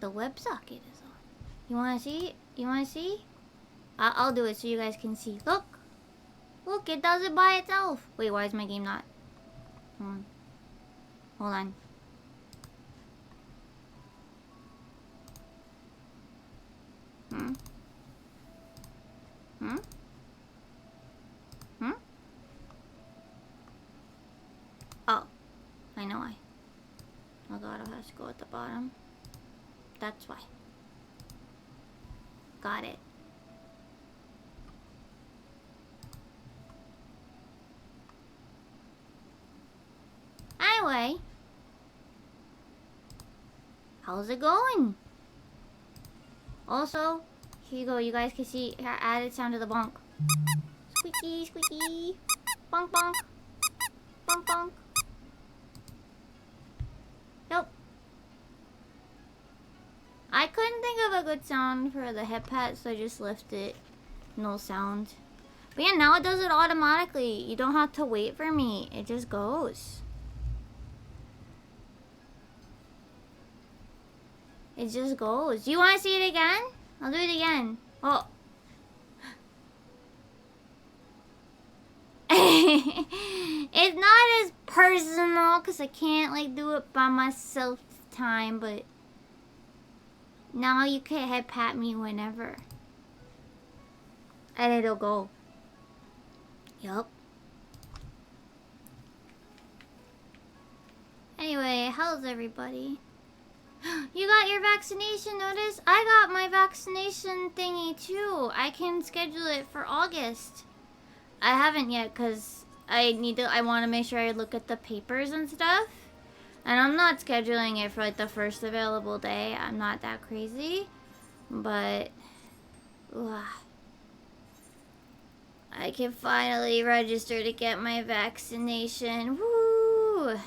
the WebSocket is on. You wanna see? You wanna see? I'll do it so you guys can see. Look! Look, it does it by itself. Wait, why is my game not? Hold on. Hold on. Hmm? Hmm? Hmm? Oh. I know why. Oh god, it has to go at the bottom. That's why. Got it. Anyway. How's it going? Also, here you go. You guys can see our added sound to the bonk. Squeaky, squeaky. Bonk, bonk. Bonk, bonk. Yep. I couldn't think of a good sound for the head pad, so I just left it no sound. But yeah, now it does it automatically. You don't have to wait for me. It just goes. It just goes. Do you want to see it again? I'll do it again. Oh. It's not as personal because I can't like do it by myself this time, but now you can head pat me whenever. And it'll go. Yup. Anyway, how's everybody? You got your vaccination notice? I got my vaccination thingy too. I can schedule it for August. I haven't yet because I want to make sure I look at the papers and stuff. And I'm not scheduling it for like the first available day. I'm not that crazy. But I can finally register to get my vaccination. Woo!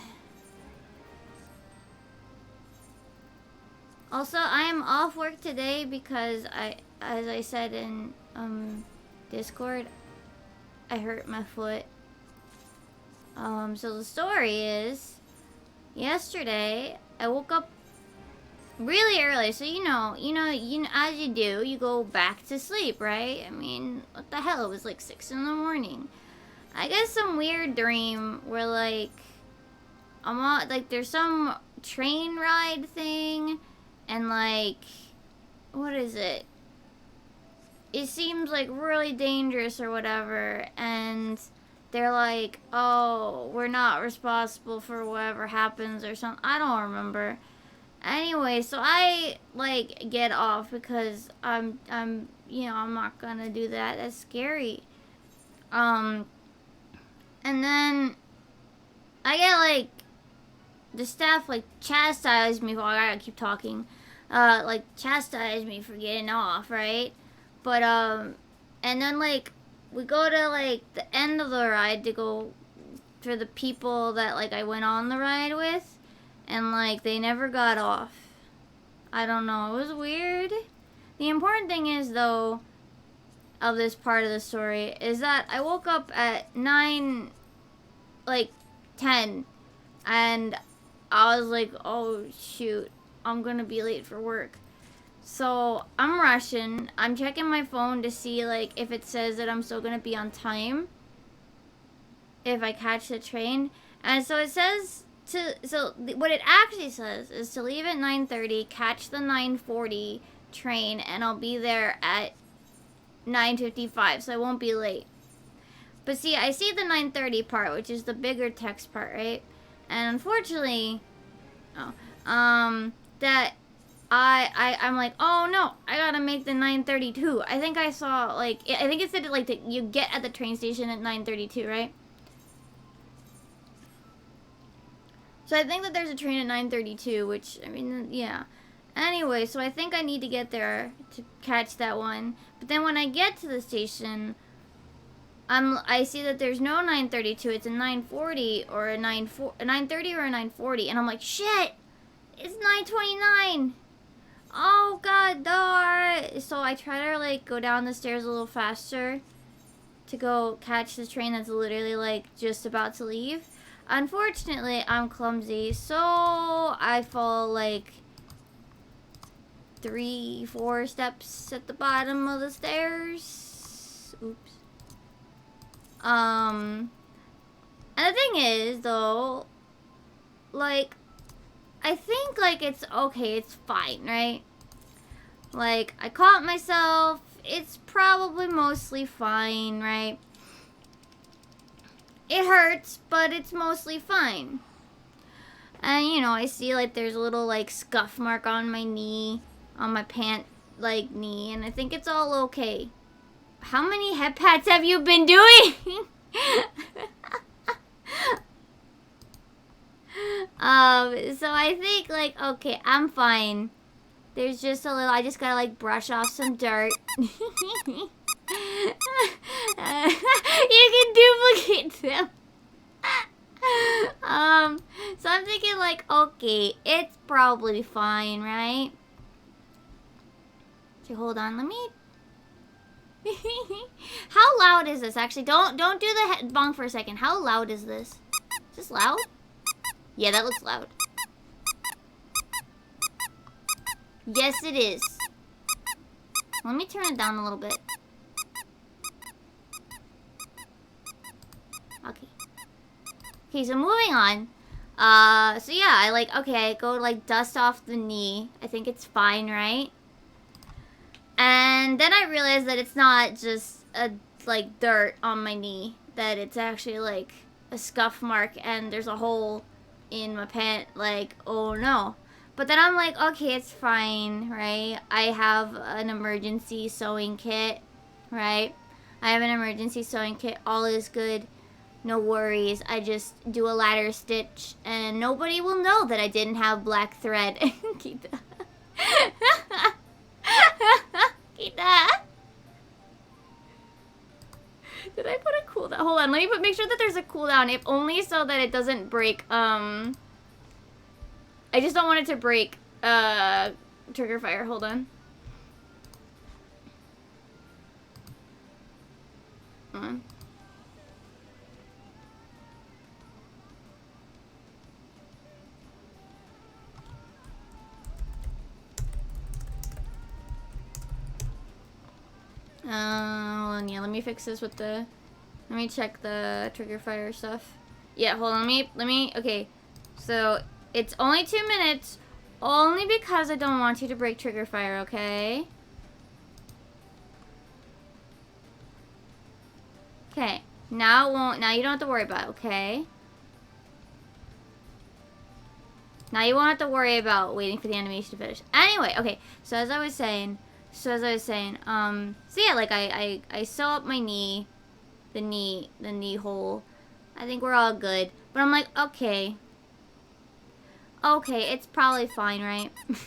Also, I am off work today because as I said in Discord, I hurt my foot. So the story is, yesterday I woke up really early. So you know, as you do, you go back to sleep, right? I mean, what the hell? It was like 6 in the morning. I guess some weird dream where like I'm on like there's some train ride thing. And like, what is it? It seems like really dangerous or whatever. And they're like, oh, we're not responsible for whatever happens or something. I don't remember. Anyway, so I like get off because I'm not gonna do that. That's scary. And then I get like the staff like chastised me. Well, I gotta keep talking. Like chastised me for getting off, right? But and then like we go to like the end of the ride to go for the people that like I went on the ride with, and like they never got off. I don't know. It was weird. The important thing is though, of this part of the story is that I woke up at 9, like 10, and I was like, oh shoot, I'm gonna be late for work. So I'm rushing. I'm checking my phone to see like if it says that I'm still gonna be on time if I catch the train. And so it says what it actually says is to leave at 9:30, catch the 9:40 train, and I'll be there at 9:55, so I won't be late. But see, I see the 9:30 part, which is the bigger text part, right? And unfortunately, that I'm like, oh no, I gotta make the 9:32. I think I saw like, I think it said like that you get at the train station at 9:32, right? So I think that there's a train at 9:32, which I mean, yeah. Anyway, so I think I need to get there to catch that one. But then when I get to the station, I see that there's no 9:32. It's a 9:40 or a 9:30 or a 9:40, and I'm like, shit, it's 9:29. Oh god, darn. So I try to like go down the stairs a little faster to go catch the train that's literally like just about to leave. Unfortunately, I'm clumsy, so I fall like 3, 4 steps at the bottom of the stairs. Oops. And the thing is, though, like, I think, like, it's okay, it's fine, right? Like, I caught myself, it's probably mostly fine, right? It hurts, but it's mostly fine. And, you know, I see, like, there's a little, like, scuff mark on my knee, on my pant, like, knee, and I think it's all okay. How many head pats have you been doing? So I think, like, okay, I'm fine. There's just a little, I just gotta, like, brush off some dirt. You can duplicate them. So I'm thinking, like, okay, it's probably fine, right? So hold on, let me... How loud is this, actually? Don't do the head bong for a second. How loud is this? Is this loud? Yeah, that looks loud. Yes, it is. Let me turn it down a little bit. Okay. Okay, so moving on. So yeah, I go like dust off the knee. I think it's fine, right? And then I realized that it's not just like dirt on my knee, that it's actually like a scuff mark and there's a hole in my pant, like, oh no. But then I'm like, okay, it's fine, right? I have an emergency sewing kit, right? I have an emergency sewing kit, all is good. No worries, I just do a ladder stitch and nobody will know that I didn't have black thread. Keep that. Keep that. Did I put a cooldown? Hold on, let me make sure that there's a cooldown, if only so that it doesn't break, I just don't want it to break, trigger fire. Hold on. Hold on. Yeah, let me fix this with the... Let me check the trigger fire stuff. Yeah, hold on, let me, okay. So, it's only 2 minutes, only because I don't want you to break trigger fire, okay? Okay, now it won't, now you don't have to worry about it, okay? Now you won't have to worry about waiting for the animation to finish. Anyway, okay, so as I was saying, so yeah, like, I sew up my knee, the knee hole. I think we're all good. But I'm like, okay, it's probably fine, right? You guys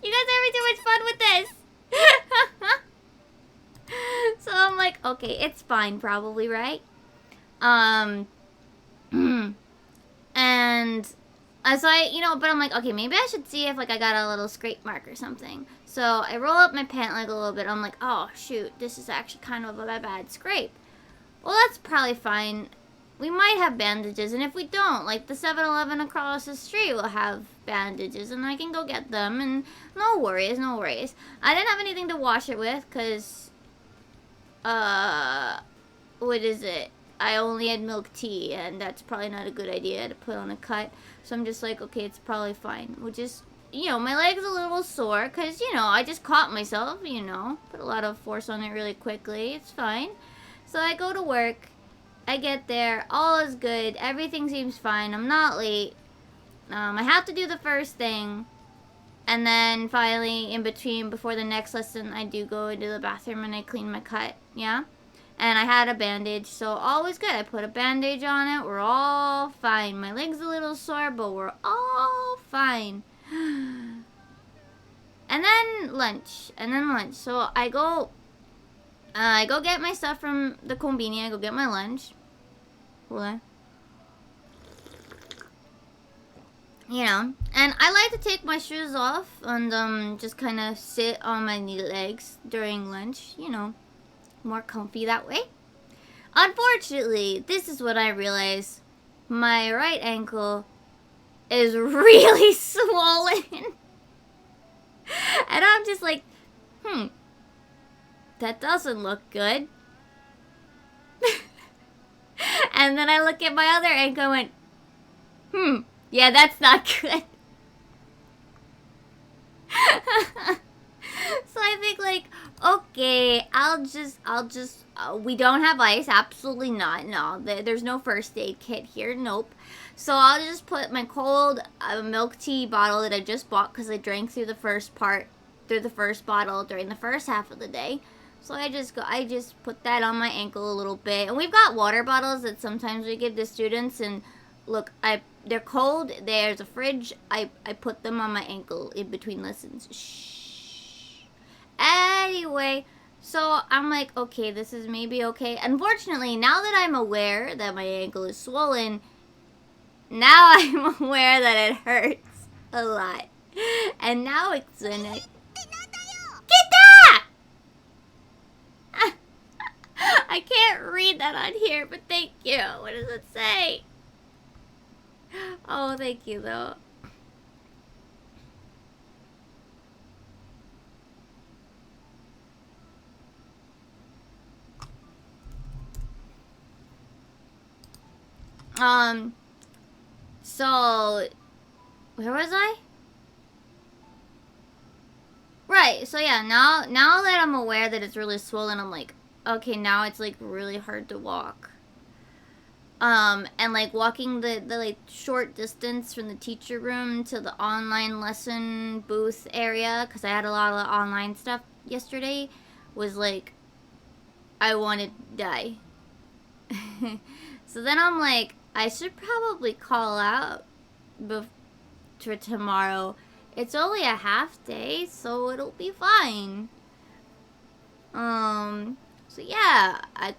are having too much fun with this. So I'm like, okay, it's fine, probably, right? And... so but I'm like, okay, maybe I should see if, like, I got a little scrape mark or something. So I roll up my pant leg a little bit. I'm like, oh, shoot, this is actually kind of a bad scrape. Well, that's probably fine. We might have bandages, and if we don't, like, the 7-Eleven across the street will have bandages, and I can go get them, and no worries, no worries. I didn't have anything to wash it with, because, what is it? I only had milk tea, and that's probably not a good idea to put on a cut. So I'm just like, okay, it's probably fine. We'll just, my leg's a little sore, because, I just caught myself, Put a lot of force on it really quickly. It's fine. So I go to work. I get there. All is good. Everything seems fine. I'm not late. I have to do the first thing. And then finally, in between, before the next lesson, I do go into the bathroom and I clean my cut. Yeah? And I had a bandage, so all was good. I put a bandage on it. We're all fine. My leg's a little sore, but we're all fine. And then lunch. So I go get my stuff from the combini. I go get my lunch. Hold on. And I like to take my shoes off and just kind of sit on my knee legs during lunch. More comfy that way. Unfortunately, this is what I realized. My right ankle is really swollen. And I'm just like, that doesn't look good. And then I look at my other ankle and went, yeah, that's not good. So I think like, okay, I'll just, we don't have ice, absolutely not, no, there's no first aid kit here, nope. So I'll just put my cold milk tea bottle that I just bought because I drank through the first bottle during the first half of the day. So I just put that on my ankle a little bit. And we've got water bottles that sometimes we give to students, and look, they're cold, there's a fridge, I put them on my ankle in between lessons. Shh. Anyway, so I'm like, okay, this is maybe okay. Unfortunately, now that I'm aware that my ankle is swollen, now I'm aware that it hurts a lot. And now it's in it. Get that! I can't read that on here, but thank you. What does it say? Oh, thank you, though. So, where was I? Right, so yeah, now that I'm aware that it's really swollen, I'm like, okay, now it's like really hard to walk. And like walking the like short distance from the teacher room to the online lesson booth area, because I had a lot of online stuff yesterday, was like, I wanted to die. So then I'm like, I should probably call out for tomorrow. It's only a half day, so it'll be fine. So yeah, I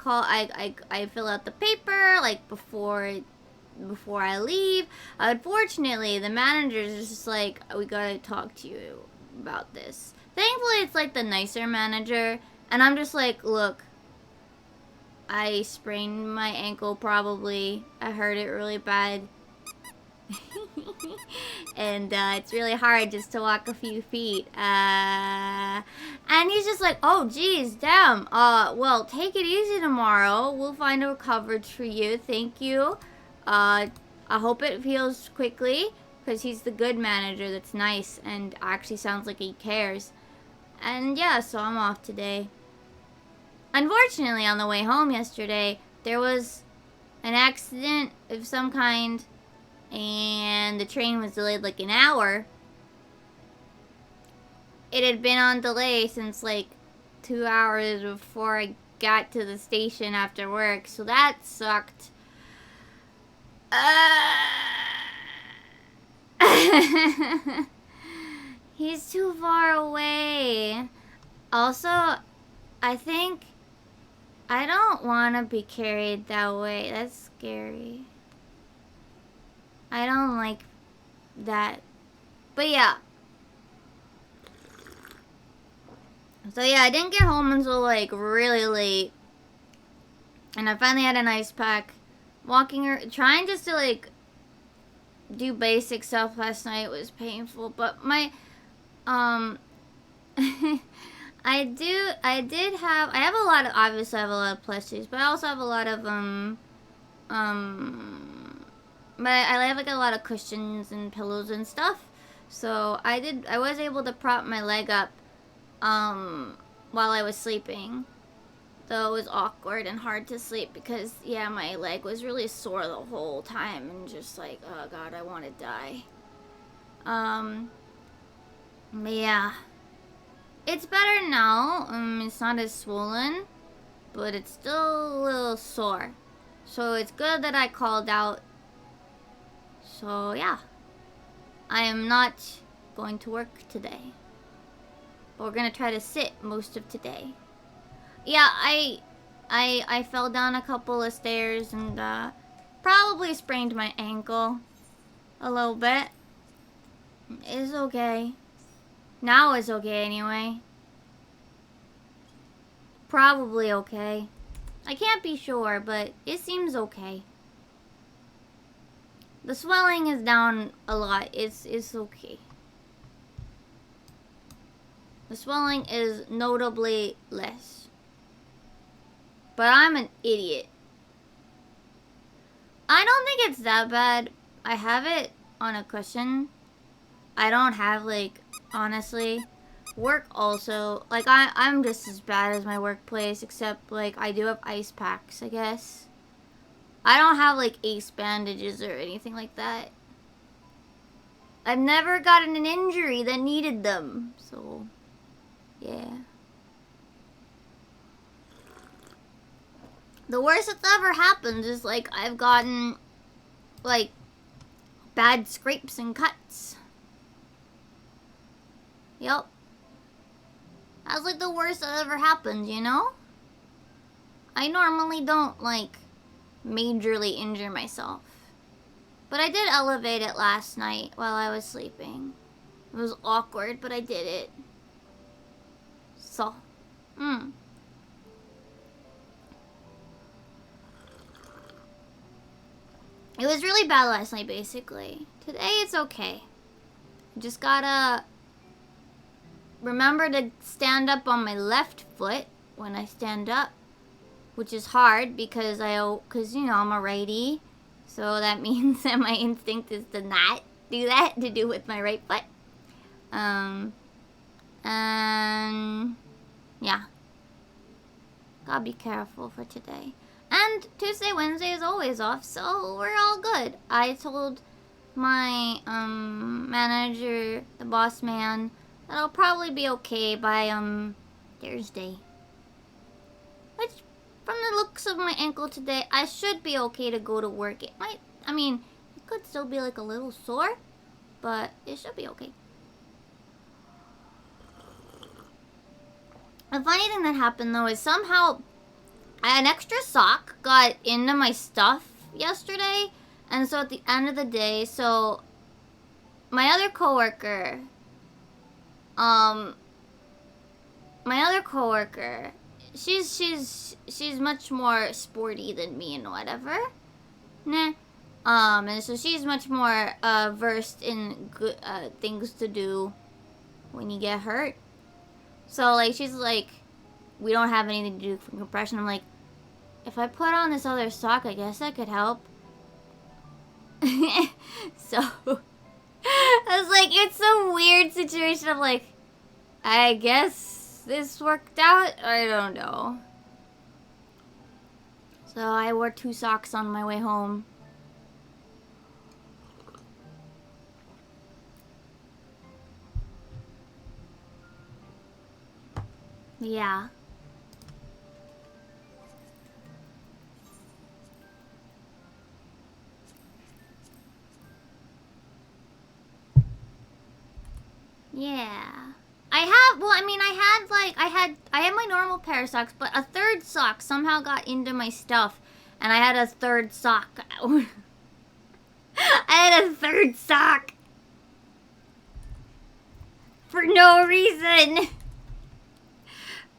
fill out the paper like before I leave. Unfortunately, the manager's just like, we gotta talk to you about this. Thankfully, it's like the nicer manager, and I'm just like, look, I sprained my ankle probably. I hurt it really bad. And it's really hard just to walk a few feet. And he's just like, oh geez, damn. Well, take it easy tomorrow. We'll find a coverage for you. Thank you. I hope it heals quickly, because he's the good manager that's nice and actually sounds like he cares. And yeah, so I'm off today. Unfortunately, on the way home yesterday, there was an accident of some kind, and the train was delayed like an hour. It had been on delay since like 2 hours before I got to the station after work, so that sucked. He's too far away. Also, I think I don't want to be carried that way. That's scary. I don't like that. But yeah. So yeah, I didn't get home until like really late. And I finally had an ice pack. Trying just to like do basic stuff last night was painful. But my, I have a lot of, obviously I have a lot of plushies, but I also have a lot of, but I have like a lot of cushions and pillows and stuff. So I was able to prop my leg up, while I was sleeping. Though it was awkward and hard to sleep because, yeah, my leg was really sore the whole time and just like, oh god, I want to die. But yeah. It's better now. It's not as swollen, but it's still a little sore. So it's good that I called out. So yeah. I am not going to work today. But we're gonna try to sit most of today. Yeah, I fell down a couple of stairs and probably sprained my ankle a little bit. It's okay. Now it's okay anyway. Probably okay. I can't be sure, but it seems okay. The swelling is down a lot. It's okay. The swelling is notably less. But I'm an idiot. I don't think it's that bad. I have it on a cushion. I don't have, like, honestly, work also, like, I'm just as bad as my workplace, except, like, I do have ice packs, I guess. I don't have, like, ace bandages or anything like that. I've never gotten an injury that needed them, so, yeah. The worst that's ever happened is, like, I've gotten, like, bad scrapes and cuts. Yep. That's, like, the worst that ever happened, you know? I normally don't, like, majorly injure myself. But I did elevate it last night while I was sleeping. It was awkward, but I did it. So, It was really bad last night, basically. Today, it's okay. Just gotta remember to stand up on my left foot when I stand up, which is hard because you know, I'm a righty. So that means that my instinct is to not do that, to do with my right foot. And yeah. Gotta be careful for today. And Tuesday, Wednesday is always off, so we're all good. I told my manager, the boss man, that I'll probably be okay by Thursday. Which, from the looks of my ankle today, I should be okay to go to work. It might, I mean, it could still be like a little sore, but it should be okay. The funny thing that happened though is somehow an extra sock got into my stuff yesterday, and so at the end of the day, so my other coworker, she's much more sporty than me and whatever, nah. And so she's much more versed in good things to do when you get hurt. So like she's like, we don't have anything to do for compression. I'm like, if I put on this other sock, I guess that could help. So I was like, it's a weird situation. I'm like, I guess this worked out. I don't know. So I wore 2 socks on my way home. Yeah. Yeah. I had my normal pair of socks, but a third sock somehow got into my stuff, and I had a third sock. I had a third sock. For no reason.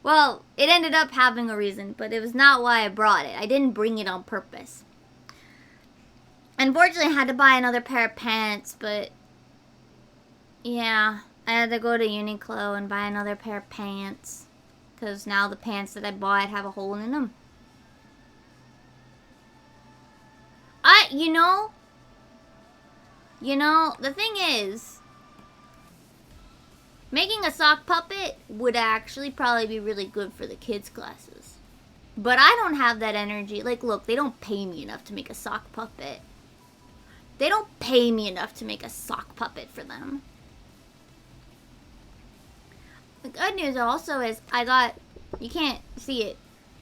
Well, it ended up having a reason, but it was not why I brought it. I didn't bring it on purpose. Unfortunately, I had to buy another pair of pants, but yeah, I had to go to Uniqlo and buy another pair of pants, because now the pants that I bought have a hole in them. You know, the thing is, making a sock puppet would actually probably be really good for the kids' classes. But I don't have that energy. Like, look, they don't pay me enough to make a sock puppet. They don't pay me enough to make a sock puppet for them. The good news also is you can't see it,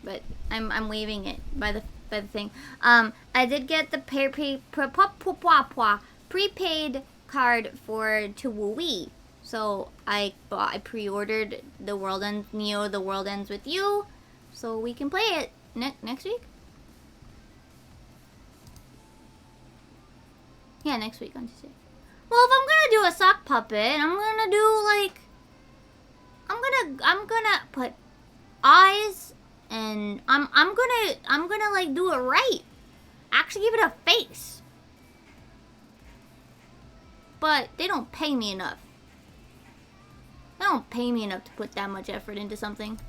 but I'm waving it by the thing. I did get the prepaid card to Wii. So I pre-ordered The World Ends With You, so we can play it next week. Yeah, next week on Tuesday. Well, if I'm gonna do a sock puppet, I'm gonna do like, I'm gonna put eyes, and I'm gonna like do it right. Actually, give it a face. But they don't pay me enough. They don't pay me enough to put that much effort into something.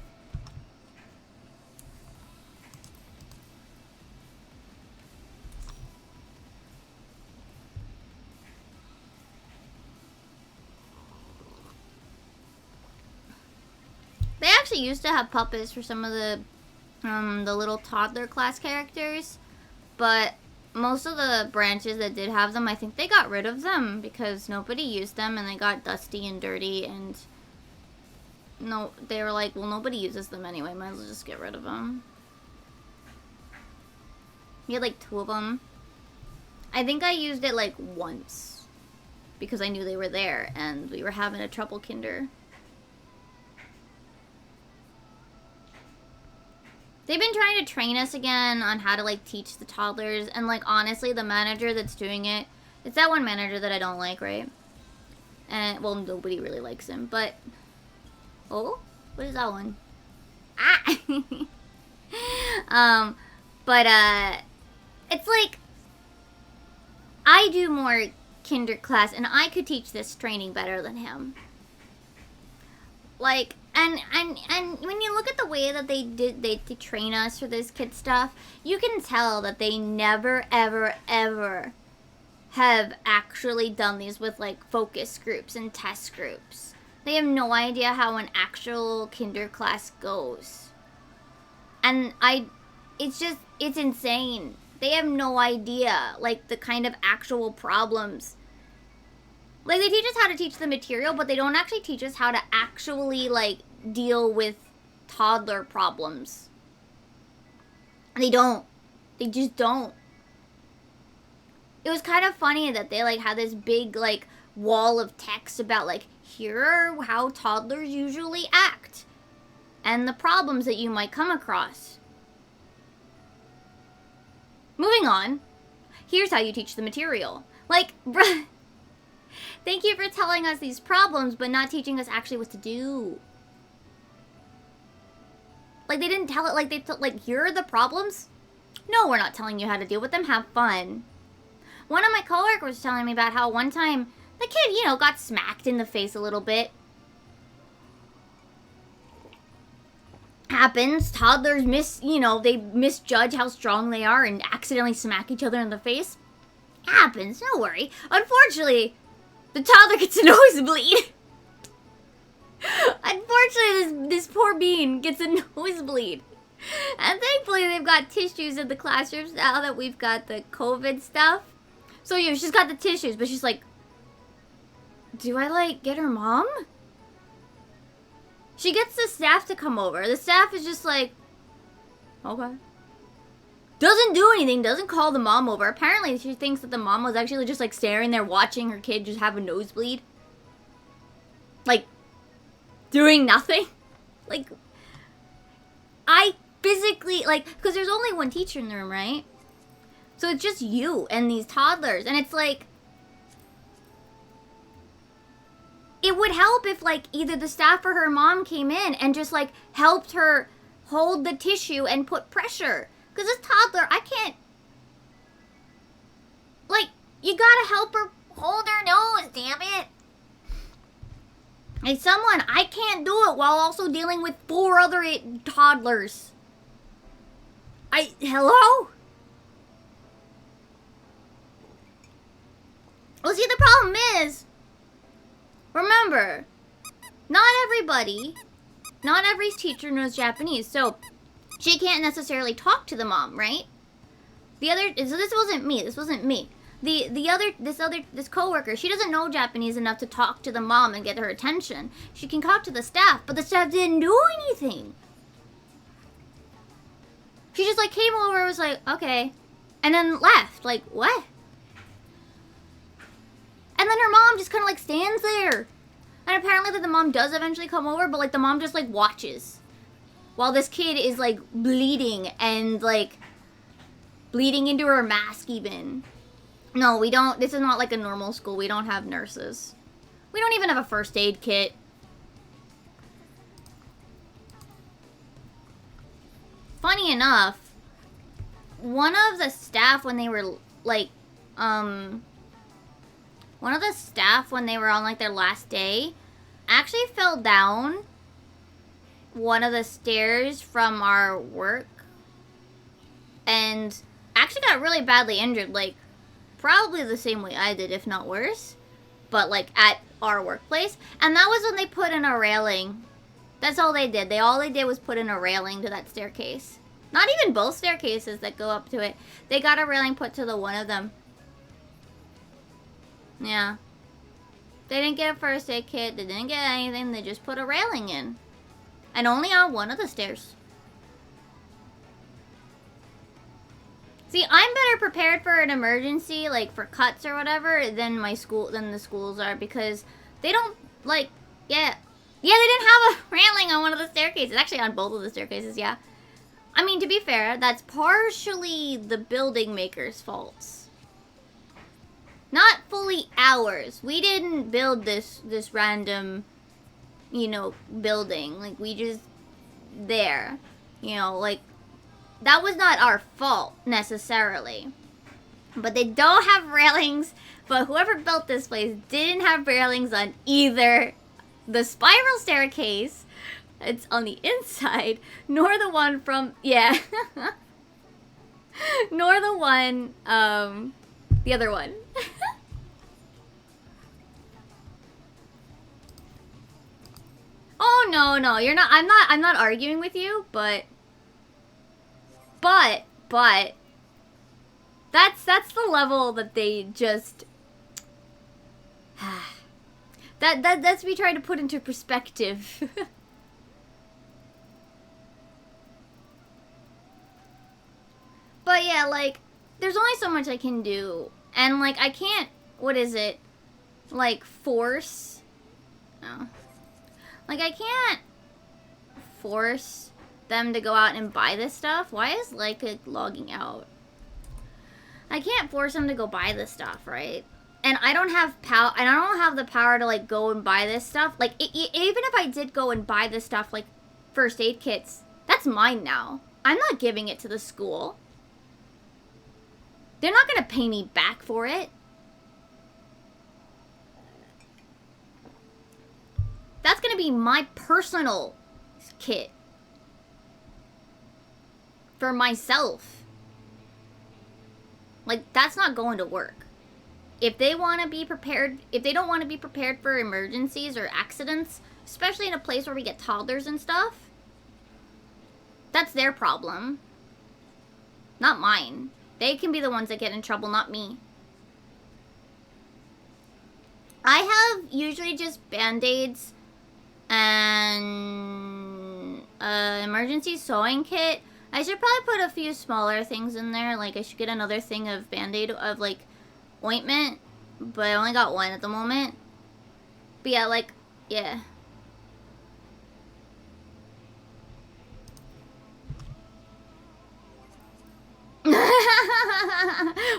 They actually used to have puppets for some of the little toddler class characters, but most of the branches that did have them, I think they got rid of them because nobody used them and they got dusty and dirty, and no, they were like, well, nobody uses them anyway, might as well just get rid of them. You had like 2 of them. I think I used it like once because I knew they were there and we were having a trouble kinder. They've been trying to train us again on how to, like, teach the toddlers. And, like, honestly, the manager that's doing it, it's that one manager that I don't like, right? And, well, nobody really likes him, but... Oh? What is that one? Ah! It's like... I do more kinder class, and I could teach this training better than him. Like... And when you look at the way that they train us for this kid stuff, you can tell that they never, ever, ever have actually done these with, like, focus groups and test groups. They have no idea how an actual kinder class goes. And it's insane. They have no idea, like, the kind of actual problems. Like, they teach us how to teach the material, but they don't actually teach us how to actually, like, deal with toddler problems. They don't. They just don't. It was kind of funny that they, like, had this big, like, wall of text about, like, here are how toddlers usually act. And the problems that you might come across. Moving on. Here's how you teach the material. Like, bruh. Thank you for telling us these problems, but not teaching us actually what to do. Like, they didn't tell it like like, here are the problems? No, we're not telling you how to deal with them. Have fun. One of my coworkers was telling me about how one time the kid, you know, got smacked in the face a little bit. Happens. Toddlers they misjudge how strong they are and accidentally smack each other in the face. Happens. Don't worry. Unfortunately, the toddler gets a nosebleed. Unfortunately, this poor bean gets a nosebleed. And thankfully, they've got tissues in the classrooms now that we've got the COVID stuff. So, yeah, she's got the tissues, but she's like, do I, like, get her mom? She gets the staff to come over. The staff is just like, okay. Doesn't do anything, doesn't call the mom over. Apparently, she thinks that the mom was actually just, like, staring there watching her kid just have a nosebleed. Like, doing nothing. Like, I physically, like, because there's only one teacher in the room, right? So it's just you and these toddlers. And it's like, it would help if, like, either the staff or her mom came in and just, like, helped her hold the tissue and put pressure. Because this toddler, I can't... Like, you gotta help her hold her nose, damn it. Hey, someone, I can't do it while also dealing with 4 other toddlers. Hello? Well, see, the problem is, remember, not every teacher knows Japanese, so she can't necessarily talk to the mom, right? So this wasn't me. This coworker, she doesn't know Japanese enough to talk to the mom and get her attention. She can talk to the staff, but the staff didn't do anything. She just, like, came over and was like, okay, and then left. Like, what? And then her mom just kind of, like, stands there. And apparently the mom does eventually come over, but, like, the mom just, like, watches. While this kid is, like, bleeding and, like, bleeding into her mask even. No, we don't. This is not like a normal school. We don't have nurses. We don't even have a first aid kit. Funny enough, one of the staff when they were, like, on, like, their last day, actually fell down one of the stairs from our work and actually got really badly injured, like probably the same way I did, if not worse, but like at our workplace. And that was when they put in a railing. That's all they did. All they did was put in a railing to that staircase. Not even both staircases that go up to it. They got a railing put to the one of them. Yeah. They didn't get a first aid kit. They didn't get anything. They just put a railing in. And only on one of the stairs. See, I'm better prepared for an emergency, like for cuts or whatever, than the schools are, because they don't, like, yeah, they didn't have a railing on one of the staircases. Actually, on both of the staircases, yeah. I mean, to be fair, that's partially the building maker's faults. Not fully ours. We didn't build this random, you know, building. Like, we just, there. You know, like, that was not our fault, necessarily. But they don't have railings, but whoever built this place didn't have railings on either the spiral staircase, it's on the inside, nor the one from, yeah, nor the one, the other one. Oh, no, you're not, I'm not arguing with you, but that's the level that they just, that's me trying to put into perspective. But yeah, like, there's only so much I can do. And, like, I can't, what is it? Like, force? No. Like, I can't force them to go out and buy this stuff. Why is Leica logging out? I can't force them to go buy this stuff, right? And I don't have power, and I don't have the power to, like, go and buy this stuff. Like, even if I did go and buy this stuff, like, first aid kits, that's mine now. I'm not giving it to the school. They're not gonna pay me back for it. That's gonna be my personal kit. For myself. Like, that's not going to work. If they want to be prepared, if they don't want to be prepared for emergencies or accidents, especially in a place where we get toddlers and stuff, that's their problem. Not mine. They can be the ones that get in trouble, not me. I have usually just Band-Aids and emergency sewing kit. I should probably put a few smaller things in there. Like, I should get another thing of Band-Aid, of, like, ointment. But I only got one at the moment. But yeah, like, yeah.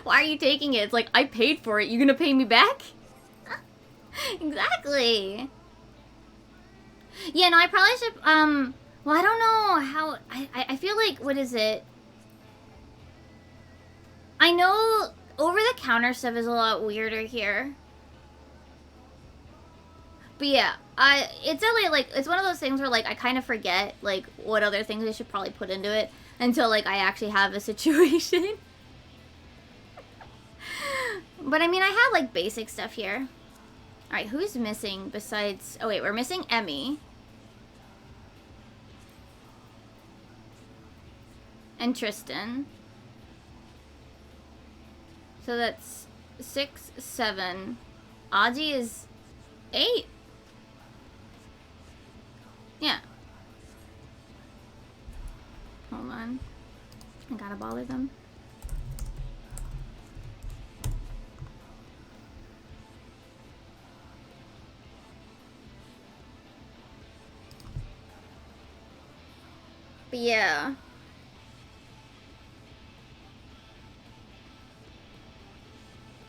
Why are you taking it? It's like, I paid for it. You gonna pay me back? Exactly. Yeah, no, I probably should, well, I don't know how, I feel like, what is it? I know over-the-counter stuff is a lot weirder here. But yeah, it's definitely, like, it's one of those things where, like, I kind of forget, like, what other things I should probably put into it until, like, I actually have a situation. But, I mean, I have, like, basic stuff here. Alright, who's missing besides... Oh, wait, we're missing Emmy. And Tristan. So that's 6, 7. Aji is 8. Yeah. Hold on. I gotta bother them. But yeah.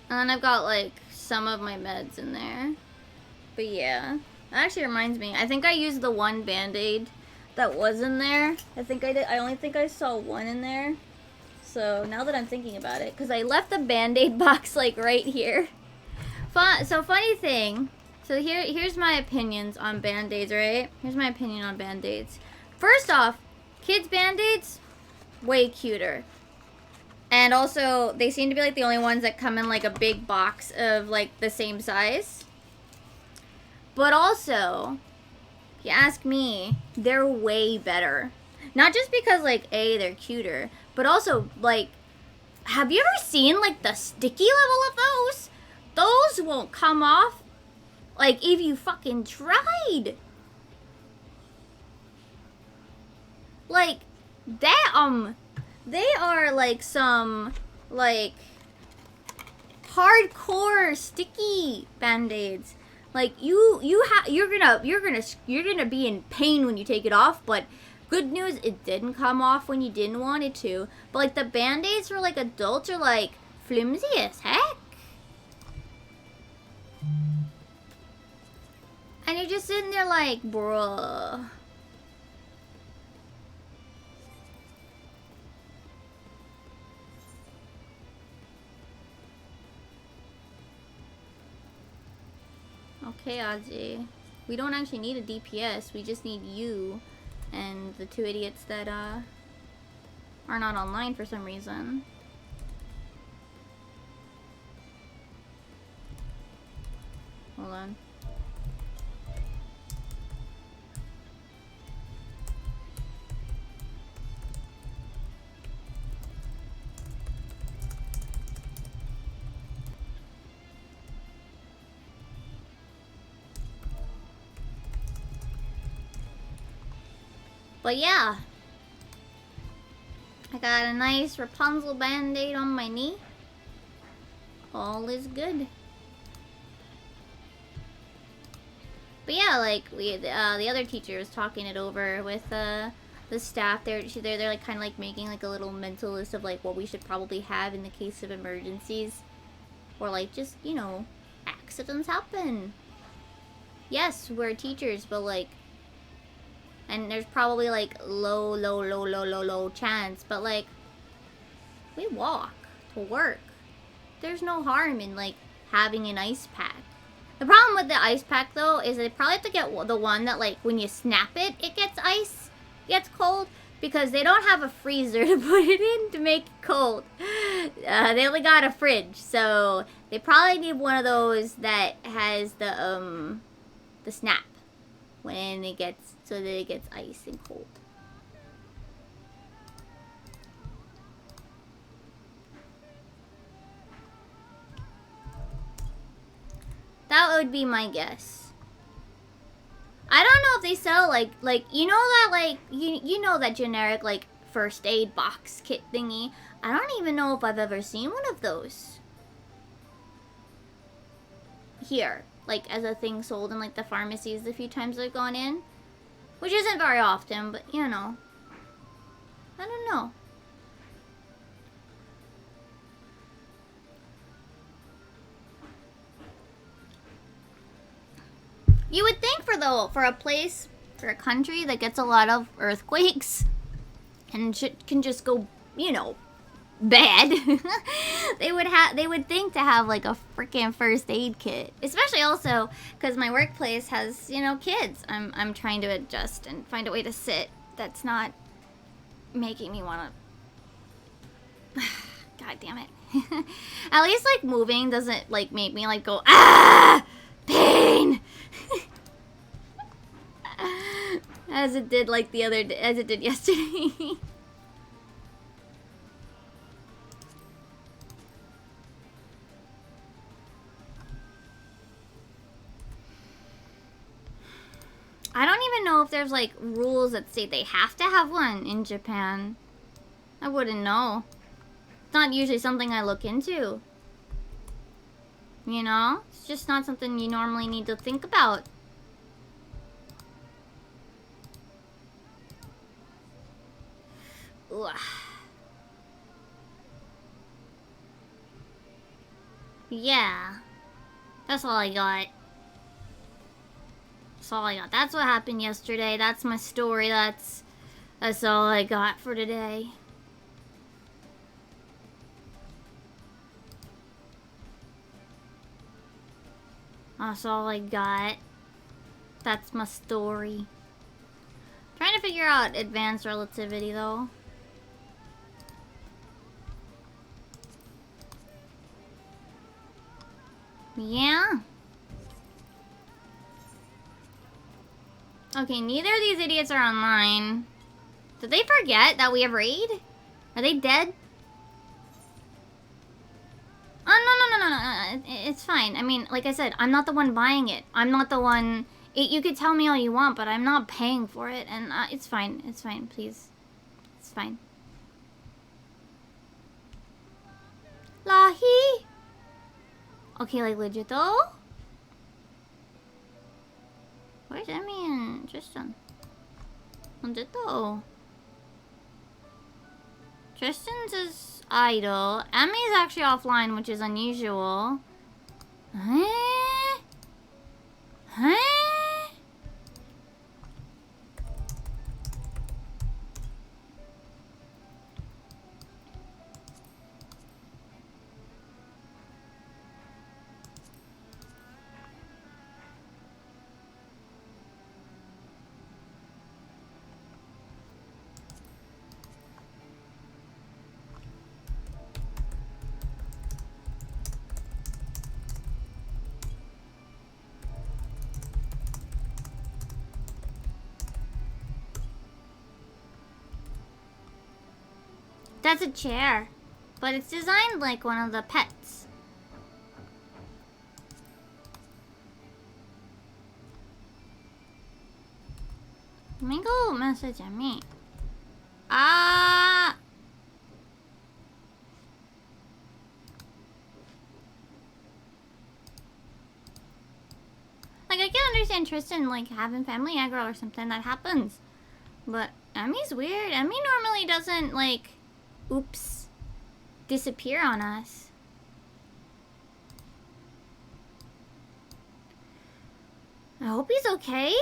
And then I've got, like, some of my meds in there. But yeah. That actually reminds me. I think I used the one Band-Aid that was in there. I think I did. I only think I saw one in there. So, now that I'm thinking about it. Because I left the Band-Aid box, like, right here. So, funny thing. So here's my opinions on Band-Aids, right? Here's my opinion on Band-Aids. First off, kids' Band-Aids, way cuter. And also, they seem to be like the only ones that come in like a big box of like the same size. But also, if you ask me, they're way better. Not just because like, A, they're cuter, but also like, have you ever seen like the sticky level of those? Those won't come off like if you fucking tried. Like, that, they are like some, like, hardcore sticky Band-Aids. Like, you're gonna be in pain when you take it off, but good news, it didn't come off when you didn't want it to. But like, the Band-Aids for like adults are like flimsy as heck. And you're just sitting there like, bruh. Okay, Aji. We don't actually need a DPS. We just need you and the two idiots that are not online for some reason. Hold on. But yeah, I got a nice Rapunzel Band-Aid on my knee. All is good. But yeah, like the other teacher was talking it over with the staff. They're like kind of like making like a little mental list of like what we should probably have in the case of emergencies, or like just, you know, accidents happen. Yes, we're teachers, but like. And there's probably like low chance, but like, we walk to work. There's no harm in like having an ice pack. The problem with the ice pack though is they probably have to get the one that like when you snap it, it gets ice, gets cold, because they don't have a freezer to put it in to make it cold. They only got a fridge, so they probably need one of those that has the snap. When it gets, so that it gets ice and cold. That would be my guess. I don't know if they sell like you know that like you know that generic like first aid box kit thingy. I don't even know if I've ever seen one of those here. Like, as a thing sold in, like, the pharmacies the few times I've gone in. Which isn't very often, but, you know. I don't know. You would think for a place, for a country that gets a lot of earthquakes, and shit can just go, you know, bad. they would think to have like a freaking first aid kit, especially also because my workplace has, you know, kids. I'm trying to adjust and find a way to sit that's not making me want to. God damn it. At least like moving doesn't like make me like go pain as it did like the other day, as it did yesterday. I don't even know if there's like rules that say they have to have one in Japan. I wouldn't know. It's not usually something I look into. You know? It's just not something you normally need to think about. Ugh. Yeah. That's all I got. That's all I got. That's what happened yesterday. That's my story. That's all I got for today. That's all I got. That's my story. Trying to figure out advanced relativity though. Yeah. Okay, neither of these idiots are online. Did they forget that we have raid? Are they dead? Oh, no. It's fine. I mean, like I said, I'm not the one buying it. I'm not the one... you could tell me all you want, but I'm not paying for it. And it's fine. It's fine, please. It's fine. Lahi? Okay, like legit though? Where's Emmy and Tristan? Legit though. Tristan's is idle. Emmy's actually offline, which is unusual. Huh? Huh? That's a chair, but it's designed like one of the pets. Let me go message Emmy. Ah! Like, I can understand Tristan, like, having family aggro or something. That happens. But Emmy's weird. Emmy normally doesn't, like... Oops. Disappear on us. I hope he's okay.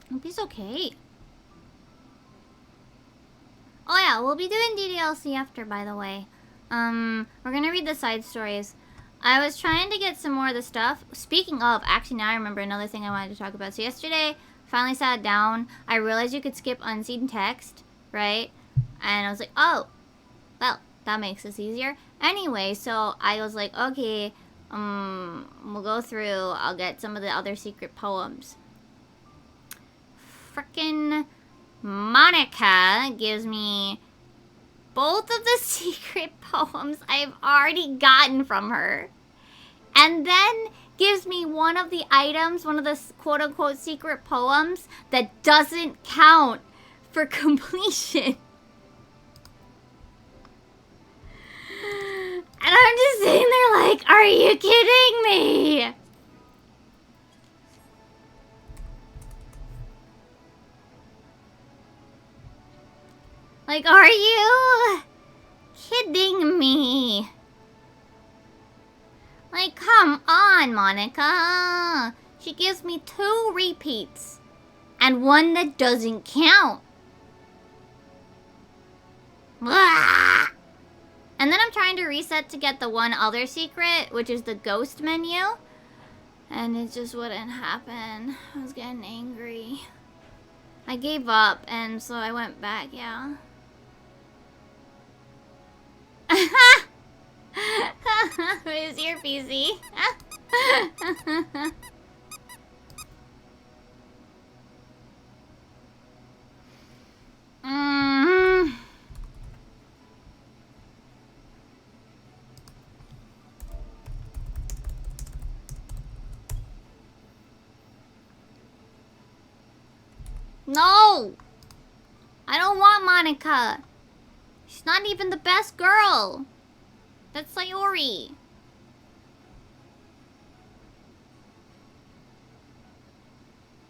I hope he's okay. Oh yeah, we'll be doing DDLC after, by the way. We're gonna read the side stories. I was trying to get some more of the stuff. Speaking of, actually now I remember another thing I wanted to talk about. So yesterday, finally sat down. I realized you could skip unseen text, right? And I was like, oh, well, that makes this easier. Anyway, so I was like, okay, we'll go through. I'll get some of the other secret poems. Frickin' Monica gives me both of the secret poems I've already gotten from her. And then gives me one of the items, one of the quote-unquote secret poems that doesn't count for completion. And I'm just sitting there like, are you kidding me? Like, are you kidding me? Like, come on, Monica. She gives me 2 repeats and 1 that doesn't count. Blah! And then I'm trying to reset to get the one other secret, which is the ghost menu. And it just wouldn't happen. I was getting angry. I gave up, and so I went back, yeah. Who's your PC? No! I don't want Monica. She's not even the best girl. That's Sayori.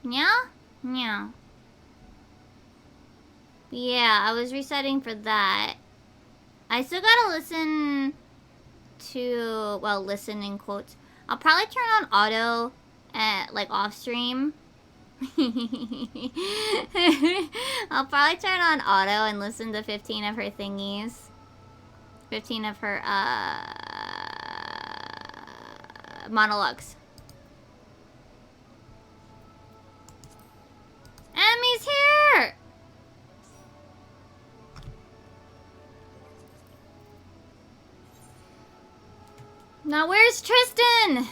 Yeah? Yeah. Yeah, I was resetting for that. I still gotta listen to... Well, listen in quotes. I'll probably turn on auto at, like, off stream I'll probably turn on auto and listen to 15 of her thingies. 15 of her, monologues. Emmy's here! Now where's Tristan?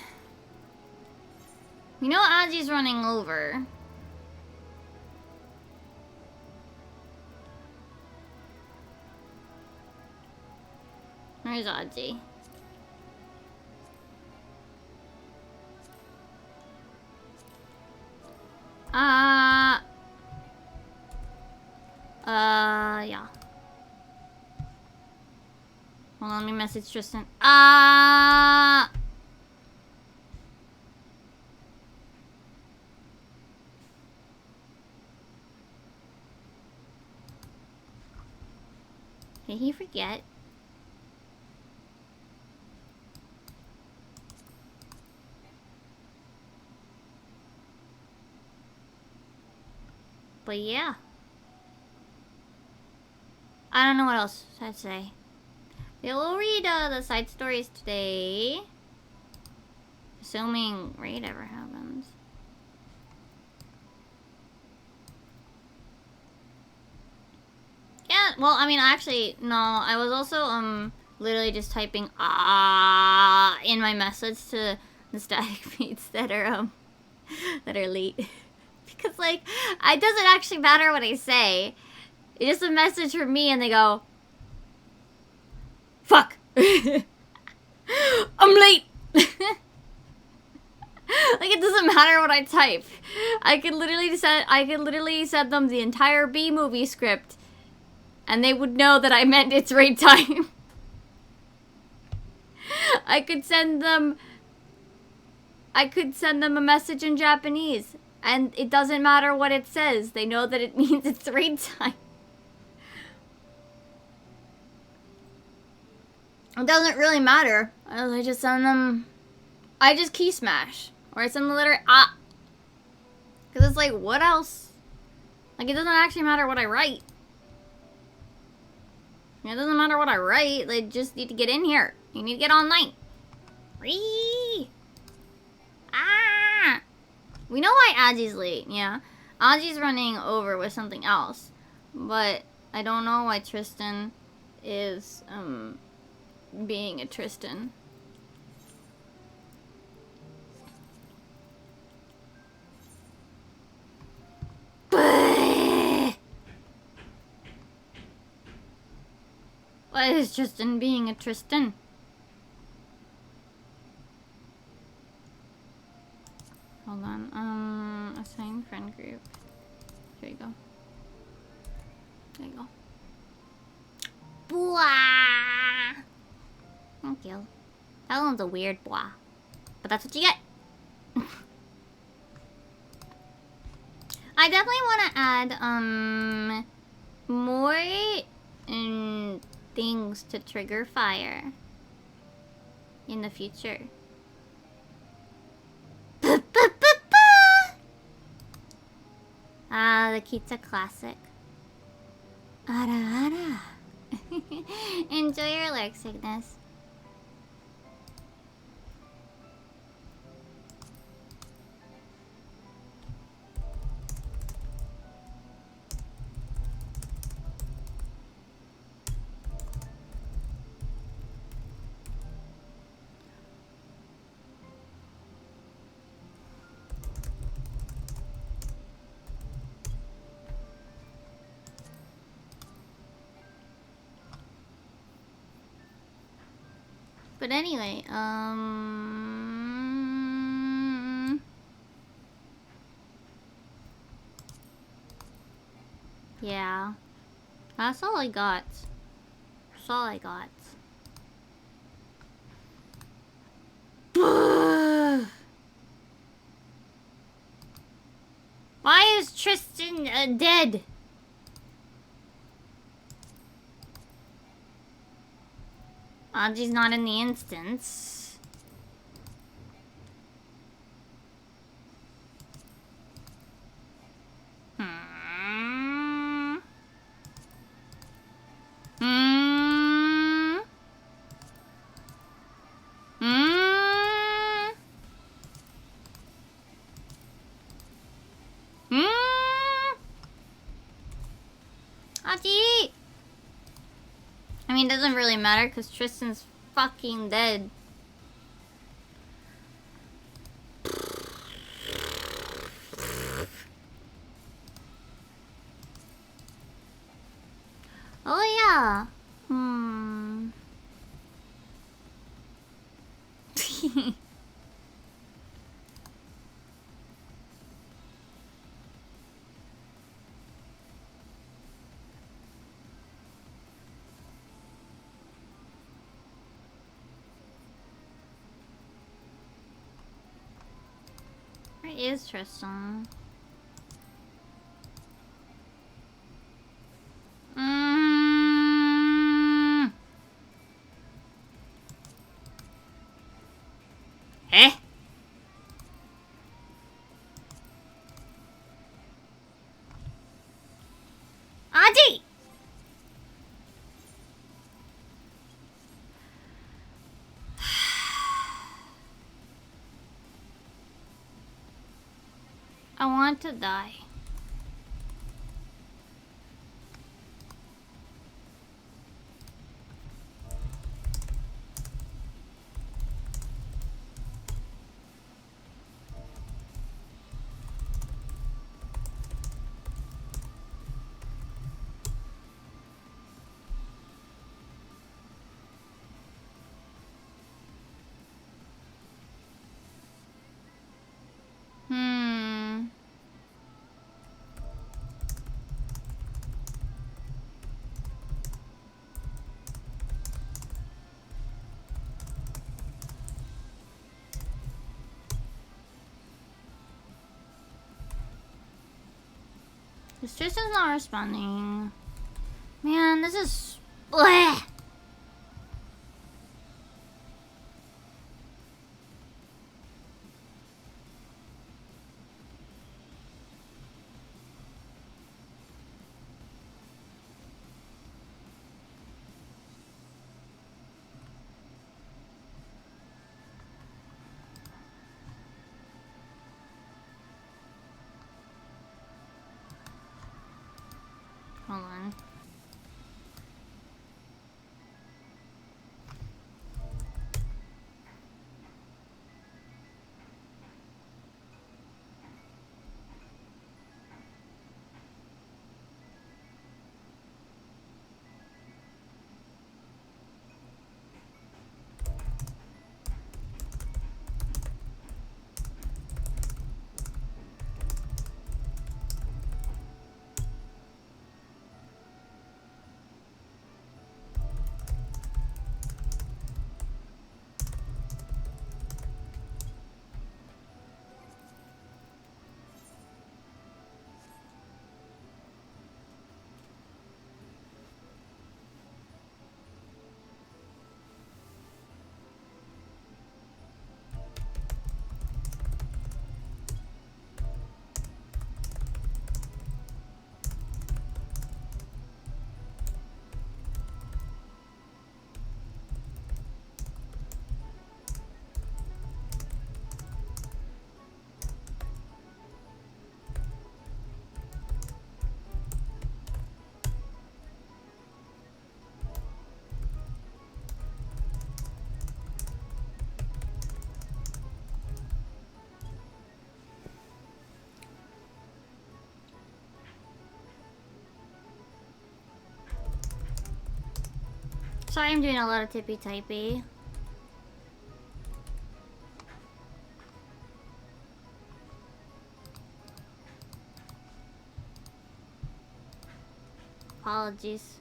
You know Aji's running over. Where's Aji? Yeah. Hold on, let me message Tristan. Did he forget? But yeah. I don't know what else I'd say. Yeah, we'll read the side stories today. Assuming raid ever happens. Yeah, well, I mean, actually, no. I was also, literally just typing, in my message to the static mates that are, that are late. Because, like, it doesn't actually matter what I say. It's just a message from me and they go, fuck! I'm late! Like, it doesn't matter what I type. I could literally send them the entire B movie script and they would know that I meant it's raid time. I could send them a message in Japanese and it doesn't matter what it says. They know that it means it's raid time. It doesn't really matter. I just send them... I just key smash. Or I send the letter A. Because it's like, what else? Like, it doesn't actually matter what I write. It doesn't matter what I write. They just need to get in here. You need to get online. Whee! Ah! We know why Aji's late, yeah. Aji's running over with something else. But I don't know why Tristan is, being a Tristan. Why is Tristan being a Tristan? Hold on, assign friend group. There you go. There you go. Blah! Thank you. That one's a weird blah. But that's what you get. I definitely want to add, more, things to trigger fire in the future. The Kita classic. Ara ara. Enjoy your lurk, Cygnus. But anyway, yeah. That's all I got. That's all I got. Why is Tristan dead? Aji's not in the instance. mean, it doesn't really matter because Tristan's fucking dead. Oh yeah. Where is Tristan? Eh? Auntie! I want to die. This Tristan's not responding. Man, this is... Bleh. Hold on. Sorry, I'm doing a lot of tippy-typey. Apologies.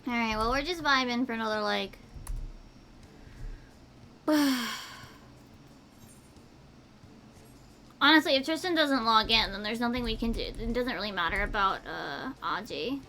Alright, well, we're just vibing for another, like... Honestly, if Tristan doesn't log in, then there's nothing we can do. It doesn't really matter about, Aji.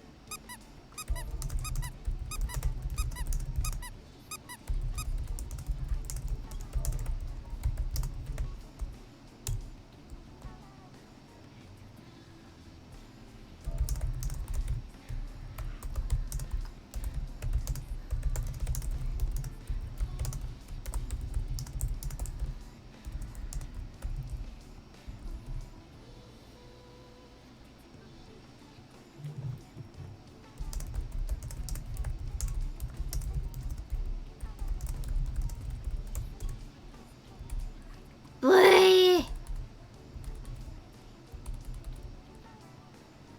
Boy!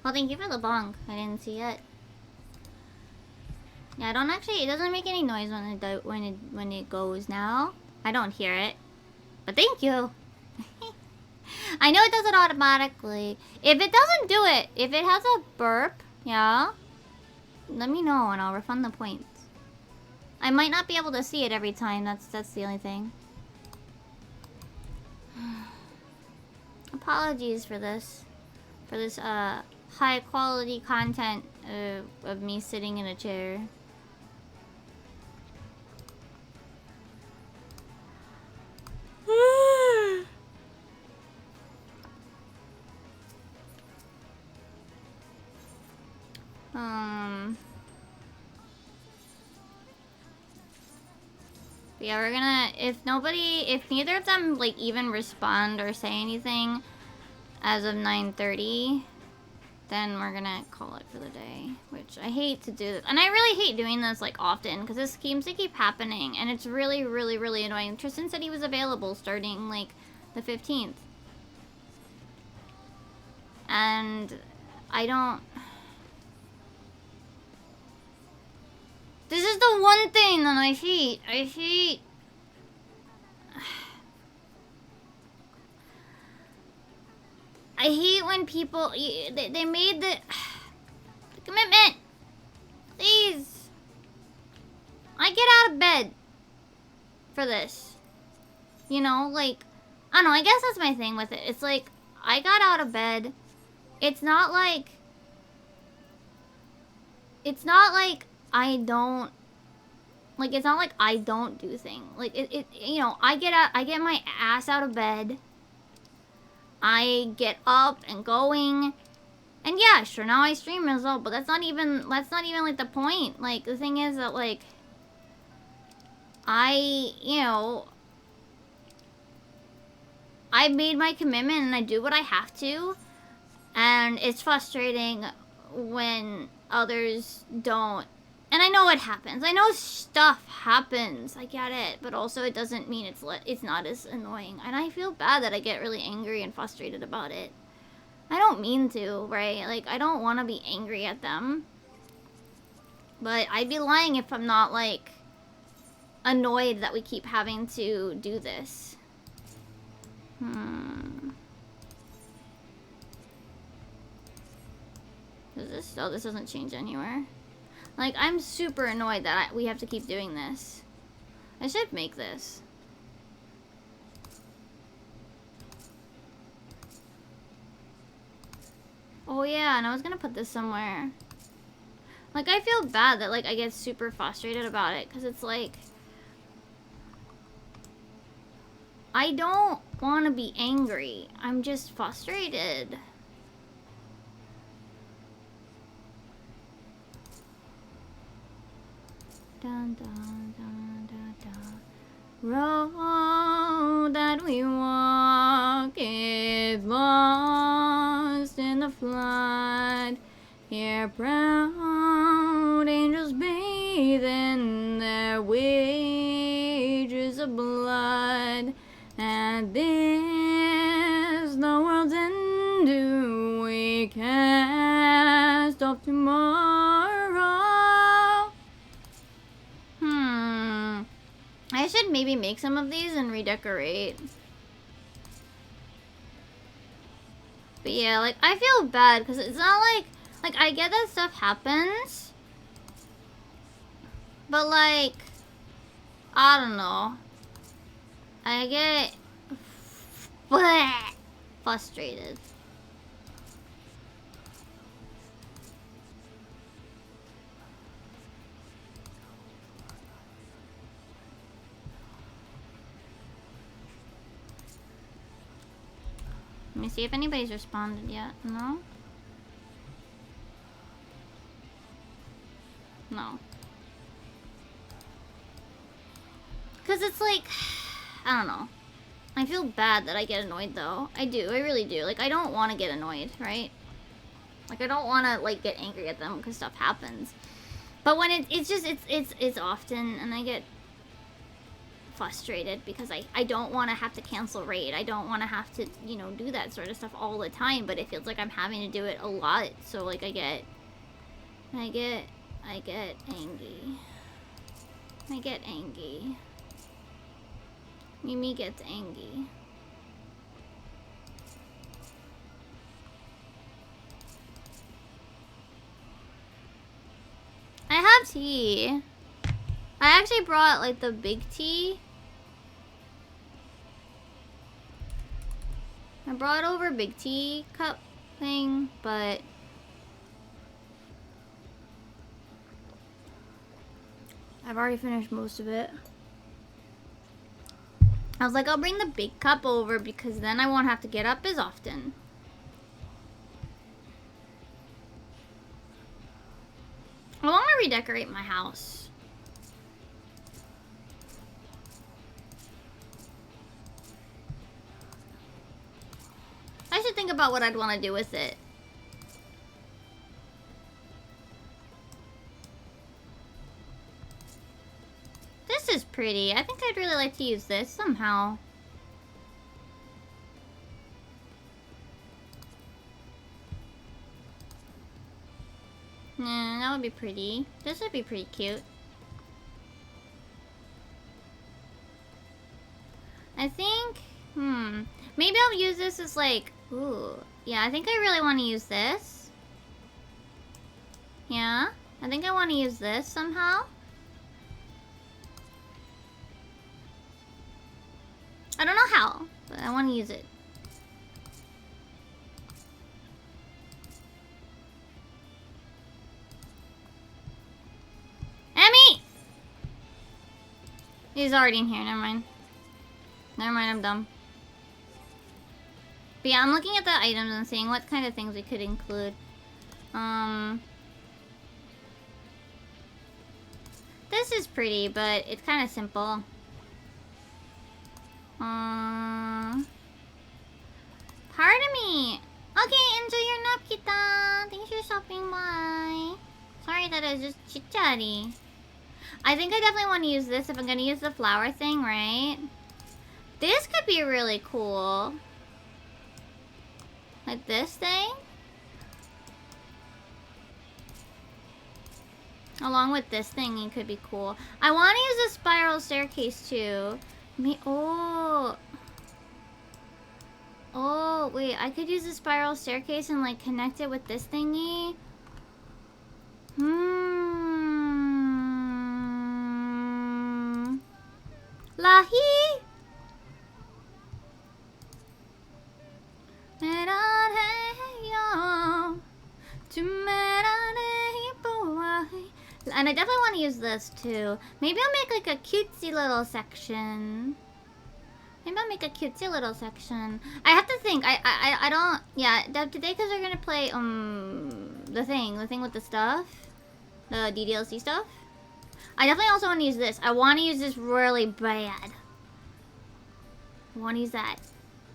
Well, thank you for the bong. I didn't see it. Yeah, I don't actually. It doesn't make any noise when it goes now. I don't hear it. But thank you. I know it does it automatically. If it doesn't do it, if it has a burp, yeah, let me know and I'll refund the points. I might not be able to see it every time. That's the only thing. Apologies for this. For this high quality content of me sitting in a chair. But yeah, we're gonna, if neither of them like even respond or say anything as of 9:30, then we're gonna call it for the day. Which I hate to do this, and I really hate doing this like often because this seems to keep happening, and it's really, really, really annoying. Tristan said he was available starting like the 15th, and I don't. This is the one thing that I hate. I hate. I hate when people they made the commitment. Please. I get out of bed for this. You know, like, I don't know, I guess that's my thing with it. It's like, I got out of bed. It's not like I don't, like, it's not like I don't do things. Like, you know, I get my ass out of bed. I get up and going. And yeah, sure, now I stream as well, but that's not even, like, the point. Like, the thing is that, like, you know, I made my commitment and I do what I have to. And it's frustrating when others don't. And I know what happens. I know stuff happens. I get it. But also it doesn't mean it's not as annoying. And I feel bad that I get really angry and frustrated about it. I don't mean to, right? Like, I don't want to be angry at them. But I'd be lying if I'm not, like, annoyed that we keep having to do this. This doesn't change anywhere. Like, I'm super annoyed that we have to keep doing this. I should make this. Oh yeah, and I was gonna put this somewhere. Like, I feel bad that, like, I get super frustrated about it, because it's like, I don't want to be angry. I'm just frustrated. Dun, dun, dun, dun, dun. Road that we walk is lost in the flood. Here proud angels bathe in their wages of blood. And this the world's end do we cast off tomorrow. I should maybe make some of these and redecorate. But yeah, like, I feel bad because it's not like I get that stuff happens. But like, I don't know. I get, bleh. frustrated. Let me see if anybody's responded yet. No? No. Because it's like, I don't know. I feel bad that I get annoyed though. I do, I really do. Like, I don't want to get annoyed, right? Like, I don't want to, like, get angry at them because stuff happens. But when it's often, and I get frustrated because I don't want to have to cancel raid. I don't want to have to, you know, do that sort of stuff all the time, but it feels like I'm having to do it a lot. So, like, I get angry. I get angry. Mimi gets angry. I have tea. I actually brought, like, the big tea. I brought over big tea cup thing, but I've already finished most of it. I was like, I'll bring the big cup over because then I won't have to get up as often. I want to redecorate my house. I should think about what I'd want to do with it. This is pretty. I think I'd really like to use this somehow. Nah, that would be pretty. This would be pretty cute. I think, maybe I'll use this as like, ooh. Yeah, I think I really want to use this. Yeah, I think I want to use this somehow. I don't know how, but I want to use it. Emmy! He's already in here, never mind. Never mind, I'm dumb. But yeah, I'm looking at the items and seeing what kind of things we could include. This is pretty, but it's kind of simple. Pardon me. Okay, enjoy your nap, Kita. Thanks for stopping by. Sorry that I was just chit-chatty. I think I definitely want to use this if I'm going to use the flower thing, right? This could be really cool. Like this thing. Along with this thing, it could be cool. I want to use a spiral staircase too. Oh, wait, I could use a spiral staircase and like connect it with this thingy. Lahi. And I definitely want to use this too. Maybe I'll make like a cutesy little section. Maybe I'll make a cutesy little section. I have to think. I don't. Yeah, today because they're gonna play the thing with the stuff, the DDLC stuff. I definitely also want to use this. I want to use this really bad. I want to use that,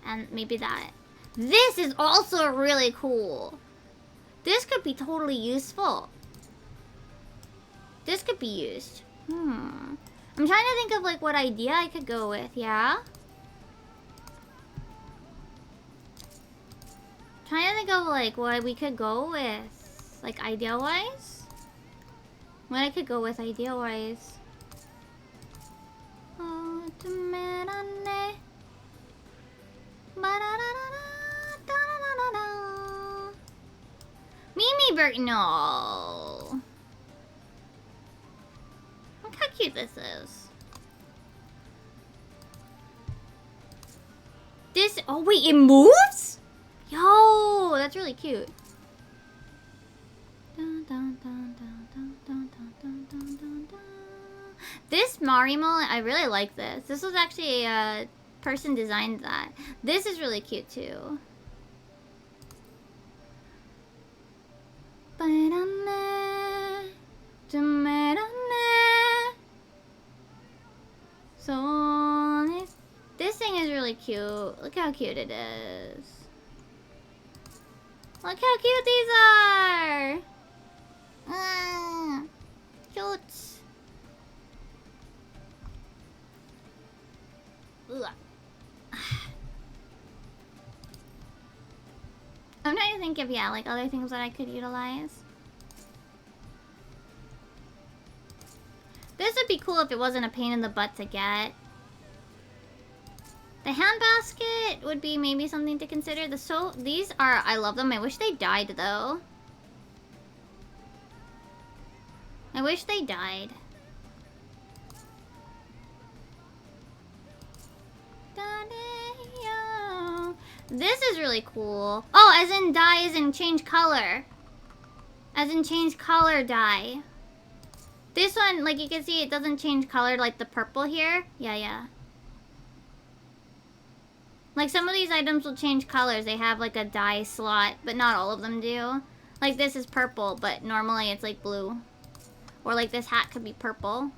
and maybe that. This is also really cool. This could be totally useful. This could be used. I'm trying to think of like what idea I could go with, yeah? Trying to think of like what we could go with. Like idea-wise? What I could go with idea-wise. Mimi Bird, no. Look how cute this is. This, oh wait, it moves? that's really cute. This Marimo, I really like this. This was actually a person designed that. This is really cute too. So this thing is really cute. Look how cute it is. Look how cute these are. Cute. Ugh. I'm trying to think of, yeah, like other things that I could utilize. This would be cool if it wasn't a pain in the butt to get. The handbasket would be maybe something to consider. These are, I love them. I wish they died though. I wish they died. This is really cool. Oh, as in dye, as in change color. As in change color dye. This one, like you can see, it doesn't change color like the purple here. Yeah. Like some of these items will change colors. They have like a dye slot, but not all of them do. Like this is purple, but normally it's like blue. Or like this hat could be purple.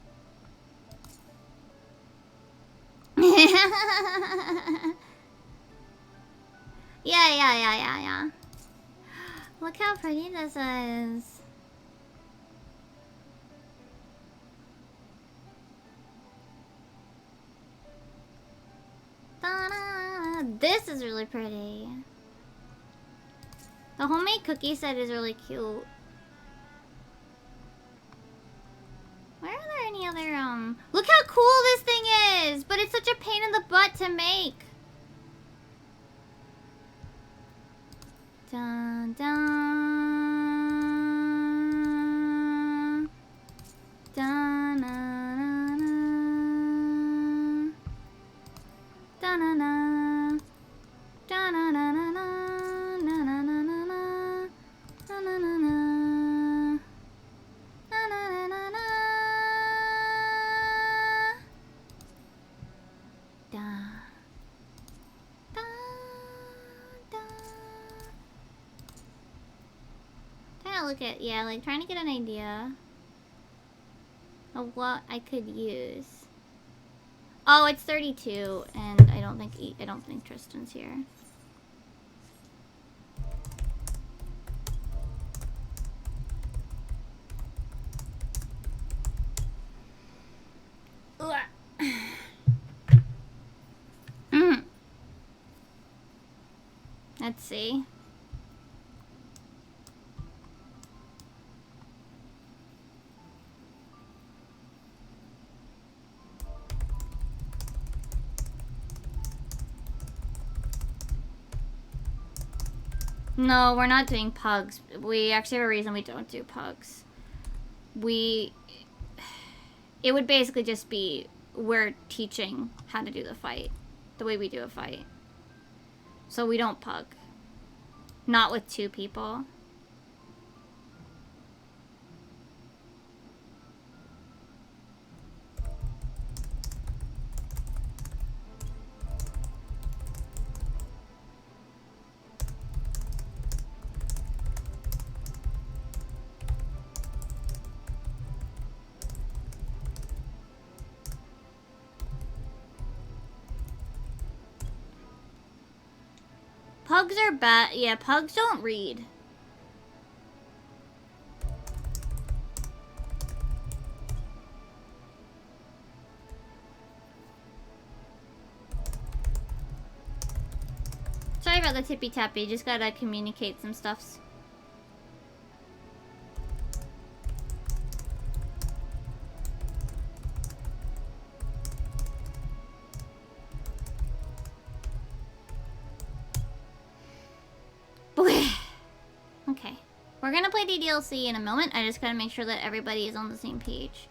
Yeah. Look how pretty this is. Ta-da! This is really pretty. The homemade cookie set is really cute. Where are there any other, Look how cool this thing is! But it's such a pain in the butt to make. Dun dun. Dun na na na. Dun na na. Dun na na na na. Na na na na na. Na na na na. Na na na na na. Da. Look at, yeah, like trying to get an idea of what I could use. Oh, it's 32, and I don't think Tristan's here. Let's see. No, we're not doing pugs. We actually have a reason we don't do pugs. It would basically just be we're teaching how to do the fight, the way we do a fight. So we don't pug. Not with 2 people. Pugs are bad. Yeah, pugs don't read. Sorry about the tippy tappy. Just gotta communicate some stuffs. Okay. We're gonna play the DLC in a moment. I just gotta make sure that everybody is on the same page.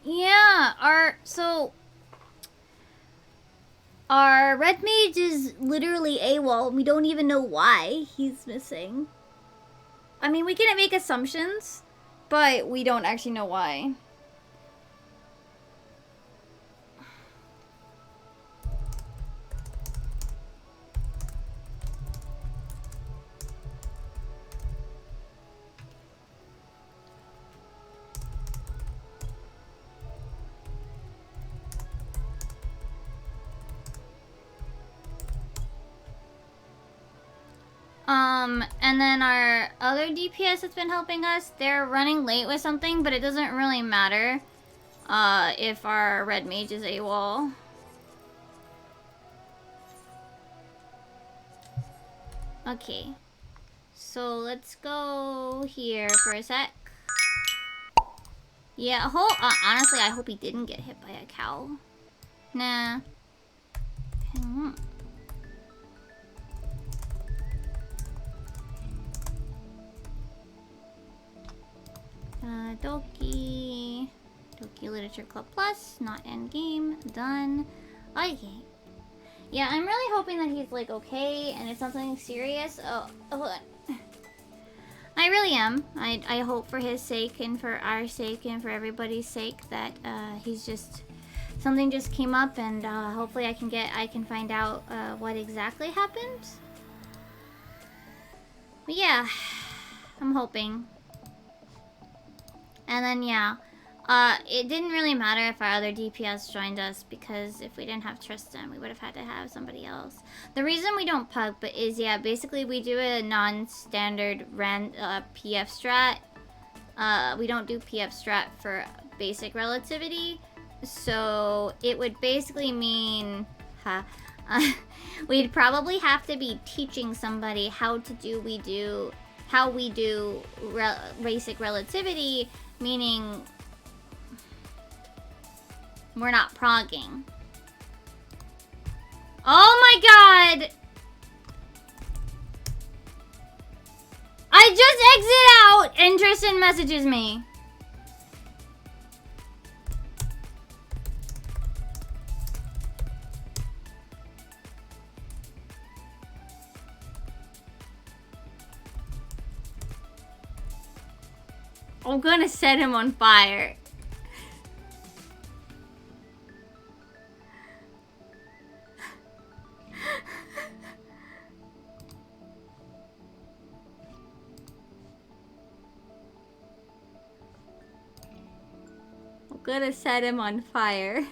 Yeah, our red mage is literally AWOL. We don't even know why he's missing. I mean, we can make assumptions, but we don't actually know why. And then our other DPS that's been helping us, they're running late with something, but it doesn't really matter if our red mage is AWOL. Okay. So let's go here for a sec. Yeah, honestly, I hope he didn't get hit by a cow. Nah. Doki Literature Club Plus, not end game, done. Okay. Yeah, I'm really hoping that he's like okay and it's not something serious. Oh, hold on. I really am. I hope for his sake and for our sake and for everybody's sake that he's just something just came up and hopefully I can find out what exactly happened. But yeah, I'm hoping. And then yeah, it didn't really matter if our other DPS joined us because if we didn't have Tristan, we would have had to have somebody else. The reason we don't pug, but is yeah, basically we do a non-standard PF strat. We don't do PF strat for basic relativity, so it would basically mean, we'd probably have to be teaching somebody how we do basic relativity, meaning we're not progging. Oh my god! I just exit out and Tristan messages me. I'm gonna set him on fire. I'm gonna set him on fire.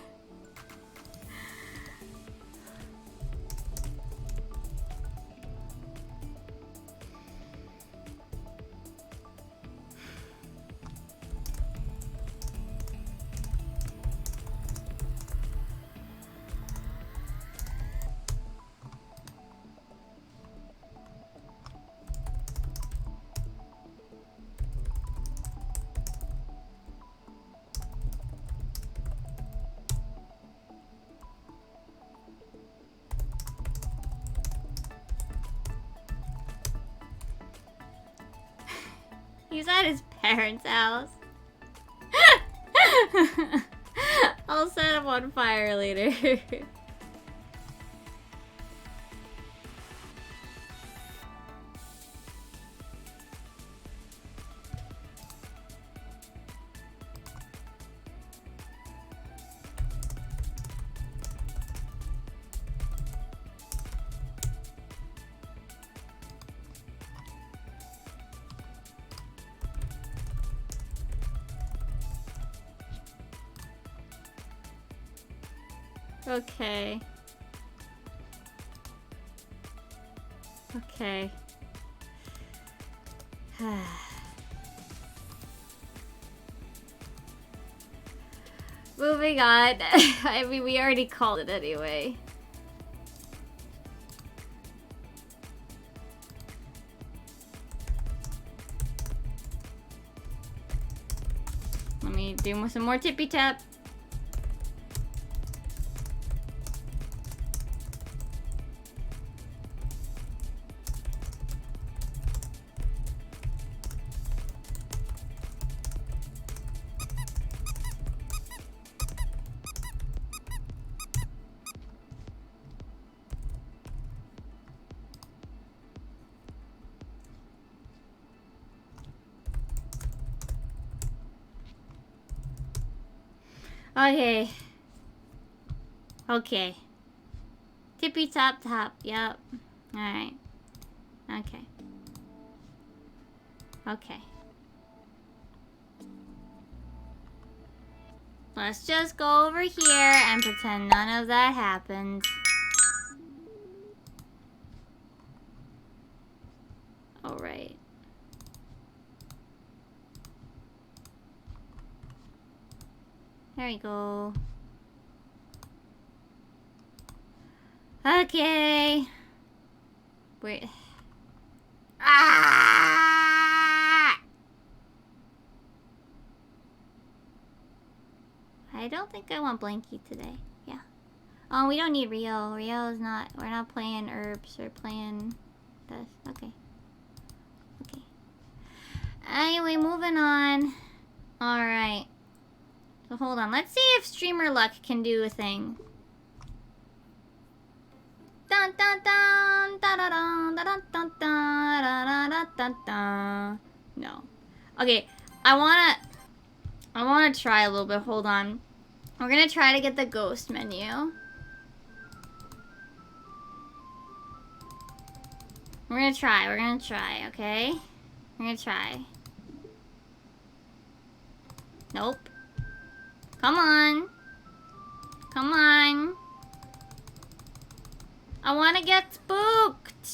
He's at his parents' house. I'll set him on fire later. Okay. Okay. Moving on. I mean, we already called it anyway. Let me do some more tippy tap. Okay. Okay. Tippy top top. Yep. Alright. Okay. Okay. Let's just go over here and pretend none of that happened. Alright. There we go. Okay. Wait. Ah! I don't think I want Blanky today. Yeah. Oh, we don't need Rio. Rio is not. We're not playing herbs. We're playing this. Okay. Okay. Anyway, moving on. Alright. So hold on. Let's see if Streamer Luck can do a thing. Dun dun dun da da dun da dun dun da da da da da. No. Okay. I wanna try a little bit. Hold on. We're gonna try to get the ghost menu. We're gonna try, okay? We're gonna try. Nope. Come on. Come on. I wanna get spooked.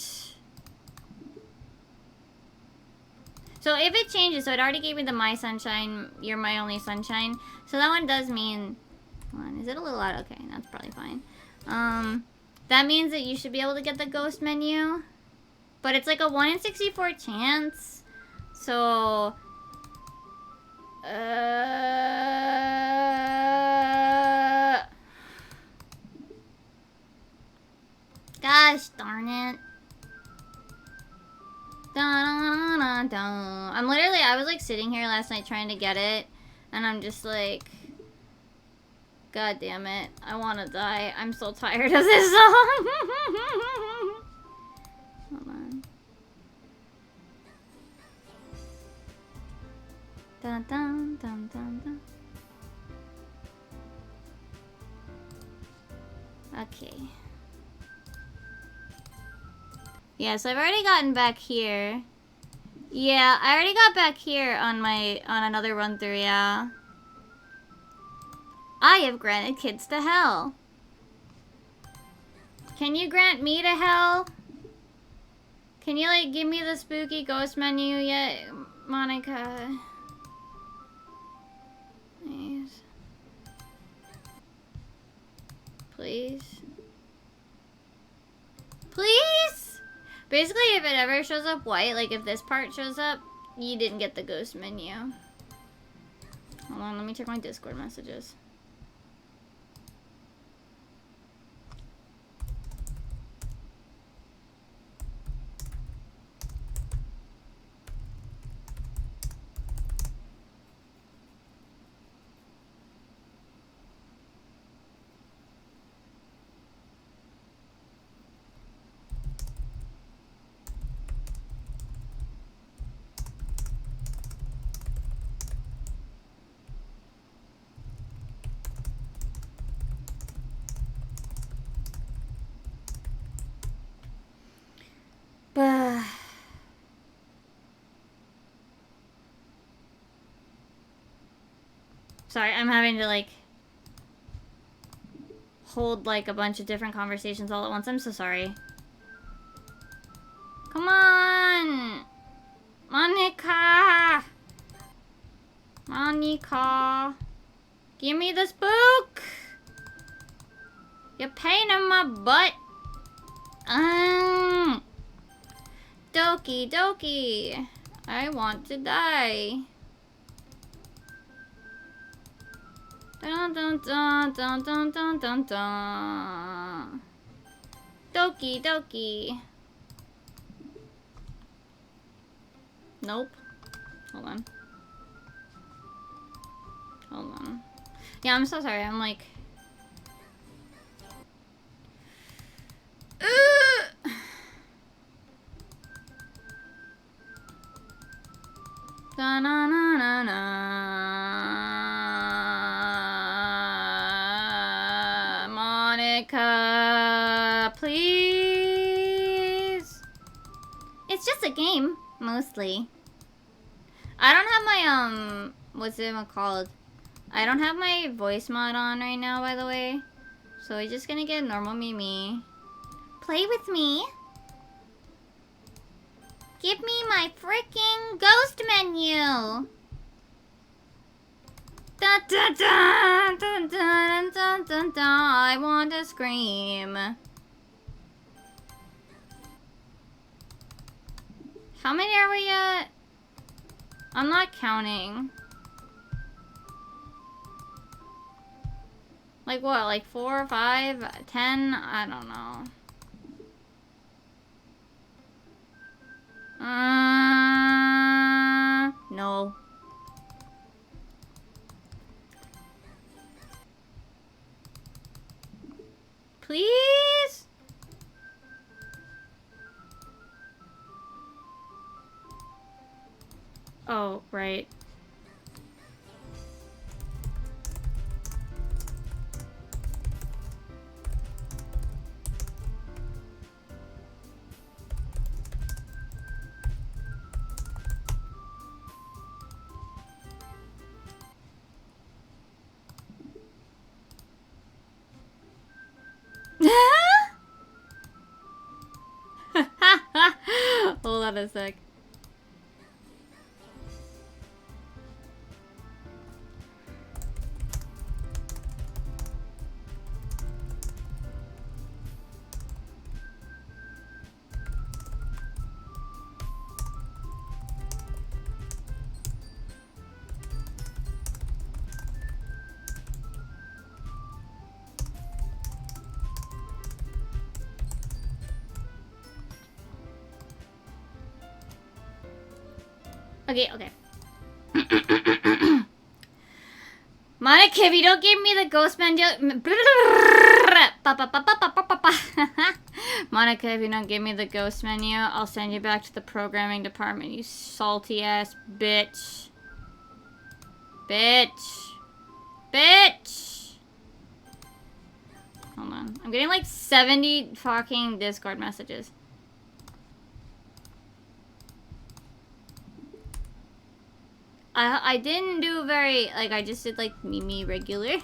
So if it changes, so it already gave me the My Sunshine, You're My Only Sunshine. So that one does mean... Hold on, is it a little loud? Okay, that's probably fine. That means that you should be able to get the ghost menu. But it's like a 1 in 64 chance. So... Gosh darn it. I'm literally, I was like sitting here last night trying to get it. And I'm just like... God damn it. I want to die. I'm so tired of this song. Hold on. Dun dun dun dun dun. Okay. Yeah, so I've already gotten back here. Yeah, I already got back here on another run through, yeah. I have granted kids to hell. Can you grant me to hell? Can you, like, give me the spooky ghost menu yet, Monica? Please. Please. Please? Basically, if it ever shows up white, like if this part shows up, you didn't get the ghost menu. Hold on, let me check my Discord messages. Sorry, I'm having to, like, hold, like, a bunch of different conversations all at once. I'm so sorry. Come on! Monica! Monica! Give me the spook! You're pain in my butt! Doki, Doki! I want to die. Dun dun dun dun dun dun dun dun. Doki, Doki. Nope. Hold on. Hold on. Yeah, I'm so sorry. I'm like... Da na na na na. Monica, please. It's just a game, mostly. I don't have my what's it called? I don't have my voice mod on right now, by the way. So we're just gonna get normal Mimi. Play with me. Give me my freaking ghost menu. Dun, dun, dun, dun, dun, dun, dun, dun. I want to scream. How many are we at? I'm not counting. Like what? Like 4, 5, 10? I don't know. No. Please? Oh, right. Hold on a sec. Okay, okay. Monica, if you don't give me the ghost menu... Monica, if you don't give me the ghost menu, I'll send you back to the programming department, you salty ass bitch. Bitch. Bitch. Hold on. I'm getting like 70 fucking Discord messages. I didn't do very, like, I just did, like, Mimi regular.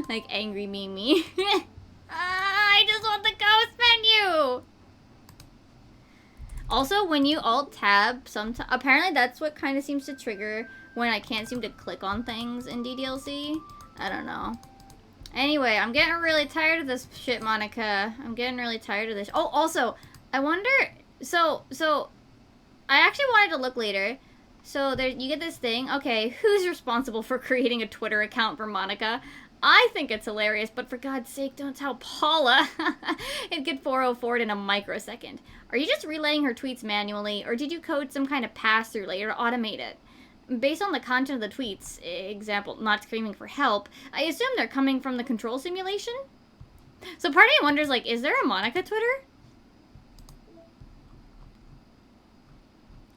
Like, angry Mimi. I just want the ghost menu! Also, when you alt-tab, apparently that's what kind of seems to trigger when I can't seem to click on things in DDLC. I don't know. Anyway, I'm getting really tired of this shit, Monica. I'm getting really tired of this. Oh, also, I wonder, so, I actually wanted to look later. So there, you get this thing. Okay, who's responsible for creating a Twitter account for Monica? I think it's hilarious, but for God's sake, don't tell Paula. It'd get 404'd in a microsecond. Are you just relaying her tweets manually, or did you code some kind of pass-through layer to automate it? Based on the content of the tweets, example, not screaming for help, I assume they're coming from the control simulation? So part of me wonders, like, is there a Monica Twitter?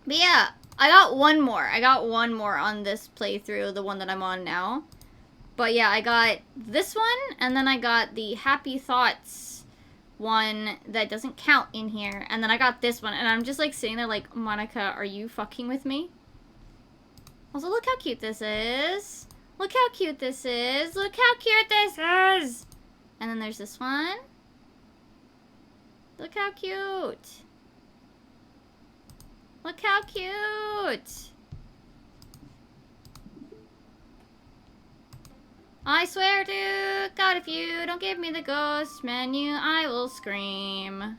But yeah. I got one more. I got one more on this playthrough, the one that I'm on now. But yeah, I got this one, and then I got the Happy Thoughts one that doesn't count in here. And then I got this one, and I'm just like sitting there like, Monica, are you fucking with me? Also, look how cute this is. Look how cute this is. Look how cute this is. And then there's this one. Look how cute. Look how cute! I swear to God, if you don't give me the ghost menu, I will scream.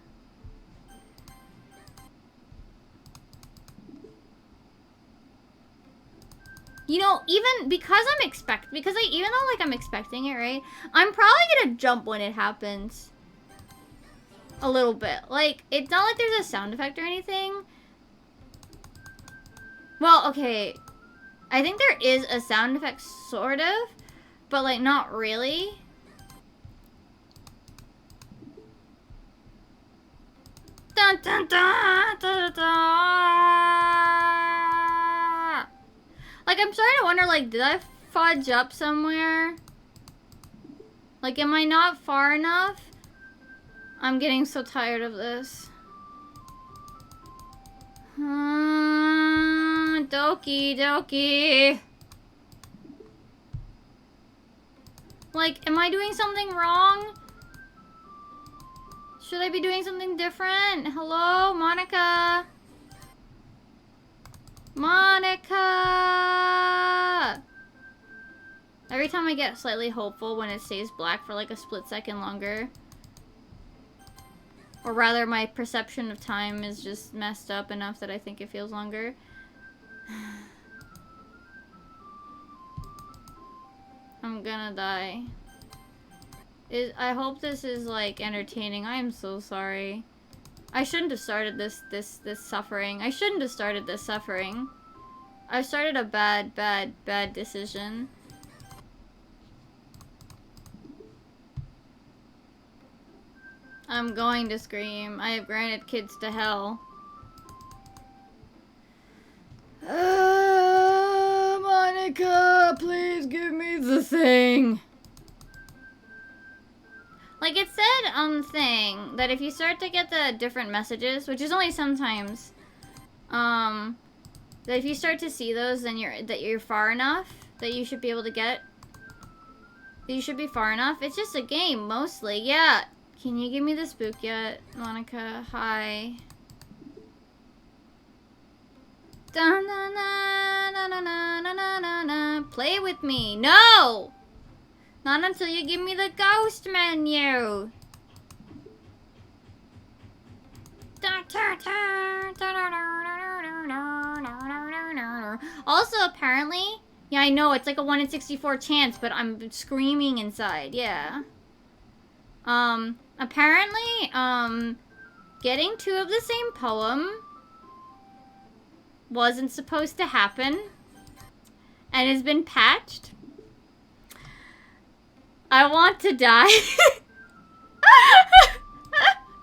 You know, even because I'm even though like I'm expecting it, right? I'm probably gonna jump when it happens. A little bit. Like, it's not like there's a sound effect or anything. Well, okay. I think there is a sound effect, sort of. But, like, not really. Dun dun dun dun dun. Like, I'm starting to wonder, like, did I fudge up somewhere? Like, am I not far enough? I'm getting so tired of this. Doki, Doki. Like, am I doing something wrong? Should I be doing something different? Hello, Monica? Monica! Every time I get slightly hopeful when it stays black for like a split second longer. Or rather, my perception of time is just messed up enough that I think it feels longer. I'm gonna die. I hope this is, like, entertaining. I am so sorry. I shouldn't have started this suffering. I shouldn't have started this suffering. I started a bad decision. I'm going to scream. I have granted kids to hell. Monica, please give me the thing. Like, it said on the thing that if you start to get the different messages, which is only sometimes, that if you start to see those, then you're far enough that you should be able to get. That you should be far enough. It's just a game, mostly. Yeah. Can you give me the spook yet, Monica? Hi. Da na na na na na na na na. Play with me. No! Not until you give me the ghost menu. Also, apparently, yeah, I know it's like a 1 in 64 chance, but I'm screaming inside. Yeah. Apparently, getting 2 of the same poem wasn't supposed to happen and has been patched. I want to die.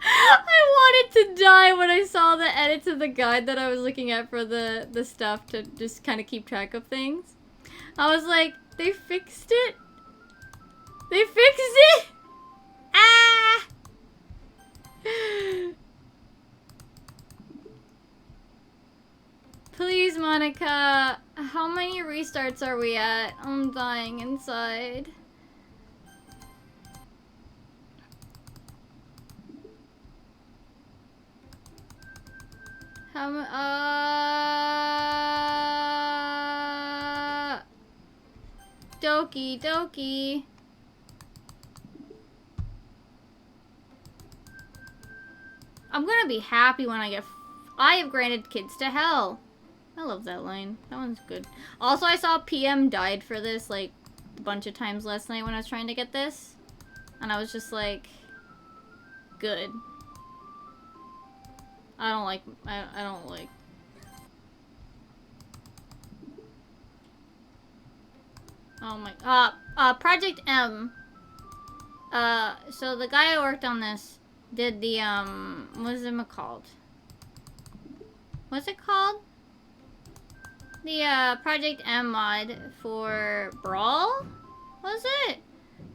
I wanted to die when I saw the edits of the guide that I was looking at for the stuff to just kind of keep track of things. I was like, they fixed it? They fixed it? Ah! Please, Monica. How many restarts are we at? I'm dying inside. Doki, Doki. I'm gonna be happy when I have granted kids to hell. I love that line. That one's good. Also, I saw PM died for this, like, a bunch of times last night when I was trying to get this. And I was just like, good. I don't like. Oh my. Project M. So the guy who worked on this did the, what is it called? What's it called? The, Project M mod for Brawl? Was it?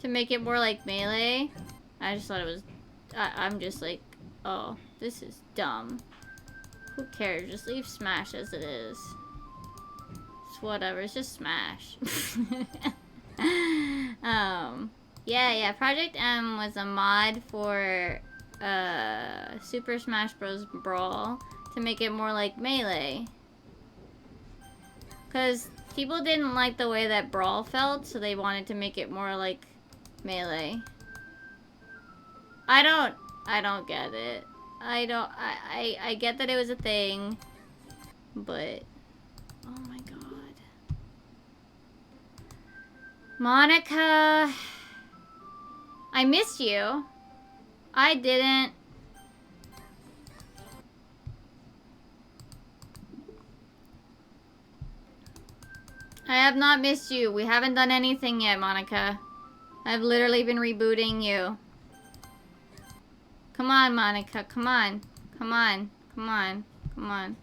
To make it more like Melee? I just thought it was, I'm just like, oh, this is dumb. Who cares? Just leave Smash as it is. It's whatever, it's just Smash. Yeah, Project M was a mod for, Super Smash Bros. Brawl to make it more like Melee. Because People didn't like the way that Brawl felt, so they wanted to make it more like Melee. I don't get it. I get that it was a thing, but oh my god. Monica, I missed you. I didn't. I have not missed you. We haven't done anything yet, Monica. I've literally been rebooting you. Come on, Monica. Come on. Come on. Come on. Come on.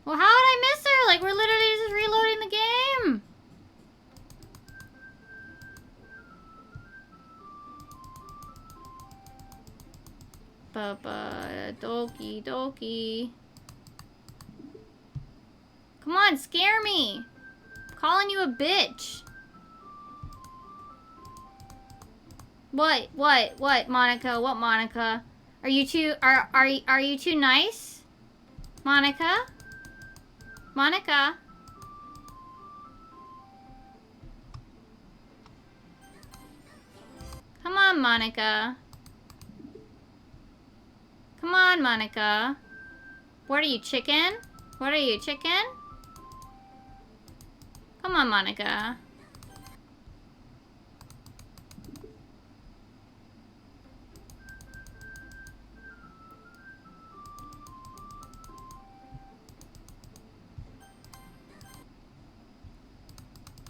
Well, how did I miss her? Like, we're literally just reloading the game. Doki, Doki. Come on, scare me. I'm calling you a bitch. What, Monica? What, Monica? Are you too, are you too nice? Monica? Monica? Come on, Monica. Come on, Monica. What are you, chicken? What are you, chicken? Come on, Monica.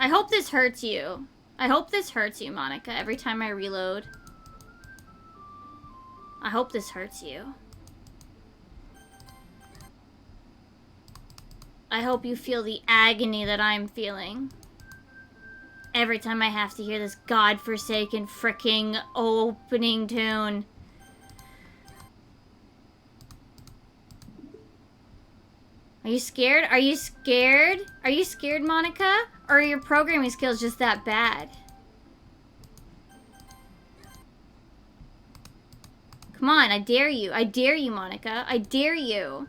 I hope this hurts you. I hope this hurts you, Monica, every time I reload. I hope this hurts you. I hope you feel the agony that I'm feeling. Every time I have to hear this godforsaken fricking opening tune. Are you scared? Are you scared? Are you scared, Monica? Or are your programming skills just that bad? Come on, I dare you. I dare you, Monica. I dare you.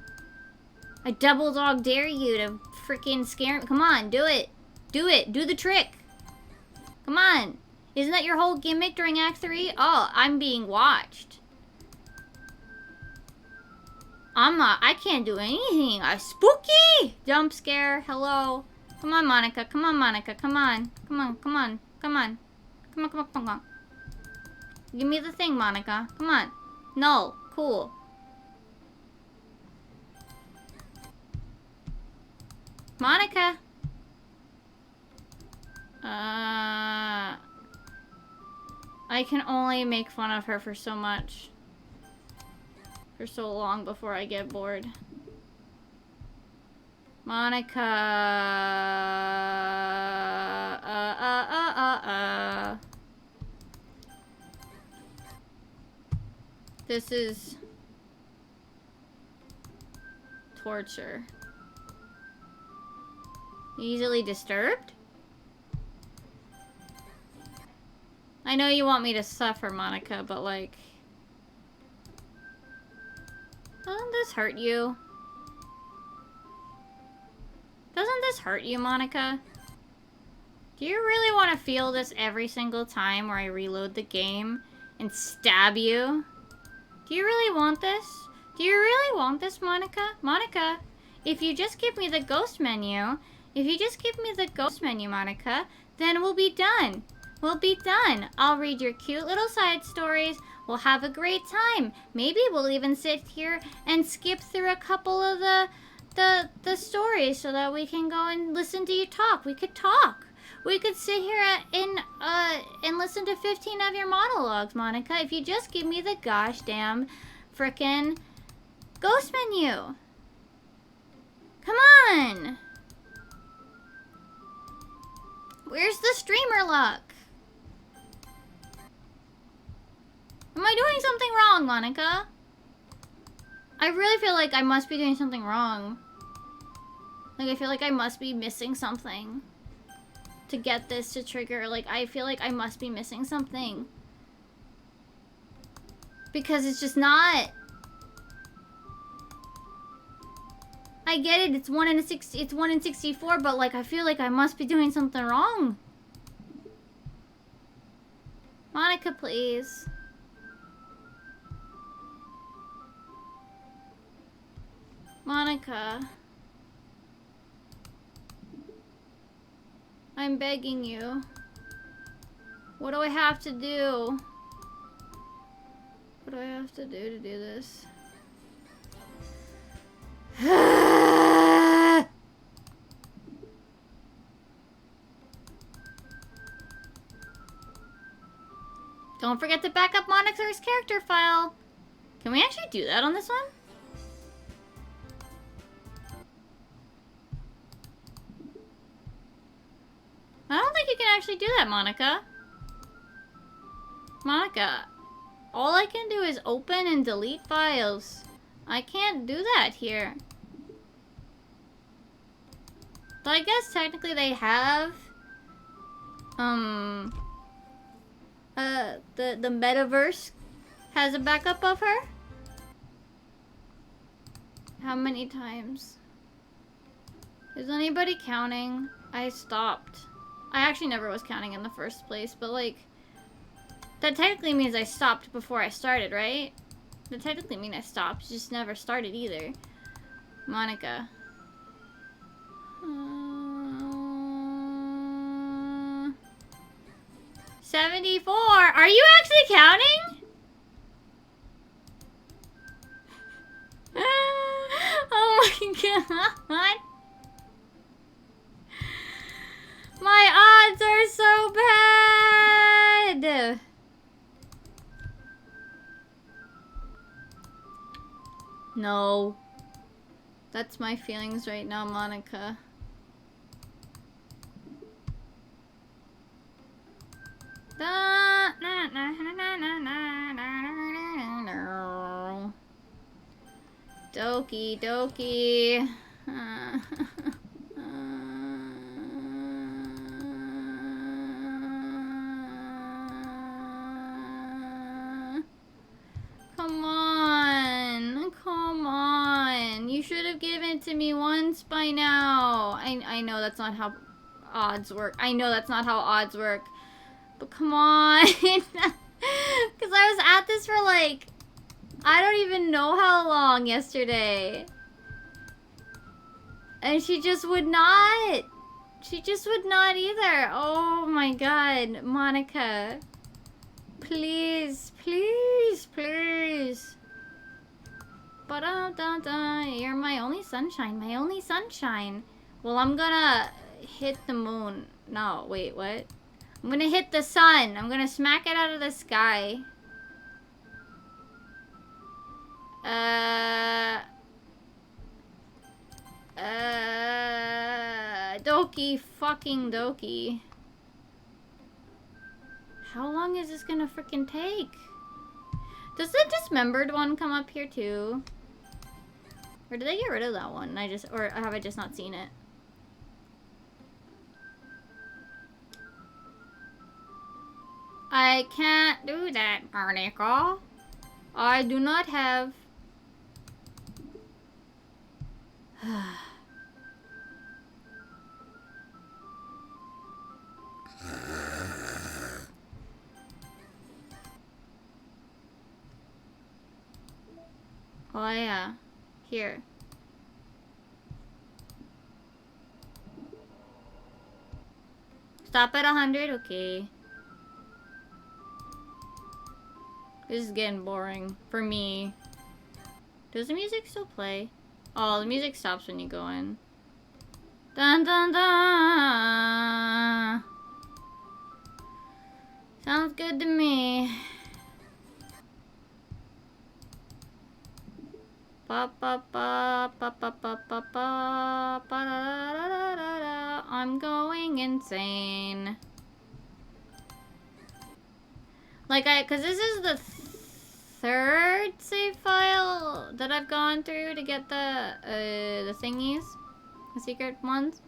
I double dog dare you to freaking scare me. Come on, do it. Do it. Do the trick. Come on. Isn't that your whole gimmick during Act 3? Oh, I'm being watched. I can't do anything. Spooky! Jump scare. Hello. Come on, Monica. Come on, Monica. Come on. Come on, come on. Come on. Come on, come on, come on. Give me the thing, Monica. Come on. No. Cool. Monica. I can only make fun of her for so much. For so long before I get bored. Monica. This is torture. Easily disturbed? I know you want me to suffer, Monica, but like... Doesn't this hurt you? Doesn't this hurt you, Monica? Do you really want to feel this every single time where I reload the game and stab you? Do you really want this? Do you really want this, Monica? Monica, if you just give me the ghost menu, Monica, then we'll be done. We'll be done. I'll read your cute little side stories. We'll have a great time. Maybe we'll even sit here and skip through a couple of the stories so that we can go and listen to you talk. We could talk. We could sit here and listen to 15 of your monologues, Monica, if you just give me the gosh damn frickin' ghost menu. Come on. Where's the streamer luck? Am I doing something wrong, Monica? I really feel like I must be doing something wrong. Like, I feel like I must be missing something to get this to trigger. Like, I feel like I must be missing something. Because it's just not. I get it, it's 1 in 64, but like I feel like I must be doing something wrong. Monica, please. Monica. I'm begging you. What do I have to do? What do I have to do this? Don't forget to back up Monica's character file. Can we actually do that on this one? I don't think you can actually do that, Monica. Monica, all I can do is open and delete files. I can't do that here. So I guess technically they have the metaverse has a backup of her. How many times? Is anybody counting? I stopped. I actually never was counting in the first place, but like that technically means I stopped before I started, right? That technically means I stopped, just never started either. Monica. 74! Are you actually counting? Oh my god. My odds are so bad. No. That's my feelings right now, Monica. Doki, Doki. Come on. Come on. You should have given it to me once by now. I know that's not how odds work. I know that's not how odds work. But come on. Because I was at this for like, I don't even know how long yesterday. And she just would not. She just would not either. Oh my god. Monica. Please, please, please. Ba-da-da-da. You're my only sunshine. My only sunshine. Well, I'm gonna hit the moon. No, wait, what? I'm gonna hit the sun. I'm gonna smack it out of the sky. Doki, fucking Doki. How long is this gonna freaking take? Does the dismembered one come up here too? Or did they get rid of that one? Or have I just not seen it? I can't do that, Monica. I do not have... Oh yeah. Here. Stop at 100? Okay. This is getting boring. For me. Does the music still play? Oh, the music stops when you go in. Dun dun dun! Sounds good to me. Ba ba ba ba ba ba ba ba ba da da da da da. I'm going insane. Like cause this is the third save file that I've gone through to get the thingies, the secret ones.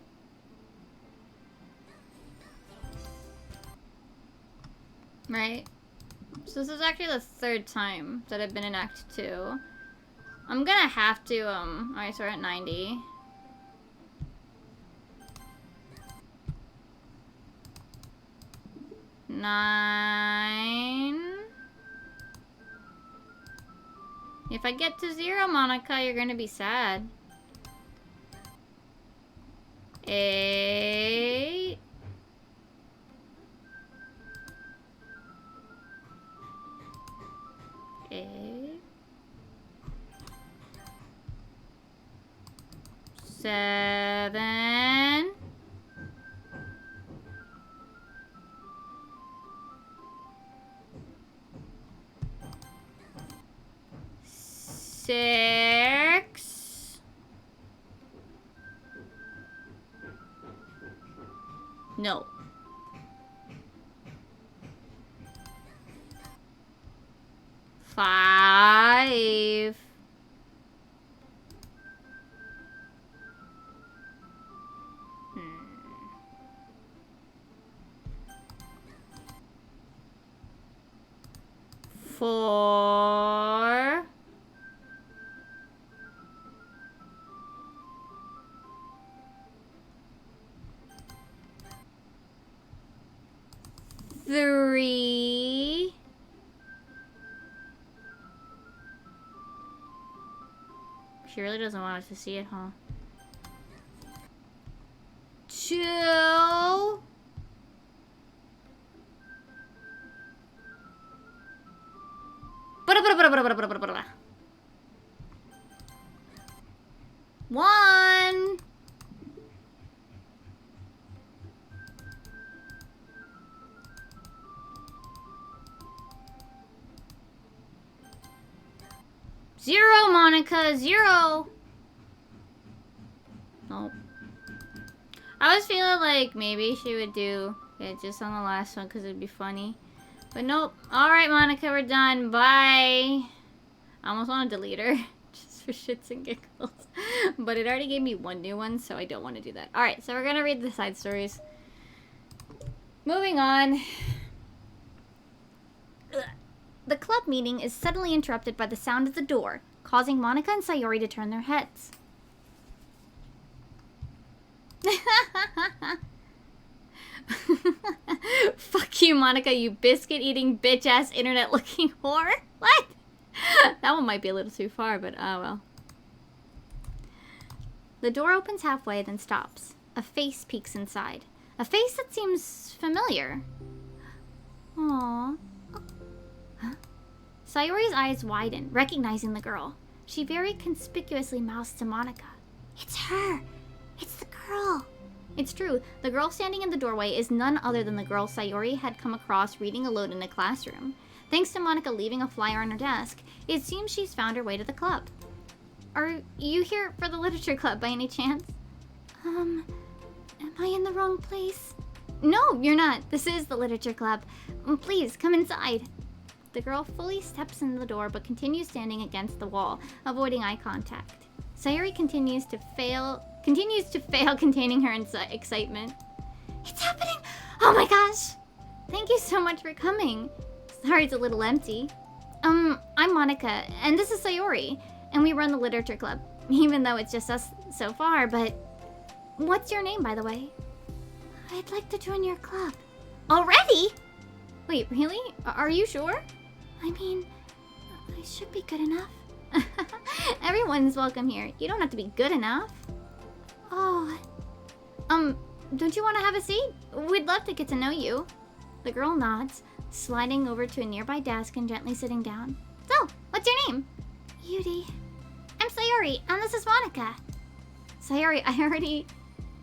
Right? So this is actually the 3rd time that I've been in Act 2. I'm gonna have to, alright, so we're at 90. Nine. If I get to 0, Monica, you're gonna be sad. 8. 8. 7. 6. No. 5. 4. 3. She really doesn't want us to see it, huh? 2. 1. 0, Monica, 0. Nope. I was feeling like maybe she would do it just on the last one because it'd be funny. But nope. Alright, Monica, we're done. Bye. I almost want to delete her. Just for shits and giggles. But it already gave me 1 new one, so I don't want to do that. Alright, so we're going to read the side stories. Moving on. The club meeting is suddenly interrupted by the sound of the door, causing Monica and Sayori to turn their heads. Fuck you, Monica, you biscuit-eating, bitch-ass, internet-looking whore. What? That one might be a little too far, but oh well. The door opens halfway, then stops. A face peeks inside. A face that seems familiar. Aww. Huh? Sayori's eyes widen, recognizing the girl. She very conspicuously mouths to Monica. It's her! It's the girl! It's true, the girl standing in the doorway is none other than the girl Sayori had come across reading alone in a classroom. Thanks to Monica leaving a flyer on her desk, it seems she's found her way to the club. Are you here for the literature club by any chance? Am I in the wrong place? No, you're not. This is the literature club. Please, come inside. The girl fully steps in the door but continues standing against the wall, avoiding eye contact. Sayori continues to fail containing her excitement. It's happening! Oh my gosh! Thank you so much for coming. Sorry it's a little empty. I'm Monica, and this is Sayori, and we run the literature club, even though it's just us so far, but... What's your name, by the way? I'd like to join your club. Already? Wait, really? Are you sure? I mean, I should be good enough. Everyone's welcome here. You don't have to be good enough. Oh. Don't you want to have a seat? We'd love to get to know you. The girl nods, sliding over to a nearby desk and gently sitting down. So, what's your name? Yuri. I'm Sayori, and this is Monica. Sayori,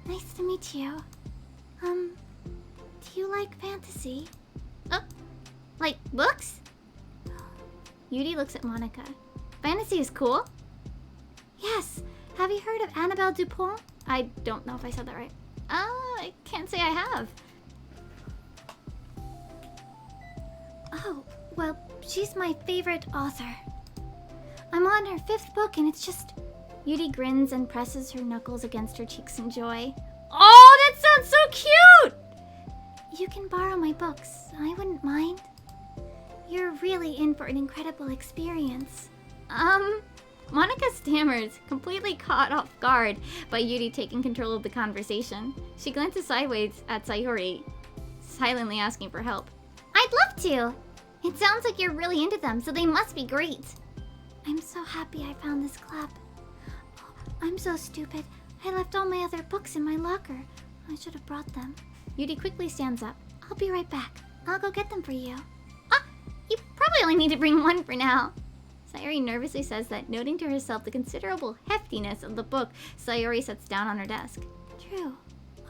Nice to meet you. Do you like fantasy? Oh, like books? Yuri looks at Monica. Fantasy is cool. Yes. Have you heard of Annabelle Dupont? I don't know if I said that right. I can't say I have. Oh, well, she's my favorite author. I'm on her 5th book and it's just... Yuri grins and presses her knuckles against her cheeks in joy. Oh, that sounds so cute! You can borrow my books. I wouldn't mind. You're really in for an incredible experience. Monica stammers, completely caught off guard by Yuri taking control of the conversation. She glances sideways at Sayori, silently asking for help. I'd love to! It sounds like you're really into them, so they must be great. I'm so happy I found this club. Oh, I'm so stupid. I left all my other books in my locker. I should have brought them. Yuri quickly stands up. I'll be right back. I'll go get them for you. You probably only need to bring one for now. Sayori nervously says that, noting to herself the considerable heftiness of the book Sayori sets down on her desk. True.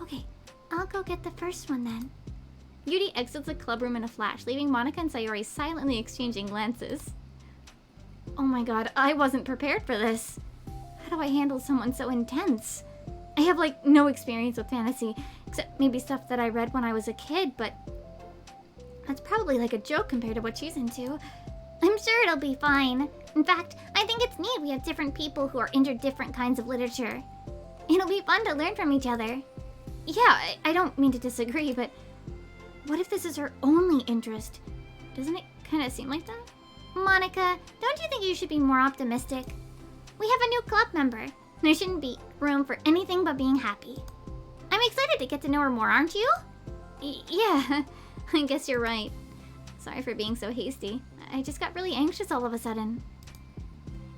Okay, I'll go get the first one then. Yuri exits the clubroom in a flash, leaving Monica and Sayori silently exchanging glances. Oh my god, I wasn't prepared for this. How do I handle someone so intense? I have, no experience with fantasy, except maybe stuff that I read when I was a kid, but that's probably like a joke compared to what she's into. I'm sure it'll be fine. In fact, I think it's neat we have different people who are into different kinds of literature. It'll be fun to learn from each other. Yeah, I don't mean to disagree, but what if this is her only interest? Doesn't it kind of seem like that? Monica, don't you think you should be more optimistic? We have a new club member. There shouldn't be room for anything but being happy. I'm excited to get to know her more, aren't you? Yeah, I guess you're right. Sorry for being so hasty. I just got really anxious all of a sudden.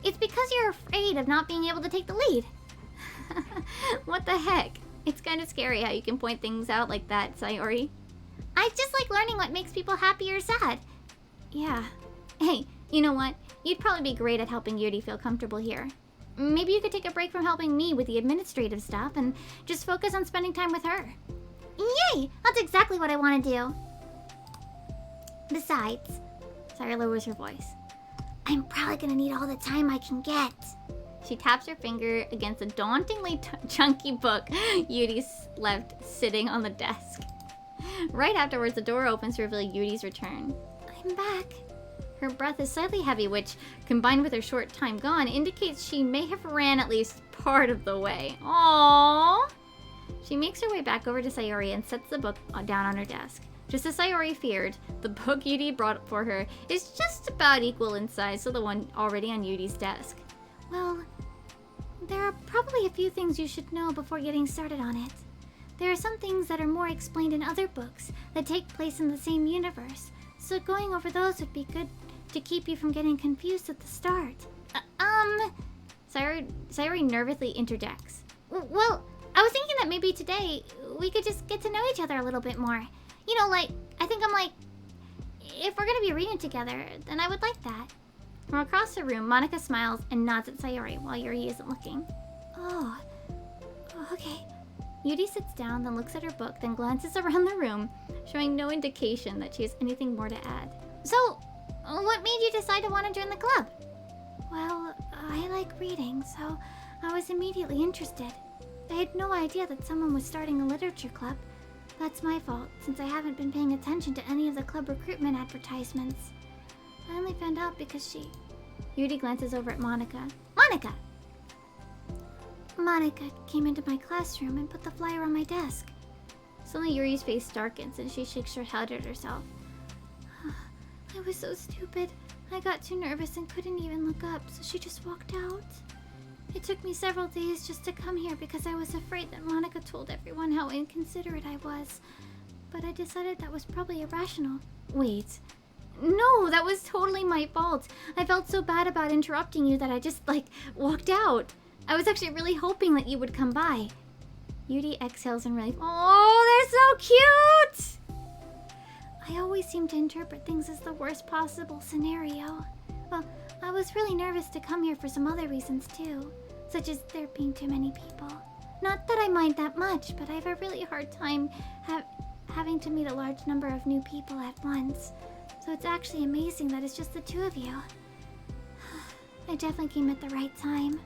It's because you're afraid of not being able to take the lead. What the heck? It's kind of scary how you can point things out like that, Sayori. I just like learning what makes people happy or sad. Yeah. Hey, you know what? You'd probably be great at helping Yuri feel comfortable here. Maybe you could take a break from helping me with the administrative stuff and just focus on spending time with her. Yay! That's exactly what I want to do. Besides, Sayori lowers her voice. I'm probably gonna need all the time I can get. She taps her finger against a dauntingly chunky book Yuri's left sitting on the desk. Right afterwards, the door opens to reveal Yuri's return. I'm back. Her breath is slightly heavy, which, combined with her short time gone, indicates she may have ran at least part of the way. Aww! She makes her way back over to Sayori and sets the book down on her desk. Just as Sayori feared, the book Yuri brought for her is just about equal in size to the one already on Yuri's desk. Well, there are probably a few things you should know before getting started on it. There are some things that are more explained in other books that take place in the same universe, so going over those would be good to keep you from getting confused at the start. Sayori nervously interjects. Well, I was thinking that maybe today we could just get to know each other a little bit more. You know, if we're gonna be reading together, then I would like that. From across the room, Monica smiles and nods at Sayori while Yuri isn't looking. Oh, okay. Yuri sits down, then looks at her book, then glances around the room, showing no indication that she has anything more to add. So, what made you decide to want to join the club? Well, I like reading, so I was immediately interested. I had no idea that someone was starting a literature club. That's my fault, since I haven't been paying attention to any of the club recruitment advertisements. I only found out because Yuri glances over at Monica. Monica! Monica came into my classroom and put the flyer on my desk. Suddenly Yuri's face darkens and she shakes her head at herself. I was so stupid. I got too nervous and couldn't even look up, so she just walked out. It took me several days just to come here because I was afraid that Monica told everyone how inconsiderate I was. But I decided that was probably irrational. Wait. No, that was totally my fault. I felt so bad about interrupting you that I just, walked out. I was actually really hoping that you would come by. Yuri exhales in relief. Oh, they're so cute! I always seem to interpret things as the worst possible scenario. Well, I was really nervous to come here for some other reasons too, such as there being too many people. Not that I mind that much, but I have a really hard time having to meet a large number of new people at once. So it's actually amazing that it's just the two of you. I definitely came at the right time.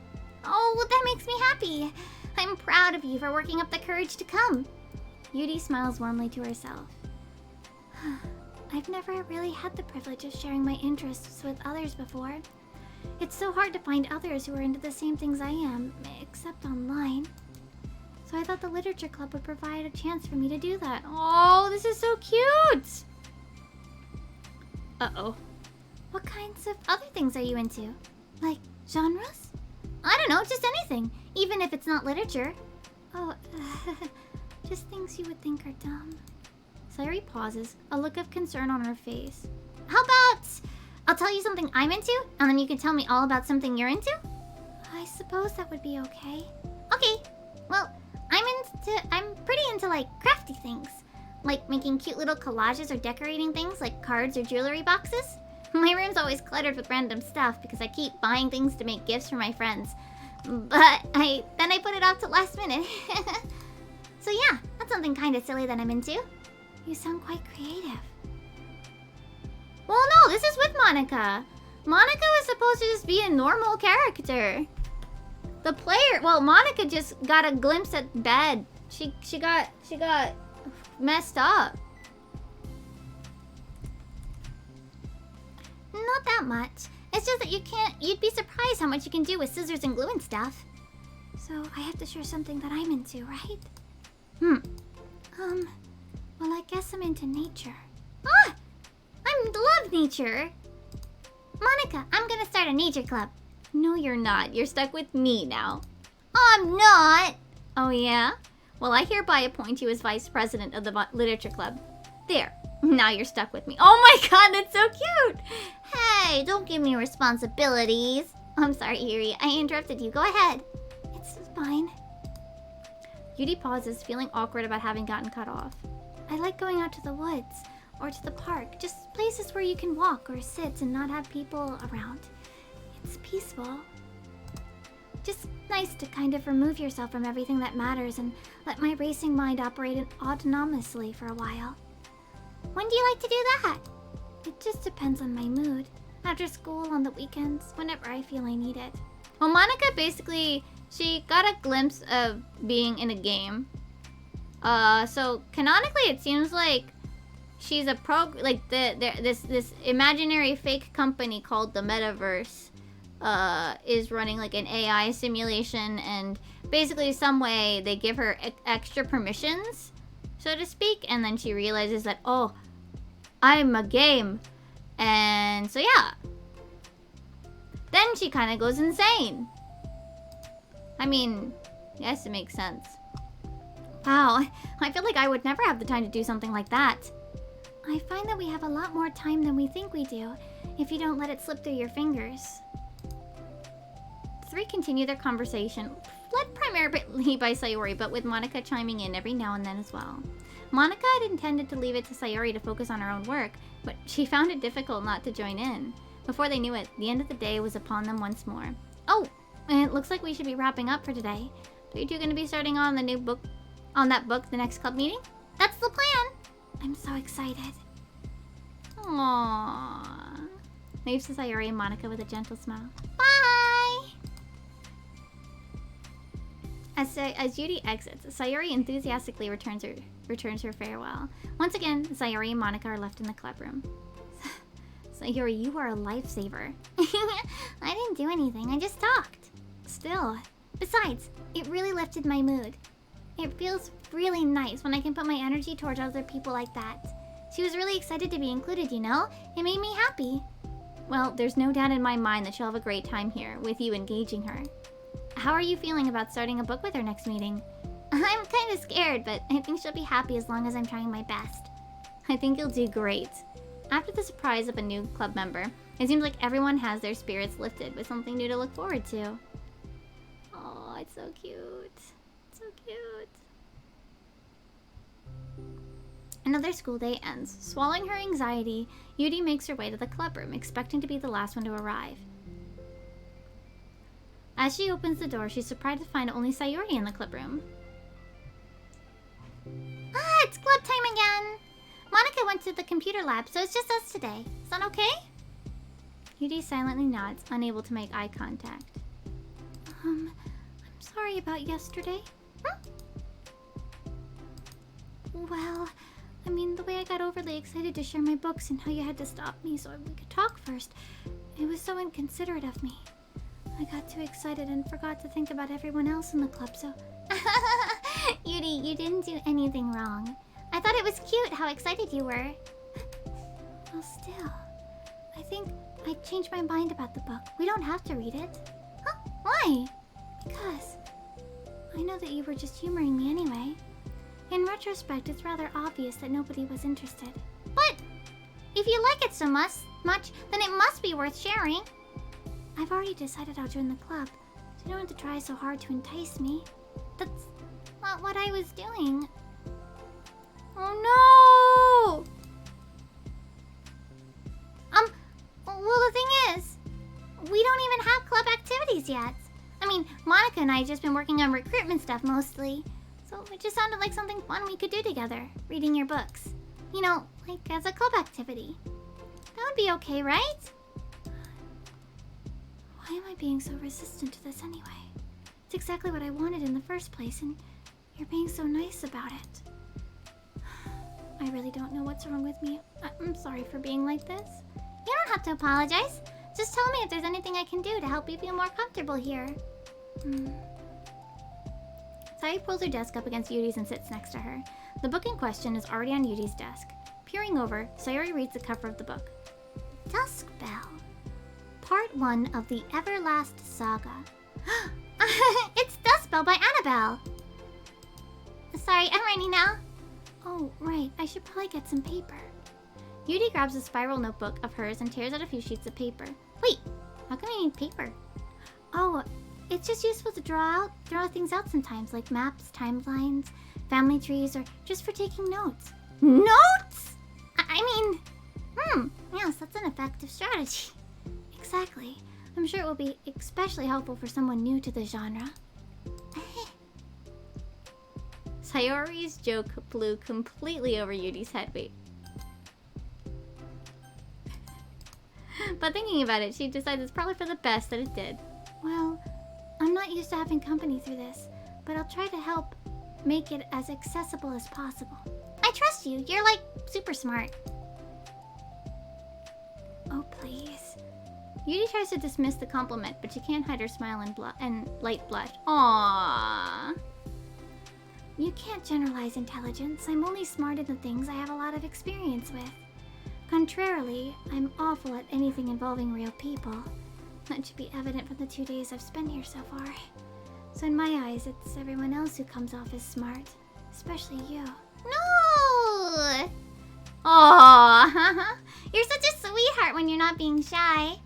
Oh, well, that makes me happy. I'm proud of you for working up the courage to come. Yuri smiles warmly to herself. I've never really had the privilege of sharing my interests with others before. It's so hard to find others who are into the same things I am, except online. So I thought the literature club would provide a chance for me to do that. Oh, this is so cute! Uh-oh. What kinds of other things are you into? Like genres? I don't know, just anything. Even if it's not literature. Oh, just things you would think are dumb. Sayuri pauses, a look of concern on her face. How about I'll tell you something I'm into, and then you can tell me all about something you're into? I suppose that would be okay. Okay. Well, I'm pretty into like crafty things. Like making cute little collages or decorating things like cards or jewelry boxes. My room's always cluttered with random stuff because I keep buying things to make gifts for my friends. But I put it off to last minute. So yeah, that's something kind of silly that I'm into. You sound quite creative. Well, no, this is with Monica. Monica was supposed to just be a normal character. The player, well, Monica just got a glimpse at bed. She got messed up. Not that much. It's just that you'd be surprised how much you can do with scissors and glue and stuff. So I have to share something that I'm into, right? Well, I guess I'm into nature. Ah! I love nature. Monica, I'm gonna start a nature club. No, you're not. You're stuck with me now. I'm not. Oh, yeah? Well, I hereby appoint you as vice president of the literature club. There. Now you're stuck with me. Oh my god, that's so cute! Hey, don't give me responsibilities. I'm sorry, Yuri. I interrupted you. Go ahead. It's fine. Yuri pauses, feeling awkward about having gotten cut off. I like going out to the woods or to the park. Just places where you can walk or sit and not have people around. It's peaceful. Just nice to kind of remove yourself from everything that matters and let my racing mind operate autonomously for a while. When do you like to do that? It just depends on my mood. After school, on the weekends, whenever I feel I need it. Well, Monica basically, she got a glimpse of being in a game. So canonically, it seems like she's a this imaginary fake company called the Metaverse is running like an AI simulation, and basically some way they give her extra permissions, so to speak, and then she realizes that, oh, I'm a game. And so yeah. Then she kind of goes insane. I mean, yes, it makes sense. Wow, I feel like I would never have the time to do something like that. I find that we have a lot more time than we think we do, if you don't let it slip through your fingers. The three continue their conversation, led primarily by Sayori, but with Monica chiming in every now and then as well. Monica had intended to leave it to Sayori to focus on her own work, but she found it difficult not to join in. Before they knew it, the end of the day was upon them once more. Oh, and it looks like we should be wrapping up for today. Are you two going to be starting on the new book, the next club meeting? That's the plan! I'm so excited. Aww. Waves to Sayori and Monica with a gentle smile. Bye! As Judy exits, Sayori enthusiastically returns her farewell. Once again, Sayori and Monica are left in the club room. Sayori, you are a lifesaver. I didn't do anything, I just talked. Still. Besides, it really lifted my mood. It feels really nice when I can put my energy towards other people like that. She was really excited to be included, you know? It made me happy. Well, there's no doubt in my mind that she'll have a great time here, with you engaging her. How are you feeling about starting a book with her next meeting? I'm kind of scared, but I think she'll be happy as long as I'm trying my best. I think you'll do great. After the surprise of a new club member, it seems like everyone has their spirits lifted with something new to look forward to. Oh, it's so cute. So cute. Another school day ends. Swallowing her anxiety, Yuri makes her way to the club room, expecting to be the last one to arrive. As she opens the door, she's surprised to find only Sayori in the club room. Ah, it's club time again! Monica went to the computer lab, so it's just us today. Is that okay? Yuri silently nods, unable to make eye contact. I'm sorry about yesterday. Well, I mean, the way I got overly excited to share my books and how you had to stop me so we could talk first. It was so inconsiderate of me. I got too excited and forgot to think about everyone else in the club, so... Yuri, you didn't do anything wrong. I thought it was cute how excited you were. Well, still, think I changed my mind about the book. We don't have to read it. Huh? Why? Because I know that you were just humoring me anyway. In retrospect, it's rather obvious that nobody was interested. But if you like it so much, then it must be worth sharing. I've already decided I'll join the club, so you don't have to try so hard to entice me. That's not what I was doing. Oh no! Well, the thing is, we don't even have club activities yet. I mean, Monica and I have just been working on recruitment stuff mostly. So it just sounded like something fun we could do together, reading your books. You know, like as a club activity. That would be okay, right? Why am I being so resistant to this anyway? It's exactly what I wanted in the first place, and you're being so nice about it. I really don't know what's wrong with me. I'm sorry for being like this. You don't have to apologize. Just tell me if there's anything I can do to help you feel more comfortable here. Sayuri pulls her desk up against Yudi's and sits next to her. The book in question is already on Yudi's desk. Peering over, Sayuri reads the cover of the book. Dusk Bell. Part 1 of the Everlast Saga. It's Dusk Bell by Annabelle. Sorry, I'm writing now. Oh, right. I should probably get some paper. Yudi grabs a spiral notebook of hers and tears out a few sheets of paper. Wait, how come you need paper? Oh, it's just useful to draw things out sometimes, like maps, timelines, family trees, or just for taking notes. Notes? Yes, that's an effective strategy. Exactly. I'm sure it will be especially helpful for someone new to the genre. Sayori's joke flew completely over Yudi's head. Wait. But thinking about it, she decides it's probably for the best that it did. Well, I'm not used to having company through this, but I'll try to help make it as accessible as possible. I trust you. You're like super smart. Oh, please. Yudi tries to dismiss the compliment, but she can't hide her smile and light blush. Aww. You can't generalize intelligence. I'm only smart in the things I have a lot of experience with. Contrarily, I'm awful at anything involving real people. That should be evident from the 2 days I've spent here so far. So in my eyes, it's everyone else who comes off as smart. Especially you. No! Aww. You're such a sweetheart when you're not being shy.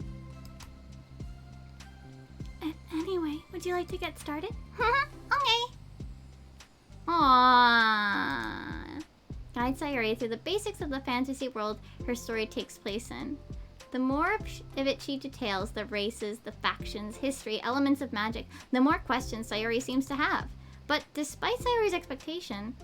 Anyway, would you like to get started? Okay. Aww. Guide Sayori through the basics of the fantasy world her story takes place in. The more of it she details, the races, the factions, history, elements of magic, the more questions Sayori seems to have. But despite Sayori's expectation,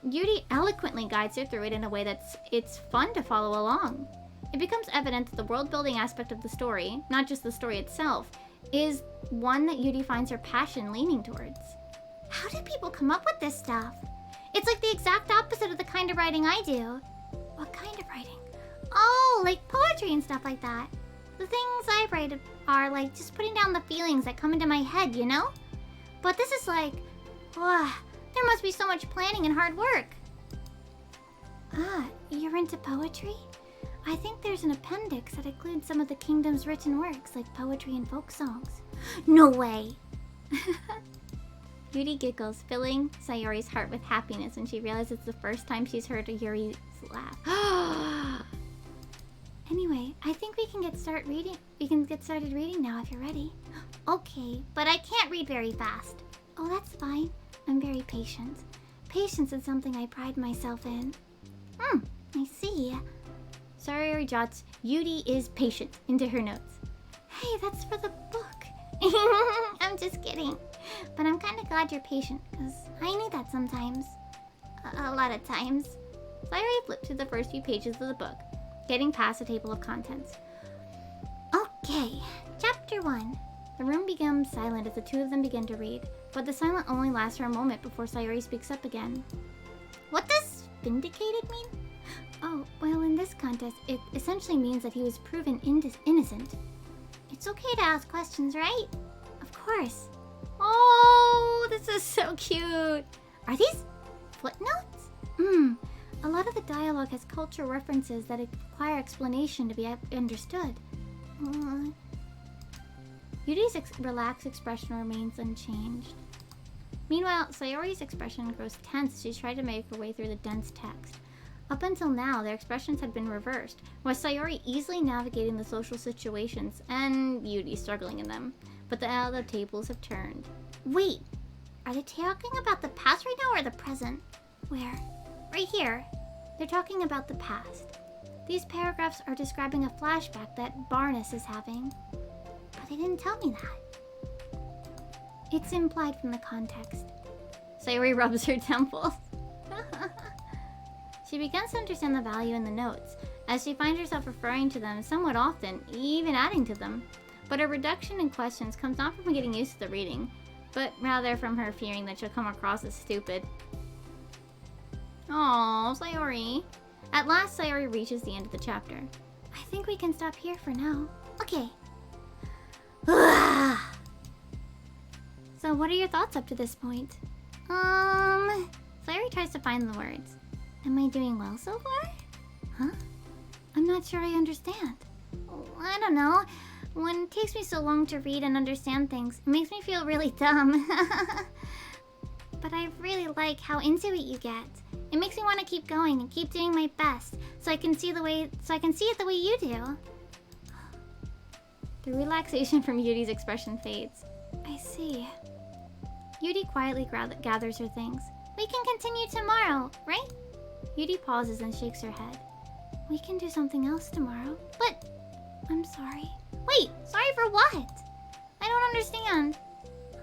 Yudi eloquently guides her through it in a way it's fun to follow along. It becomes evident that the world-building aspect of the story, not just the story itself, is one that Yudi finds her passion leaning towards. How do people come up with this stuff? It's like the exact opposite of the kind of writing I do. What kind of writing? Oh, like poetry and stuff like that. The things I write are like just putting down the feelings that come into my head, you know? But this is like, there must be so much planning and hard work. Ah, you're into poetry? I think there's an appendix that includes some of the kingdom's written works, like poetry and folk songs. No way! Yudi giggles, filling Sayori's heart with happiness when she realizes it's the first time she's heard Yuri's laugh. Anyway, I think we can get started reading now if you're ready. Okay, but I can't read very fast. Oh, that's fine. I'm very patient. Patience is something I pride myself in. I see. Sayori jots, Yudi is patient into her notes. Hey, that's for the book. I'm just kidding. But I'm kind of glad you're patient, because I need that sometimes. A lot of times. Sayori flipped through the first few pages of the book, getting past the table of contents. Okay, chapter 1. The room becomes silent as the two of them begin to read, but the silence only lasts for a moment before Sayori speaks up again. What does vindicated mean? Oh, well, in this contest, it essentially means that he was proven innocent. It's okay to ask questions, right? Of course. Oh, this is so cute. Are these footnotes? A lot of the dialogue has cultural references that require explanation to be understood. Yuri's relaxed expression remains unchanged. Meanwhile, Sayori's expression grows tense as she tries to make her way through the dense text. Up until now, their expressions had been reversed, with Sayori easily navigating the social situations and Yuri struggling in them. But now the tables have turned. Wait! Are they talking about the past right now or the present? Where? Right here. They're talking about the past. These paragraphs are describing a flashback that Barnes is having. But they didn't tell me that. It's implied from the context. Sayori rubs her temples. She begins to understand the value in the notes, as she finds herself referring to them somewhat often, even adding to them. But her reduction in questions comes not from getting used to the reading, but rather from her fearing that she'll come across as stupid. Aww, Sayori. At last, Sayori reaches the end of the chapter. I think we can stop here for now. Okay. So what are your thoughts up to this point? Sayori tries to find the words. Am I doing well so far? Huh? I'm not sure I understand. I don't know. When it takes me so long to read and understand things, it makes me feel really dumb. But I really like how into it you get. It makes me want to keep going and keep doing my best, so I can see it the way you do. The relaxation from Yuri's expression fades. I see. Yuri quietly gathers her things. We can continue tomorrow, right? Yuri pauses and shakes her head. We can do something else tomorrow. But I'm sorry. Wait, sorry for what? I don't understand.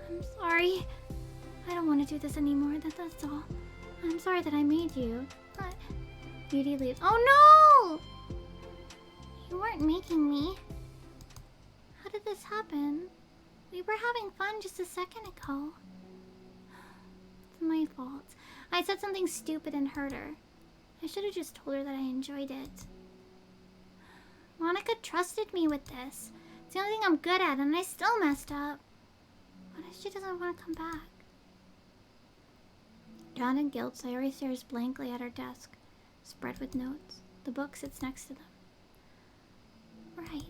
I'm sorry. I don't want to do this anymore, that's all. I'm sorry that I made you. But Yuri leaves. Oh no! You weren't making me. How did this happen? We were having fun just a second ago. It's my fault. I said something stupid and hurt her. I should have just told her that I enjoyed it. Monica trusted me with this. It's the only thing I'm good at, and I still messed up. What if she doesn't want to come back? Drowned in guilt, Sayori stares blankly at her desk, spread with notes. The book sits next to them. Right.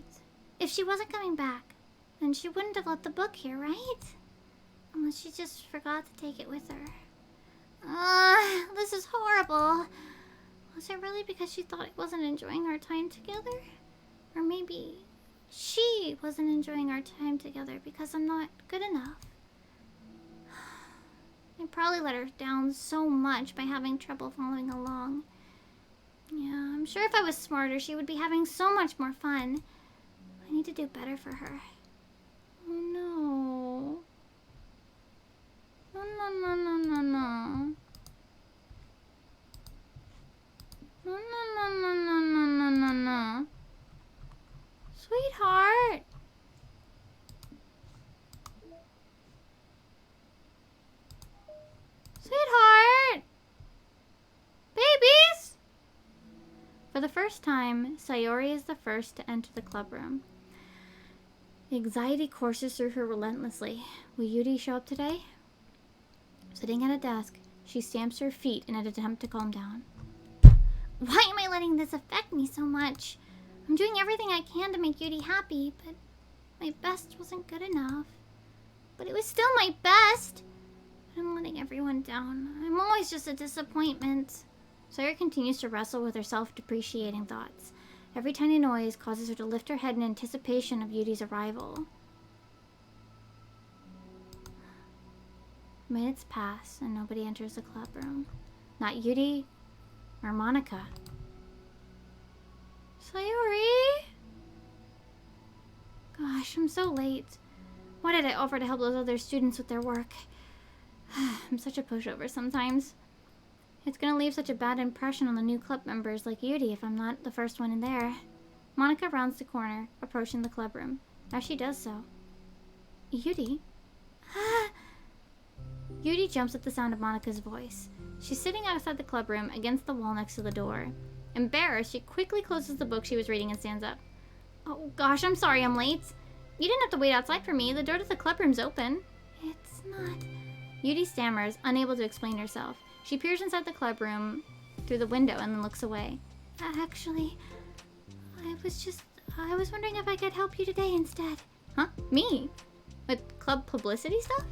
If she wasn't coming back, then she wouldn't have left the book here, right? Unless she just forgot to take it with her. This is horrible. Was it really because she thought I wasn't enjoying our time together? Or maybe she wasn't enjoying our time together because I'm not good enough? I probably let her down so much by having trouble following along. Yeah, I'm sure if I was smarter, she would be having so much more fun. I need to do better for her. Oh no. No, no, no, no, no, no. No, no, no, no, no, no, no, no, no. Sweetheart. Sweetheart. Babies. For the first time, Sayori is the first to enter the club room. Anxiety courses through her relentlessly. Will Yuri show up today? Sitting at a desk, she stamps her feet in an attempt to calm down. Why am I letting this affect me so much? I'm doing everything I can to make Yuri happy, but my best wasn't good enough. But it was still my best. But I'm letting everyone down. I'm always just a disappointment. Sayori continues to wrestle with her self-depreciating thoughts. Every tiny noise causes her to lift her head in anticipation of Yuri's arrival. Minutes pass and nobody enters the club room. Not Yuri or Monica. Sayori? Gosh, I'm so late. Why did I offer to help those other students with their work? I'm such a pushover sometimes. It's gonna leave such a bad impression on the new club members like Yuri if I'm not the first one in there. Monica rounds the corner, approaching the club room. As she does so, Yuri? Yuri jumps at the sound of Monica's voice. She's sitting outside the club room against the wall next to the door. Embarrassed, she quickly closes the book she was reading and stands up. Oh gosh, I'm sorry I'm late. You didn't have to wait outside for me. The door to the club room's open. It's not... Yuri stammers, unable to explain herself. She peers inside the club room through the window and then looks away. Actually, I was wondering if I could help you today instead. Huh? Me? With club publicity stuff?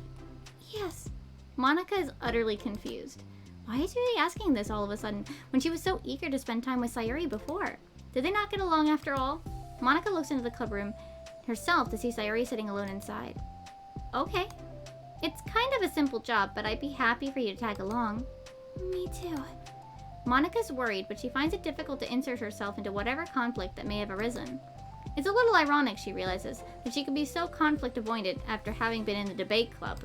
Yes. Monica is utterly confused. Why is Yuri asking this all of a sudden when she was so eager to spend time with Sayuri before? Did they not get along after all? Monica looks into the club room herself to see Sayuri sitting alone inside. Okay. It's kind of a simple job, but I'd be happy for you to tag along. Me too. Monica's worried, but she finds it difficult to insert herself into whatever conflict that may have arisen. It's a little ironic, she realizes, that she could be so conflict avoidant after having been in the debate club.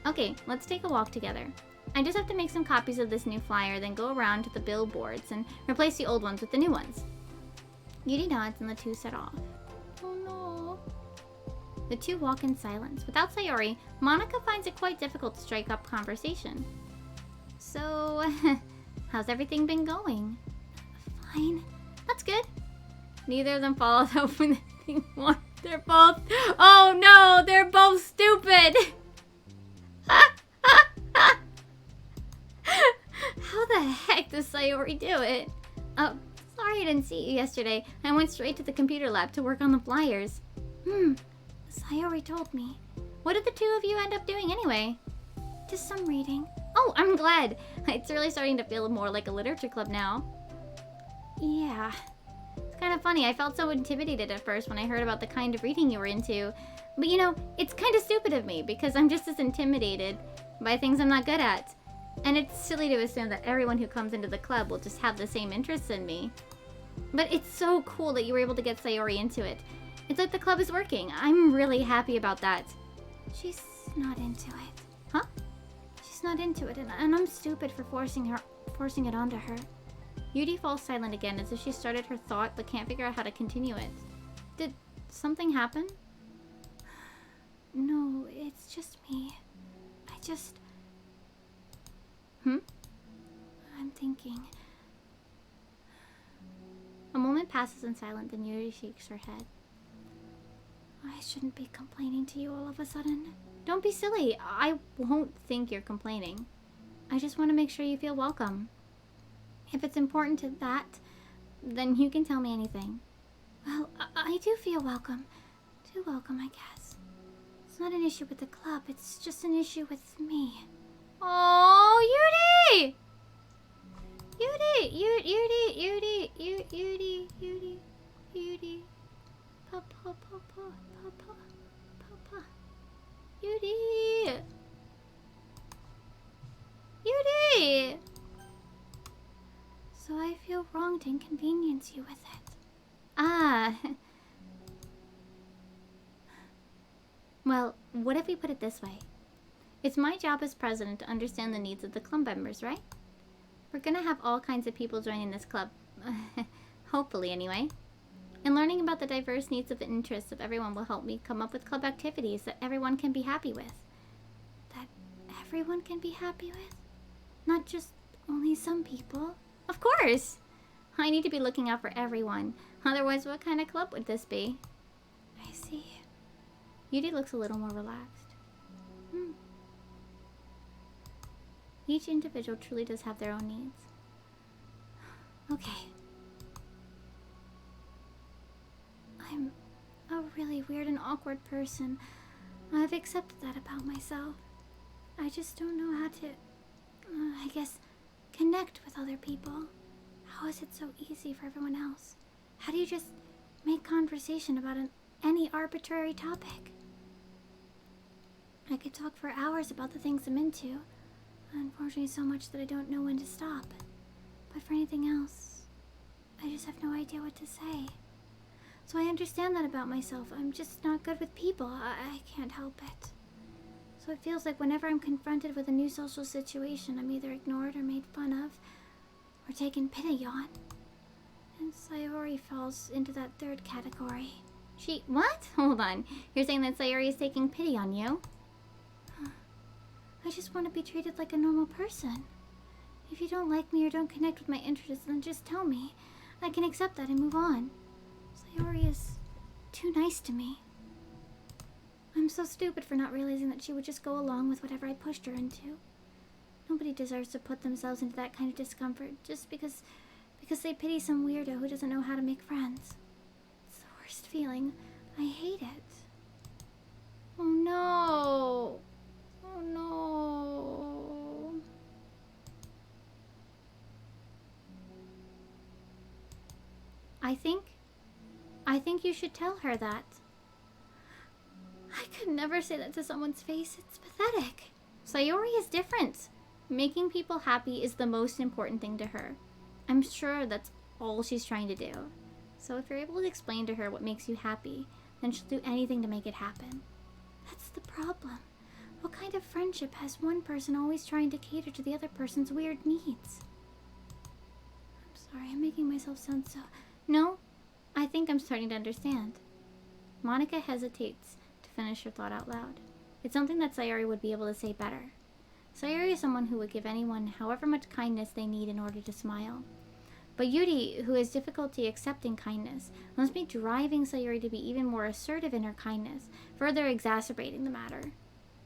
Okay, let's take a walk together. I just have to make some copies of this new flyer, then go around to the billboards and replace the old ones with the new ones. Yuri nods and the two set off. Oh no. The two walk in silence. Without Sayuri, Monica finds it quite difficult to strike up conversation. So, how's everything been going? Fine. That's good. Neither of them follows up with anything more. They're both... Oh no! They're both stupid! How the heck does Sayori do it? Sorry I didn't see you yesterday. I went straight to the computer lab to work on the flyers. Sayori told me. What did the two of you end up doing anyway? Just some reading. Oh, I'm glad. It's really starting to feel more like a literature club now. Yeah. It's kind of funny. I felt so intimidated at first when I heard about the kind of reading you were into. But you know, it's kind of stupid of me because I'm just as intimidated by things I'm not good at. And it's silly to assume that everyone who comes into the club will just have the same interests in me. But it's so cool that you were able to get Sayori into it. It's like the club is working. I'm really happy about that. She's not into it. Huh? She's not into it, and I'm stupid for forcing it onto her. Yuri falls silent again as if she started her thought but can't figure out how to continue it. Did something happen? No, it's just me. I'm thinking. A moment passes in silence, then Yuri shakes her head. I shouldn't be complaining to you all of a sudden. Don't be silly. I won't think you're complaining. I just want to make sure you feel welcome. If it's important to that, then you can tell me anything. Well, I do feel welcome. Too welcome, I guess. It's not an issue with the club, it's just an issue with me. Oh, Yuri! Yuri. Papa. Yuri! So I feel wrong to inconvenience you with it. Ah. Well, what if we put it this way? It's my job as president to understand the needs of the club members, right? We're gonna have all kinds of people joining this club. Hopefully, anyway. And learning about the diverse needs and interests of everyone will help me come up with club activities that everyone can be happy with. That everyone can be happy with? Not just only some people? Of course! I need to be looking out for everyone. Otherwise, what kind of club would this be? I see. Yuri looks a little more relaxed. Each individual truly does have their own needs. Okay. I'm a really weird and awkward person. I've accepted that about myself. I just don't know how to, I guess, connect with other people. How is it so easy for everyone else? How do you just make conversation about any arbitrary topic? I could talk for hours about the things I'm into. Unfortunately, so much that I don't know when to stop. But for anything else, I just have no idea what to say. So I understand that about myself. I'm just not good with people. I can't help it. So it feels like whenever I'm confronted with a new social situation, I'm either ignored or made fun of, or taken pity on. And Sayori falls into that third category. What? Hold on. You're saying that Sayori is taking pity on you? I just want to be treated like a normal person. If you don't like me or don't connect with my interests, then just tell me. I can accept that and move on. Sayori is too nice to me. I'm so stupid for not realizing that she would just go along with whatever I pushed her into. Nobody deserves to put themselves into that kind of discomfort just because they pity some weirdo who doesn't know how to make friends. It's the worst feeling. I hate it. Oh no. Oh no. I think you should tell her that. I could never say that to someone's face. It's pathetic. Sayori is different. Making people happy is the most important thing to her. I'm sure that's all she's trying to do. So if you're able to explain to her what makes you happy, then she'll do anything to make it happen. That's the problem. What kind of friendship has one person always trying to cater to the other person's weird needs? I'm sorry, I'm making myself sound so... No, I think I'm starting to understand. Monica hesitates to finish her thought out loud. It's something that Sayori would be able to say better. Sayori is someone who would give anyone however much kindness they need in order to smile. But Yuri, who has difficulty accepting kindness, must be driving Sayori to be even more assertive in her kindness, further exacerbating the matter.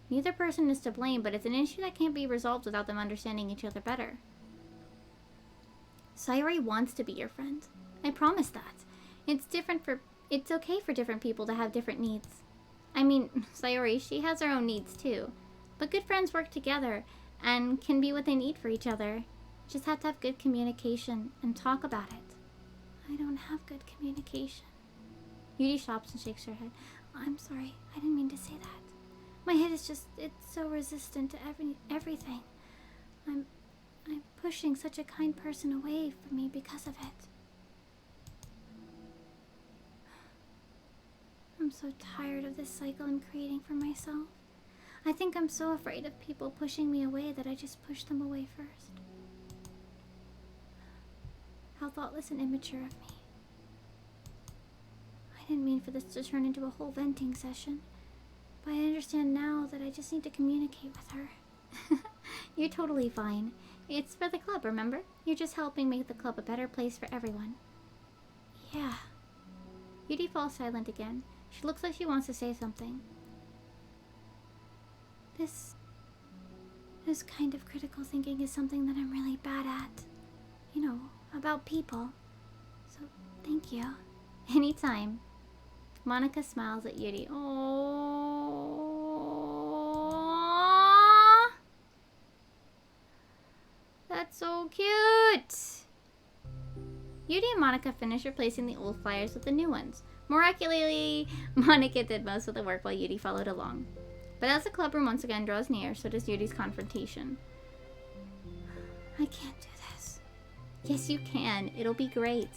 Neither person is to blame, but it's an issue that can't be resolved without them understanding each other better. Sayori wants to be your friend. I promise that. It's okay for different people to have different needs. I mean, Sayori, she has her own needs too. But good friends work together and can be what they need for each other. Just have to have good communication and talk about it. I don't have good communication. Yuri stops and shakes her head. I'm sorry, I didn't mean to say that. My head is just, it's so resistant to everything. I'm pushing such a kind person away from me because of it. I'm so tired of this cycle I'm creating for myself. I think I'm so afraid of people pushing me away that I just push them away first. How thoughtless and immature of me. I didn't mean for this to turn into a whole venting session, but I understand now that I just need to communicate with her. You're totally fine. It's for the club, remember? You're just helping make the club a better place for everyone. Yeah. Yuri falls silent again. She looks like she wants to say something. This kind of critical thinking is something that I'm really bad at. You know, about people. So, thank you. Anytime. Monica smiles at Yuri. Oh, that's so cute. Yuri and Monica finish replacing the old flyers with the new ones. Miraculously, Monica did most of the work while Yuri followed along. But as the clubroom once again draws near, so does Yuri's confrontation. I can't do this. Yes, you can. It'll be great.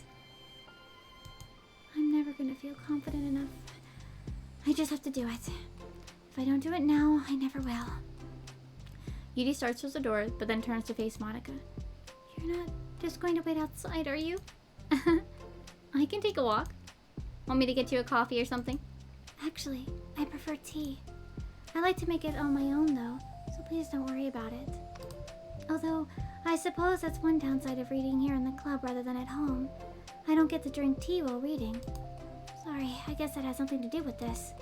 I'm never gonna feel confident enough. I just have to do it. If I don't do it now, I never will. Yuri starts towards the door, but then turns to face Monica. You're not just going to wait outside, are you? I can take a walk. Want me to get you a coffee or something? Actually, I prefer tea. I like to make it on my own, though, so please don't worry about it. Although, I suppose that's one downside of reading here in the club rather than at home. I don't get to drink tea while reading. Sorry, I guess that has something to do with this.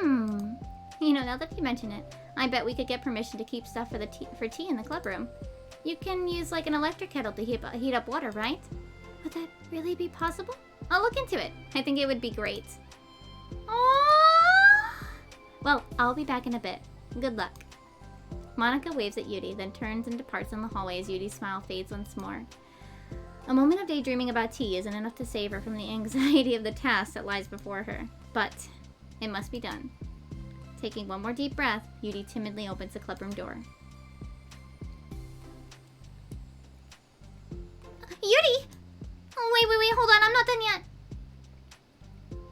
You know, now that you mention it, I bet we could get permission to keep stuff for tea in the club room. You can use like an electric kettle to heat up water, right? Would that really be possible? I'll look into it. I think it would be great. Aww! Well, I'll be back in a bit. Good luck. Monica waves at Yuri, then turns and departs in the hallway as Yuri's smile fades once more. A moment of daydreaming about tea isn't enough to save her from the anxiety of the task that lies before her. But it must be done. Taking one more deep breath, Yuri timidly opens the clubroom door. Yuri! Oh, wait, hold on, I'm not done yet.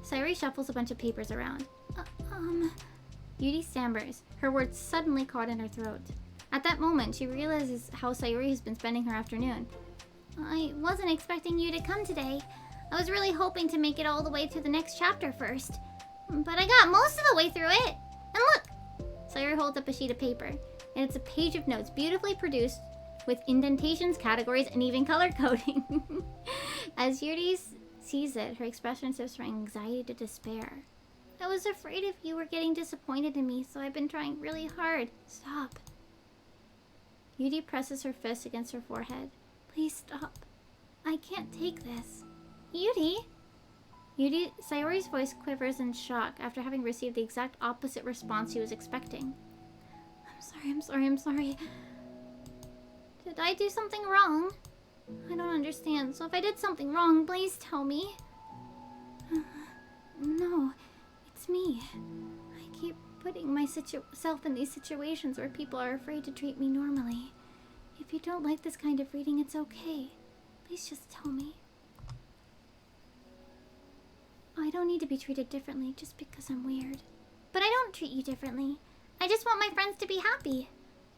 Sayori shuffles a bunch of papers around. Yuri stammers, her words suddenly caught in her throat. At that moment, she realizes how Sayori has been spending her afternoon. I wasn't expecting you to come today. I was really hoping to make it all the way through the next chapter first. But I got most of the way through it. And look! Sayori holds up a sheet of paper, and it's a page of notes beautifully produced with indentations, categories, and even color coding. As Yuri sees it, her expression shifts from anxiety to despair. I was afraid if you were getting disappointed in me, so I've been trying really hard. Stop. Yuri presses her fist against her forehead. Please stop. I can't take this. Yuri! Sayori's voice quivers in shock after having received the exact opposite response she was expecting. I'm sorry. Did I do something wrong? I don't understand, so if I did something wrong, please tell me. No, it's me. I keep putting myself in these situations where people are afraid to treat me normally. If you don't like this kind of reading, it's okay. Please just tell me. I don't need to be treated differently just because I'm weird. But I don't treat you differently. I just want my friends to be happy.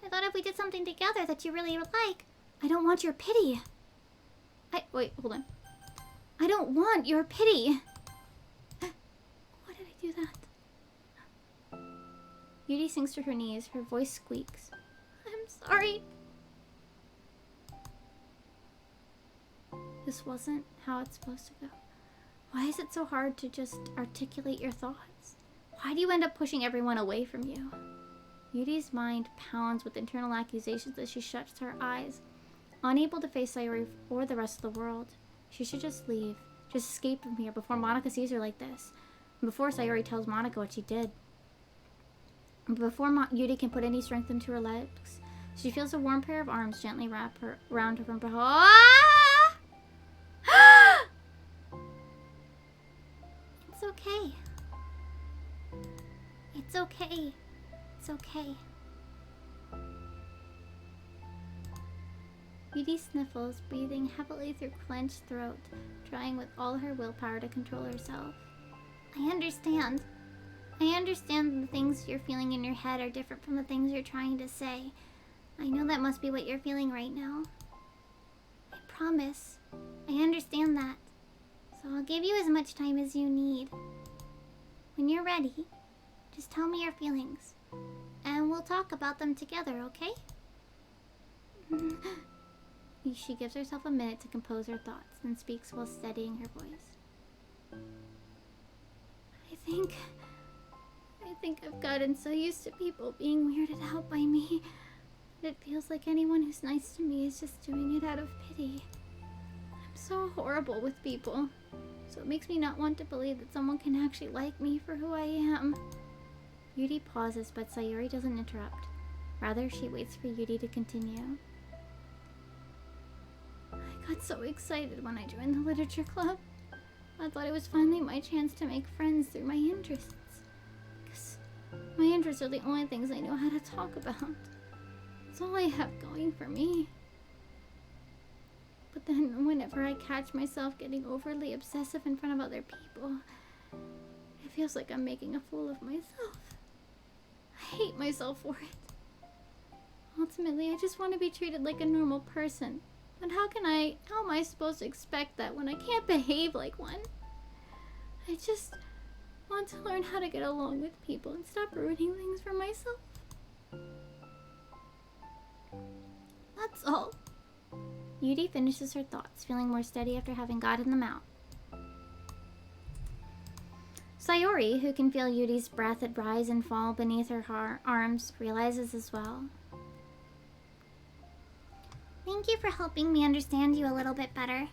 I thought if we did something together that you really would like. I don't want your pity. Wait, hold on. I don't want your pity. Why did I do that? Yuri sinks to her knees. Her voice squeaks. I'm sorry. This wasn't how it's supposed to go. Why is it so hard to just articulate your thoughts? Why do you end up pushing everyone away from you? Yuri's mind pounds with internal accusations as she shuts her eyes, unable to face Sayori or the rest of the world. She should just leave, just escape from here before Monika sees her like this, and before Sayori tells Monika what she did. And before Yuri can put any strength into her legs, she feels a warm pair of arms gently wrap her around her from behind. It's okay. It's okay. It's okay. Yuri sniffles, breathing heavily through clenched throat, trying with all her willpower to control herself. I understand. I understand the things you're feeling in your head are different from the things you're trying to say. I know that must be what you're feeling right now. I promise. I understand that. So I'll give you as much time as you need. When you're ready, just tell me your feelings. And we'll talk about them together, okay? She gives herself a minute to compose her thoughts, then speaks while steadying her voice. I think I've gotten so used to people being weirded out by me that it feels like anyone who's nice to me is just doing it out of pity. I'm so horrible with people, so it makes me not want to believe that someone can actually like me for who I am. Yuri pauses, but Sayori doesn't interrupt. Rather, she waits for Yuri to continue. I got so excited when I joined the literature club. I thought it was finally my chance to make friends through my interests. Because my interests are the only things I know how to talk about. It's all I have going for me. But then whenever I catch myself getting overly obsessive in front of other people, it feels like I'm making a fool of myself. I hate myself for it. Ultimately, I just want to be treated like a normal person. But how am I supposed to expect that when I can't behave like one? I just want to learn how to get along with people and stop ruining things for myself. That's all. Yuri finishes her thoughts, feeling more steady after having gotten them out. Sayori, who can feel Yuri's breath rise and fall beneath her arms, realizes as well. Thank you for helping me understand you a little bit better.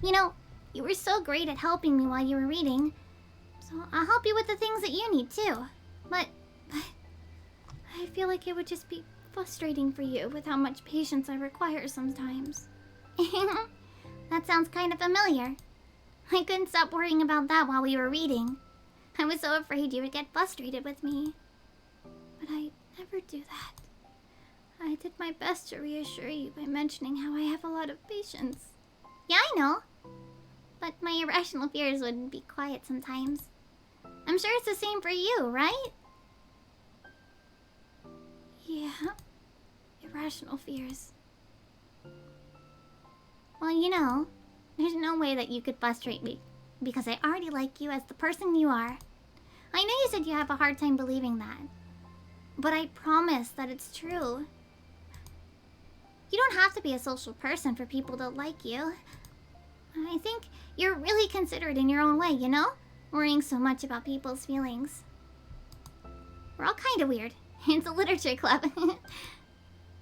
You know, you were so great at helping me while you were reading, so I'll help you with the things that you need too. But I feel like it would just be frustrating for you with how much patience I require sometimes. That sounds kind of familiar. I couldn't stop worrying about that while we were reading. I was so afraid you would get frustrated with me. But I never do that. I did my best to reassure you by mentioning how I have a lot of patience. Yeah, I know. But my irrational fears wouldn't be quiet sometimes. I'm sure it's the same for you, right? Yeah. Irrational fears. Well, you know, there's no way that you could frustrate me, because I already like you as the person you are. I know you said you have a hard time believing that, but I promise that it's true. You don't have to be a social person for people to like you. I think you're really considerate in your own way, you know? Worrying so much about people's feelings. We're all kind of weird. It's a literature club.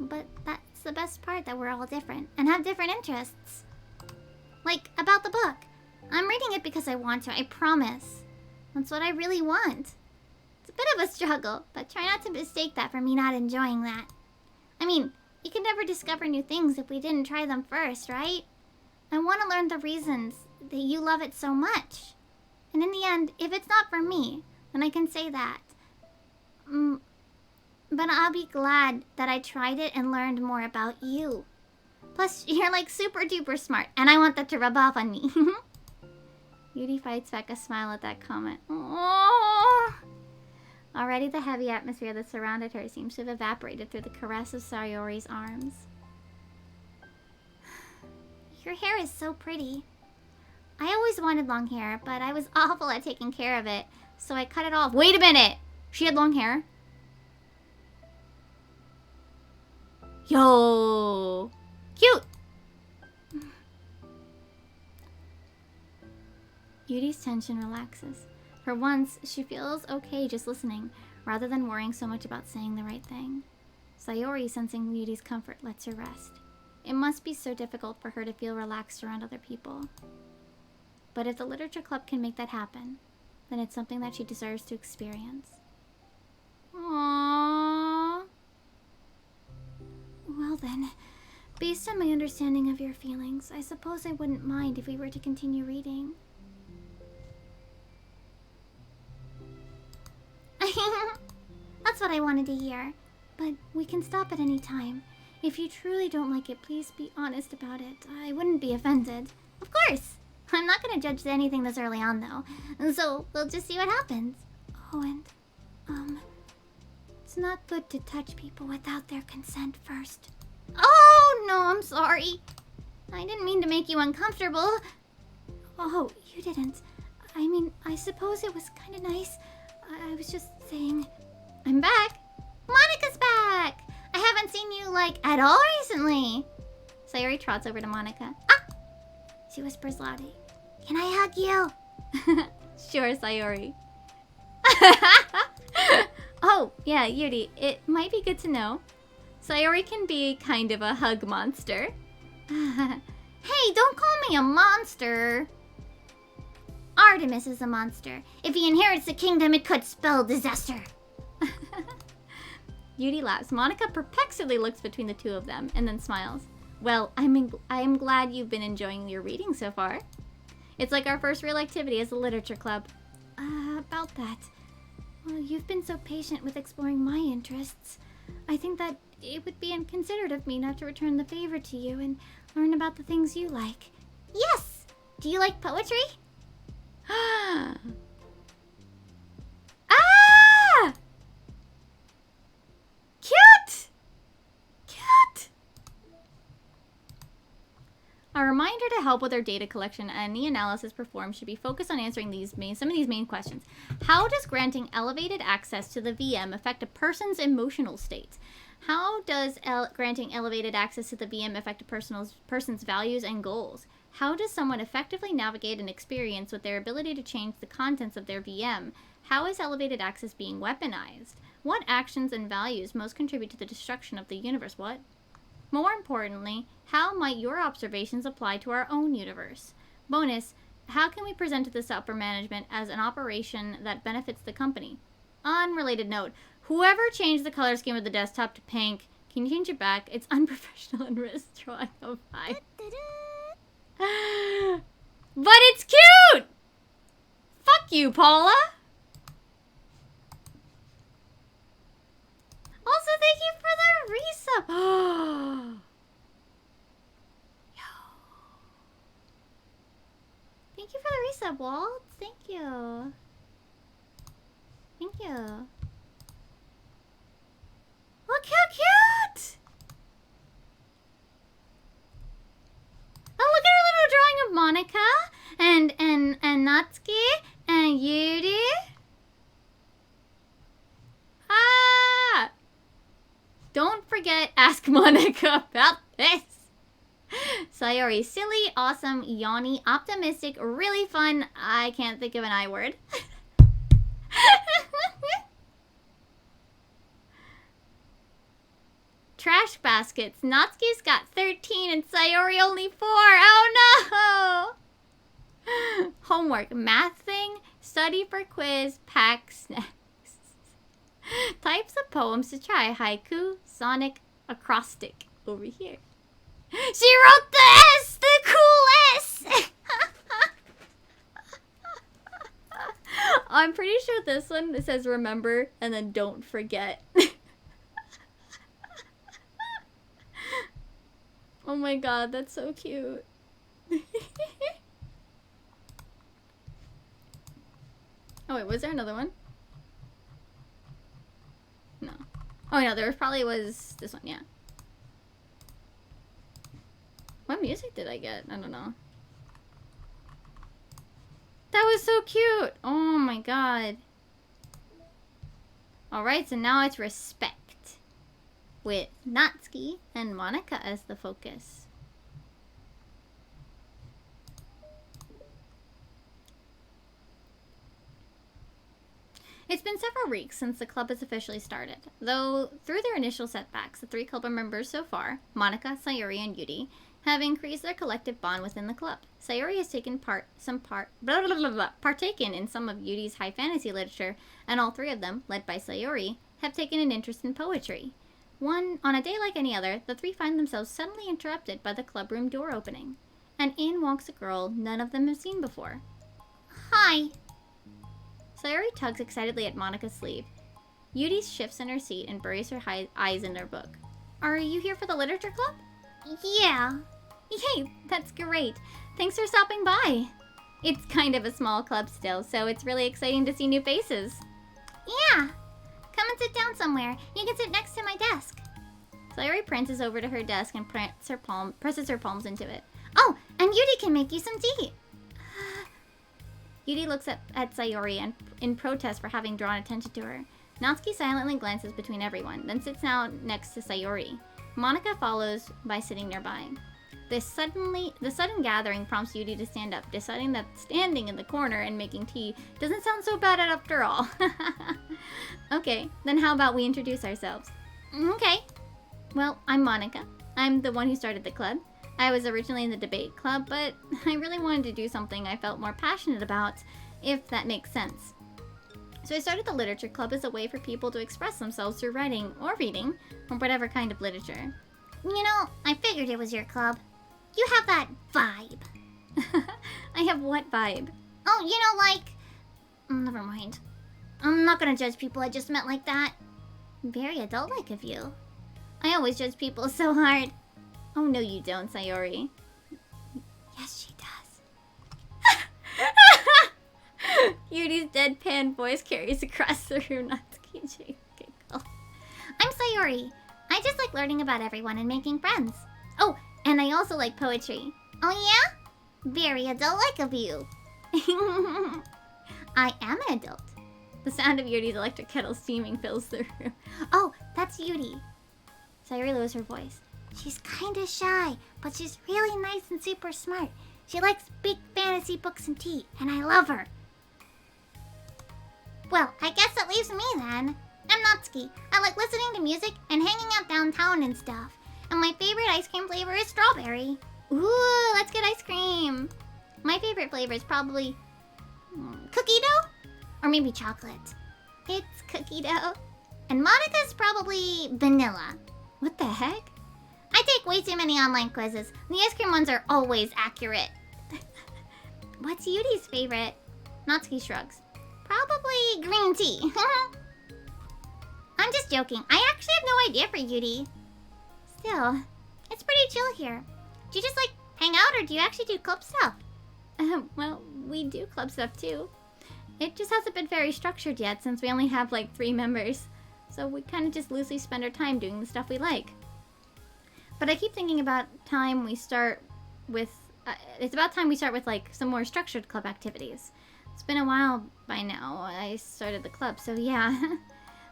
But that's the best part, that we're all different and have different interests. Like, about the book. I'm reading it because I want to, I promise. That's what I really want. It's a bit of a struggle, but try not to mistake that for me not enjoying that. I mean, we could never discover new things if we didn't try them first, right? I want to learn the reasons that you love it so much. And in the end, if it's not for me, then I can say that. But I'll be glad that I tried it and learned more about you. Plus, you're like super duper smart, and I want that to rub off on me. Yuri fights back a smile at that comment. Aww. Already the heavy atmosphere that surrounded her seems to have evaporated through the caress of Sayori's arms. Your hair is so pretty. I always wanted long hair, but I was awful at taking care of it, so I cut it off. Wait a minute! She had long hair? Yo! Cute! Yuri's tension relaxes. For once, she feels okay just listening, rather than worrying so much about saying the right thing. Sayori, sensing Yuri's comfort, lets her rest. It must be so difficult for her to feel relaxed around other people. But if the literature club can make that happen, then it's something that she deserves to experience. Aww. Well then, based on my understanding of your feelings, I suppose I wouldn't mind if we were to continue reading. That's what I wanted to hear. But we can stop at any time. If you truly don't like it, please be honest about it. I wouldn't be offended. Of course! I'm not gonna judge anything this early on, though. And so, we'll just see what happens. Oh, and, it's not good to touch people without their consent first. Oh, no, I'm sorry. I didn't mean to make you uncomfortable. Oh, you didn't. I mean, I suppose it was kind of nice. I was just saying... I'm back! Monica's back! I haven't seen you, like, at all recently. Sayori trots over to Monica. Ah! She whispers loudly. Can I hug you? Sure, Sayori. Oh, yeah, Yuri, it might be good to know. Sayori can be kind of a hug monster. Hey, don't call me a monster. Artemis is a monster. If he inherits the kingdom, it could spell disaster. Yuri laughs. Monica perplexedly looks between the two of them and then smiles. Well, I'm glad you've been enjoying your reading so far. It's like our first real activity as a literature club. About that. Well, you've been so patient with exploring my interests. I think that it would be inconsiderate of me not to return the favor to you and learn about the things you like. Yes! Do you like poetry? Ah! Cute! Cute! A reminder to help with our data collection and the analysis performed should be focused on answering some of these main questions. How does granting elevated access to the VM affect a person's emotional state? How does granting elevated access to the VM affect a person's values and goals? How does someone effectively navigate an experience with their ability to change the contents of their VM? How is elevated access being weaponized? What actions and values most contribute to the destruction of the universe? What? More importantly, how might your observations apply to our own universe? Bonus, how can we present to this upper management as an operation that benefits the company? Unrelated note, whoever changed the color scheme of the desktop to pink, can you change it back? It's unprofessional and risks drawing a vibe. But it's cute! Fuck you, Paula! Also, thank you for the resub. Yo. Thank you for the resub, Walt. Thank you. Thank you. Look how cute! Oh, look at her little drawing of Monica and Natsuki and Yuri. Ah! Don't forget, ask Monica about this. Sayori, silly, awesome, yawny, optimistic, really fun. I can't think of an I word. Trash baskets. Natsuki's got 13 and Sayori only 4. Oh no! Homework. Math thing. Study for quiz. Pack snacks. Types of poems to try. Haiku. Sonic. Acrostic. Over here. She wrote the S! The cool S! I'm pretty sure this one it says remember and then don't forget. Oh my god, that's so cute. Oh wait, was there another one? No. Oh no, there probably was this one, yeah. What music did I get? I don't know. That was so cute! Oh my god. Alright, so now it's respect. With Natsuki and Monika as the focus. It's been several weeks since the club has officially started. Though, through their initial setbacks, the 3 club members so far, Monika, Sayori, and Yuri, have increased their collective bond within the club. Sayori has partaken in some of Yuri's high fantasy literature, and all 3 of them, led by Sayori, have taken an interest in poetry. On a day like any other, the 3 find themselves suddenly interrupted by the clubroom door opening. And in walks a girl none of them have seen before. Hi! Sayori tugs excitedly at Monika's sleeve. Yuri shifts in her seat and buries her eyes in her book. Are you here for the literature club? Yeah. Yay, that's great. Thanks for stopping by. It's kind of a small club still, so it's really exciting to see new faces. Yeah. Come and sit down somewhere. You can sit next to my desk. Sayori prances over to her desk and presses her palms into it. Oh, and Yuri can make you some tea. Yuri looks at Sayori and in protest for having drawn attention to her. Natsuki silently glances between everyone, then sits down next to Sayori. Monika follows by sitting nearby. The sudden gathering prompts Yuri to stand up, deciding that standing in the corner and making tea doesn't sound so bad after all. Okay, then how about we introduce ourselves? Okay. Well, I'm Monika. I'm the one who started the club. I was originally in the debate club, but I really wanted to do something I felt more passionate about, if that makes sense. So I started the literature club as a way for people to express themselves through writing or reading, or whatever kind of literature. You know, I figured it was your club. You have that vibe. I have what vibe? Oh, you know, like... Never mind. I'm not gonna judge people I just met like that. Very adult-like of you. I always judge people so hard. Oh, no you don't, Sayori. Yes, she does. Yuri's deadpan voice carries across the room. Natsuki and Jake giggle. I'm Sayori. I just like learning about everyone and making friends. Oh, and I also like poetry. Oh yeah? Very adult-like of you. I am an adult. The sound of Yuri's electric kettle steaming fills the room. Oh, that's Yuri. Sayori lowers her voice. She's kinda shy, but she's really nice and super smart. She likes big fantasy books and tea, and I love her. Well, I guess that leaves me then. I'm Natsuki. I like listening to music and hanging out downtown and stuff. And my favorite ice cream flavor is strawberry. Ooh, let's get ice cream. My favorite flavor is probably cookie dough? Or maybe chocolate. It's cookie dough. And Monika's probably vanilla. What the heck? I take way too many online quizzes. The ice cream ones are always accurate. What's Yuri's favorite? Natsuki shrugs. Probably green tea. I'm just joking. I actually have no idea for Yuri. Still, it's pretty chill here. Do you just like hang out or do you actually do club stuff? Well, we do club stuff too. It just hasn't been very structured yet since we only have like 3 members. So we kind of just loosely spend our time doing the stuff we like. But I keep thinking about time we start with... it's about time we start with like some more structured club activities. It's been a while by now. I started the club, so yeah.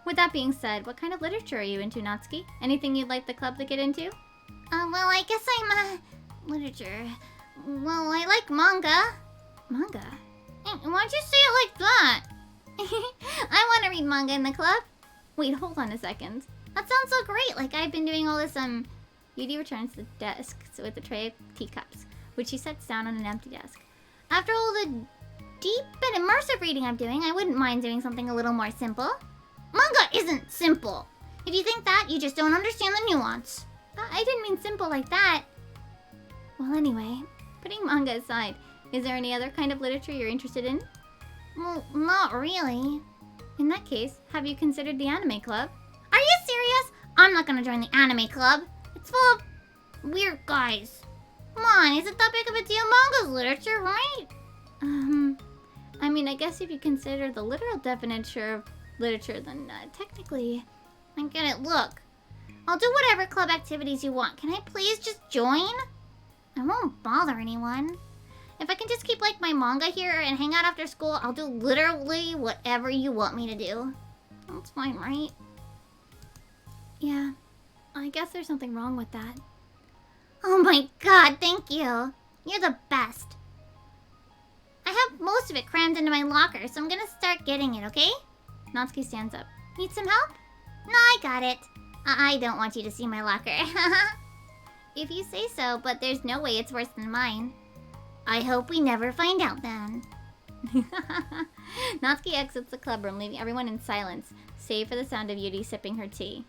With that being said, what kind of literature are you into, Natsuki? Anything you'd like the club to get into? Well, I guess I'm, literature. Well, I like manga. Manga? Why'd you say it like that? I want to read manga in the club. Wait, hold on a second. That sounds so great. Like I've been doing all this, Yudi returns to the desk with a tray of teacups, which she sets down on an empty desk. After all the deep and immersive reading I'm doing, I wouldn't mind doing something a little more simple. Manga isn't simple. If you think that, you just don't understand the nuance. I didn't mean simple like that. Well, anyway, putting manga aside, is there any other kind of literature you're interested in? Well, not really. In that case, have you considered the anime club? Are you serious? I'm not gonna join the anime club. It's full of weird guys. Come on, is it that big of a deal? Manga's literature, right? I mean, I guess if you consider the literal definition of literature, then technically... I get it. Look, I'll do whatever club activities you want. Can I please just join? I won't bother anyone. If I can just keep, like, my manga here and hang out after school, I'll do literally whatever you want me to do. That's fine, right? Yeah, I guess there's something wrong with that. Oh my god, thank you. You're the best. I have most of it crammed into my locker, so I'm gonna start getting it, okay? Natsuki stands up. Need some help? No, I got it. I don't want you to see my locker. If you say so, but there's no way it's worse than mine. I hope we never find out then. Natsuki exits the club room, leaving everyone in silence, save for the sound of Yuri sipping her tea.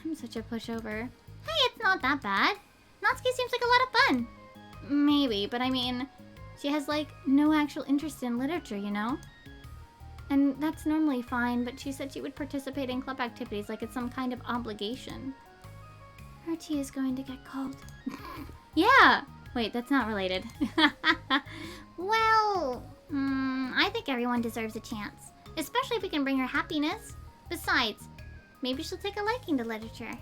I'm such a pushover. Hey, it's not that bad. Natsuki seems like a lot of fun. Maybe, but I mean, she has like no actual interest in literature, you know? And that's normally fine, but she said she would participate in club activities like it's some kind of obligation. Her tea is going to get cold. Yeah! Wait, that's not related. Well, I think everyone deserves a chance. Especially if we can bring her happiness. Besides, maybe she'll take a liking to literature.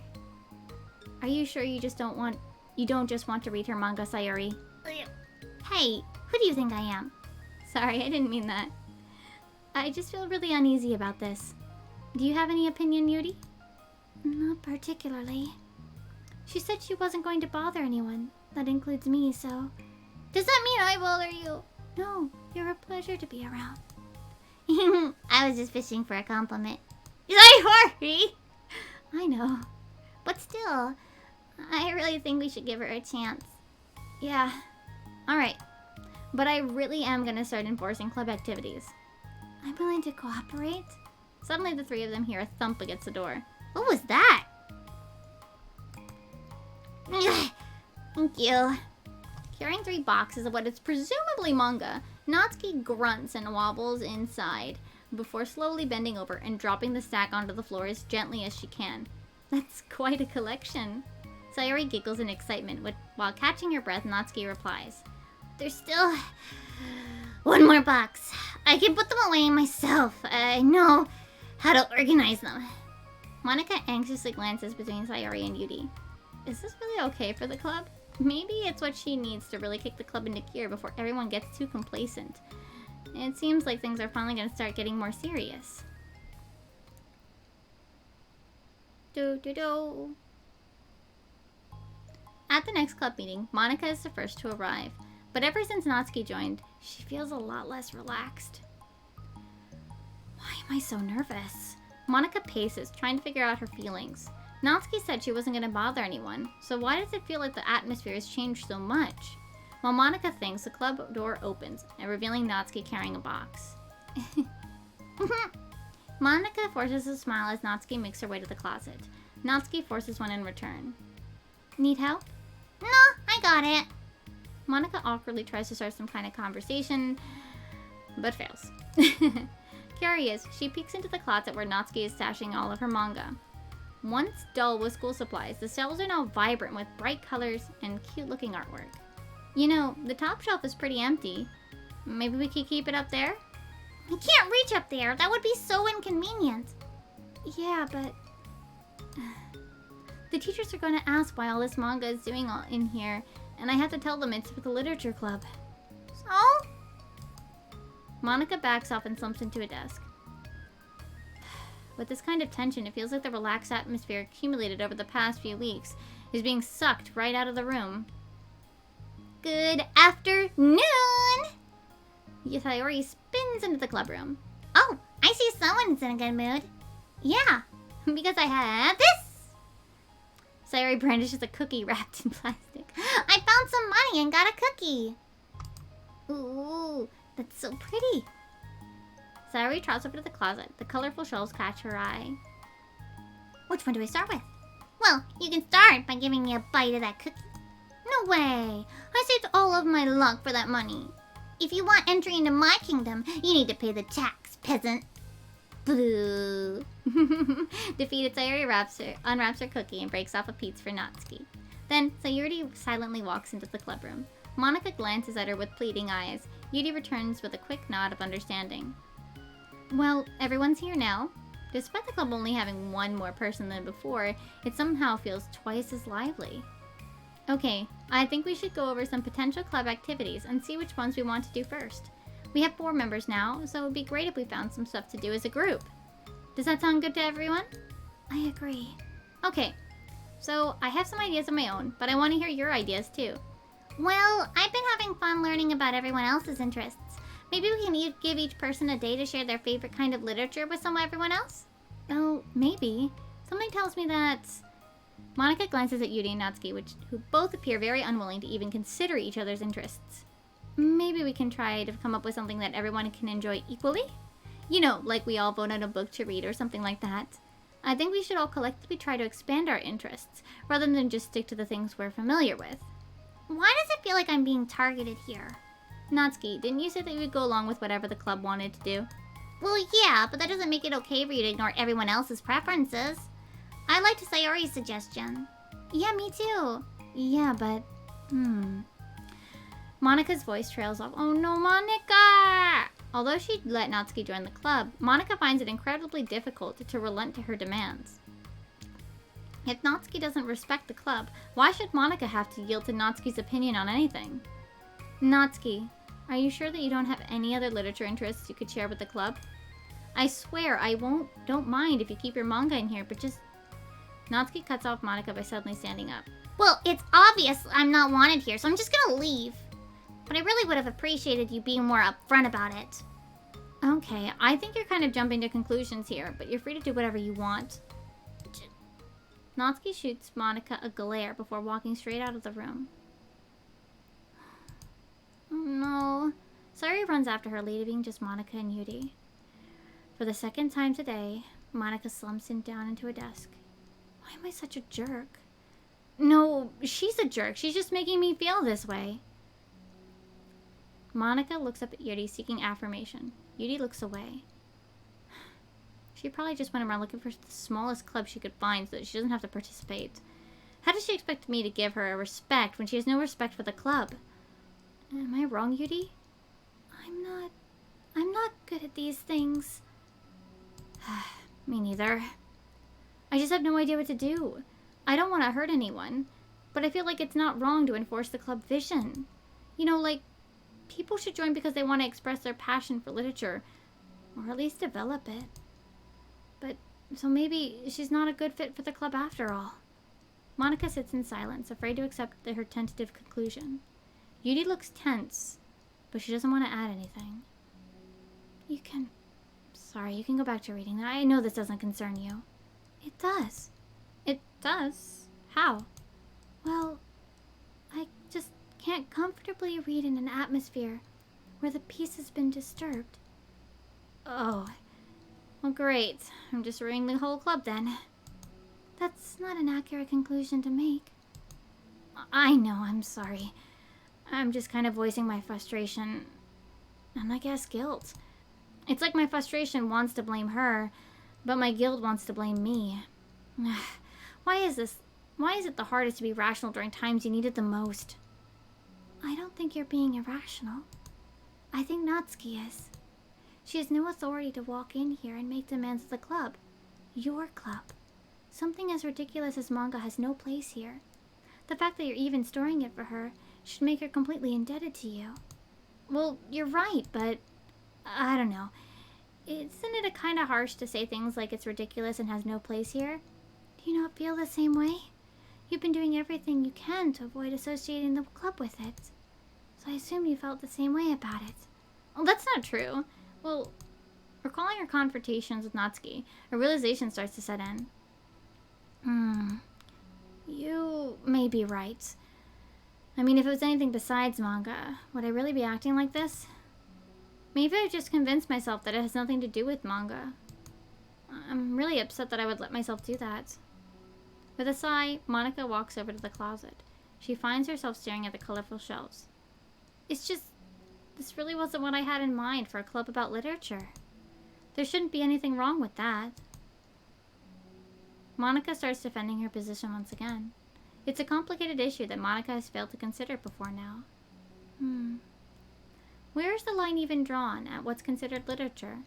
Are you sure you don't just want to read her manga, Sayori? Hey, who do you think I am? Sorry, I didn't mean that. I just feel really uneasy about this. Do you have any opinion, Yuri? Not particularly. She said she wasn't going to bother anyone. That includes me, so... Does that mean I bother you? No, you're a pleasure to be around. I was just fishing for a compliment. Sorry! I know. But still, I really think we should give her a chance. Yeah. Alright. But I really am gonna start enforcing club activities. I'm willing to cooperate. Suddenly the three of them hear a thump against the door. What was that? Thank you. Carrying 3 boxes of what is presumably manga, Natsuki grunts and wobbles inside before slowly bending over and dropping the stack onto the floor as gently as she can. That's quite a collection. Sayori giggles in excitement while catching her breath. Natsuki replies, "There's still one more box. I can put them away myself. I know how to organize them." Monika anxiously glances between Sayori and Yudi. Is this really okay for the club? Maybe it's what she needs to really kick the club into gear before everyone gets too complacent. It seems like things are finally going to start getting more serious. Do. At the next club meeting, Monika is the first to arrive. But ever since Natsuki joined, she feels a lot less relaxed. Why am I so nervous? Monika paces, trying to figure out her feelings. Natsuki said she wasn't going to bother anyone, so why does it feel like the atmosphere has changed so much? While Monika thinks, the club door opens, and revealing Natsuki carrying a box. Monika forces a smile as Natsuki makes her way to the closet. Natsuki forces one in return. Need help? No, I got it. Monika awkwardly tries to start some kind of conversation, but fails. Curious, she peeks into the closet where Natsuki is stashing all of her manga. Once dull with school supplies, the shelves are now vibrant with bright colors and cute-looking artwork. You know, the top shelf is pretty empty. Maybe we could keep it up there? I can't reach up there. That would be so inconvenient. Yeah, but... The teachers are going to ask why all this manga is doing all in here, and I have to tell them it's for the literature club. So? Monika backs off and slumps into a desk. With this kind of tension, it feels like the relaxed atmosphere accumulated over the past few weeks is being sucked right out of the room. Good afternoon! Sayori spins into the club room. Oh, I see someone's in a good mood. Yeah. Because I have this! Sayori brandishes a cookie wrapped in plastic. I found some money and got a cookie. Ooh, that's so pretty. Sayori trots over to the closet. The colorful shelves catch her eye. Which one do I start with? Well, you can start by giving me a bite of that cookie. No way! I saved all of my luck for that money. If you want entry into my kingdom, you need to pay the tax, peasant. Boo. Defeated, Sayori unwraps her cookie and breaks off a piece for Natsuki. Then, Sayori silently walks into the clubroom. Monika glances at her with pleading eyes. Yuri returns with a quick nod of understanding. Well, everyone's here now. Despite the club only having one more person than before, it somehow feels twice as lively. Okay, I think we should go over some potential club activities and see which ones we want to do first. We have 4 members now, so it would be great if we found some stuff to do as a group. Does that sound good to everyone? I agree. Okay, so I have some ideas of my own, but I want to hear your ideas too. Well, I've been having fun learning about everyone else's interests. Maybe we can give each person a day to share their favorite kind of literature with everyone else? Oh, maybe. Something tells me that... Monika glances at Yuri and Natsuki, who both appear very unwilling to even consider each other's interests. Maybe we can try to come up with something that everyone can enjoy equally? You know, like we all vote on a book to read or something like that. I think we should all collectively try to expand our interests, rather than just stick to the things we're familiar with. Why does it feel like I'm being targeted here? Natsuki, didn't you say that you would go along with whatever the club wanted to do? Well, yeah, but that doesn't make it okay for you to ignore everyone else's preferences. I liked Sayori's suggestion. Yeah, me too. Yeah, but... Monika's voice trails off. Oh no, Monika! Although she'd let Natsuki join the club, Monika finds it incredibly difficult to relent to her demands. If Natsuki doesn't respect the club, why should Monika have to yield to Natsuki's opinion on anything? Natsuki, are you sure that you don't have any other literature interests you could share with the club? I swear I don't mind if you keep your manga in here, but just... Natsuki cuts off Monika by suddenly standing up. Well, it's obvious I'm not wanted here, so I'm just gonna leave. But I really would have appreciated you being more upfront about it. Okay, I think you're kind of jumping to conclusions here, but you're free to do whatever you want. Natsuki shoots Monika a glare before walking straight out of the room. Oh no. Sayori runs after her, leaving just Monika and Yuri. For the second time today, Monika slumps down into a desk. Why am I such a jerk? No, she's a jerk. She's just making me feel this way. Monika looks up at Yuri, seeking affirmation. Yuri looks away. She probably just went around looking for the smallest club she could find so that she doesn't have to participate. How does she expect me to give her a respect when she has no respect for the club? Am I wrong, Yuri? I'm not good at these things. Me neither. I just have no idea what to do. I don't want to hurt anyone, but I feel like it's not wrong to enforce the club vision. You know, like, people should join because they want to express their passion for literature, or at least develop it. But, so maybe she's not a good fit for the club after all. Monika sits in silence, afraid to accept her tentative conclusion. Yuri looks tense, but she doesn't want to add anything. You can go back to reading that. I know this doesn't concern you. It does. It does? How? Well, I just can't comfortably read in an atmosphere where the peace has been disturbed. Oh. Well, great. I'm just ruining the whole club then. That's not an accurate conclusion to make. I know, I'm sorry. I'm just kind of voicing my frustration. And I guess guilt. It's like my frustration wants to blame her, but my guilt wants to blame me. Why is it the hardest to be rational during times you need it the most? I don't think you're being irrational. I think Natsuki is. She has no authority to walk in here and make demands of the club. Your club. Something as ridiculous as manga has no place here. The fact that you're even storing it for her should make her completely indebted to you. Well, you're right, but... I don't know. Isn't it a kind of harsh to say things like it's ridiculous and has no place here? Do you not feel the same way? You've been doing everything you can to avoid associating the club with it. So I assume you felt the same way about it. Well, that's not true. Well, recalling her confrontations with Natsuki, a realization starts to set in. You may be right. I mean, if it was anything besides manga, would I really be acting like this? Maybe I've just convinced myself that it has nothing to do with manga. I'm really upset that I would let myself do that. With a sigh, Monica walks over to the closet. She finds herself staring at the colorful shelves. It's just, this really wasn't what I had in mind for a club about literature. There shouldn't be anything wrong with that. Monica starts defending her position once again. It's a complicated issue that Monica has failed to consider before now. Where is the line even drawn at what's considered literature?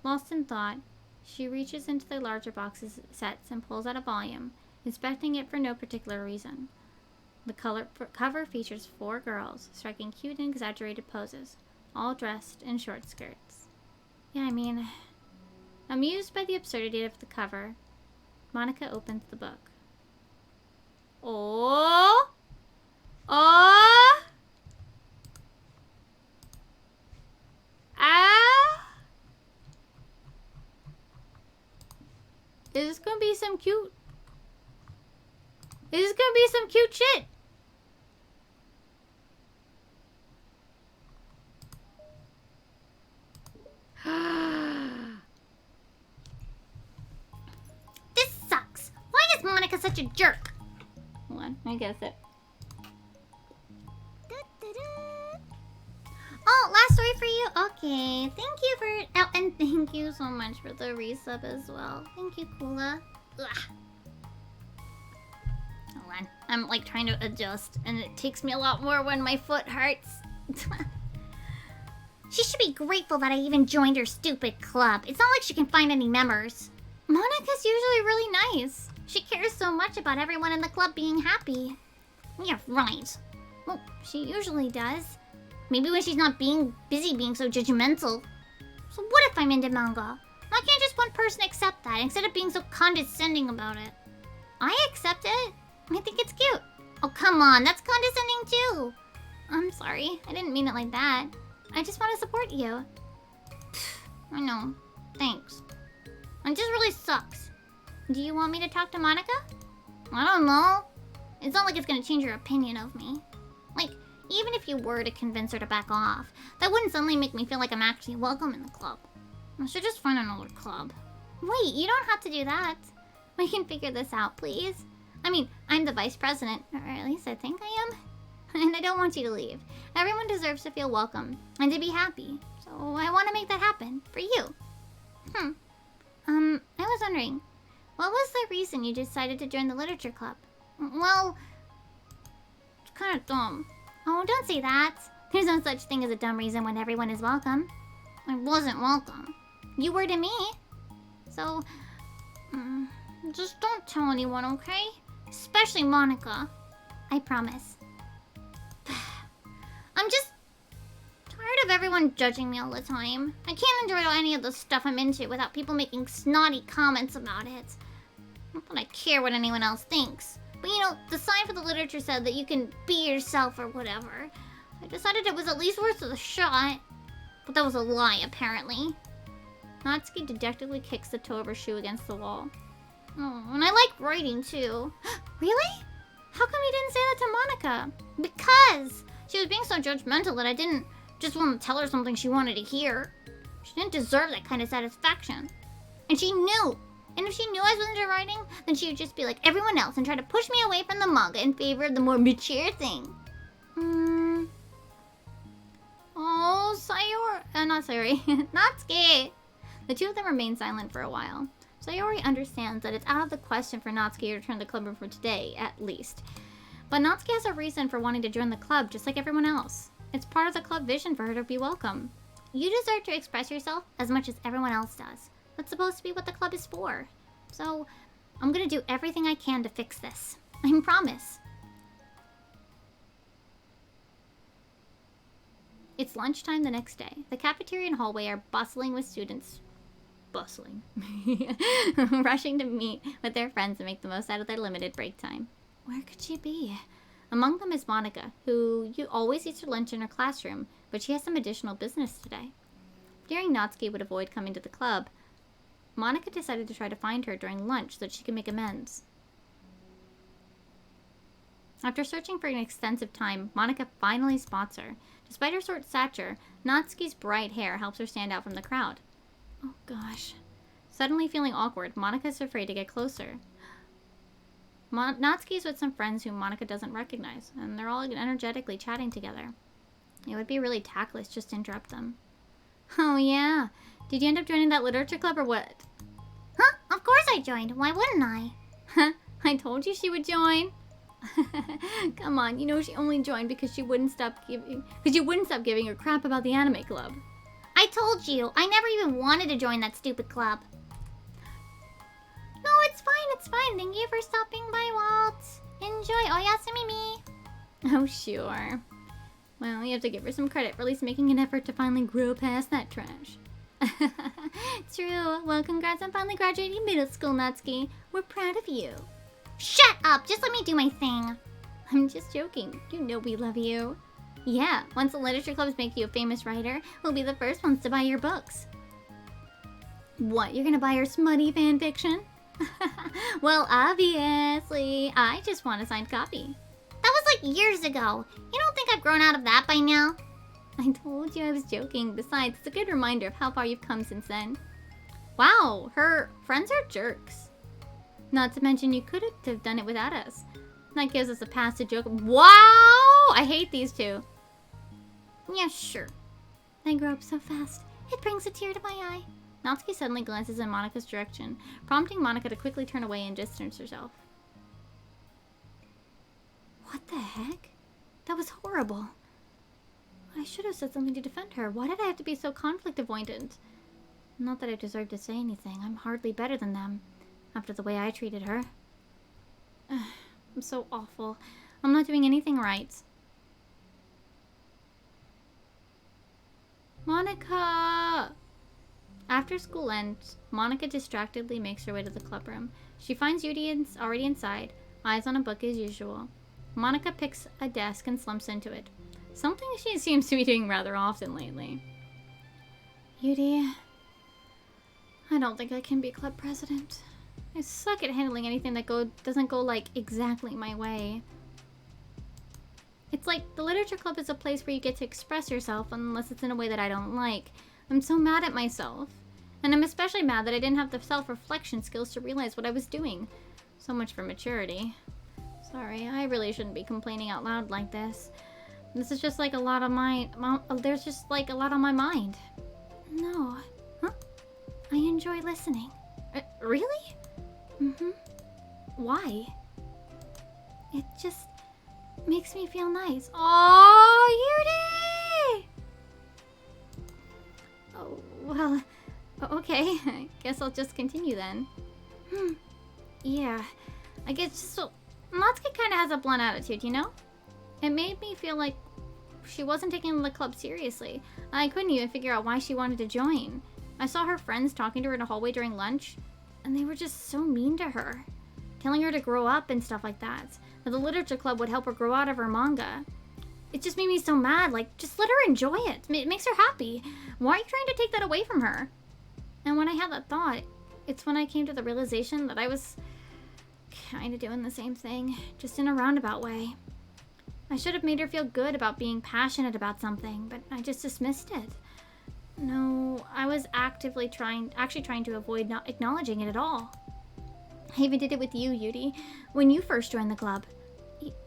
Lost in thought, she reaches into the larger box's sets and pulls out a volume, inspecting it for no particular reason. The cover features 4 girls, striking cute and exaggerated poses, all dressed in short skirts. Yeah, I mean, amused by the absurdity of the cover, Monica opens the book. Oh! Oh! Ah! Is this gonna be some cute? Is this gonna be some cute shit? This sucks. Why is Monica such a jerk? Hold on, I guess it. Oh, last story for you? Okay, thank you for... Oh, and thank you so much for the resub as well. Thank you, Kula. Ugh. Hold on. I'm like trying to adjust and it takes me a lot more when my foot hurts. She should be grateful that I even joined her stupid club. It's not like she can find any members. Monica's usually really nice. She cares so much about everyone in the club being happy. Yeah, right. Well, she usually does. Maybe when she's not being busy being so judgmental. So what if I'm into manga? Why can't just one person accept that instead of being so condescending about it? I accept it. I think it's cute. Oh, come on. That's condescending too. I'm sorry. I didn't mean it like that. I just want to support you. I know. Thanks. It just really sucks. Do you want me to talk to Monica? I don't know. It's not like it's gonna change your opinion of me. Like, even if you were to convince her to back off, that wouldn't suddenly make me feel like I'm actually welcome in the club. I should just find another club. Wait, you don't have to do that. We can figure this out, please. I mean, I'm the vice president, or at least I think I am. And I don't want you to leave. Everyone deserves to feel welcome and to be happy. So I want to make that happen for you. I was wondering, what was the reason you decided to join the literature club? Well, it's kind of dumb. Oh, don't say that. There's no such thing as a dumb reason when everyone is welcome. I wasn't welcome. You were to me. So, just don't tell anyone, okay? Especially Monica. I promise. I'm just tired of everyone judging me all the time. I can't enjoy any of the stuff I'm into without people making snotty comments about it. Not that I care what anyone else thinks. But you know, the sign for the literature said that you can be yourself or whatever. I decided it was at least worth a shot. But that was a lie, apparently. Natsuki dejectedly kicks the toe of her shoe against the wall. Oh, and I like writing too. Really? How come you didn't say that to Monica? Because she was being so judgmental that I didn't just want to tell her something she wanted to hear. She didn't deserve that kind of satisfaction. And she knew. And if she knew I was into writing, then she would just be like everyone else and try to push me away from the manga in favor of the more mature thing. Oh, Sayori... not Sayori. Natsuki! The two of them remain silent for a while. Sayori understands that it's out of the question for Natsuki to return to the club room for today, at least. But Natsuki has a reason for wanting to join the club, just like everyone else. It's part of the club vision for her to be welcome. You deserve to express yourself as much as everyone else does. That's supposed to be what the club is for. So, I'm gonna do everything I can to fix this. I promise. It's lunchtime the next day. The cafeteria and hallway are bustling with students. Bustling. Rushing to meet with their friends and make the most out of their limited break time. Where could she be? Among them is Monica, who always eats her lunch in her classroom, but she has some additional business today. Fearing Natsuki would avoid coming to the club, Monica decided to try to find her during lunch so that she could make amends. After searching for an extensive time, Monica finally spots her. Despite her short stature, Natsuki's bright hair helps her stand out from the crowd. Oh gosh. Suddenly feeling awkward, Monica is afraid to get closer. Natsuki is with some friends whom Monica doesn't recognize, and they're all energetically chatting together. It would be really tactless just to interrupt them. Oh yeah? Did you end up joining that literature club or what? Huh? Of course I joined. Why wouldn't I? Huh? I told you she would join. Come on, you know she only joined because you wouldn't stop giving her crap about the anime club. I told you, I never even wanted to join that stupid club. No, it's fine. Thank you for stopping by, Walt. Enjoy. Oyasumi. Oh, sure. Well, you have to give her some credit for at least making an effort to finally grow past that trash. True. Well, congrats on finally graduating middle school, Natsuki. We're proud of you. Shut up! Just let me do my thing. I'm just joking. You know we love you. Yeah, once the literature clubs make you a famous writer, we'll be the first ones to buy your books. What, you're gonna buy her smutty fanfiction? Well, obviously. I just want a signed copy. That was like years ago. You don't think I've grown out of that by now? I told you I was joking. Besides, it's a good reminder of how far you've come since then. Wow, her friends are jerks. Not to mention you could have done it without us. That gives us a pass to joke. Wow! I hate these two. Yeah, sure. They grow up so fast. It brings a tear to my eye. Natsuki suddenly glances in Monica's direction, prompting Monica to quickly turn away and distance herself. What the heck? That was horrible. I should have said something to defend her. Why did I have to be so conflict avoidant? Not that I deserve to say anything. I'm hardly better than them, after the way I treated her. I'm so awful. I'm not doing anything right. Monica! After school ends, Monica distractedly makes her way to the club room. She finds Yuri already inside, eyes on a book as usual. Monica picks a desk and slumps into it. Something she seems to be doing rather often lately. Yuri, I don't think I can be club president. I suck at handling anything that doesn't go like exactly my way. It's like the literature club is a place where you get to express yourself unless it's in a way that I don't like. I'm so mad at myself. And I'm especially mad that I didn't have the self-reflection skills to realize what I was doing. So much for maturity. Sorry, I really shouldn't be complaining out loud like this. This is just like a lot of there's just like a lot on my mind. No. Huh? I enjoy listening. Really? Mm-hmm. Why? It just makes me feel nice. Oh, Yuri! Oh, well, okay. I guess I'll just continue then. Yeah, I guess so. Natsuki kind of has a blunt attitude, you know? It made me feel like she wasn't taking the club seriously. I couldn't even figure out why she wanted to join. I saw her friends talking to her in a hallway during lunch, and they were just so mean to her. Telling her to grow up and stuff like that. That the literature club would help her grow out of her manga. It just made me so mad. Like, just let her enjoy it. It makes her happy. Why are you trying to take that away from her? And when I had that thought, it's when I came to the realization that I was kind of doing the same thing, just in a roundabout way. I should have made her feel good about being passionate about something, but I just dismissed it. No, I was actually trying to avoid not acknowledging it at all. I even did it with you, Yuri, when you first joined the club.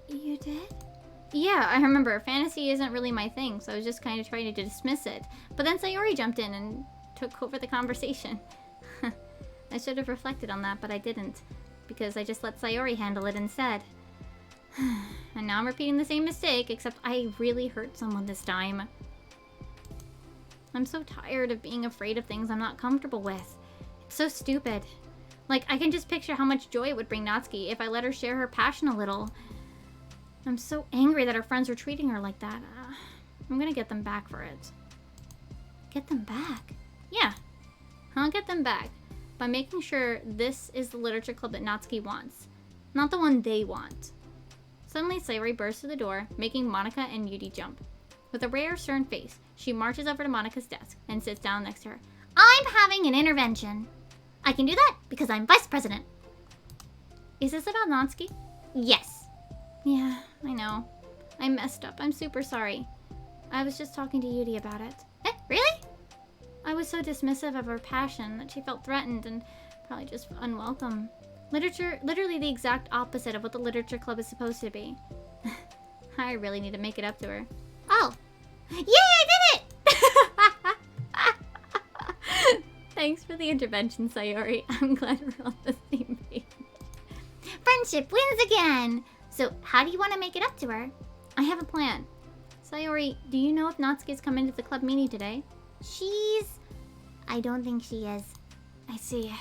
You did? Yeah, I remember. Fantasy isn't really my thing, so I was just kind of trying to dismiss it. But then Sayori jumped in and took over the conversation. I should have reflected on that, but I didn't, because I just let Sayori handle it instead. And now I'm repeating the same mistake, except I really hurt someone this time. I'm so tired of being afraid of things I'm not comfortable with. It's so stupid. Like, I can just picture how much joy it would bring Natsuki if I let her share her passion a little. I'm so angry that her friends were treating her like that. I'm gonna get them back for it. Get them back? Yeah. I'll get them back by making sure this is the literature club that Natsuki wants, not the one they want. Suddenly, Sayori bursts through the door, making Monica and Yuri jump. With a rare, stern face, she marches over to Monica's desk and sits down next to her. I'm having an intervention. I can do that because I'm vice president. Is this about Natsuki? Yes. Yeah, I know. I messed up. I'm super sorry. I was just talking to Yuri about it. Eh, really? I was so dismissive of her passion that she felt threatened and probably just unwelcome. Literally the exact opposite of what the literature club is supposed to be. I really need to make it up to her. Oh. Yay, I did it! Thanks for the intervention, Sayori. I'm glad we're on the same page. Friendship wins again! So, how do you want to make it up to her? I have a plan. Sayori, do you know if Natsuki's coming to the club meeting today? I don't think she is. I see.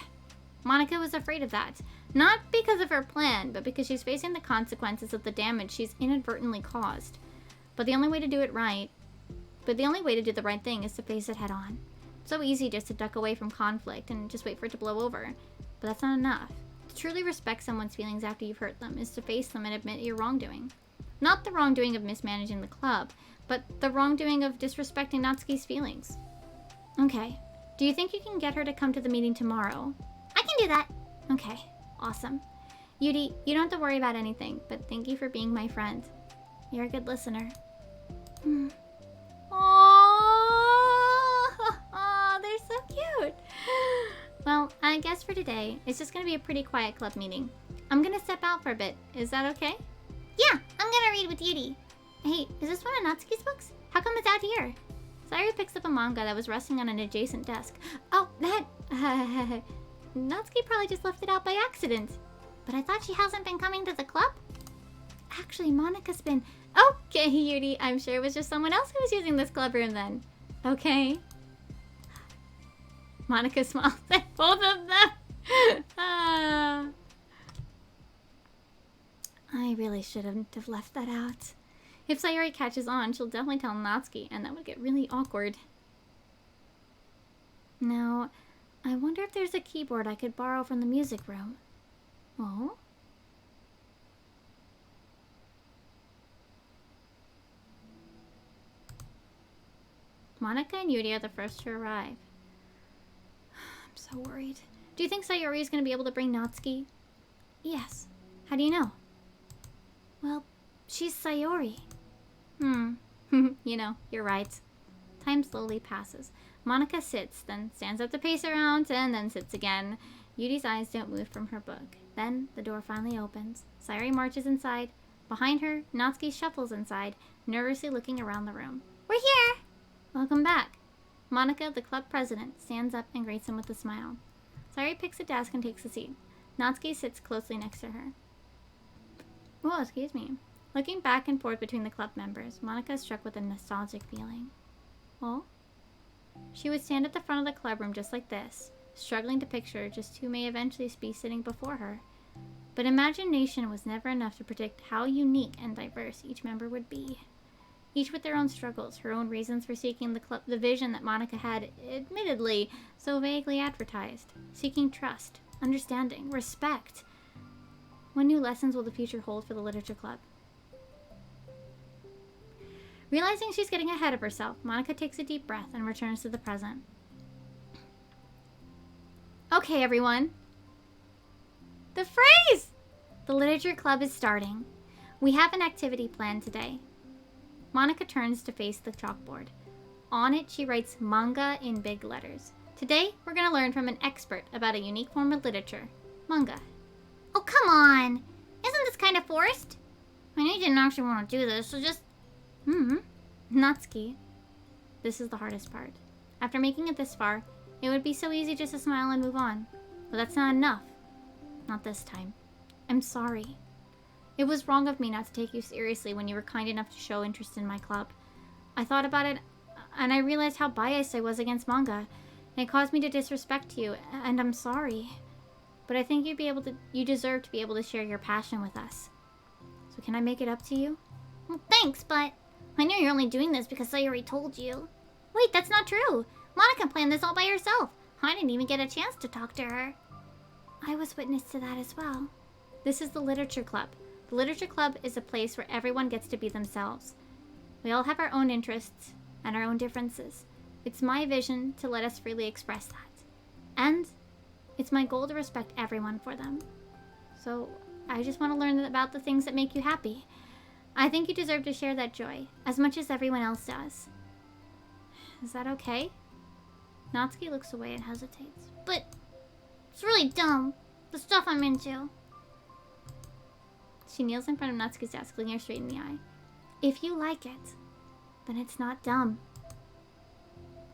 Monica was afraid of that. Not because of her plan, but because she's facing the consequences of the damage she's inadvertently caused. But the only way to do the right thing is to face it head on. It's so easy just to duck away from conflict and just wait for it to blow over. But that's not enough. To truly respect someone's feelings after you've hurt them is to face them and admit your wrongdoing. Not the wrongdoing of mismanaging the club, but the wrongdoing of disrespecting Natsuki's feelings. Okay. Do you think you can get her to come to the meeting tomorrow? I can do that. Okay. Awesome. Yuri, you don't have to worry about anything, but thank you for being my friend. You're a good listener. Aww, they're so cute. Well, I guess for today, it's just gonna be a pretty quiet club meeting. I'm gonna step out for a bit. Is that okay? Yeah, I'm gonna read with Yuri. Hey, is this one of Natsuki's books? How come it's out here? Sayori picks up a manga that was resting on an adjacent desk. Oh, that... Natsuki probably just left it out by accident. But I thought she hasn't been coming to the club? Actually, Monica's been... Okay, Yuri, I'm sure it was just someone else who was using this club room then. Okay. Monica smiles at both of them. I really shouldn't have left that out. If Sayori catches on, she'll definitely tell Natsuki, and that would get really awkward. Now, I wonder if there's a keyboard I could borrow from the music room. Oh? Monica and Yuri are the first to arrive. I'm so worried. Do you think Sayori is going to be able to bring Natsuki? Yes. How do you know? Well, she's Sayori. You know, you're right. Time slowly passes. Monica sits, then stands up to pace around, and then sits again. Yuri's eyes don't move from her book. Then the door finally opens. Sayori marches inside. Behind her, Natsuki shuffles inside, nervously looking around the room. We're here! Welcome back. Monica, the club president, stands up and greets him with a smile. Sayori picks a desk and takes a seat. Natsuki sits closely next to her. Oh, excuse me. Looking back and forth between the club members, Monica is struck with a nostalgic feeling. Oh? She would stand at the front of the club room just like this, struggling to picture just who may eventually be sitting before her. But imagination was never enough to predict how unique and diverse each member would be. Each with their own struggles, her own reasons for seeking the vision that Monica had, admittedly, so vaguely advertised. Seeking trust, understanding, respect. What new lessons will the future hold for the literature club? Realizing she's getting ahead of herself, Monica takes a deep breath and returns to the present. Okay, everyone. The phrase! The literature club is starting. We have an activity planned today. Monica turns to face the chalkboard. On it, she writes manga in big letters. Today, we're going to learn from an expert about a unique form of literature, manga. Oh, come on! Isn't this kind of forced? I know you didn't actually want to do this, so just... Natsuki. This is the hardest part. After making it this far, it would be so easy just to smile and move on. But that's not enough. Not this time. I'm sorry. It was wrong of me not to take you seriously when you were kind enough to show interest in my club. I thought about it, and I realized how biased I was against manga. And it caused me to disrespect you, and I'm sorry. But I think you deserve to be able to share your passion with us. So can I make it up to you? Well, thanks, but I know you're only doing this because Sayori told you. Wait, that's not true. Monica planned this all by herself. I didn't even get a chance to talk to her. I was witness to that as well. This is the literature club. The literature club is a place where everyone gets to be themselves. We all have our own interests and our own differences. It's my vision to let us freely express that. And it's my goal to respect everyone for them. So I just want to learn about the things that make you happy. I think you deserve to share that joy, as much as everyone else does. Is that okay? Natsuki looks away and hesitates. But it's really dumb. The stuff I'm into. She kneels in front of Natsuki's desk, looking her straight in the eye. If you like it, then it's not dumb.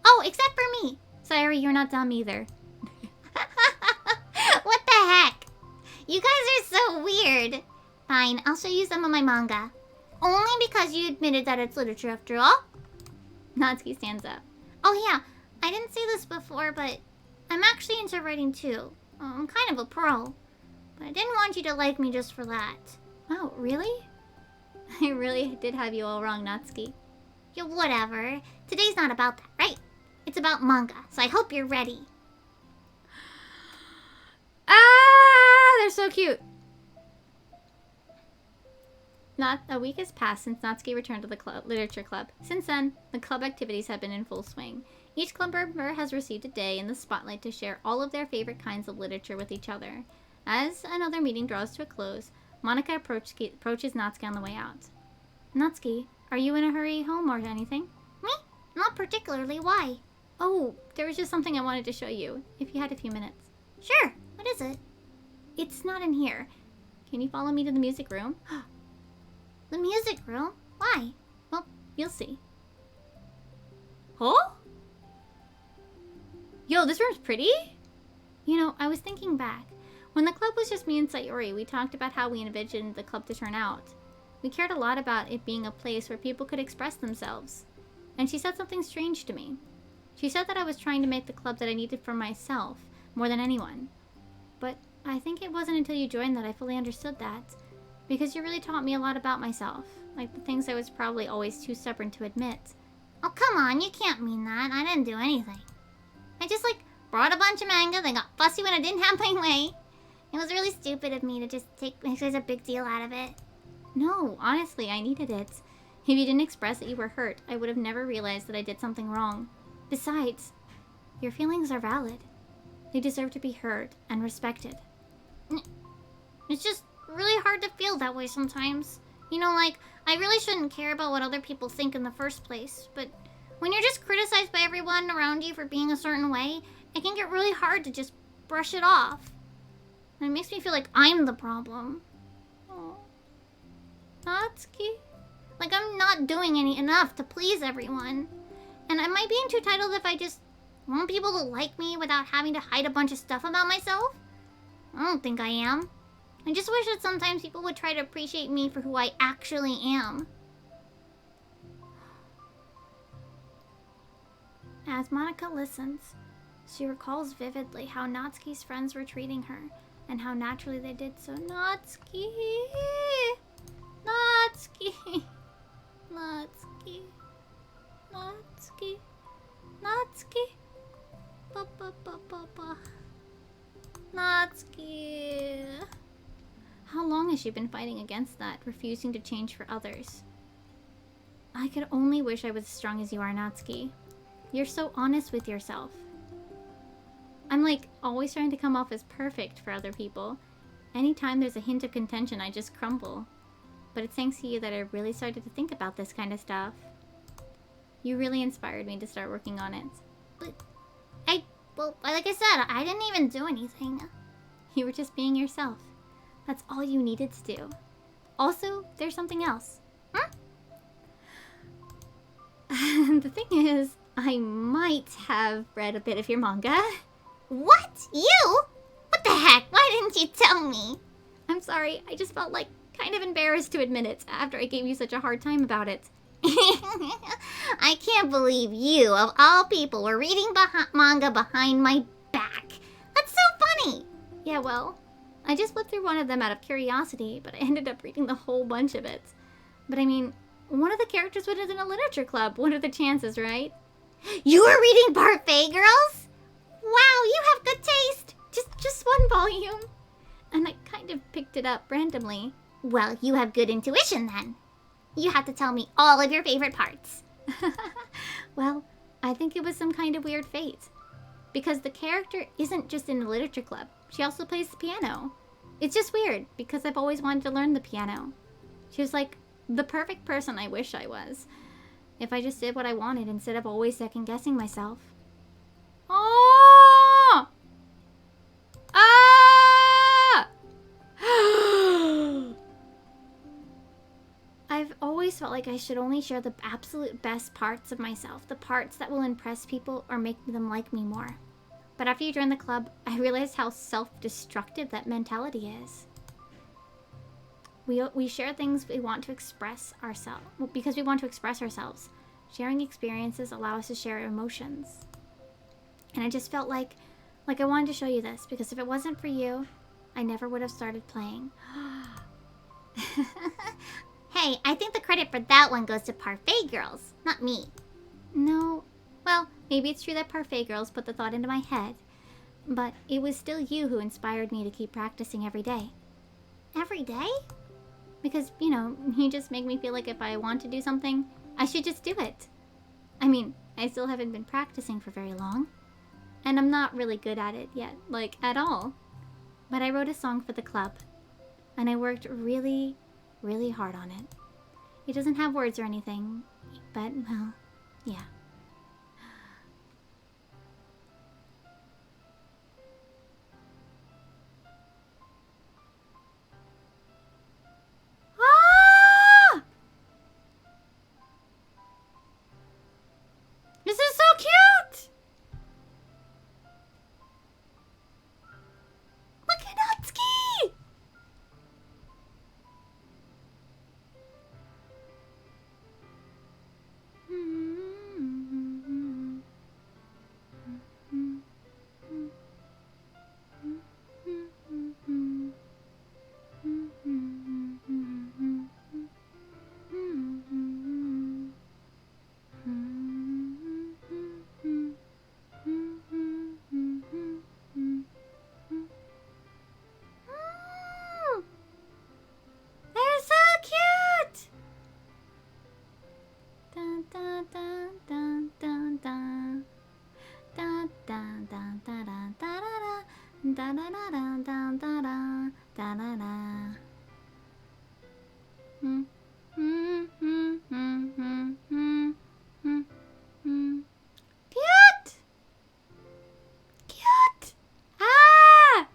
Oh, except for me! Sorry, you're not dumb either. What the heck? You guys are so weird. Fine, I'll show you some of my manga. Only because you admitted that it's literature after all. Natsuki stands up. Oh yeah, I didn't say this before, but I'm actually into writing too. I'm kind of a pro. But I didn't want you to like me just for that. Oh, really? I really did have you all wrong, Natsuki. Yeah, whatever. Today's not about that, right? It's about manga, so I hope you're ready. Ah, they're so cute. Not a week has passed since Natsuki returned to the literature club. Since then, the club activities have been in full swing. Each club member has received a day in the spotlight to share all of their favorite kinds of literature with each other. As another meeting draws to a close, Monika approaches Natsuki on the way out. Natsuki, are you in a hurry home or anything? Me? Not particularly. Why? Oh, there was just something I wanted to show you, if you had a few minutes. Sure. What is it? It's not in here. Can you follow me to the music room? The music room? Why? Well, you'll see. Huh? Yo, this room's pretty? You know, I was thinking back. When the club was just me and Sayori, we talked about how we envisioned the club to turn out. We cared a lot about it being a place where people could express themselves. And she said something strange to me. She said that I was trying to make the club that I needed for myself, more than anyone. But I think it wasn't until you joined that I fully understood that. Because you really taught me a lot about myself. Like the things I was probably always too stubborn to admit. Oh, come on. You can't mean that. I didn't do anything. I just, brought a bunch of manga, then got fussy when I didn't have my way. It was really stupid of me to just make such a big deal out of it. No, honestly, I needed it. If you didn't express that you were hurt, I would have never realized that I did something wrong. Besides, your feelings are valid. They deserve to be heard and respected. It's just really hard to feel that way sometimes. You know, I really shouldn't care about what other people think in the first place, but when you're just criticized by everyone around you for being a certain way, it can get really hard to just brush it off. And it makes me feel like I'm the problem. Oh. Natsuki? I'm not doing enough to please everyone. And am I being too titled if I just want people to like me without having to hide a bunch of stuff about myself? I don't think I am. I just wish that sometimes people would try to appreciate me for who I actually am. As Monika listens, she recalls vividly how Natsuki's friends were treating her, and how naturally they did so. Natsuki! Natsuki! Natsuki! Natsuki! Natsuki! Ba-ba-ba-ba-ba. Natsuki! How long has she been fighting against that, refusing to change for others? I could only wish I was as strong as you are, Natsuki. You're so honest with yourself. I'm always trying to come off as perfect for other people. Anytime there's a hint of contention, I just crumble. But it's thanks to you that I really started to think about this kind of stuff. You really inspired me to start working on it. But like I said, I didn't even do anything. You were just being yourself. That's all you needed to do. Also, there's something else. The thing is, I might have read a bit of your manga. What? You? What the heck? Why didn't you tell me? I'm sorry, I just felt kind of embarrassed to admit it after I gave you such a hard time about it. I can't believe you, of all people, were reading manga behind my back. That's so funny. Yeah, well, I just flipped through one of them out of curiosity, but I ended up reading the whole bunch of it. But I mean, one of the characters was in a literature club. What are the chances, right? You were reading Parfait Girls? Wow, you have good taste. Just one volume. And I kind of picked it up randomly. Well, you have good intuition then. You have to tell me all of your favorite parts. Well, I think it was some kind of weird fate. Because the character isn't just in the literature club. She also plays the piano. It's just weird because I've always wanted to learn the piano. She was like the perfect person I wish I was. If I just did what I wanted instead of always second-guessing myself. Oh! Ah! I've always felt like I should only share the absolute best parts of myself, the parts that will impress people or make them like me more. But after you join the club, I realized how self-destructive that mentality is. We share things we want to express ourselves, because we want to express ourselves. Sharing experiences allow us to share emotions. And I just felt like I wanted to show you this, because if it wasn't for you, I never would have started playing. Hey, I think the credit for that one goes to Parfait Girls, not me. No. Well, maybe it's true that Parfait Girls put the thought into my head. But it was still you who inspired me to keep practicing every day. Every day? Because, you know, you just make me feel like if I want to do something, I should just do it. I mean, I still haven't been practicing for very long. And I'm not really good at it yet, like, at all. But I wrote a song for the club. And I worked really, really hard on it. It doesn't have words or anything, but, well, yeah. Ah! This is so cute! Look at Natsuki! They're so cute! Dun, dun, dun, dun, dun, dun. Dun, dun, dun, dun, dun, dun, dun, dun, dun, dun, dun, dun, dun, dun, dun, dun. Hmm. Hmm, hmm, hmm, hmm, hmm, hmm, hmm. Cute! Cute! Ah!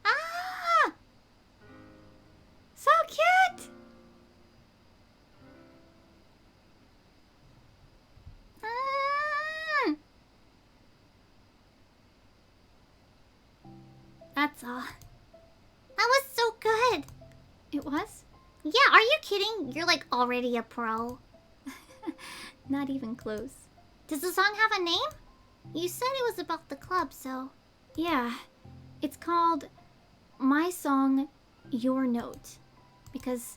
Ah! So cute! Mm. That's all. That was so good. It was? Yeah, are you kidding? You're like already a pro. Not even close. Does the song have a name? You said it was about the club, so... Yeah. It's called My Song, Your Note. Because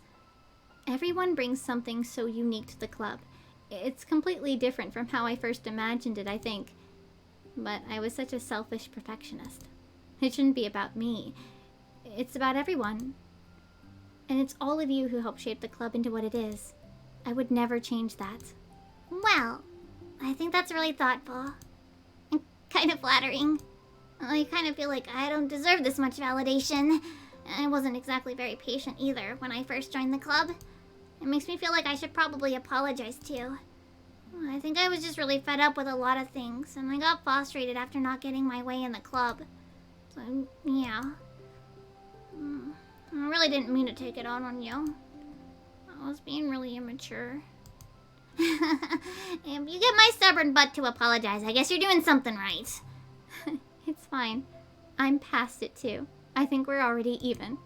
everyone brings something so unique to the club. It's completely different from how I first imagined it, I think. But I was such a selfish perfectionist. It shouldn't be about me. It's about everyone. And it's all of you who helped shape the club into what it is. I would never change that. Well, I think that's really thoughtful. And kind of flattering. I kind of feel like I don't deserve this much validation. I wasn't exactly very patient either when I first joined the club. It makes me feel like I should probably apologize too. I think I was just really fed up with a lot of things, and I got frustrated after not getting my way in the club. So, yeah. I really didn't mean to take it out on you. I was being really immature. If you get my stubborn butt to apologize, I guess you're doing something right. It's fine. I'm past it too. I think we're already even.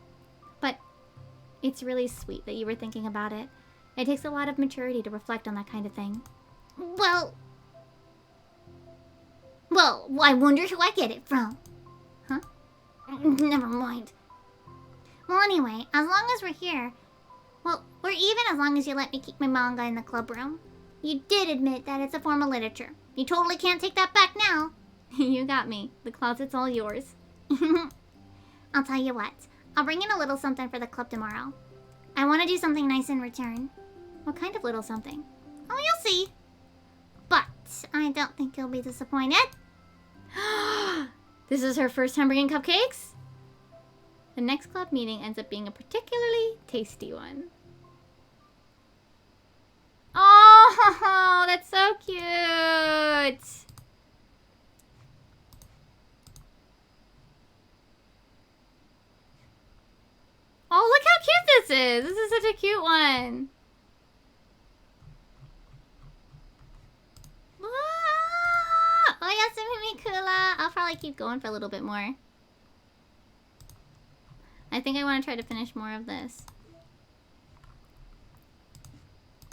But it's really sweet that you were thinking about it. It takes a lot of maturity to reflect on that kind of thing. Well, I wonder who I get it from. Huh? Never mind. Well, anyway, as long as we're here... Well, we're even as long as you let me keep my manga in the club room. You did admit that it's a form of literature. You totally can't take that back now. You got me. The closet's all yours. I'll tell you what. I'll bring in a little something for the club tomorrow. I want to do something nice in return. What kind of little something? Oh, you'll see. But I don't think you'll be disappointed. This is her first time bringing cupcakes? The next club meeting ends up being a particularly tasty one. Oh, that's so cute! Oh, look how cute this is! This is such a cute one. Oh, Yasumi-Kula! I'll probably keep going for a little bit more. I think I want to try to finish more of this.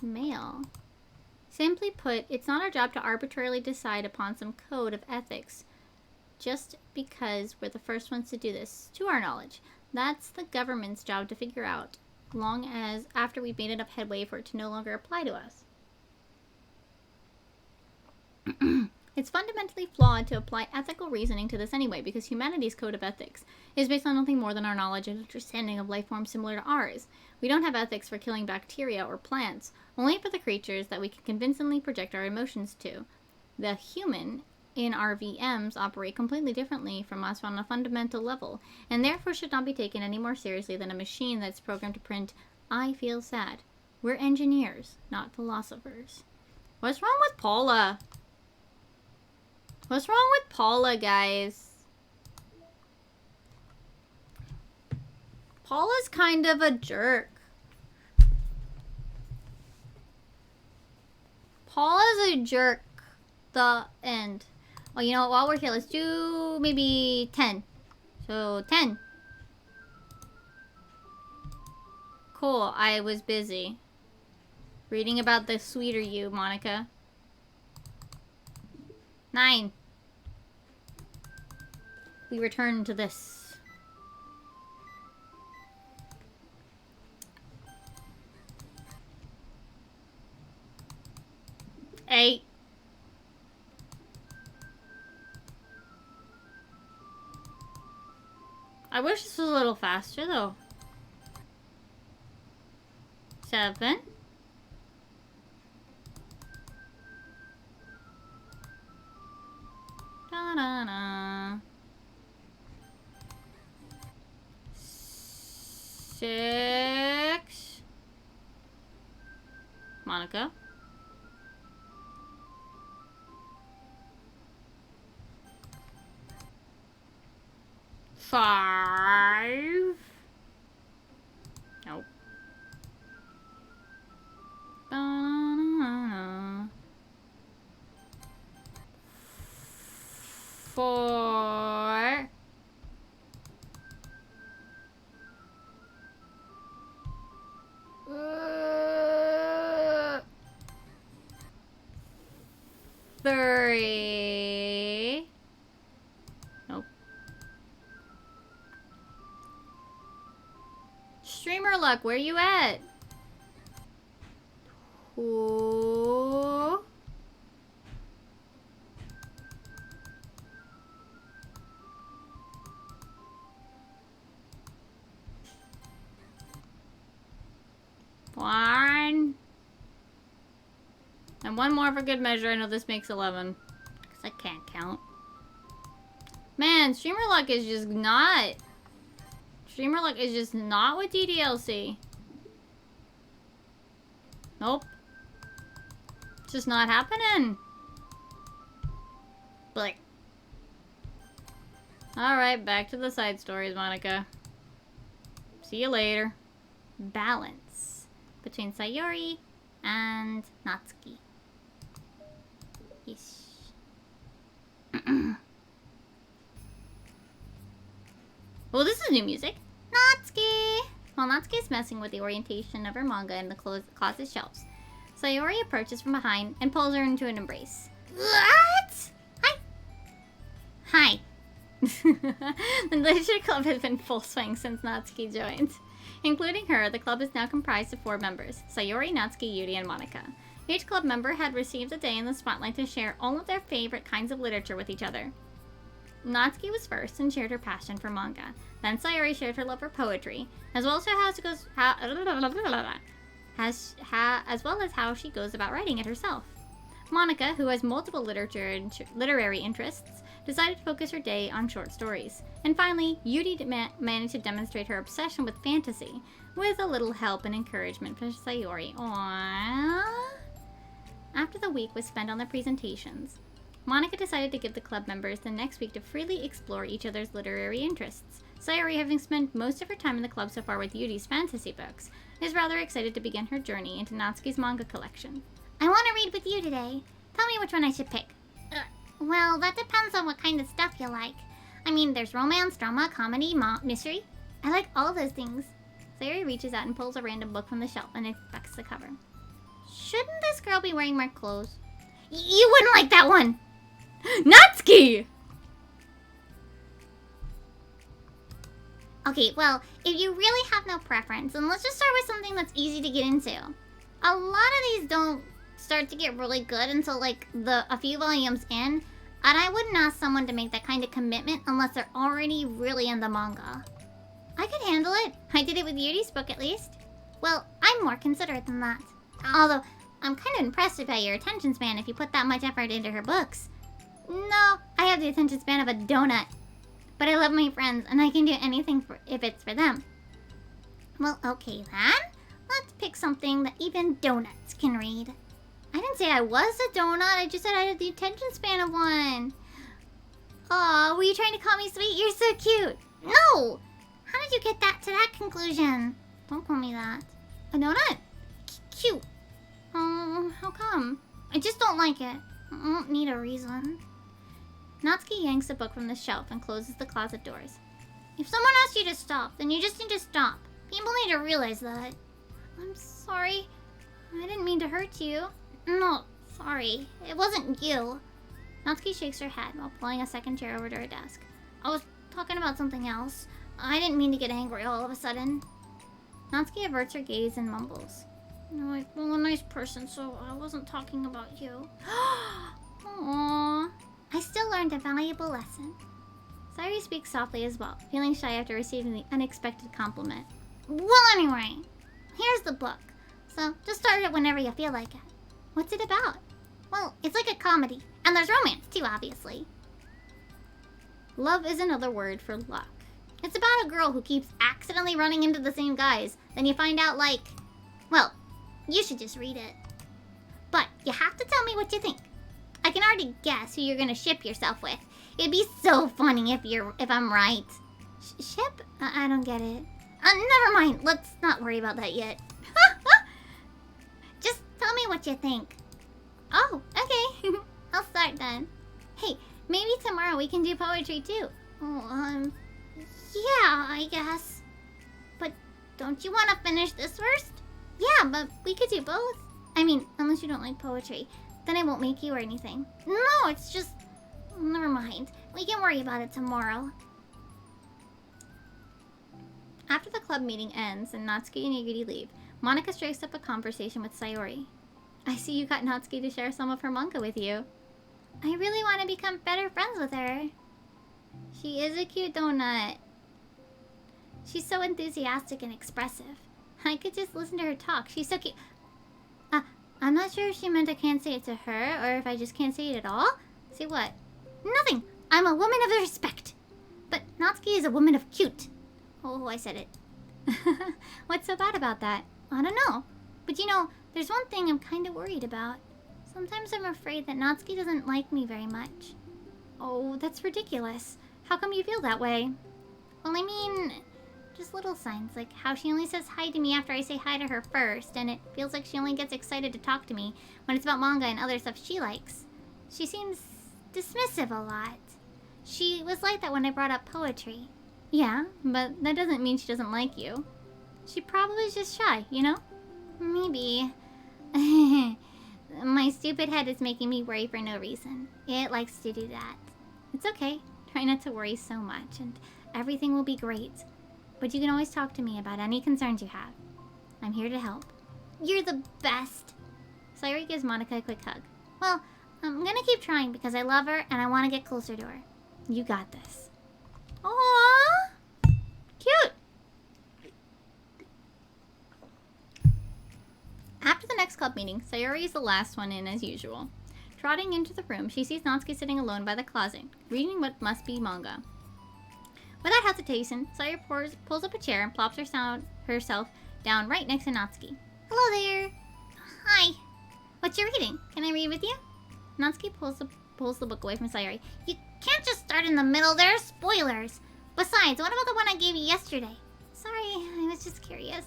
Mail. Simply put, it's not our job to arbitrarily decide upon some code of ethics just because we're the first ones to do this, to our knowledge. That's the government's job to figure out, long as after we've made enough headway for it to no longer apply to us. It's fundamentally flawed to apply ethical reasoning to this anyway, because humanity's code of ethics is based on nothing more than our knowledge and understanding of life forms similar to ours. We don't have ethics for killing bacteria or plants, only for the creatures that we can convincingly project our emotions to. The human in our VMs operate completely differently from us on a fundamental level, and therefore should not be taken any more seriously than a machine that's programmed to print, "I feel sad." We're engineers, not philosophers. What's wrong with Paula? What's wrong with Paula, guys? Paula's kind of a jerk. Paula's a jerk. The end. Oh, you know what? While we're here, let's do maybe 10. So, 10. Cool. I was busy reading about the sweeter you, Monica. 9. We return to this. Eight. I wish this was a little faster though. 7. Da-da-da. 6. Monica. 5. Nope. Ba-na-na-na. 4. 3. Nope. Streamer luck, where you at? 2. 1. And one more for good measure. I know this makes 11. Because I can't count. Man, streamer luck is just not... Streamer luck is just not with DDLC. Nope. It's just not happening. Like. Alright, back to the side stories, Monica. See you later. Balance between Sayori and Natsuki. Yes. Well, this is new music. Natsuki! While Natsuki is messing with the orientation of her manga in the closet shelves, Sayori approaches from behind and pulls her into an embrace. What? Hi. Hi. The Literature Club has been full swing since Natsuki joined. Including her, the club is now comprised of 4 members, Sayori, Natsuki, Yuri, and Monica. Each club member had received a day in the spotlight to share all of their favorite kinds of literature with each other. Natsuki was first and shared her passion for manga. Then Sayori shared her love for poetry, as well as how she goes about writing it herself. Monica, who has multiple literary interests, decided to focus her day on short stories. And finally, Yuri managed to demonstrate her obsession with fantasy, with a little help and encouragement from Sayori. Aww. After the week was spent on their presentations, Monica decided to give the club members the next week to freely explore each other's literary interests. Sayori, having spent most of her time in the club so far with Yuri's fantasy books, is rather excited to begin her journey into Natsuki's manga collection. I want to read with you today. Tell me which one I should pick. Well, that depends on what kind of stuff you like. I mean, there's romance, drama, comedy, mystery. I like all those things. Sayori reaches out and pulls a random book from the shelf and inspects the cover. Shouldn't this girl be wearing more clothes? You wouldn't like that one! Natsuki! Okay, well, if you really have no preference, then let's just start with something that's easy to get into. A lot of these don't start to get really good until like a few volumes in, and I wouldn't ask someone to make that kind of commitment unless they're already really in the manga. I could handle it. I did it with Yuri's book at least. Well, I'm more considerate than that. Although, I'm kind of impressed by your attention span if you put that much effort into her books. No, I have the attention span of a donut. But I love my friends, and I can do anything if it's for them. Well, okay then. Let's pick something that even donuts can read. I didn't say I was a donut, I just said I had the attention span of one. Aw, were you trying to call me sweet? You're so cute. No! How did you get to that conclusion? Don't call me that. A donut? Cute. Oh, how come? I just don't like it. I don't need a reason. Natsuki yanks the book from the shelf and closes the closet doors. If someone asks you to stop, then you just need to stop. People need to realize that. I'm sorry. I didn't mean to hurt you. No, sorry. It wasn't you. Natsuki shakes her head while pulling a second chair over to her desk. I was talking about something else. I didn't mean to get angry all of a sudden. Natsuki averts her gaze and mumbles. No, I'm a nice person, so I wasn't talking about you. Aww. I still learned a valuable lesson. Sayori speaks softly as well, feeling shy after receiving the unexpected compliment. Well, anyway, here's the book. So just start it whenever you feel like it. What's it about? Well, it's like a comedy. And there's romance, too, obviously. Love is another word for luck. It's about a girl who keeps accidentally running into the same guys. Then you find out, like... Well, you should just read it. But you have to tell me what you think. I can already guess who you're gonna ship yourself with. It'd be so funny if I'm right. Ship? I don't get it. Never mind. Let's not worry about that yet. Just tell me what you think. Oh, okay. I'll start then. Hey, maybe tomorrow we can do poetry too. Oh, yeah, I guess. But don't you want to finish this first? Yeah, but we could do both. I mean, unless you don't like poetry. Then I won't make you or anything. No, it's just... Never mind. We can worry about it tomorrow. After the club meeting ends and Natsuki and Yuri leave, Monica strikes up a conversation with Sayori. I see you got Natsuki to share some of her manga with you. I really want to become better friends with her. She is a cute donut. She's so enthusiastic and expressive. I could just listen to her talk. She's so cute. I'm not sure if she meant I can't say it to her or if I just can't say it at all. Say what? Nothing. I'm a woman of respect. But Natsuki is a woman of cute. Oh, I said it. What's so bad about that? I don't know. But you know, there's one thing I'm kind of worried about. Sometimes I'm afraid that Natsuki doesn't like me very much. Oh, that's ridiculous. How come you feel that way? Well, I mean, just little signs, like how she only says hi to me after I say hi to her first, and it feels like she only gets excited to talk to me when it's about manga and other stuff she likes. She seems dismissive a lot. She was like that when I brought up poetry. Yeah, but that doesn't mean she doesn't like you. She probably is just shy, you know? Maybe. My stupid head is making me worry for no reason. It likes to do that. It's okay. Try not to worry so much, and everything will be great. But you can always talk to me about any concerns you have. I'm here to help. You're the best. Sayori gives Monica a quick hug. Well, I'm gonna keep trying because I love her and I want to get closer to her. You got this. Aww! Cute! After the next club meeting, Sayori is the last one in as usual. Trotting into the room, she sees Natsuki sitting alone by the closet, reading what must be manga. Without hesitation, Sayori pulls up a chair and plops herself down right next to Natsuki. Hello there. Hi. What you reading? Can I read with you? Natsuki pulls the book away from Sayori. You can't just start in the middle. There are spoilers. Besides, what about the one I gave you yesterday? Sorry, I was just curious.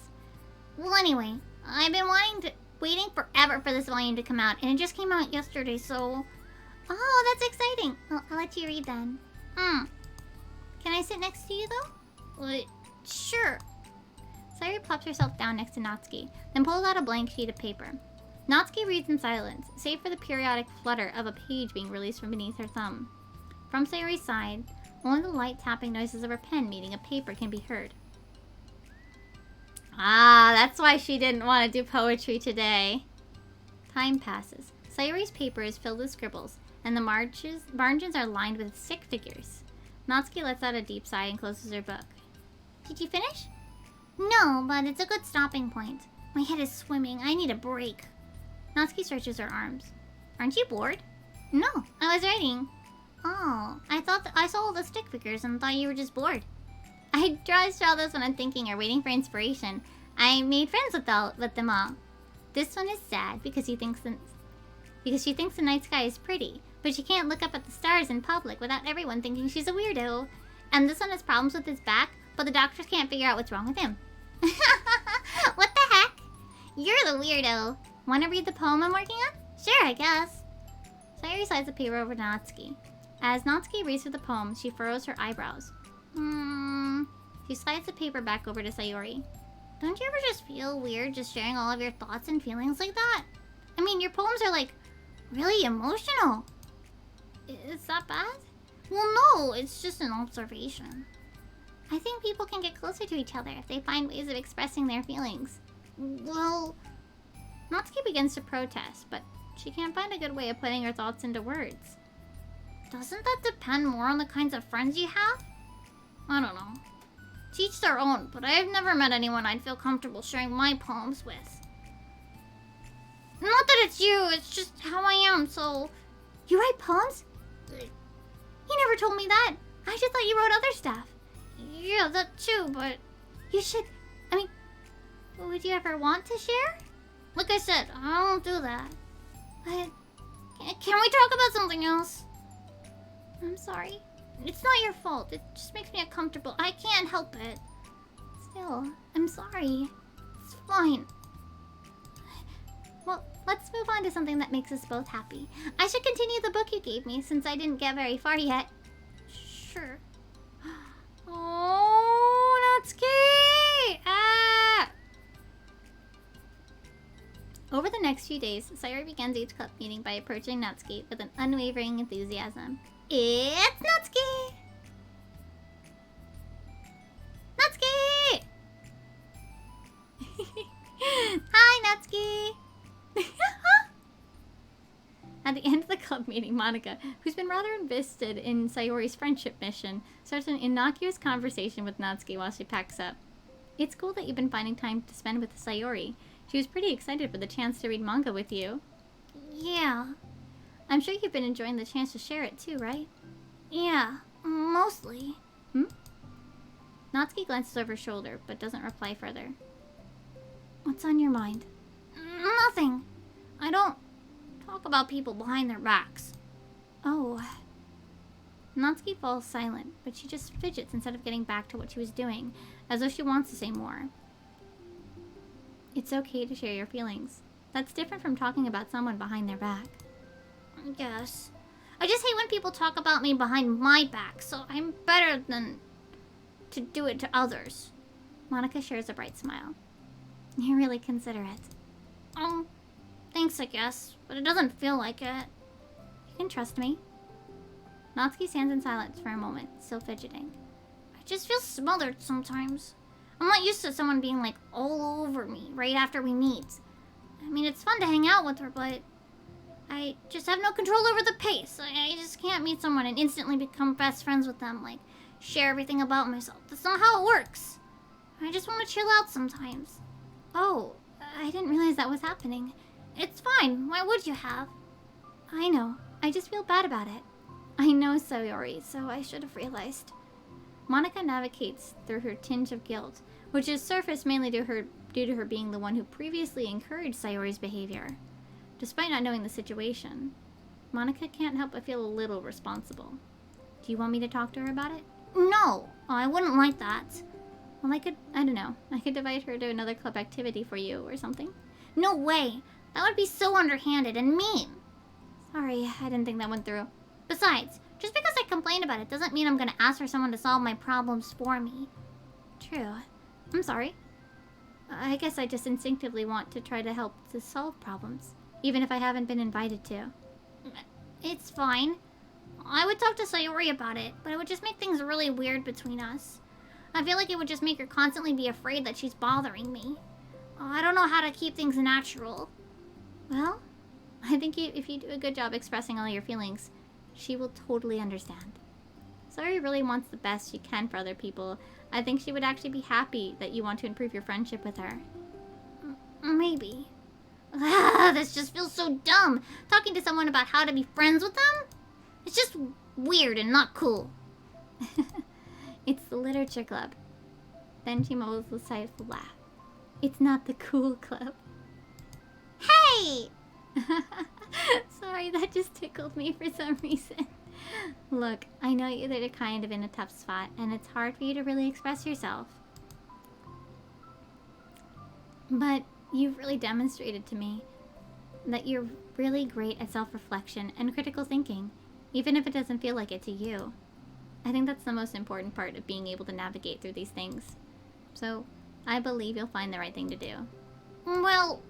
Well, anyway, I've been waiting forever for this volume to come out, and it just came out yesterday, so... Oh, that's exciting. Well, I'll let you read then. Can I sit next to you, though? Sure. Sayori plops herself down next to Natsuki, then pulls out a blank sheet of paper. Natsuki reads in silence, save for the periodic flutter of a page being released from beneath her thumb. From Sayori's side, only the light tapping noises of her pen meeting a paper can be heard. Ah, that's why she didn't want to do poetry today. Time passes. Sayori's paper is filled with scribbles, and the margins are lined with stick figures. Natsuki lets out a deep sigh and closes her book. Did you finish? No, but it's a good stopping point. My head is swimming. I need a break. Natsuki stretches her arms. Aren't you bored? No, I was writing. Oh, I saw all the stick figures and thought you were just bored. I just draw this when I'm thinking or waiting for inspiration. I made friends with them all. This one is sad because she thinks the night sky is pretty, but she can't look up at the stars in public without everyone thinking she's a weirdo. And this one has problems with his back, but the doctors can't figure out what's wrong with him. What the heck? You're the weirdo. Want to read the poem I'm working on? Sure, I guess. Sayori slides the paper over to Natsuki. As Natsuki reads through the poem, she furrows her eyebrows. She slides the paper back over to Sayori. Don't you ever just feel weird just sharing all of your thoughts and feelings like that? I mean, your poems are like really emotional. Is that bad? Well, no, it's just an observation. I think people can get closer to each other if they find ways of expressing their feelings. Well... Natsuki begins to protest, but she can't find a good way of putting her thoughts into words. Doesn't that depend more on the kinds of friends you have? I don't know. To each their own, but I've never met anyone I'd feel comfortable sharing my poems with. Not that it's you, it's just how I am, so... You write poems? You never told me that. I just thought you wrote other stuff. Yeah, that too, but... You should... I mean... Would you ever want to share? Like I said, I don't do that. Can we talk about something else? I'm sorry. It's not your fault. It just makes me uncomfortable. I can't help it. Still, I'm sorry. It's fine. Well, let's move on to something that makes us both happy. I should continue the book you gave me since I didn't get very far yet. Sure. Oh, Natsuki! Ah! Over the next few days, Sayori begins each club meeting by approaching Natsuki with an unwavering enthusiasm. It's Natsuki! Natsuki! Hi, Natsuki! At the end of the club meeting, Monica, who's been rather invested in Sayori's friendship mission, starts an innocuous conversation with Natsuki while she packs up. It's cool that you've been finding time to spend with Sayori. She was pretty excited for the chance to read manga with you. Yeah. I'm sure you've been enjoying the chance to share it too, right? Yeah, mostly. Natsuki glances over her shoulder, but doesn't reply further. What's on your mind? Nothing. I don't talk about people behind their backs. Oh. Natsuki falls silent, but she just fidgets instead of getting back to what she was doing, as though she wants to say more. It's okay to share your feelings. That's different from talking about someone behind their back. I guess. I just hate when people talk about me behind my back, so I'm better than to do it to others. Monica shares a bright smile. You're really considerate. Thanks, I guess, but it doesn't feel like it. You can trust me. Natsuki stands in silence for a moment, still fidgeting. I just feel smothered sometimes. I'm not used to someone being like all over me right after we meet. I mean, it's fun to hang out with her, but I just have no control over the pace. I just can't meet someone and instantly become best friends with them, like share everything about myself. That's not how it works. I just want to chill out sometimes. Oh, I didn't realize that was happening. It's fine. Why would you have? I know. I just feel bad about it. I know, Sayori, so I should have realized. Monica navigates through her tinge of guilt, which is surfaced mainly due to her being the one who previously encouraged Sayori's behavior. Despite not knowing the situation, Monica can't help but feel a little responsible. Do you want me to talk to her about it? No, I wouldn't like that. Well, I don't know. I could invite her to another club activity for you or something. No way. That would be so underhanded and mean. Sorry, I didn't think that went through. Besides, just because I complained about it doesn't mean I'm gonna ask for someone to solve my problems for me. True. I'm sorry. I guess I just instinctively want to try to help to solve problems, even if I haven't been invited to. It's fine. I would talk to Sayori about it, but it would just make things really weird between us. I feel like it would just make her constantly be afraid that she's bothering me. I don't know how to keep things natural. Well, I think if you do a good job expressing all your feelings, she will totally understand. Sayori really wants the best she can for other people. I think she would actually be happy that you want to improve your friendship with her. Maybe. This just feels so dumb. Talking to someone about how to be friends with them? It's just weird and not cool. It's the literature club. Then she mumbles a sightful laugh. It's not the cool club. Hey! Sorry, that just tickled me for some reason. Look, I know you're kind of in a tough spot, and it's hard for you to really express yourself. But you've really demonstrated to me that you're really great at self-reflection and critical thinking, even if it doesn't feel like it to you. I think that's the most important part of being able to navigate through these things. So, I believe you'll find the right thing to do. Well,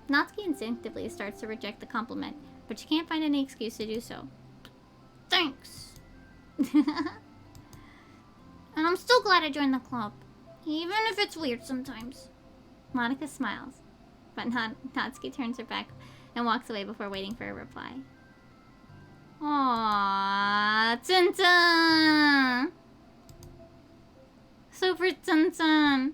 Natsuki instinctively starts to reject the compliment, but she can't find any excuse to do so. Thanks. And I'm still glad I joined the club, even if it's weird sometimes. Monica smiles, but Natsuki turns her back and walks away before waiting for a reply. Aww, Tsun-tsun! Super Tsun-tsun!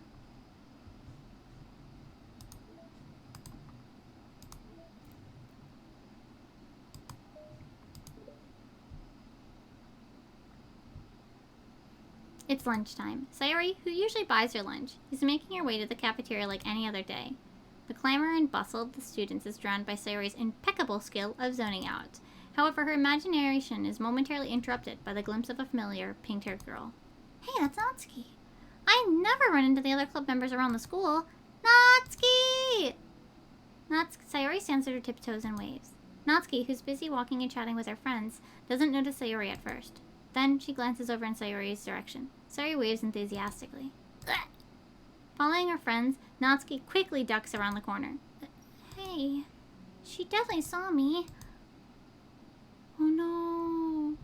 It's lunchtime. Sayori, who usually buys her lunch, is making her way to the cafeteria like any other day. The clamor and bustle of the students is drowned by Sayori's impeccable skill of zoning out. However, her imagination is momentarily interrupted by the glimpse of a familiar, pink-haired girl. Hey, that's Natsuki. I never run into the other club members around the school. Natsuki! Sayori stands at her tiptoes and waves. Natsuki, who's busy walking and chatting with her friends, doesn't notice Sayori at first. Then she glances over in Sayori's direction. Sayori waves enthusiastically. Following her friends, Natsuki quickly ducks around the corner. Hey, she definitely saw me. Oh no.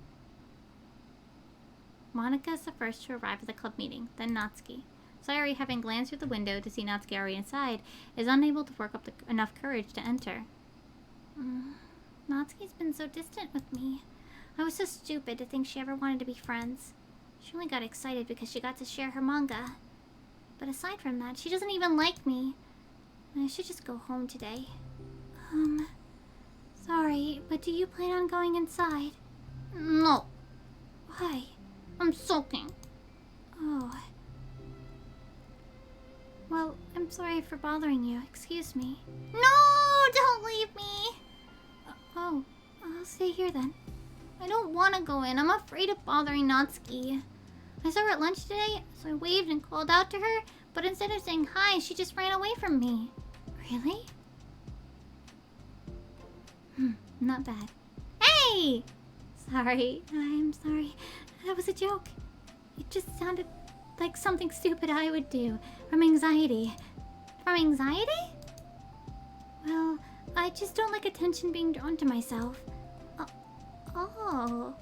Monica is the first to arrive at the club meeting, then Natsuki. Sayori, having glanced through the window to see Natsuki already inside, is unable to work up enough courage to enter. Natsuki's been so distant with me. I was so stupid to think she ever wanted to be friends. She only got excited because she got to share her manga. But aside from that, she doesn't even like me. I should just go home today. Sorry, but do you plan on going inside? No. Why? I'm sulking. Oh. Well, I'm sorry for bothering you. Excuse me. No! Don't leave me! Oh, I'll stay here then. I don't want to go in. I'm afraid of bothering Natsuki. I saw her at lunch today, so I waved and called out to her, but instead of saying hi, she just ran away from me. Really? Not bad. Hey! Sorry. I'm sorry. That was a joke. It just sounded like something stupid I would do. From anxiety. From anxiety? Well, I just don't like attention being drawn to myself. Oh.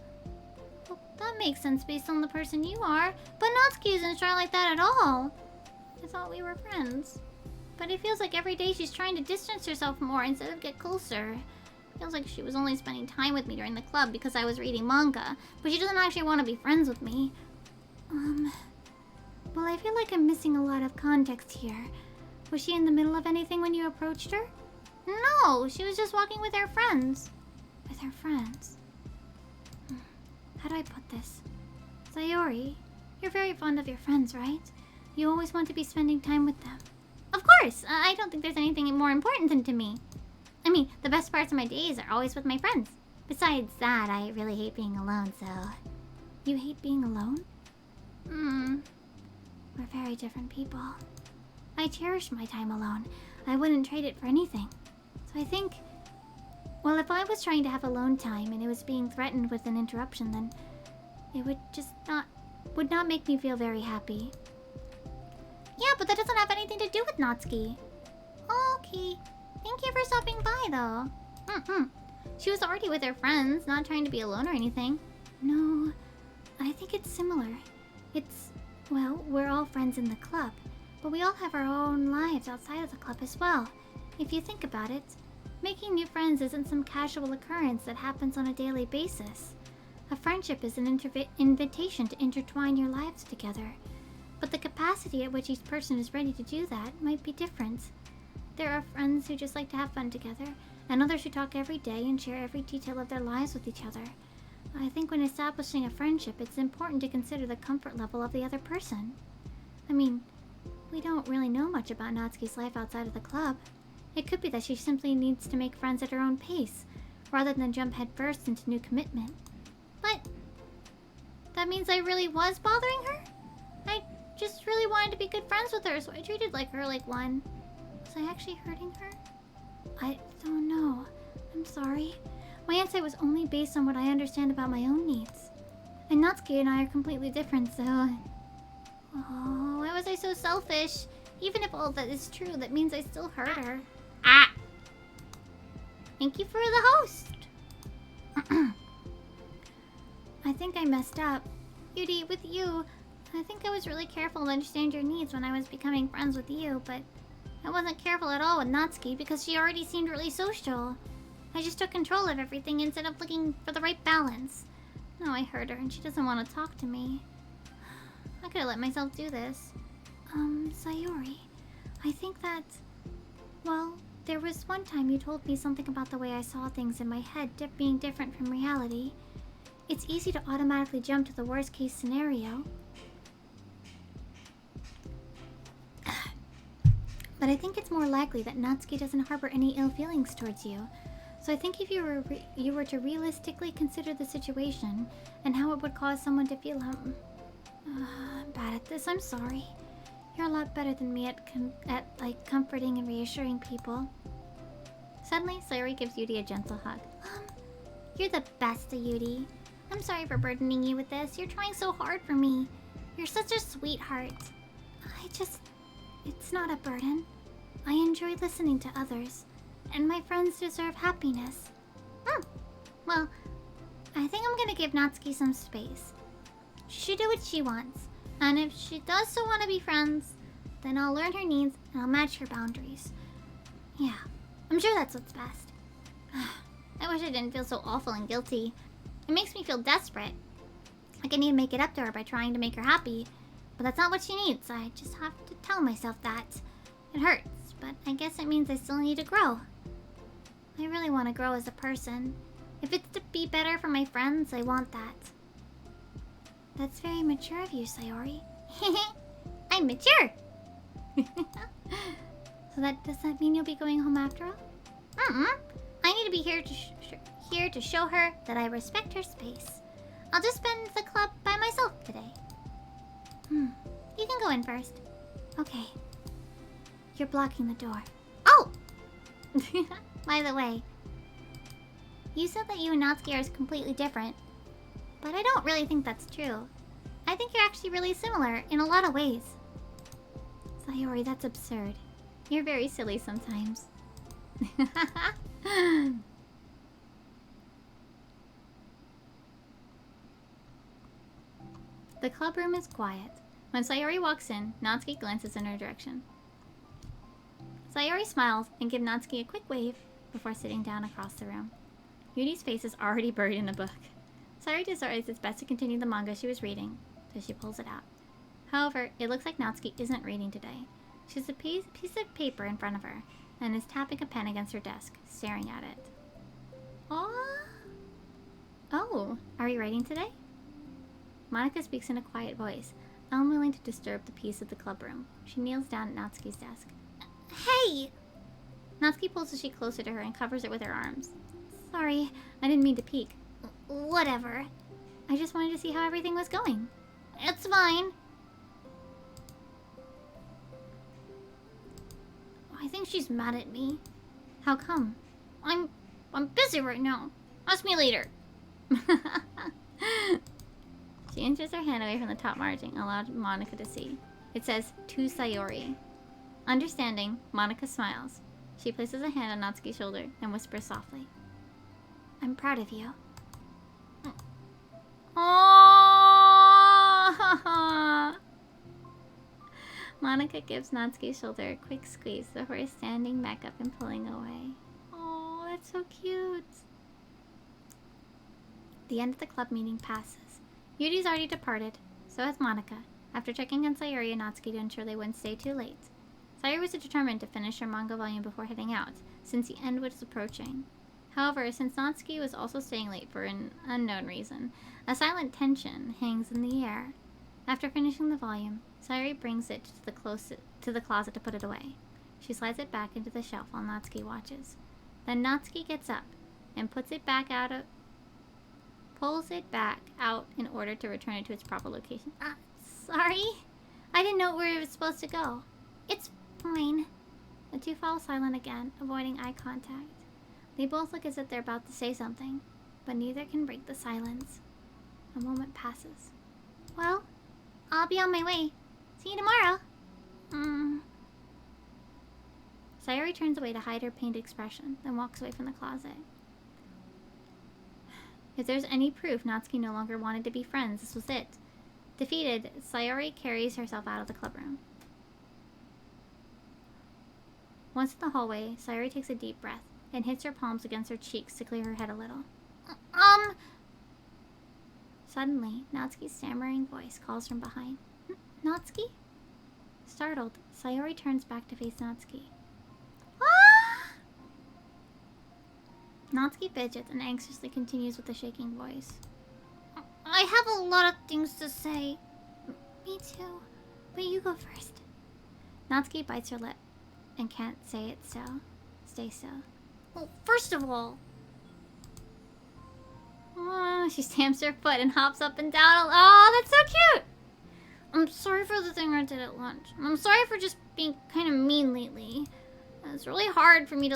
Well, that makes sense based on the person you are. But Natsuki isn't shy like that at all. I thought we were friends. But it feels like every day she's trying to distance herself more instead of get closer. Feels like she was only spending time with me during the club because I was reading manga. But she doesn't actually want to be friends with me. Well, I feel like I'm missing a lot of context here. Was she in the middle of anything when you approached her? No, she was just walking with her friends. With with her friends. How do I put this? Sayori, you're very fond of your friends, right? You always want to be spending time with them. Of course! I don't think there's anything more important than to me. I mean, the best parts of my days are always with my friends. Besides that, I really hate being alone, so... You hate being alone? We're very different people. I cherish my time alone. I wouldn't trade it for anything. So I think... Well, if I was trying to have alone time and it was being threatened with an interruption, then... It would not make me feel very happy. Yeah, but that doesn't have anything to do with Natsuki. Okay. Thank you for stopping by, though. She was already with her friends, not trying to be alone or anything. No, I think it's similar. Well, we're all friends in the club, but we all have our own lives outside of the club as well. If you think about it, making new friends isn't some casual occurrence that happens on a daily basis. A friendship is an invitation to intertwine your lives together, but the capacity at which each person is ready to do that might be different. There are friends who just like to have fun together, and others who talk every day and share every detail of their lives with each other. I think when establishing a friendship, it's important to consider the comfort level of the other person. I mean, we don't really know much about Natsuki's life outside of the club. It could be that she simply needs to make friends at her own pace, rather than jump headfirst into new commitment. But that means I really was bothering her? I just really wanted to be good friends with her, so I treated her like one. Was I actually hurting her? I don't know. I'm sorry. My answer was only based on what I understand about my own needs. And Natsuki and I are completely different, so... Oh, why was I so selfish? Even if all that is true, that means I still hurt her. Thank you for the host. I think I messed up. Yuri, with you, I think I was really careful to understand your needs when I was becoming friends with you, but I wasn't careful at all with Natsuki because she already seemed really social. I just took control of everything instead of looking for the right balance. Now I hurt her and she doesn't want to talk to me. I could have let myself do this. Sayori, I think that... Well, there was one time you told me something about the way I saw things in my head being different from reality. It's easy to automatically jump to the worst case scenario. But I think it's more likely that Natsuki doesn't harbor any ill feelings towards you. So I think if you were to realistically consider the situation and how it would cause someone to feel I'm bad at this. I'm sorry. You're a lot better than me at comforting and reassuring people. Suddenly, Sayori gives Yuri a gentle hug. You're the best, Yuri. I'm sorry for burdening you with this. You're trying so hard for me. You're such a sweetheart. It's not a burden. I enjoy listening to others, and my friends deserve happiness. Well, I think I'm gonna give Natsuki some space. She should do what she wants, and if she does still want to be friends, then I'll learn her needs and I'll match her boundaries. Yeah, I'm sure that's what's best. I wish I didn't feel so awful and guilty. It makes me feel desperate. Like I need to make it up to her by trying to make her happy. But that's not what she needs. I just have to tell myself that. It hurts, but I guess it means I still need to grow. I really want to grow as a person. If it's to be better for my friends, I want that. That's very mature of you, Sayori. I'm mature! So does that mean you'll be going home after all? I need to be here to show her that I respect her space. I'll just spend the club by myself today. You can go in first. Okay. You're blocking the door. Oh! By the way, you said that you and Natsuki are completely different, but I don't really think that's true. I think you're actually really similar in a lot of ways. Sayori, that's absurd. You're very silly sometimes. The club room is quiet. When Sayori walks in, Natsuki glances in her direction. Sayori smiles and gives Natsuki a quick wave before sitting down across the room. Yuri's face is already buried in a book. Sayori decides it's best to continue the manga she was reading, so she pulls it out. However, it looks like Natsuki isn't reading today. She has a piece of paper in front of her and is tapping a pen against her desk, staring at it. Aww. Oh, are you writing today? Monica speaks in a quiet voice, unwilling to disturb the peace of the clubroom. She kneels down at Natsuki's desk. Hey! Natsuki pulls the sheet closer to her and covers it with her arms. Sorry, I didn't mean to peek. Whatever. I just wanted to see how everything was going. It's fine. I think she's mad at me. How come? I'm busy right now. Ask me later. She inches her hand away from the top margin, allowed Monica to see. It says, to Sayori. Understanding, Monica smiles. She places a hand on Natsuki's shoulder and whispers softly. I'm proud of you. Oh! Monica gives Natsuki's shoulder a quick squeeze before standing back up and pulling away. Oh, that's so cute. The end of the club meeting passes. Yudi's already departed. So has Monica, after checking on Sayori and Natsuki to ensure they wouldn't stay too late. Sayori was determined to finish her manga volume before heading out, since the end was approaching. However, since Natsuki was also staying late for an unknown reason, a silent tension hangs in the air. After finishing the volume, Sayori brings it to the closet to put it away. She slides it back into the shelf while Natsuki watches. Then Natsuki gets up and pulls it back out in order to return it to its proper location. Sorry? I didn't know where it was supposed to go. It's fine. The two fall silent again, avoiding eye contact. They both look as if they're about to say something, but neither can break the silence. A moment passes. Well, I'll be on my way. See you tomorrow. Sayori turns away to hide her pained expression, then walks away from the closet. If there's any proof Natsuki no longer wanted to be friends, this was it. Defeated, Sayori carries herself out of the clubroom. Once in the hallway, Sayori takes a deep breath and hits her palms against her cheeks to clear her head a little. Suddenly, Natsuki's stammering voice calls from behind. Natsuki? Startled, Sayori turns back to face Natsuki. Ah! Natsuki fidgets and anxiously continues with a shaking voice. I have a lot of things to say. Me too, but you go first. Natsuki bites her lip and can't say it so. Stay still. Well, first of all... she stamps her foot and hops up and down. Oh, that's so cute! I'm sorry for the thing I did at lunch. I'm sorry for just being kind of mean lately. It's really hard for me to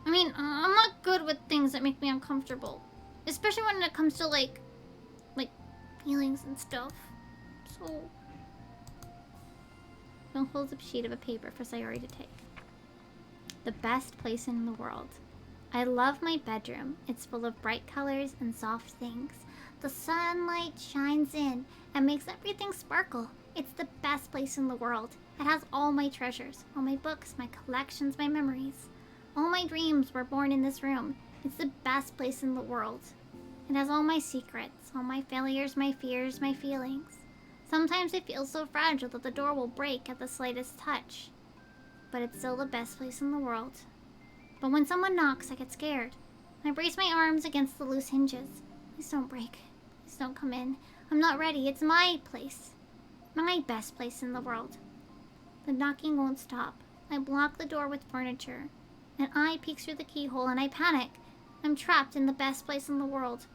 I'm not good with things that make me uncomfortable. Especially when it comes to like feelings and stuff. So... Phil holds a sheet of paper for Sayori to take. The best place in the world. I love my bedroom. It's full of bright colors and soft things. The sunlight shines in and makes everything sparkle. It's the best place in the world. It has all my treasures, all my books, my collections, my memories. All my dreams were born in this room. It's the best place in the world. It has all my secrets, all my failures, my fears, my feelings. Sometimes it feels so fragile that the door will break at the slightest touch. But it's still the best place in the world. But when someone knocks, I get scared. I brace my arms against the loose hinges. Please don't break. Please don't come in. I'm not ready. It's my place. My best place in the world. The knocking won't stop. I block the door with furniture. An eye peeks through the keyhole and I panic. I'm trapped in the best place in the world.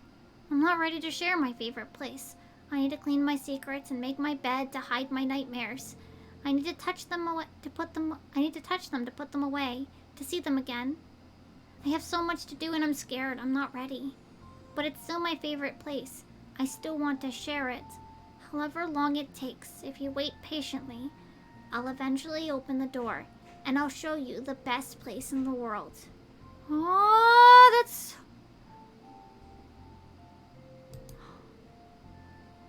I'm not ready to share my favorite place. I need to clean my secrets and make my bed to hide my nightmares. I need to touch them to put them away, to see them again. I have so much to do and I'm scared. I'm not ready. But it's still my favorite place. I still want to share it. However long it takes, if you wait patiently, I'll eventually open the door and I'll show you the best place in the world. Oh, that's...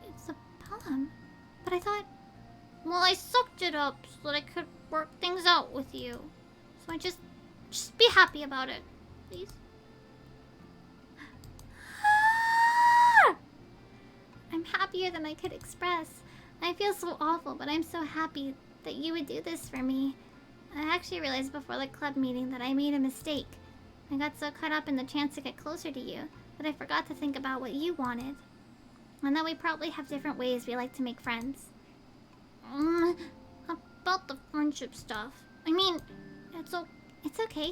It's a poem. But I thought... Well, I sucked it up so that I could work things out with you. So I just be happy about it, please. I'm happier than I could express. I feel so awful, but I'm so happy that you would do this for me. I actually realized before the club meeting that I made a mistake. I got so caught up in the chance to get closer to you but I forgot to think about what you wanted. And that we probably have different ways we like to make friends. About the friendship stuff. I mean, it's okay.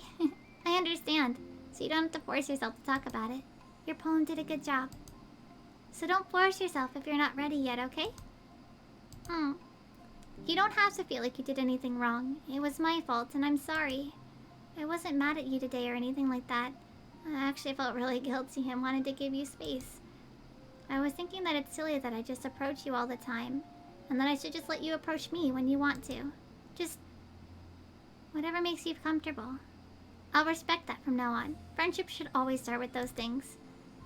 I understand. So you don't have to force yourself to talk about it. Your poem did a good job. So don't force yourself if you're not ready yet, okay? You don't have to feel like you did anything wrong. It was my fault, and I'm sorry. I wasn't mad at you today or anything like that. I actually felt really guilty and wanted to give you space. I was thinking that it's silly that I just approach you all the time, and that I should just let you approach me when you want to. Just whatever makes you comfortable. I'll respect that from now on. Friendship should always start with those things.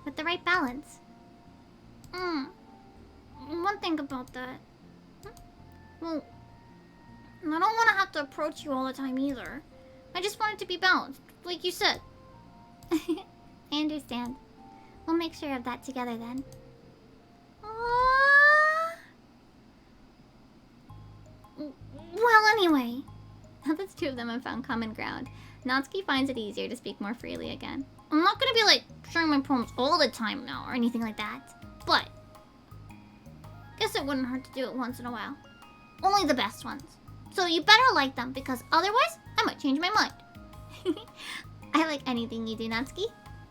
With the right balance. One thing about that. Well, I don't want to have to approach you all the time either. I just want it to be balanced, like you said. I understand. We'll make sure of that together then. Well, anyway. Now that the two of them have found common ground, Natsuki finds it easier to speak more freely again. I'm not gonna be like sharing my poems all the time now or anything like that, but guess it wouldn't hurt to do it once in a while. Only the best ones. So you better like them, because otherwise I might change my mind. I like anything you do, Natsuki.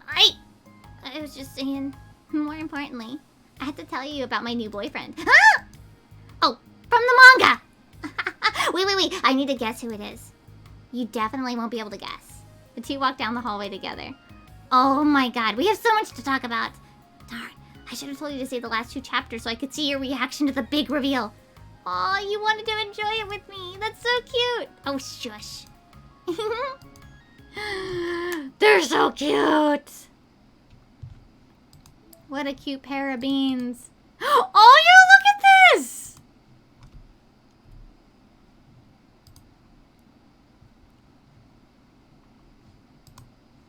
I was just saying, more importantly, I have to tell you about my new boyfriend. Ah! Oh, from the manga! Wait, I need to guess who it is. You definitely won't be able to guess. The two walk down the hallway together. Oh my god, we have so much to talk about. Darn, I should have told you to say the last 2 chapters so I could see your reaction to the big reveal. Aw, you wanted to enjoy it with me. That's so cute. Oh, shush. They're so cute. What a cute pair of beans. Oh, you look at this.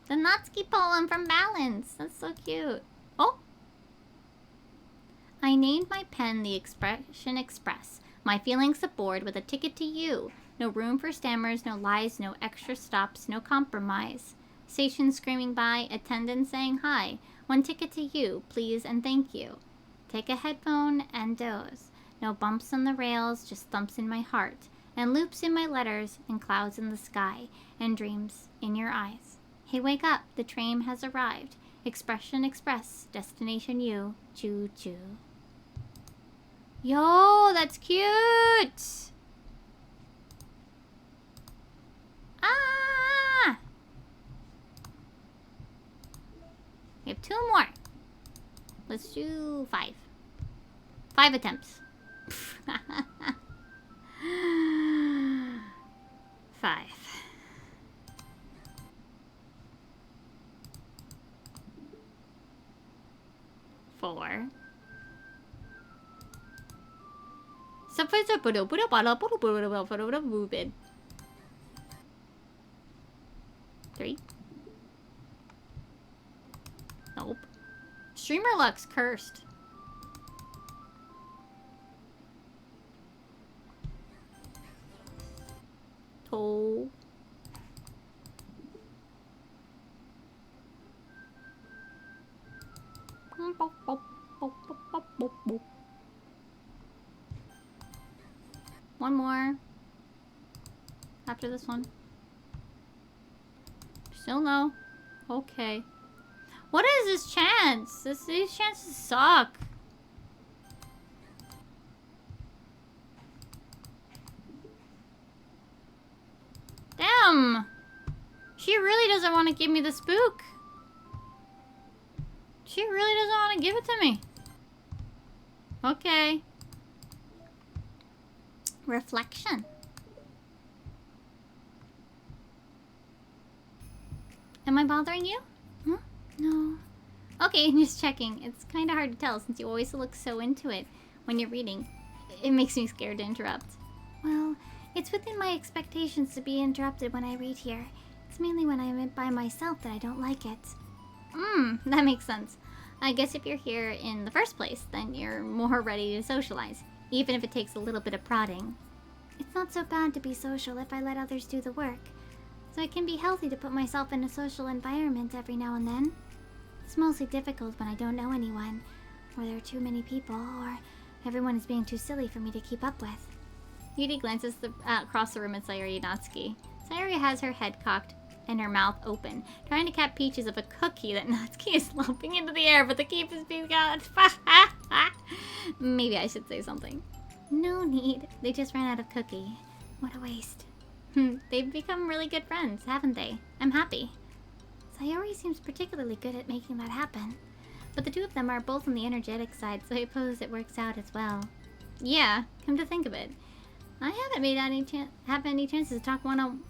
The Natsuki poem from Balance. That's so cute. Oh. I named my pen the Expression Express. My feelings aboard with a ticket to you. No room for stammers, no lies, no extra stops, no compromise. Station screaming by, attendant saying hi. 1 ticket to you, please and thank you. Take a headphone and doze. No bumps on the rails, just thumps in my heart. And loops in my letters, and clouds in the sky. And dreams in your eyes. Hey, wake up, the train has arrived. Expression Express, destination you. Choo choo. Yo, that's cute! Ah! We have 2 more. Let's do 5. 5 attempts. 5. Four. Moving. 3. Nope. Streamer luck's cursed. Toe. One more. After this one. Still no. Okay. What is this chance? These chances suck. Damn. She really doesn't want to give me the spook. She really doesn't want to give it to me. Okay. Reflection. Am I bothering you? Huh? No. Okay, just checking. It's kind of hard to tell since you always look so into it when you're reading. It makes me scared to interrupt. Well, it's within my expectations to be interrupted when I read here. It's mainly when I'm by myself that I don't like it. That makes sense. I guess if you're here in the first place, then you're more ready to socialize, even if it takes a little bit of prodding. It's not so bad to be social if I let others do the work. So it can be healthy to put myself in a social environment every now and then. It's mostly difficult when I don't know anyone, or there are too many people, or everyone is being too silly for me to keep up with. Yuri glances across the room at Sayori Natsuki. Sayori has her head cocked and her mouth open, trying to catch pieces of a cookie that Natsuki is lobbing into the air, but the keep is being got. Maybe I should say something. No need. They just ran out of cookie. What a waste. They've become really good friends, haven't they? I'm happy. Sayori seems particularly good at making that happen. But the two of them are both on the energetic side, so I suppose it works out as well. Yeah, come to think of it. I haven't made any chances to talk one-on...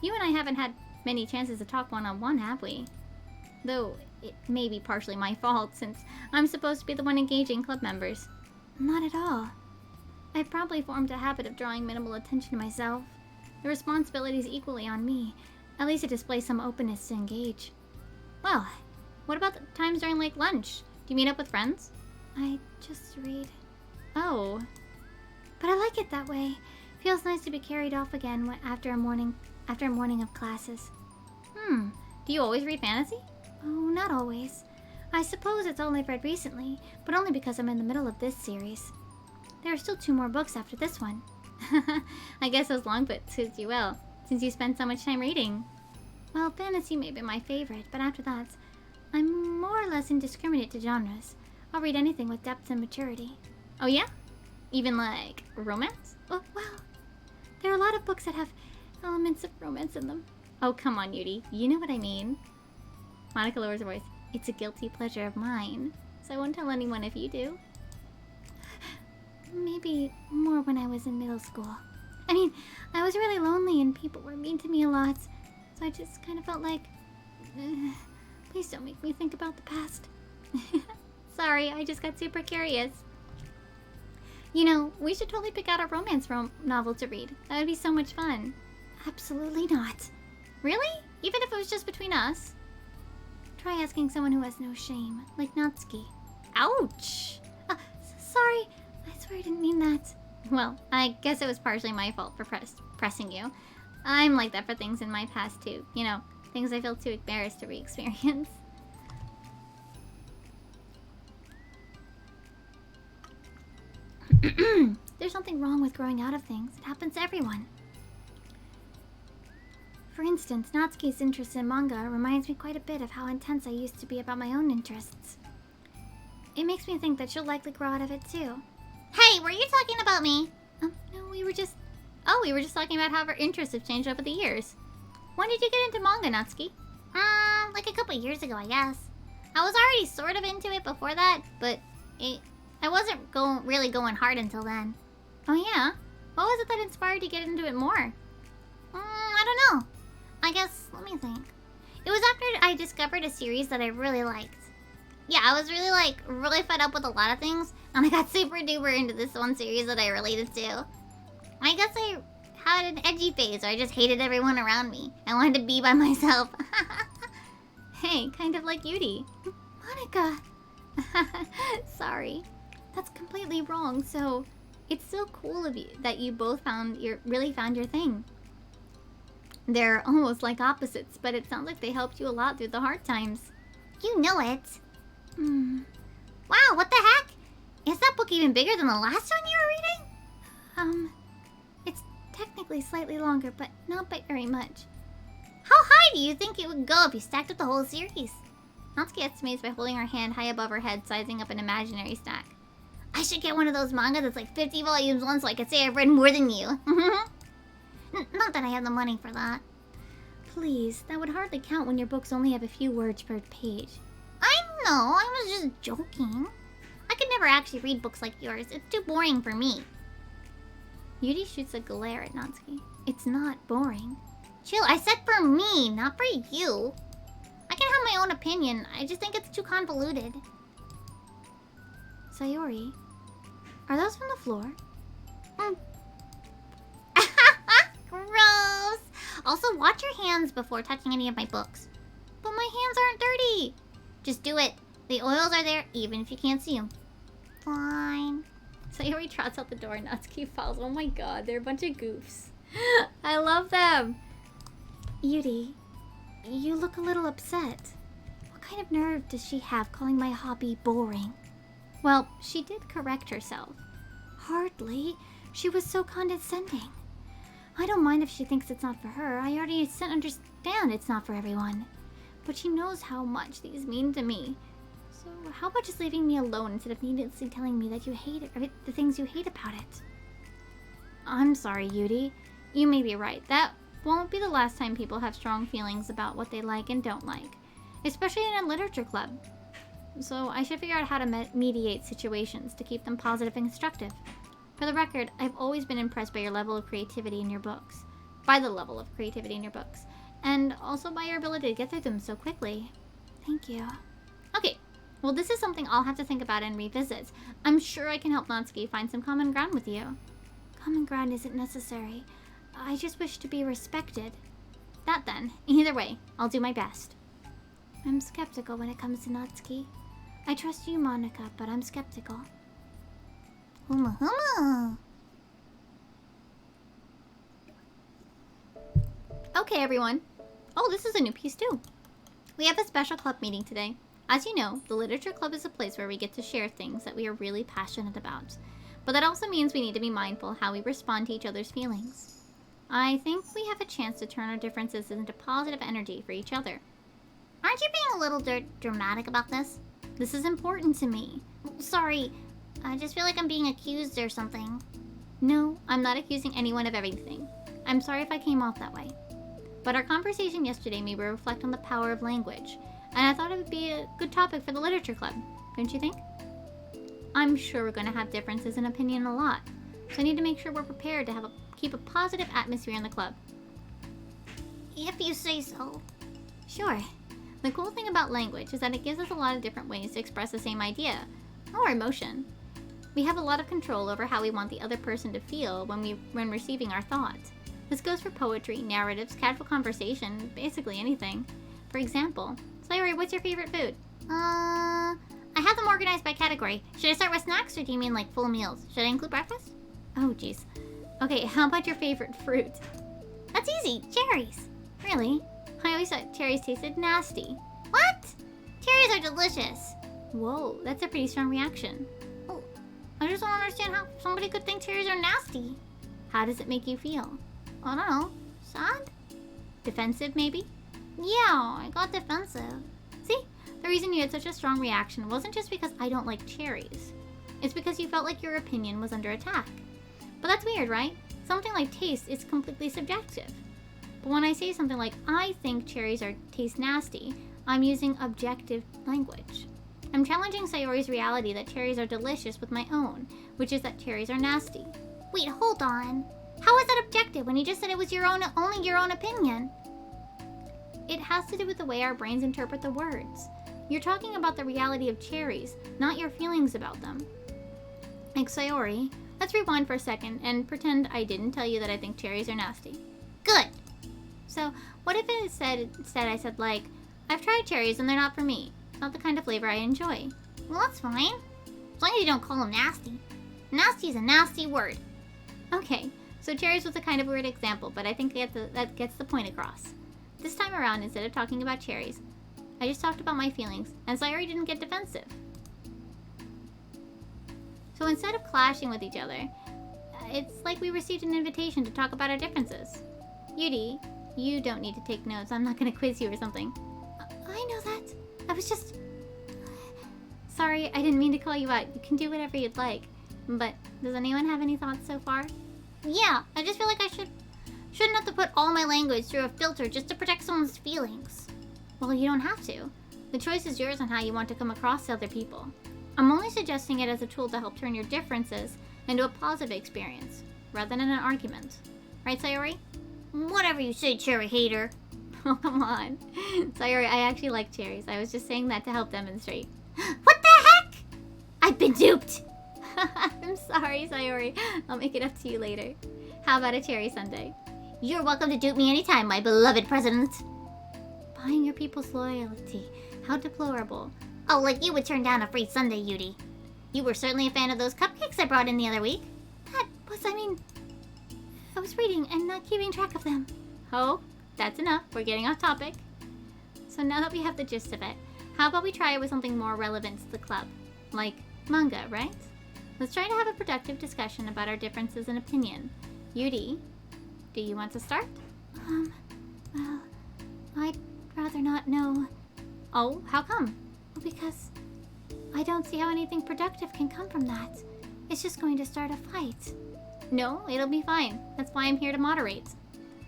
You and I haven't had many chances to talk one-on-one, have we? Though, it may be partially my fault, since I'm supposed to be the one engaging club members. Not at all. I've probably formed a habit of drawing minimal attention to myself. The responsibility is equally on me. At least to display some openness to engage. Well, what about the times during, like, lunch? Do you meet up with friends? I just read. Oh. But I like it that way. Feels nice to be carried off again after a morning of classes. Do you always read fantasy? Oh, not always. I suppose it's only read recently, but only because I'm in the middle of this series. There are still 2 more books after this one. I guess those long books suits you well, since you spend so much time reading. Well, fantasy may be my favorite, but after that, I'm more or less indiscriminate to genres. I'll read anything with depth and maturity. Oh yeah? Even like romance? Oh, well, there are a lot of books that have elements of romance in them. Oh, come on, Yuri. You know what I mean. Monica lowers her voice. It's a guilty pleasure of mine, so I won't tell anyone if you do. Maybe more when I was in middle school. I mean, I was really lonely and people were mean to me a lot, so I just kind of felt like, please don't make me think about the past. Sorry, I just got super curious. You know, we should totally pick out a romance novel to read. That would be so much fun. Absolutely not. Really? Even if it was just between us? Try asking someone who has no shame, like Natsuki. Ouch! Sorry, I swear I didn't mean that. Well, I guess it was partially my fault for pressing you. I'm like that for things in my past too. You know, things I feel too embarrassed to re-experience. There's something wrong with growing out of things. It happens to everyone. For instance, Natsuki's interest in manga reminds me quite a bit of how intense I used to be about my own interests. It makes me think that she'll likely grow out of it too. Hey, were you talking about me? No, we were just... Oh, we were just talking about how our interests have changed over the years. When did you get into manga, Natsuki? Like a couple years ago, I guess. I was already sort of into it before that, but I wasn't really going hard until then. Oh yeah? What was it that inspired you to get into it more? I don't know. I guess, let me think. It was after I discovered a series that I really liked. Yeah, I was really fed up with a lot of things, and I got super duper into this one series that I related to. I guess I had an edgy phase, or I just hated everyone around me. I wanted to be by myself. Hey, kind of like Yuri. Monica! Sorry. That's completely wrong, so it's so cool of you that you both really found your thing. They're almost like opposites, but it sounds like they helped you a lot through the hard times. You know it. Wow, what the heck? Is that book even bigger than the last one you were reading? It's technically slightly longer, but not by very much. How high do you think it would go if you stacked up the whole series? Natsuki estimates by holding her hand high above her head, sizing up an imaginary stack. I should get one of those manga that's like 50 volumes long so I could say I've read more than you. Not that I have the money for that. Please, that would hardly count when your books only have a few words per page. I know, I was just joking. I could never actually read books like yours. It's too boring for me. Yuri shoots a glare at Natsuki. It's not boring. Chill, I said for me, not for you. I can have my own opinion. I just think it's too convoluted. Sayori, are those from the floor? Gross! Also, watch your hands before touching any of my books. But my hands aren't dirty. Just do it. The oils are there, even if you can't see them. Fine. Sayori trots out the door and Natsuki follows. Oh my god, they're a bunch of goofs. I love them. Yuri, you look a little upset. What kind of nerve does she have calling my hobby boring? Well, she did correct herself. Hardly. She was so condescending. I don't mind if she thinks it's not for her. I already understand it's not for everyone. But she knows how much these mean to me. So how about just leaving me alone instead of needlessly telling me that you hate it, or the things you hate about it? I'm sorry, Yuri. You may be right. That won't be the last time people have strong feelings about what they like and don't like. Especially in a literature club. So I should figure out how to mediate situations to keep them positive and constructive. For the record, I've always been impressed by your level of creativity in your books. By the level of creativity in your books. And also by your ability to get through them so quickly. Thank you. Okay, well this is something I'll have to think about and revisit. I'm sure I can help Natsuki find some common ground with you. Common ground isn't necessary. I just wish to be respected. That then. Either way, I'll do my best. I'm skeptical when it comes to Natsuki. I trust you, Monica, but I'm skeptical. Huma huma. Okay, everyone. Oh, this is a new piece too. We have a special club meeting today. As you know, the Literature Club is a place where we get to share things that we are really passionate about. But that also means we need to be mindful how we respond to each other's feelings. I think we have a chance to turn our differences into positive energy for each other. Aren't you being a little dramatic about this? This is important to me. Sorry, I just feel like I'm being accused or something. No, I'm not accusing anyone of everything. I'm sorry if I came off that way. But our conversation yesterday made me reflect on the power of language, and I thought it would be a good topic for the Literature Club, don't you think? I'm sure we're going to have differences in opinion a lot, so I need to make sure we're prepared to keep a positive atmosphere in the club. If you say so. Sure. The cool thing about language is that it gives us a lot of different ways to express the same idea, or emotion. We have a lot of control over how we want the other person to feel when receiving our thoughts. This goes for poetry, narratives, casual conversation, basically anything. For example, Sayori, what's your favorite food? I have them organized by category. Should I start with snacks, or do you mean like full meals? Should I include breakfast? Oh, jeez. Okay, how about your favorite fruit? That's easy. Cherries. Really? I always thought cherries tasted nasty. What? Cherries are delicious. Whoa, that's a pretty strong reaction. Oh, I just don't understand how somebody could think cherries are nasty. How does it make you feel? I don't know. Sad? Defensive, maybe? Yeah, I got defensive. See? The reason you had such a strong reaction wasn't just because I don't like cherries. It's because you felt like your opinion was under attack. But that's weird, right? Something like taste is completely subjective. But when I say something like, I think cherries taste nasty, I'm using objective language. I'm challenging Sayori's reality that cherries are delicious with my own, which is that cherries are nasty. Wait, hold on. How is that objective when you just said it was only your own opinion? It has to do with the way our brains interpret the words. You're talking about the reality of cherries, not your feelings about them. Like Sayori, let's rewind for a second and pretend I didn't tell you that I think cherries are nasty. Good. So, what if instead I said like, I've tried cherries and they're not for me. Not the kind of flavor I enjoy. Well, that's fine. As long as you don't call them nasty. Nasty is a nasty word. Okay, so cherries was a kind of weird example, but I think that gets the point across. This time around, instead of talking about cherries, I just talked about my feelings, and Sayori didn't get defensive. So instead of clashing with each other, it's like we received an invitation to talk about our differences. Yuri, you don't need to take notes. I'm not going to quiz you or something. I know that. I was just... Sorry, I didn't mean to call you out. You can do whatever you'd like. But does anyone have any thoughts so far? Yeah, I just feel like I shouldn't have to put all my language through a filter just to protect someone's feelings. Well, you don't have to. The choice is yours on how you want to come across to other people. I'm only suggesting it as a tool to help turn your differences into a positive experience, rather than an argument. Right, Sayori? Whatever you say, cherry hater. Oh, come on. Sayori, I actually like cherries. I was just saying that to help demonstrate. What the heck? I've been duped. I'm sorry, Sayori. I'll make it up to you later. How about a cherry sundae? You're welcome to dupe me anytime, my beloved president. Buying your people's loyalty. How deplorable. Oh, like you would turn down a free sundae, Yuri. You were certainly a fan of those cupcakes I brought in the other week. I was reading and not keeping track of them. Oh, that's enough. We're getting off topic. So now that we have the gist of it, How about we try it with something more relevant to the club? Like manga, right? Let's try to have a productive discussion about our differences in opinion. Yuri, do you want to start? Well, I'd rather not know. Oh, how come? Well, because I don't see how anything productive can come from that. It's just going to start a fight. No, it'll be fine. That's why I'm here to moderate.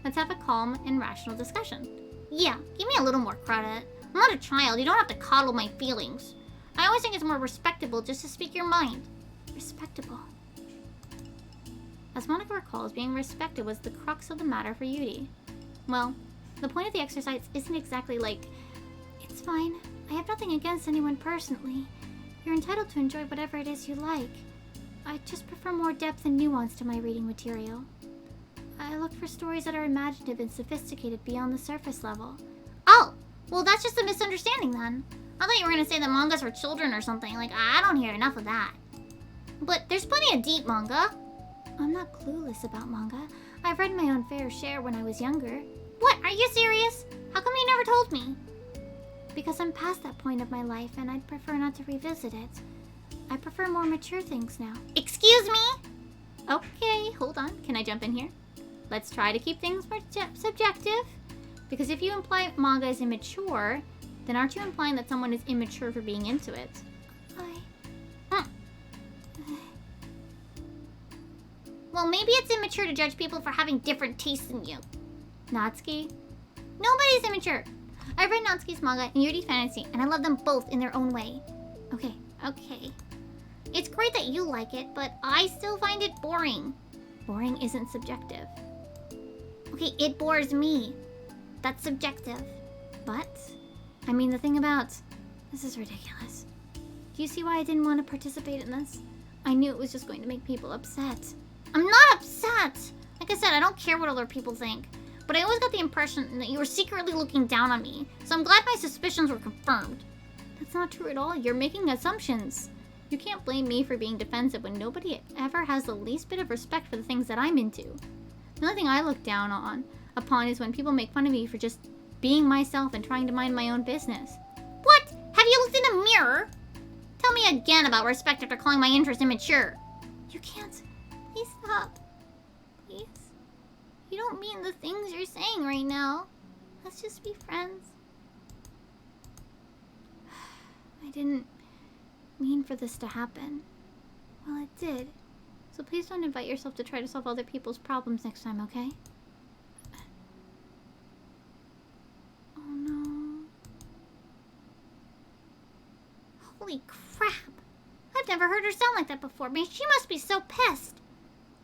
Let's have a calm and rational discussion. Yeah, give me a little more credit. I'm not a child. You don't have to coddle my feelings. I always think it's more respectable just to speak your mind. Respectable. As Monica recalls, being respected was the crux of the matter for Yuri. Well, the point of the exercise isn't exactly like... It's fine. I have nothing against anyone personally. You're entitled to enjoy whatever it is you like. I just prefer more depth and nuance to my reading material. I look for stories that are imaginative and sophisticated beyond the surface level. Oh, well that's just a misunderstanding then. I thought you were going to say that manga's for children or something. Like, I don't hear enough of that. But there's plenty of deep manga. I'm not clueless about manga. I've read my own fair share when I was younger. What? Are you serious? How come you never told me? Because I'm past that point of my life and I'd prefer not to revisit it. I prefer more mature things now. Excuse me? Okay, hold on. Can I jump in here? Let's try to keep things more subjective. Because if you imply manga is immature, then aren't you implying that someone is immature for being into it? Well, maybe it's immature to judge people for having different tastes than you. Natsuki? Nobody's immature. I've read Natsuki's manga and Yuri's fantasy, and I love them both in their own way. Okay. It's great that you like it, but I still find it boring. Boring isn't subjective. Okay, it bores me. That's subjective. But, I mean, the thing about... This is ridiculous. Do you see why I didn't want to participate in this? I knew it was just going to make people upset. I'm not upset! Like I said, I don't care what other people think. But I always got the impression that you were secretly looking down on me. So I'm glad my suspicions were confirmed. That's not true at all. You're making assumptions. You can't blame me for being defensive when nobody ever has the least bit of respect for the things that I'm into. The only thing I look down upon is when people make fun of me for just being myself and trying to mind my own business. What? Have you looked in a mirror? Tell me again about respect after calling my interest immature. You can't. Please stop. Please. You don't mean the things you're saying right now. Let's just be friends. I didn't mean for this to happen. Well, it did. So please don't invite yourself to try to solve other people's problems next time, okay? Oh no. Holy crap. I've never heard her sound like that before. I mean, she must be so pissed.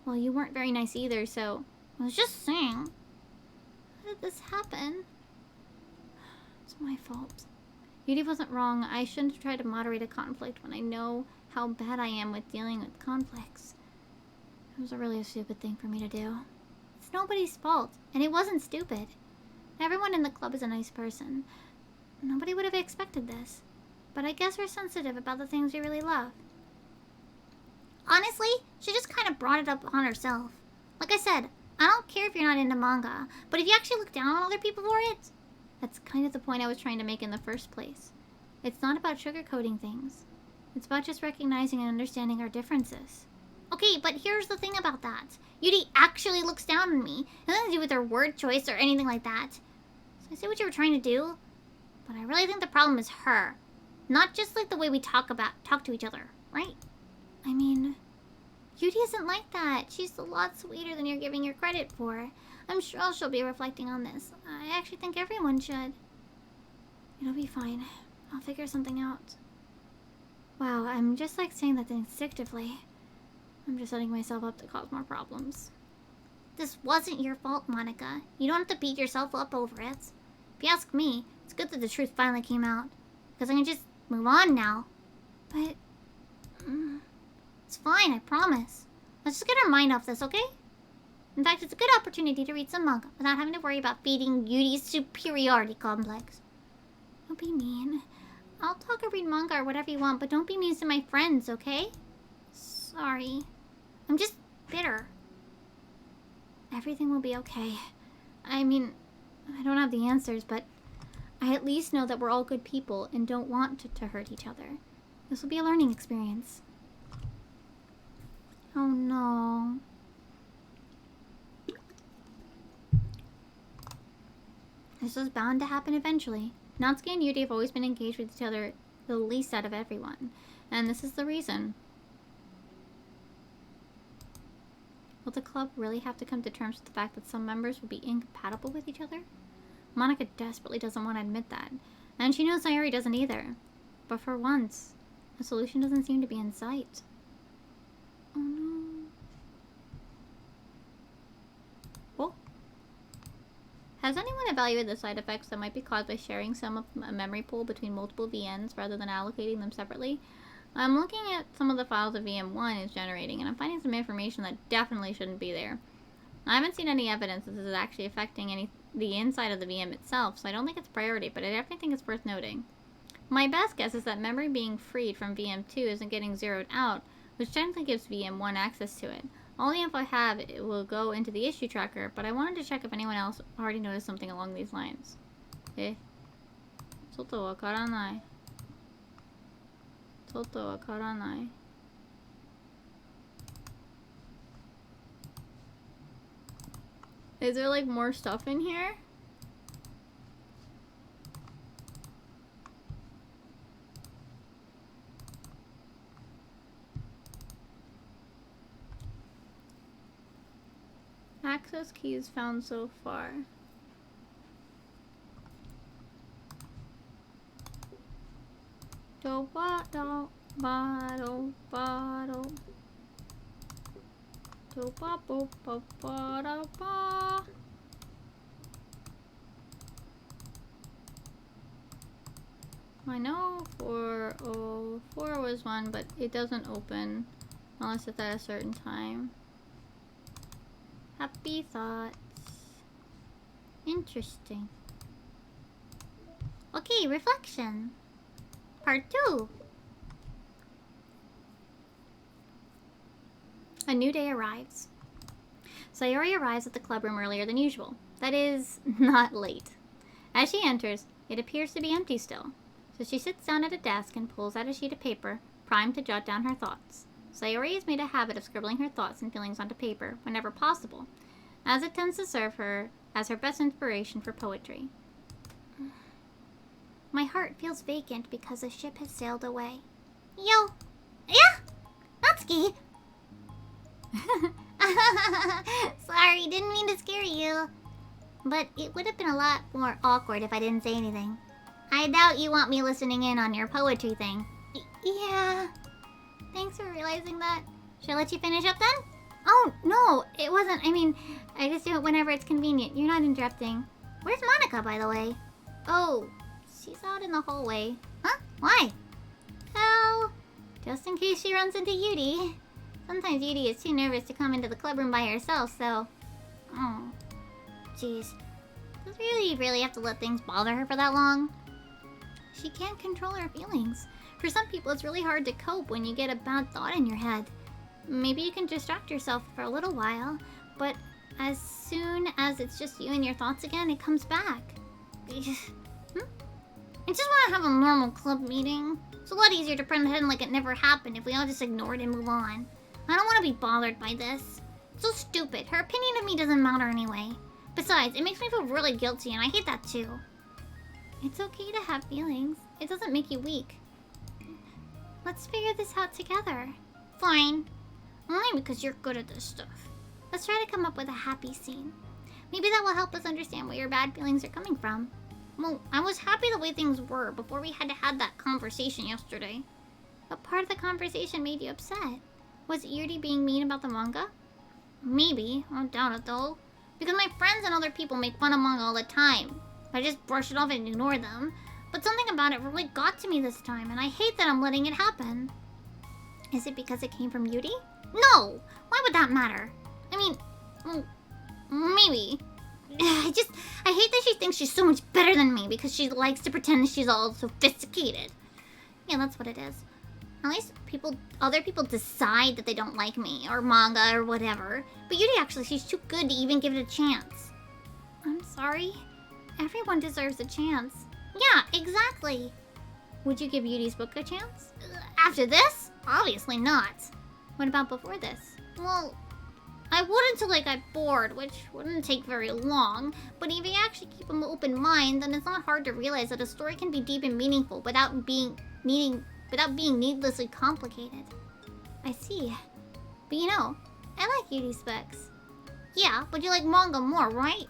Well, you weren't very nice either, so... I was just saying. How did this happen? It's my fault. Yuri wasn't wrong. I shouldn't have tried to moderate a conflict when I know how bad I am with dealing with conflicts. It was a really stupid thing for me to do. It's nobody's fault, and it wasn't stupid. Everyone in the club is a nice person. Nobody would have expected this. But I guess we're sensitive about the things we really love. Honestly, she just kind of brought it up on herself. Like I said, I don't care if you're not into manga, but if you actually look down on other people for it, that's kind of the point I was trying to make in the first place. It's not about sugarcoating things. It's about just recognizing and understanding our differences. Okay, but here's the thing about that. Yuri actually looks down on me. It has nothing to do with her word choice or anything like that. So I see what you were trying to do, but I really think the problem is her. Not just like the way we talk to each other, right? I mean, Yuri isn't like that. She's a lot sweeter than you're giving her credit for. I'm sure she'll be reflecting on this. I actually think everyone should. It'll be fine. I'll figure something out. Wow, I'm just like saying that instinctively. I'm just setting myself up to cause more problems. This wasn't your fault, Monica. You don't have to beat yourself up over it. If you ask me, it's good that the truth finally came out. Because I can just move on now. But... It's fine, I promise. Let's just get our mind off this, okay? In fact, it's a good opportunity to read some manga without having to worry about feeding Yuri's superiority complex. Don't be mean. I'll talk or read manga or whatever you want, but don't be mean to my friends, okay? Sorry. I'm just bitter. Everything will be okay. I mean, I don't have the answers, but I at least know that we're all good people and don't want to hurt each other. This will be a learning experience. Oh no. This was bound to happen eventually. Natsuki and Yuri have always been engaged with each other the least out of everyone. And this is the reason. Will the club really have to come to terms with the fact that some members will be incompatible with each other? Monica desperately doesn't want to admit that. And she knows Sayori doesn't either. But for once, a solution doesn't seem to be in sight. Oh no. Oh. Has anyone evaluated the side effects that might be caused by sharing some of a memory pool between multiple VNs rather than allocating them separately? I'm looking at some of the files that VM1 is generating, and I'm finding some information that definitely shouldn't be there. I haven't seen any evidence that this is actually affecting the inside of the VM itself, so I don't think it's a priority, but I definitely think it's worth noting. My best guess is that memory being freed from VM2 isn't getting zeroed out, which technically gives VM1 access to it. All the info I have will go into the issue tracker, but I wanted to check if anyone else already noticed something along these lines. Eh? 外わからない。外わからない。Is there like more stuff in here? Access keys found so far. Do ba do ba do ba do. Do ba bo ba ba da ba. I know 404 was one, but it doesn't open unless it's at a certain time. Happy thoughts. Interesting. Okay, reflection. Part 2. A new day arrives. Sayori arrives at the club room earlier than usual. That is, not late. As she enters, it appears to be empty still. So she sits down at a desk and pulls out a sheet of paper, primed to jot down her thoughts. Sayori has made a habit of scribbling her thoughts and feelings onto paper whenever possible, as it tends to serve her as her best inspiration for poetry. My heart feels vacant because the ship has sailed away. Yo! Yeah! Natsuki! Sorry, didn't mean to scare you. But it would have been a lot more awkward if I didn't say anything. I doubt you want me listening in on your poetry thing. Yeah. Thanks for realizing that. Should I let you finish up then? Oh, no, it wasn't. I mean, I just do it whenever it's convenient. You're not interrupting. Where's Monica, by the way? Oh, she's out in the hallway. Huh? Why? Well, just in case she runs into Yuri. Sometimes Yuri is too nervous to come into the club room by herself, so... Oh, jeez. Does really have to let things bother her for that long? She can't control her feelings. For some people, it's really hard to cope when you get a bad thought in your head. Maybe you can distract yourself for a little while, but as soon as it's just you and your thoughts again, it comes back. I just want to have a normal club meeting. It's a lot easier to pretend like it never happened if we all just ignore it and move on. I don't want to be bothered by this. It's so stupid. Her opinion of me doesn't matter anyway. Besides, it makes me feel really guilty, and I hate that too. It's okay to have feelings. It doesn't make you weak. Let's figure this out together. Fine. Only because you're good at this stuff. Let's try to come up with a happy scene. Maybe that will help us understand where your bad feelings are coming from. Well, I was happy the way things were before we had to have that conversation yesterday. What part of the conversation made you upset? Was it Yuri being mean about the manga? Maybe. I doubt it though. Because my friends and other people make fun of manga all the time. I just brush it off and ignore them. But something about it really got to me this time, and I hate that I'm letting it happen. Is it because it came from Yuri? No! Why would that matter? I mean, well, maybe. I hate that she thinks she's so much better than me because she likes to pretend she's all sophisticated. Yeah, that's what it is. At least other people decide that they don't like me, or manga, or whatever. But Yuri actually, she's too good to even give it a chance. I'm sorry. Everyone deserves a chance. Yeah, exactly. Would you give Yudi's book a chance? After this? Obviously not. What about before this? Well, I would until I got bored, which wouldn't take very long. But if you actually keep an open mind, then it's not hard to realize that a story can be deep and meaningful without being needlessly complicated. I see. But you know, I like Yudi's books. Yeah, but you like manga more, right?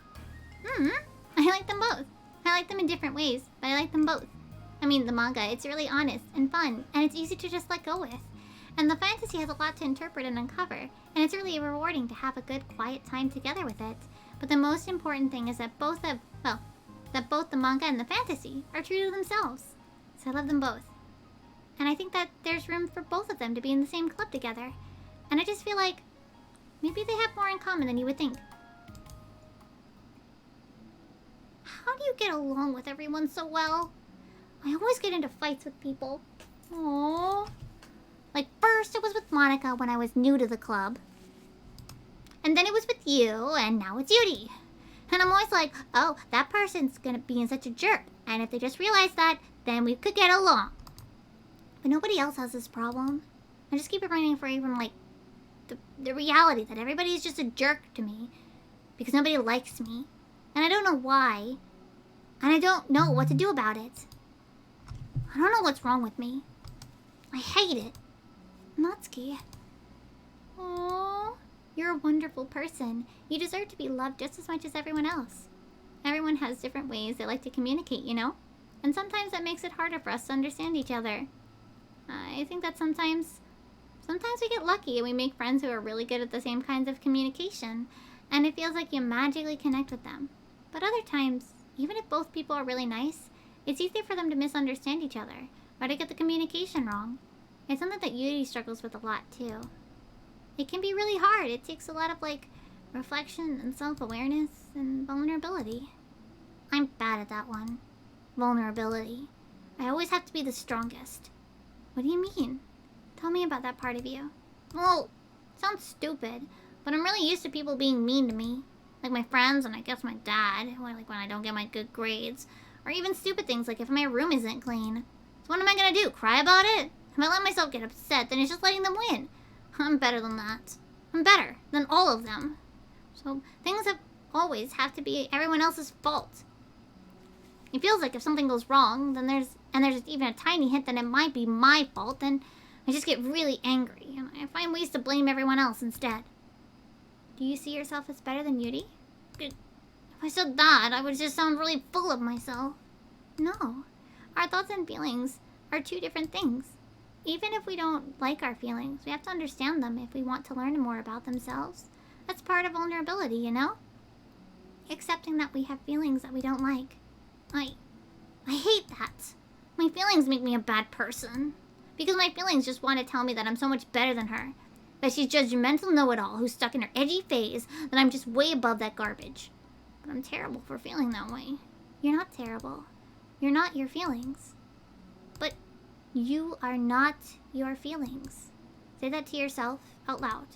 I like them both. I like them in different ways, but I like them both. I mean, the manga, it's really honest and fun, and it's easy to just let go with. And the fantasy has a lot to interpret and uncover, and it's really rewarding to have a good, quiet time together with it. But the most important thing is that both the manga and the fantasy are true to themselves. So I love them both. And I think that there's room for both of them to be in the same club together. And I just feel like maybe they have more in common than you would think. How do you get along with everyone so well? I always get into fights with people. Aww. Like, first it was with Monica when I was new to the club. And then it was with you, and now it's Yudi. And I'm always like, oh, that person's gonna be in such a jerk. And if they just realize that, then we could get along. But nobody else has this problem. I just keep running away from, like, the reality that everybody is just a jerk to me. Because nobody likes me. And I don't know why. And I don't know what to do about it. I don't know what's wrong with me. I hate it. Natsuki. Aww. You're a wonderful person. You deserve to be loved just as much as everyone else. Everyone has different ways they like to communicate, you know? And sometimes that makes it harder for us to understand each other. I think that sometimes we get lucky and we make friends who are really good at the same kinds of communication. And it feels like you magically connect with them. But other times, even if both people are really nice, it's easy for them to misunderstand each other or to get the communication wrong. It's something that Yuri struggles with a lot, too. It can be really hard. It takes a lot of, like, reflection and self-awareness and vulnerability. I'm bad at that one. Vulnerability. I always have to be the strongest. What do you mean? Tell me about that part of you. Well, it sounds stupid, but I'm really used to people being mean to me. Like my friends and I guess my dad, or like when I don't get my good grades. Or even stupid things like if my room isn't clean. So what am I gonna do? Cry about it? If I let myself get upset, then it's just letting them win. I'm better than that. I'm better than all of them. So things have always have to be everyone else's fault. It feels like if something goes wrong, then there's even a tiny hint that it might be my fault, then I just get really angry and I find ways to blame everyone else instead. Do you see yourself as better than Yuri? If I said that, I would just sound really full of myself. No. Our thoughts and feelings are two different things. Even if we don't like our feelings, we have to understand them if we want to learn more about themselves. That's part of vulnerability, you know? Accepting that we have feelings that we don't like. I hate that. My feelings make me a bad person. Because my feelings just want to tell me that I'm so much better than her. That she's judgmental know-it-all who's stuck in her edgy phase, that I'm just way above that garbage. But I'm terrible for feeling that way. You're not terrible. You're not your feelings. But you are not your feelings. Say that to yourself out loud.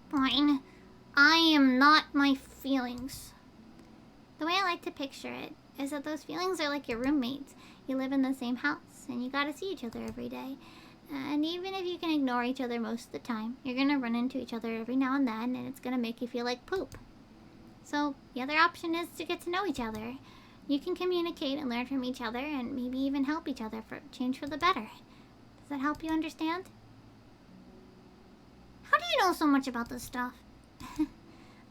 Fine. I am not my feelings. The way I like to picture it is that those feelings are like your roommates. You live in the same house and you gotta see each other every day. And even if you can ignore each other most of the time, you're gonna run into each other every now and then and it's gonna make you feel like poop. So the other option is to get to know each other. You can communicate and learn from each other and maybe even help each other change for the better. Does that help you understand? How do you know so much about this stuff?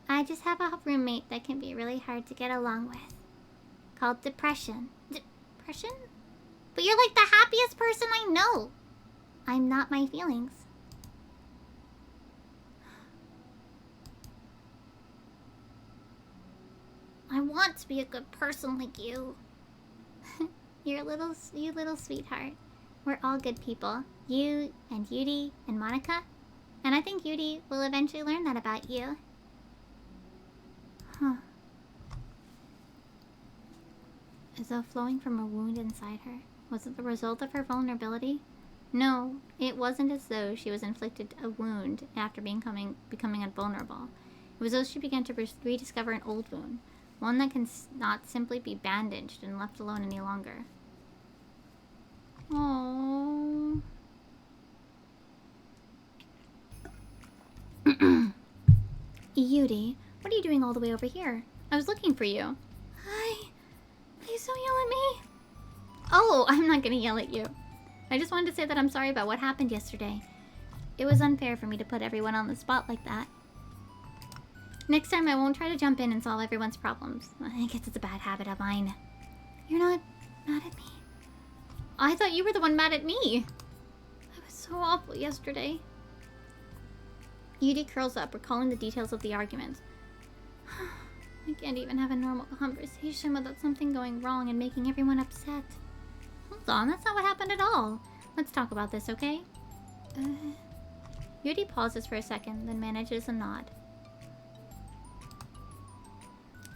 I just have a roommate that can be really hard to get along with. Called depression. Depression? But you're like the happiest person I know. I'm not my feelings. I want to be a good person like you. You little sweetheart. We're all good people. You and Yudi and Monica. And I think Yudi will eventually learn that about you. Huh. As though flowing from a wound inside her. Was it the result of her vulnerability? No, it wasn't as though she was inflicted a wound after becoming invulnerable. It was as though she began to rediscover an old wound. One that can not simply be bandaged and left alone any longer. Oh. Yuri, what are you doing all the way over here? I was looking for you. Hi. Please don't yell at me. Oh, I'm not gonna yell at you. I just wanted to say that I'm sorry about what happened yesterday. It was unfair for me to put everyone on the spot like that. Next time I won't try to jump in and solve everyone's problems. I guess it's a bad habit of mine. You're not mad at me? I thought you were the one mad at me. I was so awful yesterday. Yuri curls up, recalling the details of the argument. I can't even have a normal conversation without something going wrong and making everyone upset. Hold on, that's not what happened at all. Let's talk about this, okay? Yuri pauses for a second, then manages a nod.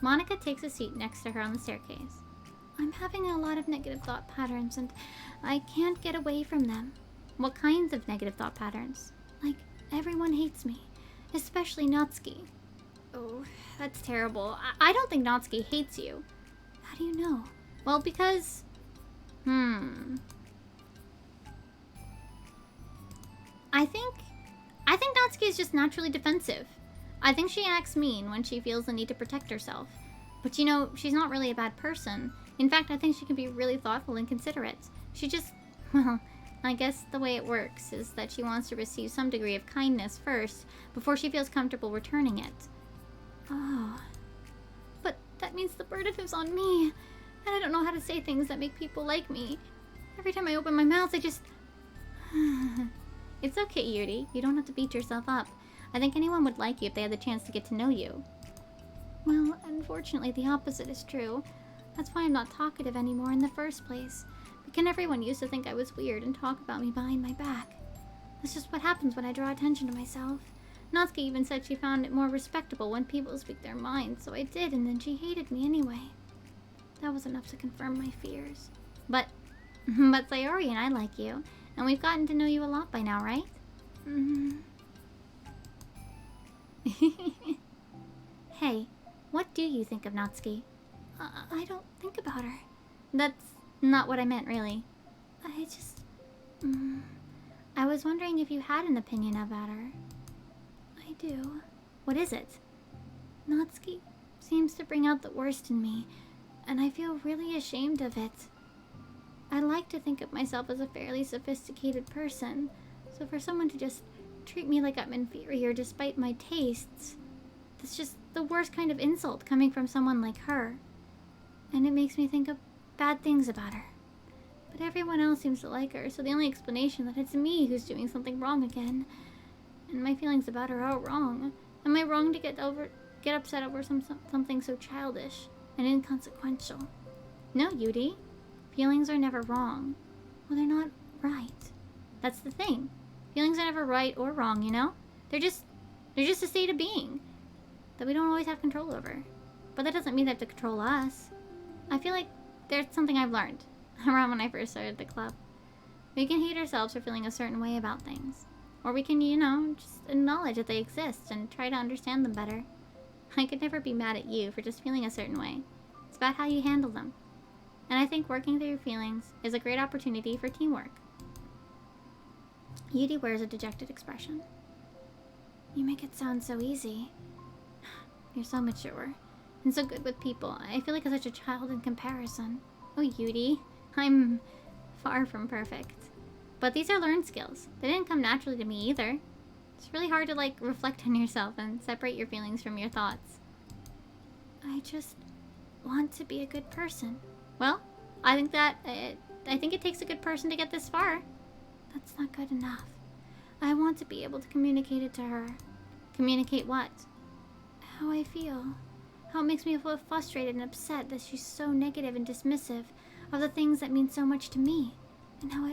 Monica takes a seat next to her on the staircase. I'm having a lot of negative thought patterns and I can't get away from them. What kinds of negative thought patterns? Like, everyone hates me, especially Natsuki. Oh, that's terrible. I don't think Natsuki hates you. How do you know? Well, because... I think Natsuki is just naturally defensive. I think she acts mean when she feels the need to protect herself. But you know, she's not really a bad person. In fact, I think she can be really thoughtful and considerate. She just... Well, I guess the way it works is that she wants to receive some degree of kindness first, before she feels comfortable returning it. Oh. But that means the burden is on me. And I don't know how to say things that make people like me. Every time I open my mouth, I just... It's okay, Yuri. You don't have to beat yourself up. I think anyone would like you if they had the chance to get to know you. Well, unfortunately, the opposite is true. That's why I'm not talkative anymore in the first place. Because everyone used to think I was weird and talk about me behind my back. That's just what happens when I draw attention to myself. Natsuki even said she found it more respectable when people speak their minds, so I did, and then she hated me anyway. That was enough to confirm my fears. But Sayori and I like you, and we've gotten to know you a lot by now, right? Hey, what do you think of Natsuki? I don't think about her. That's not what I meant, really. I just... I was wondering if you had an opinion about her. I do. What is it? Natsuki seems to bring out the worst in me, and I feel really ashamed of it. I like to think of myself as a fairly sophisticated person, so for someone to just treat me like I'm inferior despite my tastes, that's just the worst kind of insult coming from someone like her. And it makes me think of bad things about her. But everyone else seems to like her, so the only explanation that it's me who's doing something wrong again. And my feelings about her are wrong. Am I wrong to get upset over something so childish and inconsequential? No, Yuri. Feelings are never wrong. Well, they're not right. That's the thing. Feelings are never right or wrong, you know? They're just a state of being that we don't always have control over. But that doesn't mean they have to control us. I feel like there's something I've learned around when I first started the club. We can hate ourselves for feeling a certain way about things. Or we can, you know, just acknowledge that they exist and try to understand them better. I could never be mad at you for just feeling a certain way. It's about how you handle them. And I think working through your feelings is a great opportunity for teamwork. Yuri wears a dejected expression. You make it sound so easy. You're so mature and so good with people. I feel like I'm such a child in comparison. Oh, Yuri, I'm far from perfect. But these are learned skills. They didn't come naturally to me either. It's really hard to, like, reflect on yourself and separate your feelings from your thoughts. I just want to be a good person. Well, I think it takes a good person to get this far. That's not good enough. I want to be able to communicate it to her. Communicate what? How I feel. How it makes me feel frustrated and upset that she's so negative and dismissive of the things that mean so much to me. And how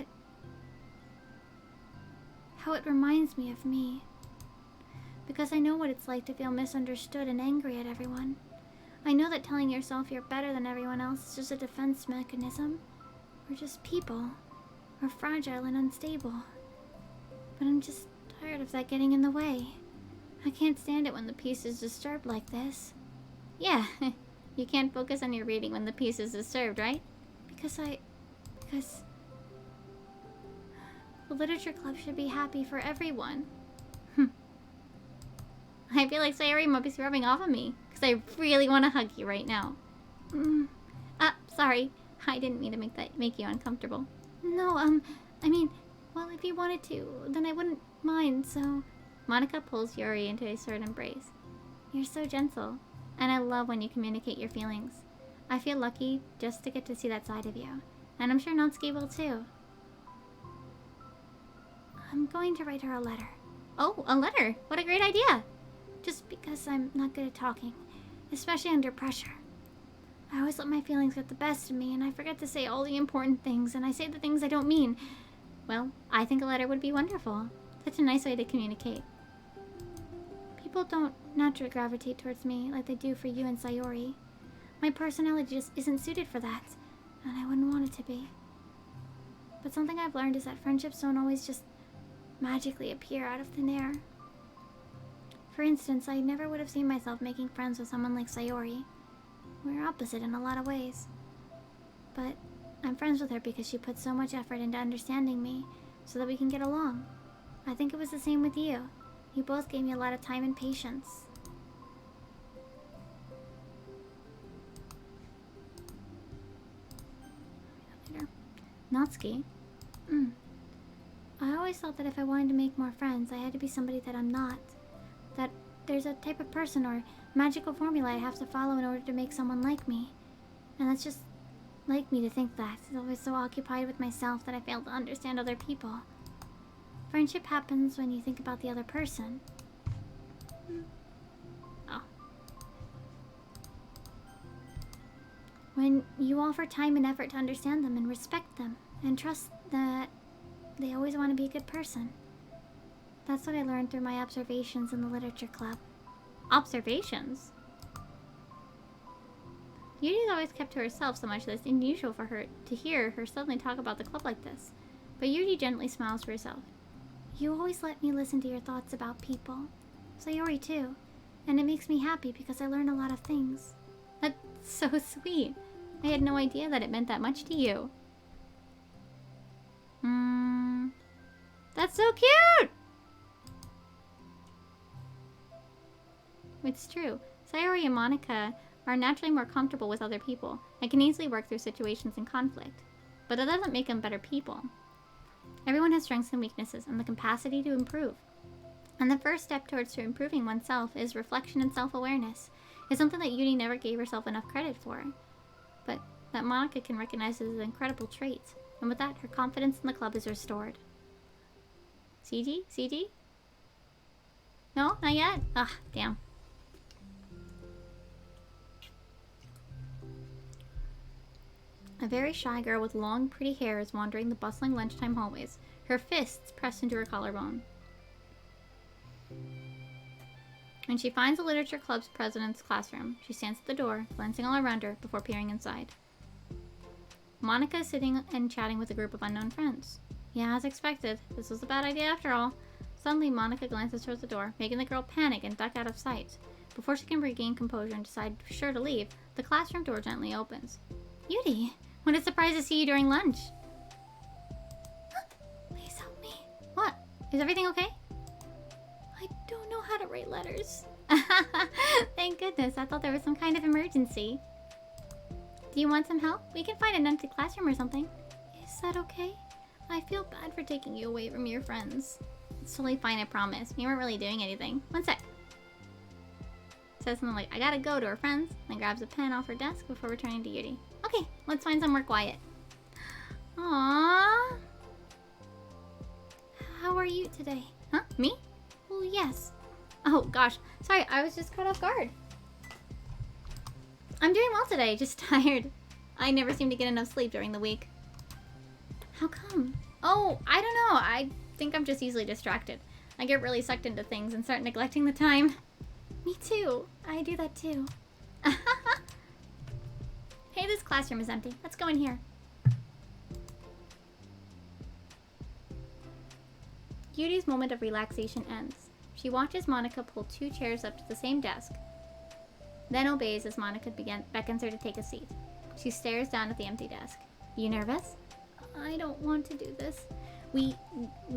it reminds me of me. Because I know what it's like to feel misunderstood and angry at everyone. I know that telling yourself you're better than everyone else is just a defense mechanism. We're just people. We're fragile and unstable. But I'm just tired of that getting in the way. I can't stand it when the peace is disturbed like this. Yeah, You can't focus on your reading when the piece is disturbed, right? Because the literature club should be happy for everyone. I feel like Sayori might be rubbing off on me, because I really want to hug you right now. Sorry. I didn't mean to make you uncomfortable. No, I mean, well, if you wanted to, then I wouldn't mind, so... Monica pulls Yuri into a short embrace. You're so gentle, and I love when you communicate your feelings. I feel lucky just to get to see that side of you, and I'm sure Natsuki will too. I'm going to write her a letter. Oh, a letter! What a great idea! Just because I'm not good at talking, especially under pressure. I always let my feelings get the best of me, and I forget to say all the important things, and I say the things I don't mean. Well, I think a letter would be wonderful. Such a nice way to communicate. People don't naturally gravitate towards me like they do for you and Sayori. My personality just isn't suited for that, and I wouldn't want it to be. But something I've learned is that friendships don't always just magically appear out of thin air. For instance, I never would have seen myself making friends with someone like Sayori. We're opposite in a lot of ways. But I'm friends with her because she put so much effort into understanding me so that we can get along. I think it was the same with you. You both gave me a lot of time and patience. Later. Natsuki? I always thought that if I wanted to make more friends, I had to be somebody that I'm not. That there's a type of person or magical formula I have to follow in order to make someone like me. And that's just like me to think that. I'm always so occupied with myself that I fail to understand other people. Friendship happens when you think about the other person. Oh. When you offer time and effort to understand them and respect them and trust that they always want to be a good person. That's what I learned through my observations in the literature club. Observations? Yuri's always kept to herself so much that it's unusual for her to hear her suddenly talk about the club like this. But Yuri gently smiles to herself. You always let me listen to your thoughts about people. Sayori too. And it makes me happy because I learn a lot of things. That's so sweet. I had no idea that it meant that much to you. That's so cute! It's true. Sayori and Monica are naturally more comfortable with other people and can easily work through situations in conflict. But that doesn't make them better people. Everyone has strengths and weaknesses and the capacity to improve. And the first step towards improving oneself is reflection and self-awareness. It's something that Yuri never gave herself enough credit for. But that Monica can recognize as an incredible trait. And with that, her confidence in the club is restored. CG? CG? No? Not yet? Ah, damn. A very shy girl with long, pretty hair is wandering the bustling lunchtime hallways, her fists pressed into her collarbone. When she finds the literature club's president's classroom, she stands at the door, glancing all around her before peering inside. Monica is sitting and chatting with a group of unknown friends. Yeah, as expected, this was a bad idea after all. Suddenly, Monica glances towards the door, making the girl panic and duck out of sight. Before she can regain composure and decide for sure to leave, the classroom door gently opens. Yuri! What a surprise to see you during lunch. Please help me. What? Is everything okay? I don't know how to write letters. Thank goodness, I thought there was some kind of emergency. Do you want some help? We can find an empty classroom or something. Is that okay? I feel bad for taking you away from your friends. It's totally fine, I promise. We weren't really doing anything. One sec. Says something like, I gotta go to her friends, then grabs a pen off her desk before returning to Yuri. Okay, let's find somewhere quiet. Aww. How are you today? Huh? Me? Well, yes. Oh gosh, sorry, I was just caught off guard. I'm doing well today, just tired. I never seem to get enough sleep during the week. How come? Oh, I don't know. I think I'm just easily distracted. I get really sucked into things and start neglecting the time. Me too. I do that too. Hey, this classroom is empty. Let's go in here. Yuri's moment of relaxation ends. She watches Monica pull 2 chairs up to the same desk. then obeys as Monica beckons her to take a seat. She stares down at the empty desk. You nervous? I don't want to do this. We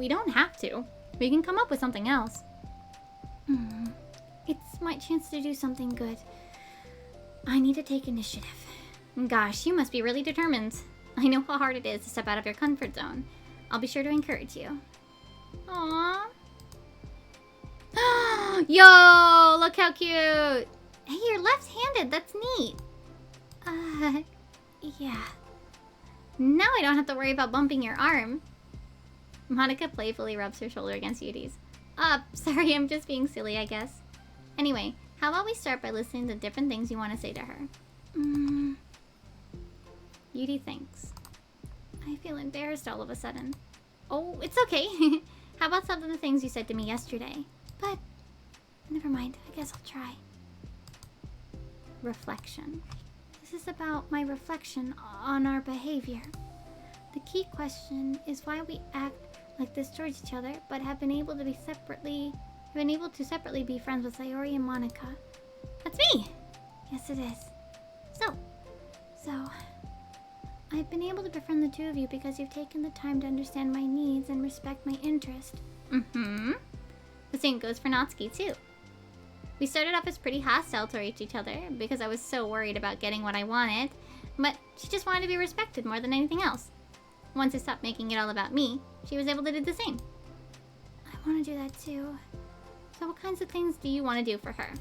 don't have to. We can come up with something else. It's my chance to do something good. I need to take initiative. Gosh, you must be really determined. I know how hard it is to step out of your comfort zone. I'll be sure to encourage you. Aww. Yo, look how cute. Hey, you're left-handed. That's neat. Yeah. Now I don't have to worry about bumping your arm. Monica playfully rubs her shoulder against Yudi's. Sorry, I'm just being silly, I guess. Anyway, how about we start by listening to different things you want to say to her? Yudi thinks. I feel embarrassed all of a sudden. Oh, it's okay. How about some of the things you said to me yesterday? But, never mind. I guess I'll try. Reflection. This is about my reflection on our behavior. The key question is why we act like this towards each other, but have been able to separately be friends with Sayori and Monica. That's me! Yes, it is. So, I've been able to befriend the two of you because you've taken the time to understand my needs and respect my interest. The same goes for Natsuki, too. We started off as pretty hostile towards each other because I was so worried about getting what I wanted, but she just wanted to be respected more than anything else. Once I stopped making it all about me, she was able to do the same. I want to do that too. So what kinds of things do you want to do for her?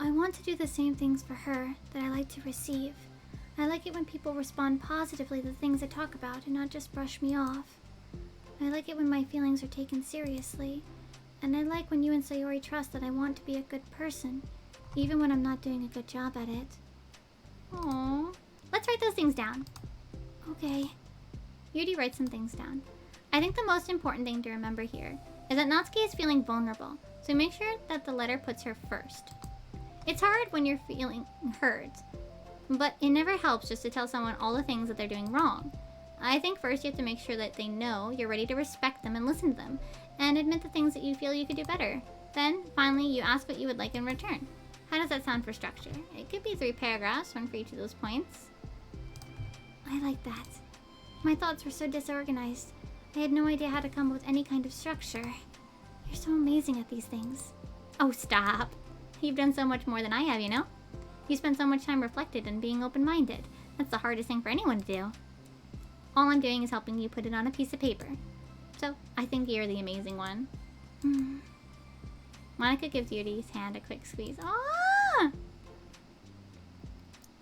I want to do the same things for her that I like to receive. I like it when people respond positively to things I talk about and not just brush me off. I like it when my feelings are taken seriously. And I like when you and Sayori trust that I want to be a good person, even when I'm not doing a good job at it. Aww. Let's write those things down. Okay. Yudi writes some things down. I think the most important thing to remember here is that Natsuki is feeling vulnerable, so make sure that the letter puts her first. It's hard when you're feeling hurt, but it never helps just to tell someone all the things that they're doing wrong. I think first you have to make sure that they know you're ready to respect them and listen to them, and admit the things that you feel you could do better. Then, finally, you ask what you would like in return. How does that sound for structure? It could be 3 paragraphs, one for each of those points. I like that. My thoughts were so disorganized. I had no idea how to come up with any kind of structure. You're so amazing at these things. Oh, stop. You've done so much more than I have, you know? You spend so much time reflected and being open-minded. That's the hardest thing for anyone to do. All I'm doing is helping you put it on a piece of paper. So, I think you're the amazing one. Monica gives Yudi's hand a quick squeeze. Ah!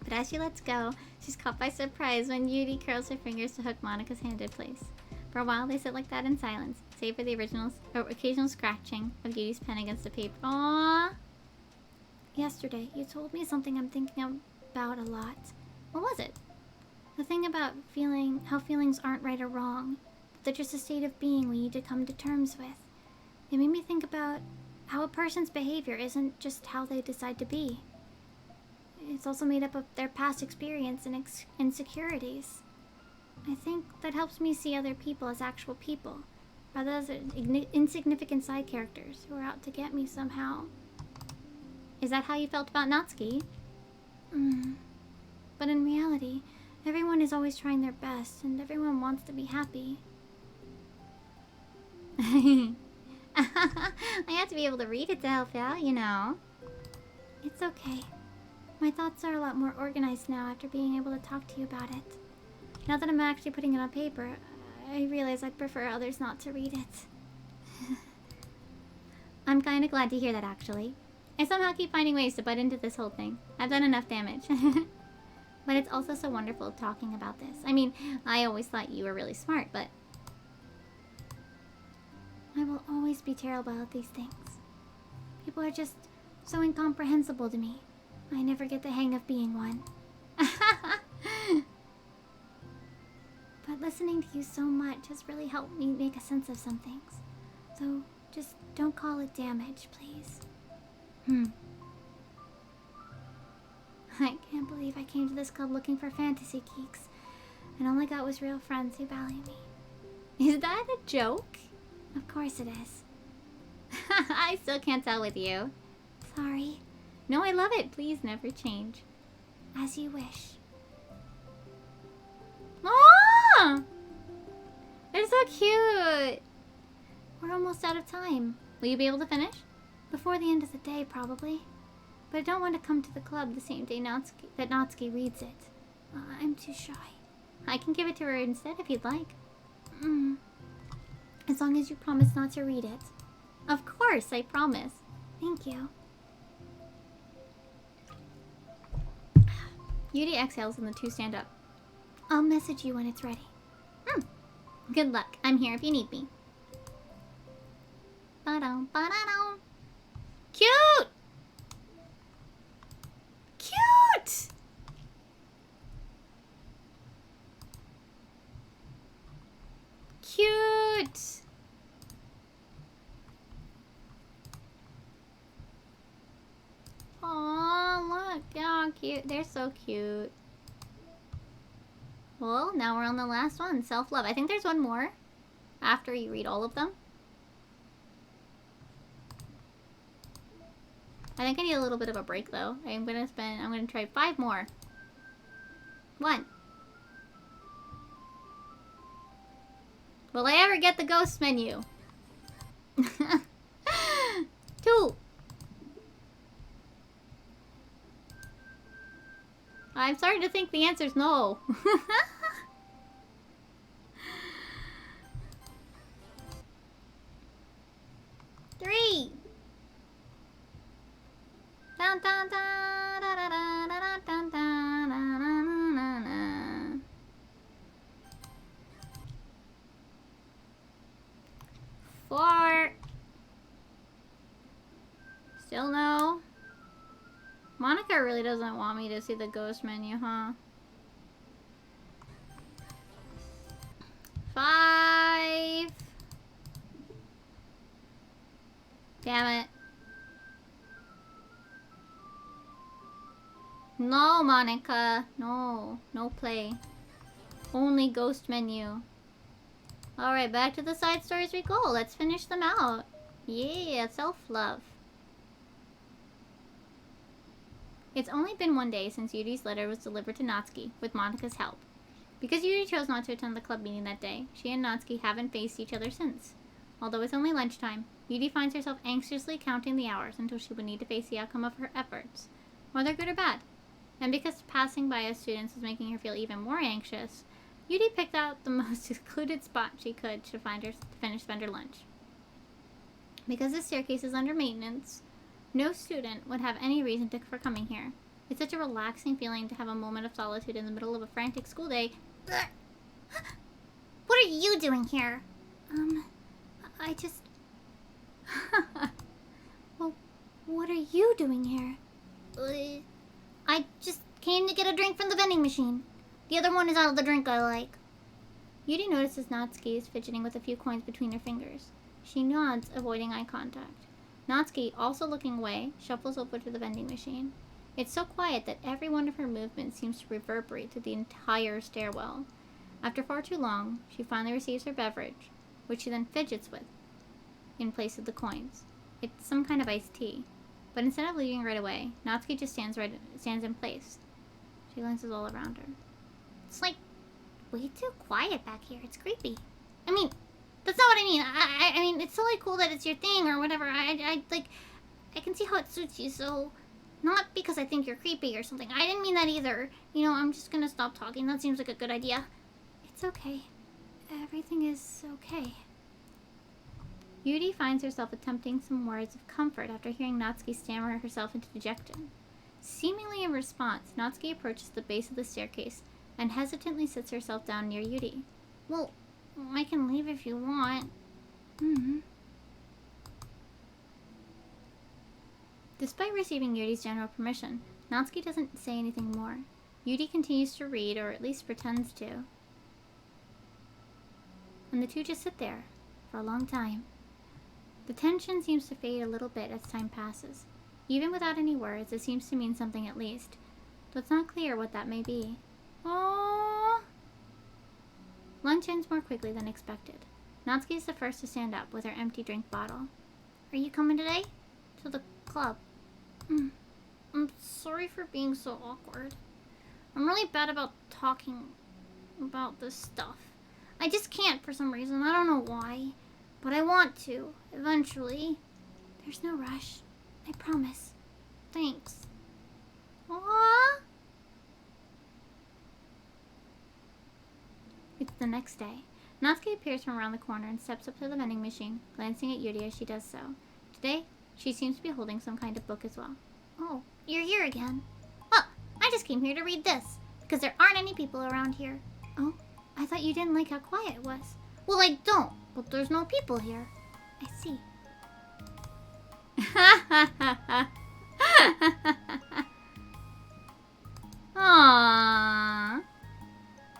But as she lets go, she's caught by surprise when Yudi curls her fingers to hook Monica's hand in place. For a while, they sit like that in silence, save for the occasional scratching of Yudi's pen against the paper. Aww! Yesterday, you told me something I'm thinking about a lot. What was it? The thing about how feelings aren't right or wrong. They're just a state of being we need to come to terms with. It made me think about how a person's behavior isn't just how they decide to be. It's also made up of their past experience and insecurities. I think that helps me see other people as actual people, rather as insignificant side characters who are out to get me somehow. Is that how you felt about Natsuki? But in reality, everyone is always trying their best, and everyone wants to be happy. I have to be able to read it to help out, you know. It's okay. My thoughts are a lot more organized now after being able to talk to you about it. Now that I'm actually putting it on paper, I realize I'd prefer others not to read it. I'm kind of glad to hear that, actually. I somehow keep finding ways to butt into this whole thing. I've done enough damage. But it's also so wonderful talking about this. I mean, I always thought you were really smart, but... I will always be terrible at these things. People are just so incomprehensible to me. I never get the hang of being one. But listening to you so much has really helped me make a sense of some things. So just don't call it damage, please. I can't believe I came to this club looking for fantasy geeks, and all I got was real friends who value me. Is that a joke? Of course it is. I still can't tell with you. Sorry. No, I love it. Please never change. As you wish. Oh! They're so cute. We're almost out of time. Will you be able to finish? Before the end of the day, probably. But I don't want to come to the club the same day that Natsuki reads it. I'm too shy. I can give it to her instead if you'd like. As long as you promise not to read it. Of course, I promise. Thank you. Yuri exhales and the two stand up. I'll message you when it's ready. Good luck. I'm here if you need me. Ba-dum, ba-da-dum. Cute! Cute! Cute! Aw, look how cute. They're so cute. Well, now we're on the last one. Self-love. I think there's one more after you read all of them. I think I need a little bit of a break though. I'm gonna try 5 more. 1. Will I ever get the ghost menu? 2. I'm starting to think the answer's no. 3. Dun, dun, dun, da, da, da, da, da, dun, dun, na, na, na, na. 4. Still no. Monica really doesn't want me to see the ghost menu, huh? 5. Damn it. No, Monica. No. No play. Only ghost menu. Alright, back to the side stories we go. Let's finish them out. Yeah, self-love. It's only been 1 day since Yuri's letter was delivered to Natsuki, with Monika's help. Because Yuri chose not to attend the club meeting that day, she and Natsuki haven't faced each other since. Although it's only lunchtime, Yuri finds herself anxiously counting the hours until she would need to face the outcome of her efforts, whether good or bad. And because passing by as students was making her feel even more anxious, Yuri picked out the most secluded spot she could to spend her lunch. Because the staircase is under maintenance, no student would have any reason for coming here. It's such a relaxing feeling to have a moment of solitude in the middle of a frantic school day. What are you doing here? I just... Well, what are you doing here? I just came to get a drink from the vending machine. The other one is out of the drink I like. Yuri notices Natsuki is fidgeting with a few coins between her fingers. She nods, avoiding eye contact. Natsuki, also looking away, shuffles over to the vending machine. It's so quiet that every one of her movements seems to reverberate through the entire stairwell. After far too long, she finally receives her beverage, which she then fidgets with, in place of the coins. It's some kind of iced tea. But instead of leaving right away, Natsuki just stands in place. She glances all around her. It's like way too quiet back here. It's creepy. I mean, that's not what I mean. I mean, it's totally cool that it's your thing or whatever. I can see how it suits you, so... Not because I think you're creepy or something. I didn't mean that either. You know, I'm just gonna stop talking. That seems like a good idea. It's okay. Everything is okay. Yuri finds herself attempting some words of comfort after hearing Natsuki stammer herself into dejection. Seemingly in response, Natsuki approaches the base of the staircase and hesitantly sits herself down near Yuri. Well, I can leave if you want. Despite receiving Yuri's general permission, Natsuki doesn't say anything more. Yuri continues to read, or at least pretends to. And the two just sit there, for a long time. The tension seems to fade a little bit as time passes. Even without any words, it seems to mean something at least, though it's not clear what that may be. Aww. Lunch ends more quickly than expected. Natsuki is the first to stand up with her empty drink bottle. Are you coming today? To the club. I'm sorry for being so awkward. I'm really bad about talking about this stuff. I just can't for some reason. I don't know why. But I want to, eventually. There's no rush. I promise. Thanks. Aww. It's the next day. Natsuki appears from around the corner and steps up to the vending machine, glancing at Yuri as she does so. Today, she seems to be holding some kind of book as well. Oh, you're here again. Well, I just came here to read this, because there aren't any people around here. Oh, I thought you didn't like how quiet it was. Well, I don't, but there's no people here. I see. Aww.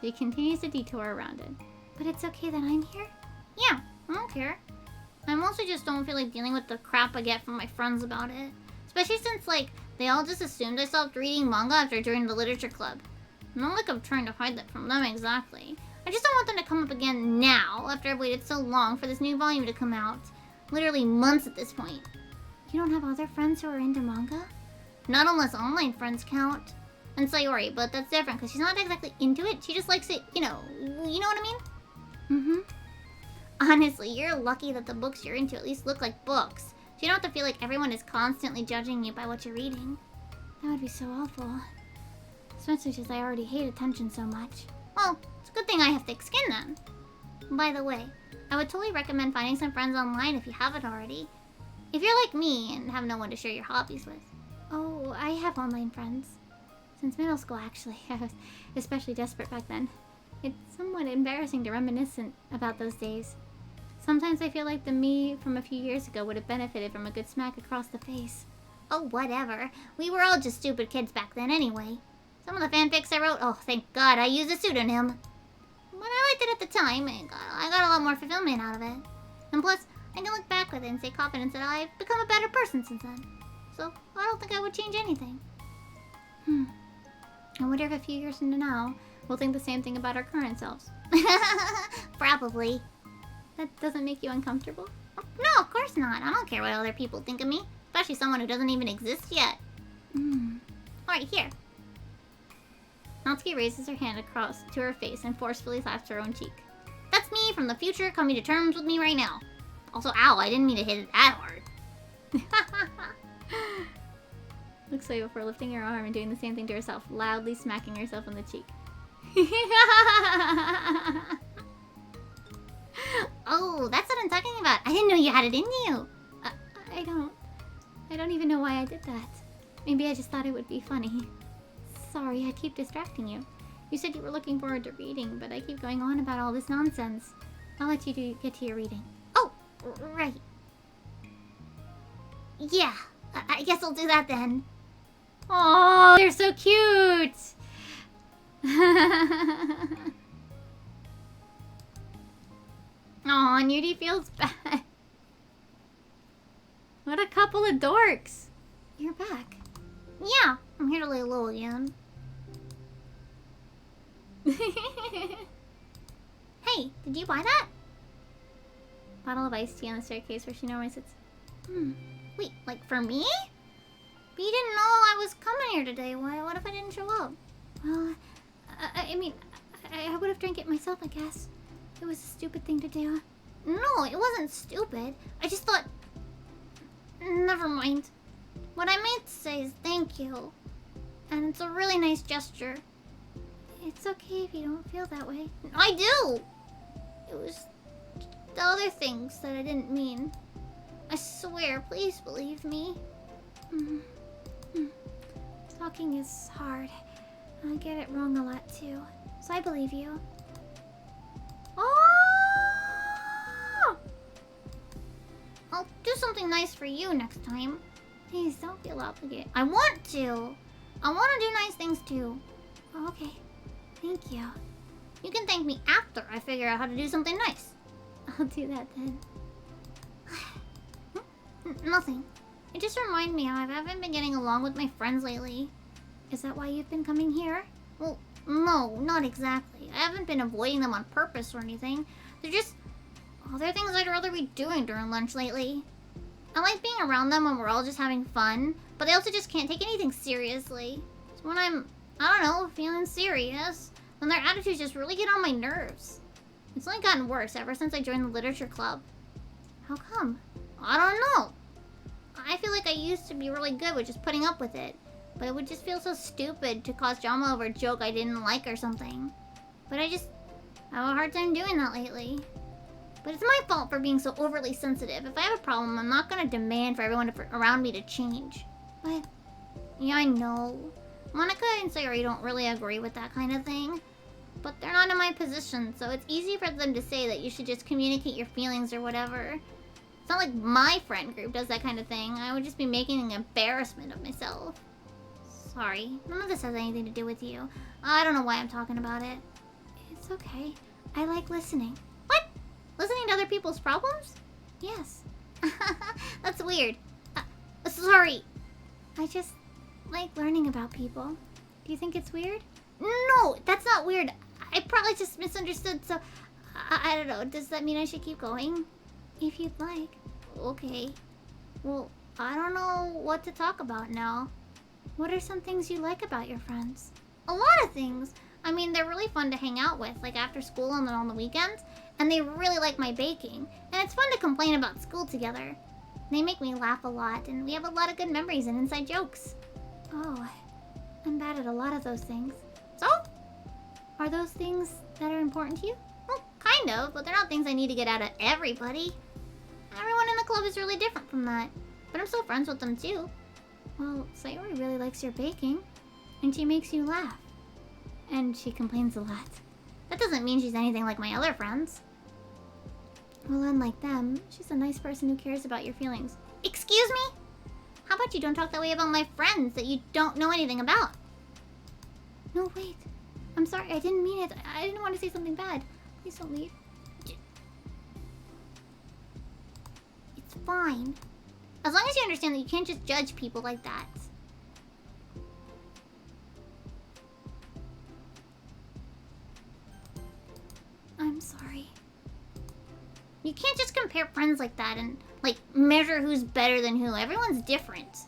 She continues to detour around it. But it's okay that I'm here? Yeah, I don't care. I mostly just don't feel like dealing with the crap I get from my friends about it. Especially since, like, they all just assumed I stopped reading manga after I joined the literature club. Not like I'm trying to hide that from them exactly. I just don't want them to come up again now, after I've waited so long for this new volume to come out. Literally months at this point. You don't have other friends who are into manga? Not unless online friends count. And Sayori, but that's different, because she's not exactly into it. She just likes it, you know what I mean? Mm-hmm. Honestly, you're lucky that the books you're into at least look like books. So you don't have to feel like everyone is constantly judging you by what you're reading. That would be so awful. Especially since I already hate attention so much. Well, it's a good thing I have thick skin then. By the way, I would totally recommend finding some friends online if you haven't already. If you're like me and have no one to share your hobbies with. Oh, I have online friends. Since middle school, actually. I was especially desperate back then. It's somewhat embarrassing to reminisce about those days. Sometimes I feel like the me from a few years ago would have benefited from a good smack across the face. Oh, whatever. We were all just stupid kids back then anyway. Some of the fanfics I wrote, oh, thank God I used a pseudonym. But I liked it at the time, and I got a lot more fulfillment out of it. And plus, I can look back with it and say confidence that I've become a better person since then. So, I don't think I would change anything. I wonder if a few years from now, we'll think the same thing about our current selves. Probably. That doesn't make you uncomfortable? No, of course not. I don't care what other people think of me. Especially someone who doesn't even exist yet. Alright, here. Natsuki raises her hand across to her face and forcefully slaps her own cheek. That's me from the future coming to terms with me right now. Also, ow, I didn't mean to hit it that hard. Looks like before lifting her arm and doing the same thing to herself, loudly smacking herself on the cheek. Oh, that's what I'm talking about. I didn't know you had it in you. I don't even know why I did that. Maybe I just thought it would be funny. Sorry, I keep distracting you. You said you were looking forward to reading, but I keep going on about all this nonsense. I'll let you get to your reading. Oh, right. Yeah, I guess I'll do that then. Oh, they're so cute! Aw, Nudie feels bad. What a couple of dorks. You're back. Yeah, I'm here to lay low again. Hey, did you buy that? Bottle of iced tea on the staircase where she normally sits. Wait, like for me? But you didn't know I was coming here today. What if I didn't show up? Well, I mean, I would have drank it myself, I guess. It was a stupid thing to do. No, it wasn't stupid. I just thought... Never mind. What I meant to say is thank you. And it's a really nice gesture. It's okay if you don't feel that way. I do! It was the other things that I didn't mean. I swear, please believe me. Talking is hard. I get it wrong a lot too. So I believe you. Oh! I'll do something nice for you next time. Please don't feel obligated. I want to. I want to do nice things too. Oh, okay. Thank you. You can thank me after I figure out how to do something nice. I'll do that then. Nothing. It just reminded me how I haven't been getting along with my friends lately. Is that why you've been coming here? Well, no, not exactly. I haven't been avoiding them on purpose or anything. They're just... they're things I'd rather be doing during lunch lately. I like being around them when we're all just having fun, but they also just can't take anything seriously. So when I'm, I don't know, feeling serious, then their attitudes just really get on my nerves. It's only gotten worse ever since I joined the literature club. How come? I don't know. I feel like I used to be really good with just putting up with it, but it would just feel so stupid to cause drama over a joke I didn't like or something. But I just have a hard time doing that lately. But it's my fault for being so overly sensitive. If I have a problem, I'm not gonna demand for everyone around me to change. But, yeah, I know. Monica and Sayori don't really agree with that kind of thing. But they're not in my position, so it's easy for them to say that you should just communicate your feelings or whatever. It's not like my friend group does that kind of thing. I would just be making an embarrassment of myself. Sorry, none of this has anything to do with you. I don't know why I'm talking about it. It's okay. I like listening. What? Listening to other people's problems? Yes. That's weird. Sorry. I just like learning about people. Do you think it's weird? No, that's not weird. I probably just misunderstood, so... I don't know. Does that mean I should keep going? If you'd like. Okay. Well, I don't know what to talk about now. What are some things you like about your friends? A lot of things. I mean, they're really fun to hang out with, like after school and then on the weekends. And they really like my baking. And it's fun to complain about school together. They make me laugh a lot, and we have a lot of good memories and inside jokes. Oh, I'm bad at a lot of those things. So? Are those things that are important to you? Well, kind of, but they're not things I need to get out of everybody. Everyone in the club is really different from that. But I'm still friends with them too. Well, Sayori really likes your baking. And she makes you laugh. And she complains a lot. That doesn't mean she's anything like my other friends. Well, unlike them, she's a nice person who cares about your feelings. Excuse me? How about you don't talk that way about my friends that you don't know anything about? No, wait. I'm sorry, I didn't mean it. I didn't want to say something bad. Please don't leave. It's fine. As long as you understand that you can't just judge people like that. I'm sorry. You can't just compare friends like that and, like, measure who's better than who. Everyone's different.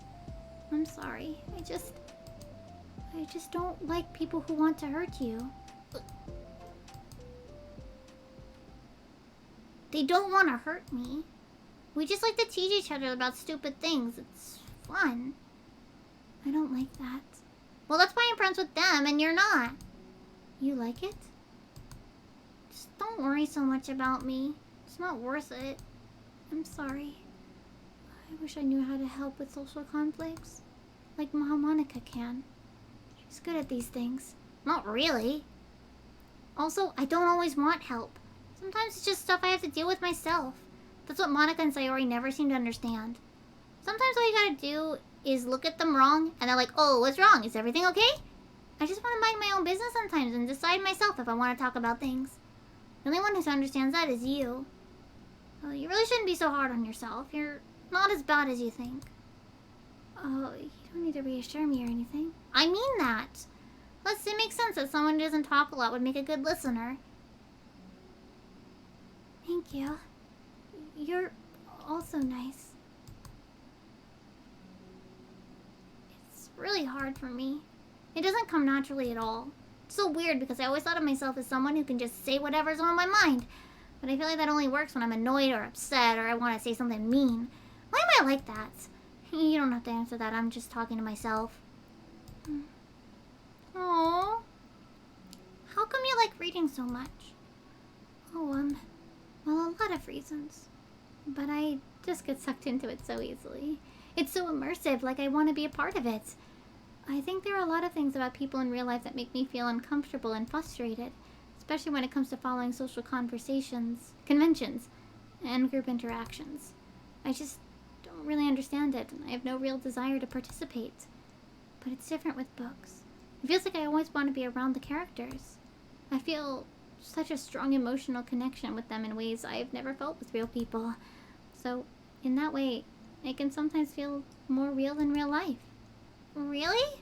I'm sorry. I just don't like people who want to hurt you. They don't want to hurt me. We just like to tease each other about stupid things. It's fun. I don't like that. Well, that's why I'm friends with them and you're not. You like it? Just don't worry so much about me. It's not worth it. I'm sorry. I wish I knew how to help with social conflicts. Like how Monica can. She's good at these things. Not really. Also, I don't always want help. Sometimes it's just stuff I have to deal with myself. That's what Monica and Sayori never seem to understand. Sometimes all you gotta do is look at them wrong, and they're like, oh, what's wrong? Is everything okay? I just want to mind my own business sometimes and decide myself if I want to talk about things. The only one who understands that is you. Well, you really shouldn't be so hard on yourself. You're not as bad as you think. Oh, you don't need to reassure me or anything. I mean that. Plus, it makes sense that someone who doesn't talk a lot would make a good listener. Thank you. You're also nice. It's really hard for me. It doesn't come naturally at all. It's so weird because I always thought of myself as someone who can just say whatever's on my mind. But I feel like that only works when I'm annoyed or upset or I want to say something mean. Why am I like that? You don't have to answer that. I'm just talking to myself. Aww. How come you like reading so much? Oh, well, a lot of reasons. But I just get sucked into it so easily. It's so immersive, like I want to be a part of it. I think there are a lot of things about people in real life that make me feel uncomfortable and frustrated, especially when it comes to following social conventions, and group interactions. I just don't really understand it, and I have no real desire to participate. But it's different with books. It feels like I always want to be around the characters. I feel such a strong emotional connection with them in ways I've never felt with real people. So, in that way, it can sometimes feel more real than real life. Really?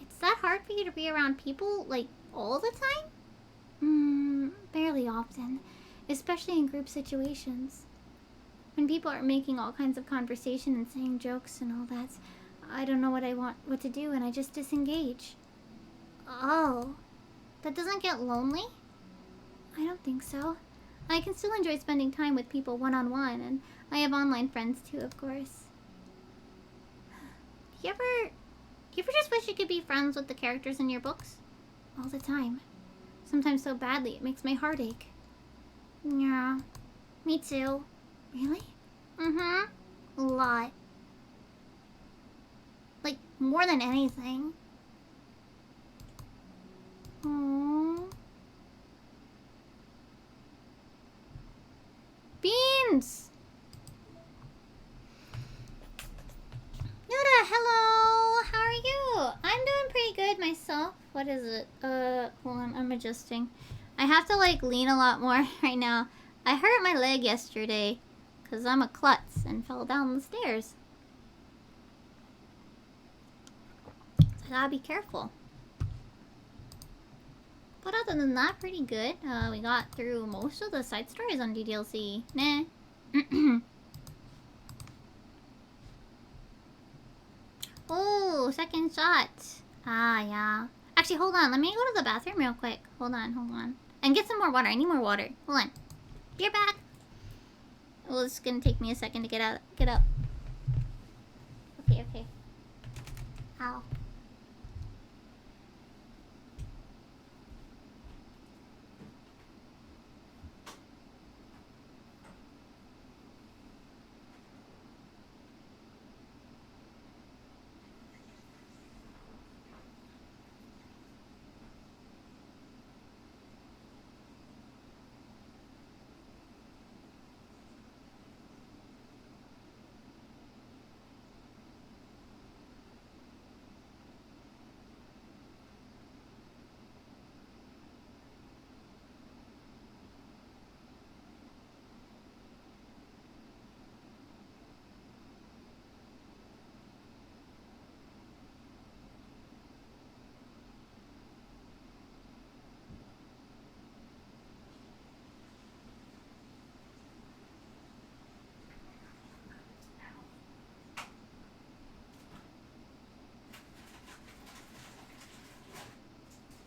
It's that hard for you to be around people, like, all the time? Barely often. Especially in group situations. When people are making all kinds of conversation and saying jokes and all that, I don't know what to do, and I just disengage. Oh. That doesn't get lonely? I don't think so. I can still enjoy spending time with people one-on-one, and I have online friends too, of course. Do you ever just wish you could be friends with the characters in your books? All the time. Sometimes so badly it makes my heart ache. Yeah. Me too. Really? Mm-hmm. A lot. Like, more than anything. Aww. Beans! Nuda, hello! How are you? I'm doing pretty good myself. What is it? Hold on, I'm adjusting. I have to, like, lean a lot more right now. I hurt my leg yesterday because I'm a klutz and fell down the stairs. So I gotta be careful. But other than that, pretty good. We got through most of the side stories on DDLC. Nah. Oh, second shot. Ah, yeah. Actually, hold on. Let me go to the bathroom real quick. Hold on. And get some more water. I need more water. Hold on. Be right back. Well, it's gonna take me a second to get up. Okay. Ow.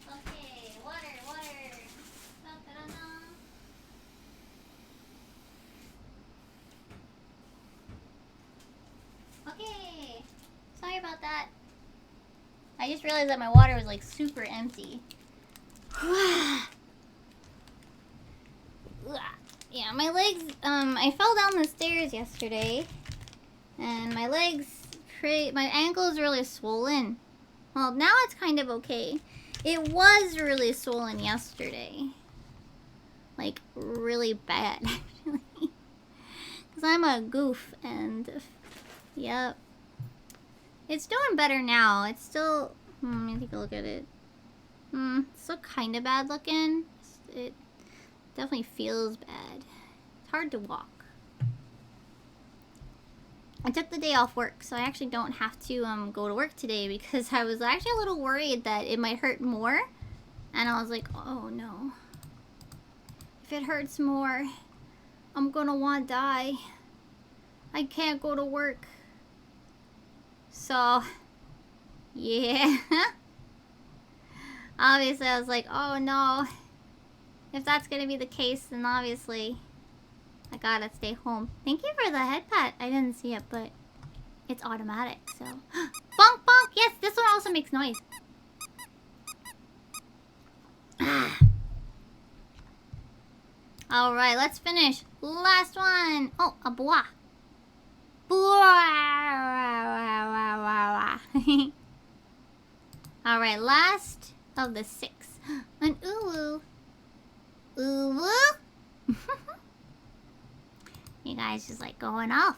Okay, water. Da-da-da-da. Okay. Sorry about that. I just realized that my water was like super empty. Yeah, my legs, I fell down the stairs yesterday. And my my ankle is really swollen. Well, now it's kind of okay. It was really swollen yesterday. Like, really bad, actually. Because I'm a goof, and... Yep. It's doing better now. It's still... let me take a look at it. It's still kind of bad looking. It definitely feels bad. It's hard to walk. I took the day off work, so I actually don't have to go to work today because I was actually a little worried that it might hurt more. And I was like, oh no. If it hurts more, I'm gonna want to die. I can't go to work. So, yeah. Obviously, I was like, oh no. If that's gonna be the case, then obviously I gotta stay home. Thank you for the head pat. I didn't see it, but it's automatic, so. Bonk bonk! Yes, this one also makes noise. Alright, let's finish. Last one. Oh, a bois. Alright, last of the 6. An uwu. Uwu? You guys just like going off.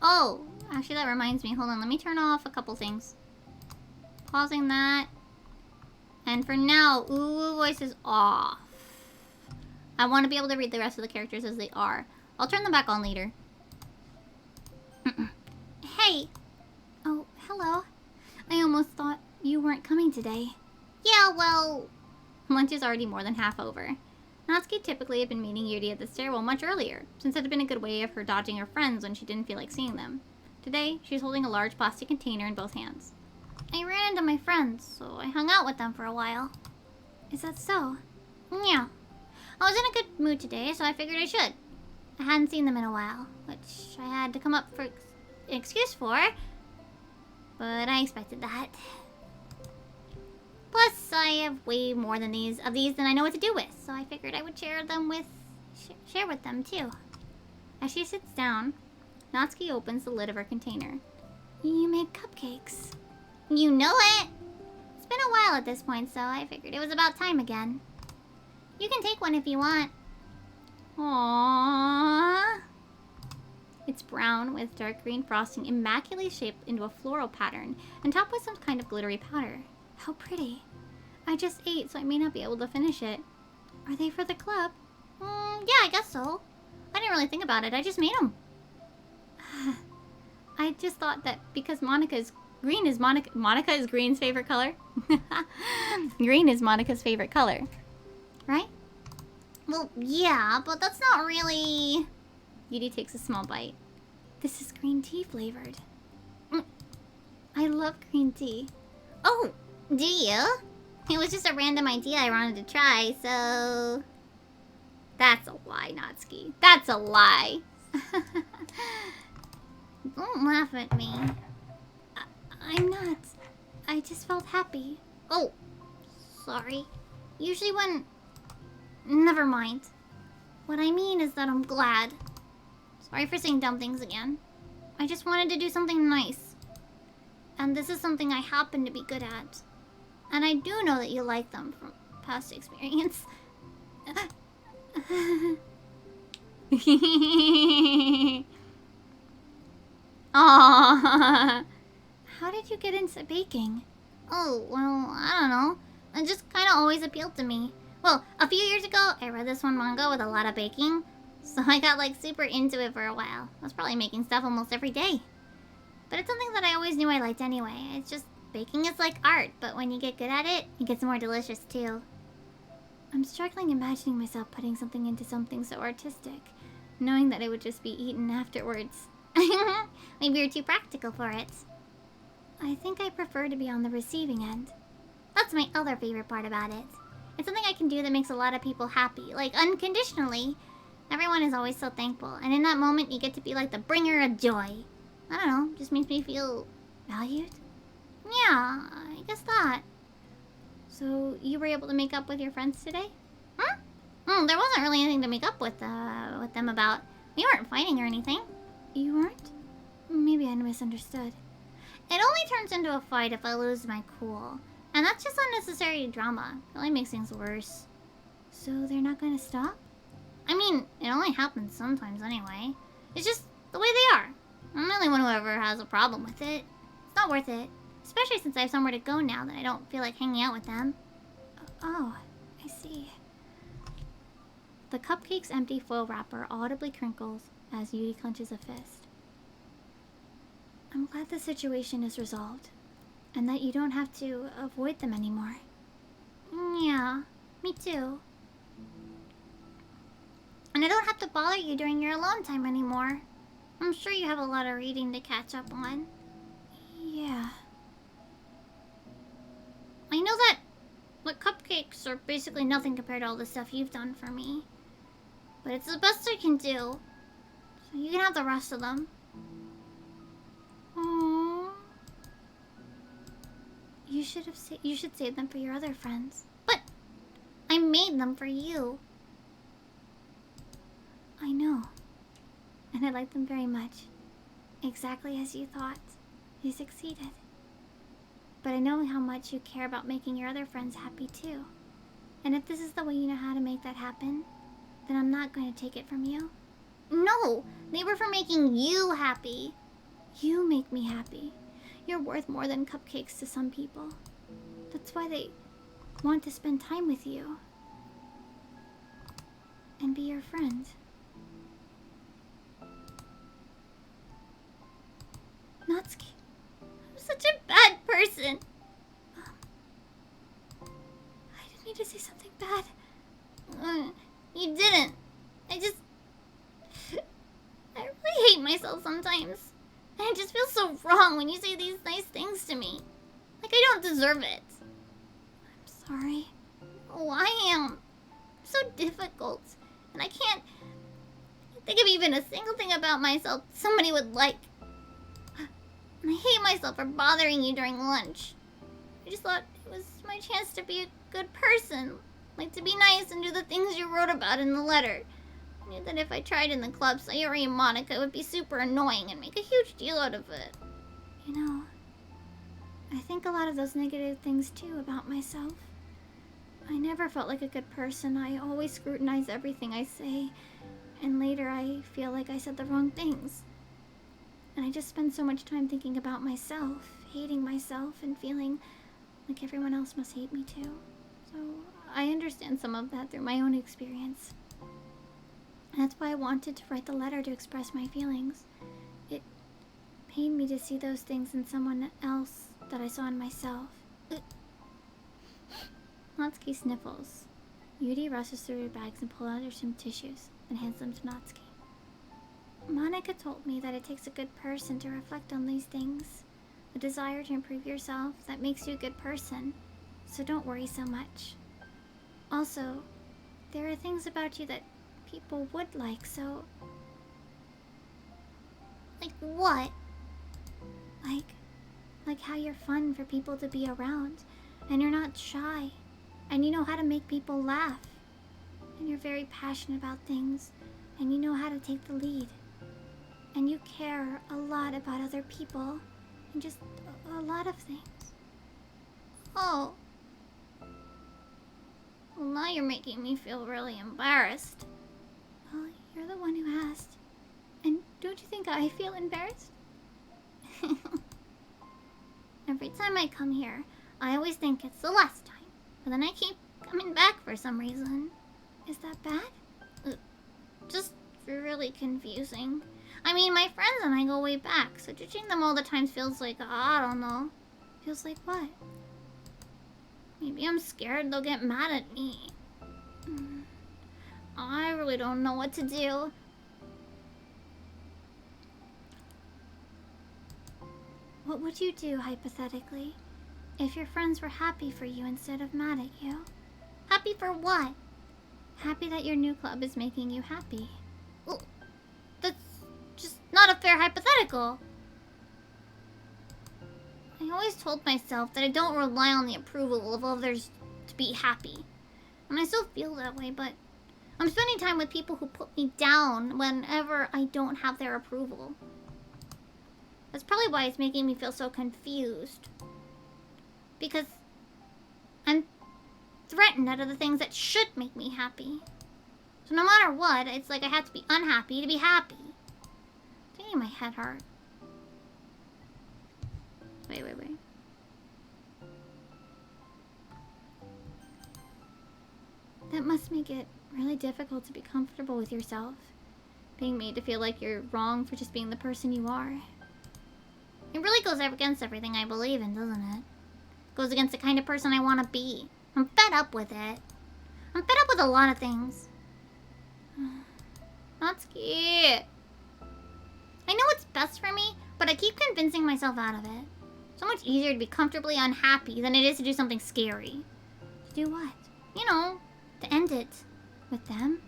Oh, actually that reminds me. Hold on, let me turn off a couple things. Pausing that. And for now, uwu voice is off. I want to be able to read the rest of the characters as they are. I'll turn them back on later. Hey! Oh, hello. I almost thought you weren't coming today. Yeah, well... Lunch is already more than half over. Natsuki typically had been meeting Yuri at the stairwell much earlier, since it had been a good way of her dodging her friends when she didn't feel like seeing them. Today, she was holding a large plastic container in both hands. I ran into my friends, so I hung out with them for a while. Is that so? Yeah. I was in a good mood today, so I figured I should. I hadn't seen them in a while, which I had to come up for an excuse for. But I expected that. Plus, I have way more than these than I know what to do with, so I figured I would share with them too. As she sits down, Natsuki opens the lid of her container. You made cupcakes. You know it! It's been a while at this point, so I figured it was about time again. You can take one if you want. Aww. It's brown with dark green frosting immaculately shaped into a floral pattern and topped with some kind of glittery powder. How pretty. I just ate, so I may not be able to finish it. Are they for the club? Yeah, I guess so. I didn't really think about it. I just made them. I just thought that because Monica is Green's favorite color. Green is Monica's favorite color. Right? Well, yeah, but that's not really... Yuri takes a small bite. This is green tea flavored. I love green tea. Oh, do you? It was just a random idea I wanted to try, so... That's a lie, Natsuki. That's a lie. Don't laugh at me. I'm not. I just felt happy. Oh, sorry. Usually when... Never mind. What I mean is that I'm glad. Sorry for saying dumb things again. I just wanted to do something nice. And this is something I happen to be good at. And I do know that you like them from past experience. Aww. How did you get into baking? Oh, well, I don't know. It just kind of always appealed to me. Well, a few years ago, I read this one manga with a lot of baking. So I got like super into it for a while. I was probably making stuff almost every day. But it's something that I always knew I liked anyway. It's just, baking is like art, but when you get good at it, it gets more delicious too. I'm struggling imagining myself putting something into something so artistic, knowing that it would just be eaten afterwards. Maybe you're too practical for it. I think I prefer to be on the receiving end. That's my other favorite part about it. It's something I can do that makes a lot of people happy, like unconditionally. Everyone is always so thankful, and in that moment you get to be like the bringer of joy. I don't know, just makes me feel valued? Yeah, I guess that. So you were able to make up with your friends today? There wasn't really anything to make up with them about. We weren't fighting or anything. You weren't? Maybe I misunderstood. It only turns into a fight if I lose my cool. And that's just unnecessary drama. It only makes things worse. So they're not gonna stop? I mean, it only happens sometimes anyway. It's just the way they are. I'm the only one who ever has a problem with it. It's not worth it. Especially since I have somewhere to go now that I don't feel like hanging out with them. Oh, I see. The cupcake's empty foil wrapper audibly crinkles as Yuri clenches a fist. I'm glad the situation is resolved, and that you don't have to avoid them anymore. Yeah, me too. And I don't have to bother you during your alone time anymore. I'm sure you have a lot of reading to catch up on. Yeah. I know that the cupcakes are basically nothing compared to all the stuff you've done for me. But it's the best I can do. So you can have the rest of them. Aww. You should save them for your other friends. But I made them for you. I know. And I like them very much. Exactly as you thought. You succeeded. But I know how much you care about making your other friends happy too. And if this is the way you know how to make that happen, then I'm not going to take it from you. No, they were for making you happy. You make me happy. You're worth more than cupcakes to some people. That's why they want to spend time with you. And be your friend. Natsuki. I'm such a bad person. I didn't mean to say something myself sometimes. And it just feels so wrong when you say these nice things to me. Like I don't deserve it. I'm sorry. Oh, I am. So difficult. And I can't think of even a single thing about myself somebody would like. And I hate myself for bothering you during lunch. I just thought it was my chance to be a good person. Like to be nice and do the things you wrote about in the letter. I knew that if I tried in the club, Sayori and Monica would be super annoying and make a huge deal out of it. You know, I think a lot of those negative things too about myself. I never felt like a good person. I always scrutinize everything I say. And later I feel like I said the wrong things. And I just spend so much time thinking about myself, hating myself, and feeling like everyone else must hate me too. So I understand some of that through my own experience. And that's why I wanted to write the letter to express my feelings. It pained me to see those things in someone else that I saw in myself. Natsuki sniffles. Yuri rushes through her bags and pulls out some tissues, then hands them to Natsuki. Monica told me that it takes a good person to reflect on these things. A desire to improve yourself that makes you a good person. So don't worry so much. Also, there are things about you that people would like, so... Like what? Like how you're fun for people to be around, and you're not shy, and you know how to make people laugh, and you're very passionate about things, and you know how to take the lead, and you care a lot about other people, and just a lot of things. Oh. Well, now you're making me feel really embarrassed. Well, you're the one who asked. And don't you think I feel embarrassed? Every time I come here, I always think it's the last time. But then I keep coming back for some reason. Is that bad? Just really confusing. I mean, my friends and I go way back, so judging them all the time feels like, I don't know. Feels like what? Maybe I'm scared they'll get mad at me. I really don't know what to do. What would you do, hypothetically, if your friends were happy for you instead of mad at you? Happy for what? Happy that your new club is making you happy. Well, that's just not a fair hypothetical. I always told myself that I don't rely on the approval of others to be happy. And I still feel that way, but I'm spending time with people who put me down whenever I don't have their approval. That's probably why it's making me feel so confused. Because I'm threatened out of the things that should make me happy. So no matter what, it's like I have to be unhappy to be happy. It's making my head hurt. Wait. That must make it really difficult to be comfortable with yourself. Being made to feel like you're wrong for just being the person you are. It really goes against everything I believe in, doesn't it? Goes against the kind of person I want to be. I'm fed up with it. I'm fed up with a lot of things. Natsuki. I know what's best for me, but I keep convincing myself out of it. So much easier to be comfortably unhappy than it is to do something scary. To do what? You know, to end it. With them?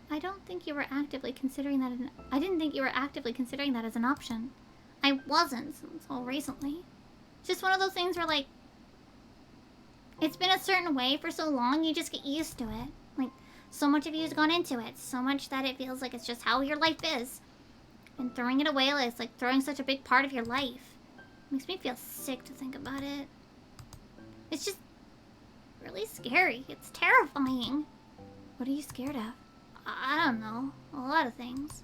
I don't think you were actively considering that. I didn't think you were actively considering that as an option. I wasn't until recently. It's just one of those things where, like, it's been a certain way for so long, you just get used to it. Like, so much of you has gone into it, so much that it feels like it's just how your life is. And throwing it away is like throwing such a big part of your life. It makes me feel sick to think about it. It's just really scary. It's terrifying. What are you scared of? I don't know. A lot of things.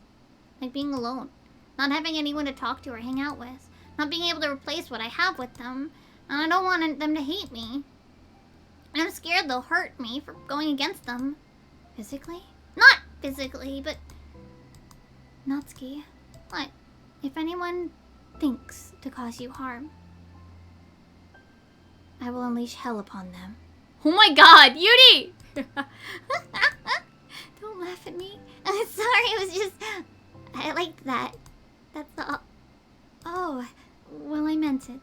Like being alone. Not having anyone to talk to or hang out with. Not being able to replace what I have with them. And I don't want them to hate me. And I'm scared they'll hurt me for going against them. Physically? Not physically, but... Natsuki. What? If anyone thinks to cause you harm, I will unleash hell upon them. Oh my god, Yuri! Don't laugh at me. I'm sorry. It was just... I liked that. That's all. Oh, well, I meant it.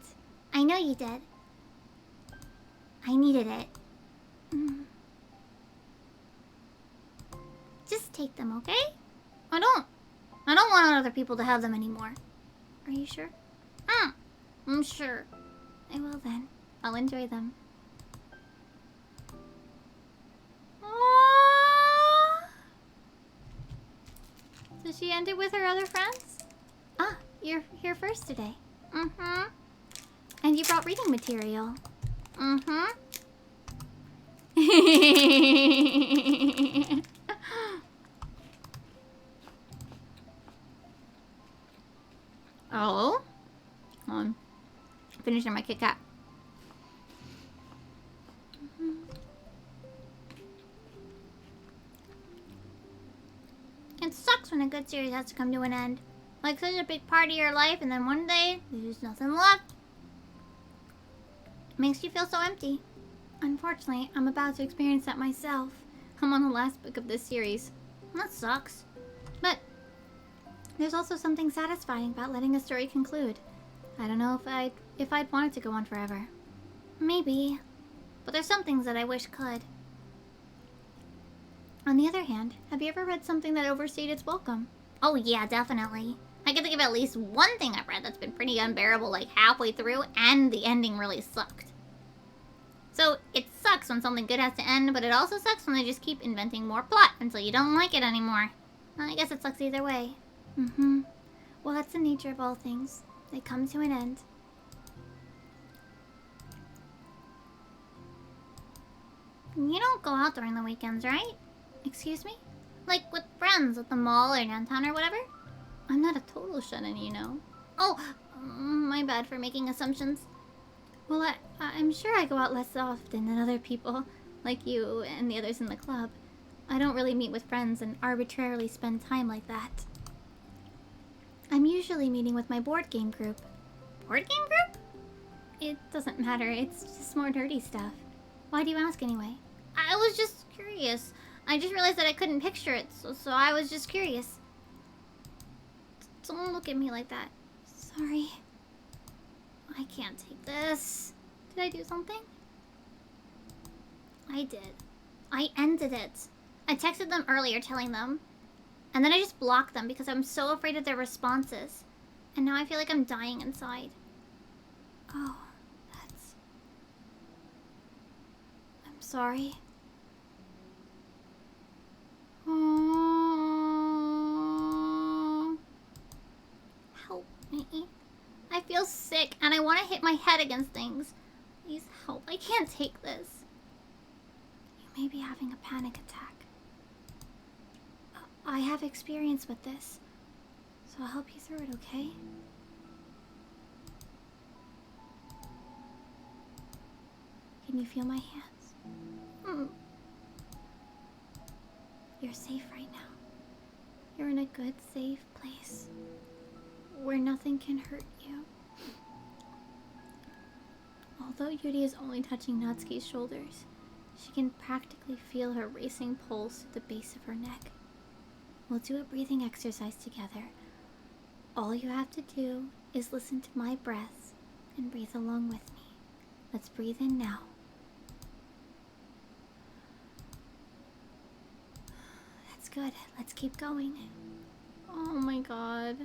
I know you did. I needed it. Just take them, okay? I don't want other people to have them anymore. Are you sure? I'm sure. I will then. I'll enjoy them. Does she end it with her other friends? Ah, you're here first today. Mm-hmm. And you brought reading material. Mm-hmm. Oh? Hold on. Finishing my Kit Kat. It sucks when a good series has to come to an end. Like such a big part of your life, and then one day, there's just nothing left. Makes you feel so empty. Unfortunately, I'm about to experience that myself. I'm on the last book of this series. That sucks. But there's also something satisfying about letting a story conclude. I don't know if I'd want it to go on forever. Maybe. But there's some things that I wish could. On the other hand, have you ever read something that overstayed its welcome? Oh yeah, definitely. I can think of at least one thing I've read that's been pretty unbearable like halfway through, and the ending really sucked. So, it sucks when something good has to end, but it also sucks when they just keep inventing more plot until you don't like it anymore. I guess it sucks either way. Well, that's the nature of all things. They come to an end. You don't go out during the weekends, right? Excuse me? Like with friends at the mall or downtown or whatever? I'm not a total shut-in, you know. Oh, my bad for making assumptions. Well, I'm sure I go out less often than other people, like you and the others in the club. I don't really meet with friends and arbitrarily spend time like that. I'm usually meeting with my board game group. Board game group? It doesn't matter, it's just more nerdy stuff. Why do you ask anyway? I was just curious. I just realized that I couldn't picture it, so I was just curious. Don't look at me like that. Sorry. I can't take this. Did I do something? I did. I ended it. I texted them earlier telling them. And then I just blocked them because I'm so afraid of their responses. And now I feel like I'm dying inside. Oh, that's... I'm sorry. Help me. I feel sick and I want to hit my head against things. Please help. I can't take this. You may be having a panic attack. I have experience with this, so I'll help you through it, okay? Can you feel my hands? You're safe right now. You're in a good, safe place where nothing can hurt you. Although Yuri is only touching Natsuki's shoulders, she can practically feel her racing pulse at the base of her neck. We'll do a breathing exercise together. All you have to do is listen to my breaths and breathe along with me. Let's breathe in now. That's good. Let's keep going. Oh my god.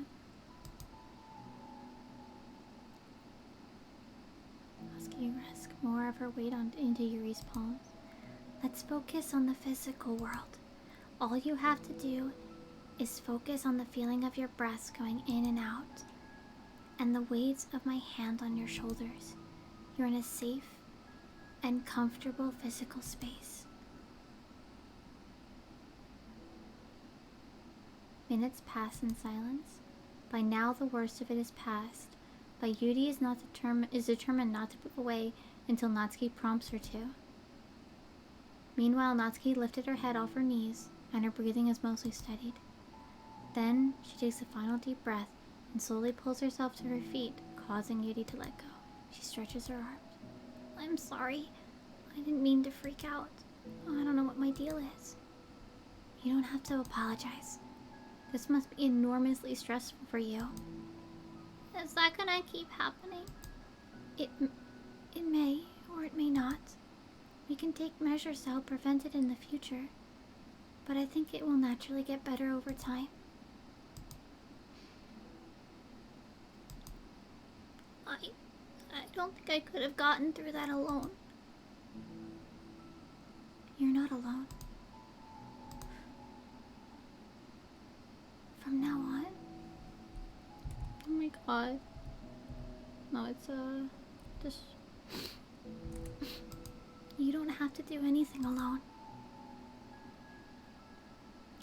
Natsuki rests more of her weight into Yuri's palms. Let's focus on the physical world. All you have to do is focus on the feeling of your breaths going in and out, and the weight of my hand on your shoulders. You're in a safe and comfortable physical space. Minutes pass in silence. By now the worst of it is past, but Yuri is determined not to move away until Natsuki prompts her to. Meanwhile, Natsuki lifted her head off her knees, and her breathing is mostly steadied. Then, she takes a final deep breath and slowly pulls herself to her feet, causing Yuri to let go. She stretches her arms. I'm sorry. I didn't mean to freak out. I don't know what my deal is. You don't have to apologize. This must be enormously stressful for you. Is that gonna keep happening? It may, or it may not. We can take measures to help prevent it in the future. But I think it will naturally get better over time. I don't think I could have gotten through that alone. You're not alone. From now on. Oh my god. No, it's just... You don't have to do anything alone.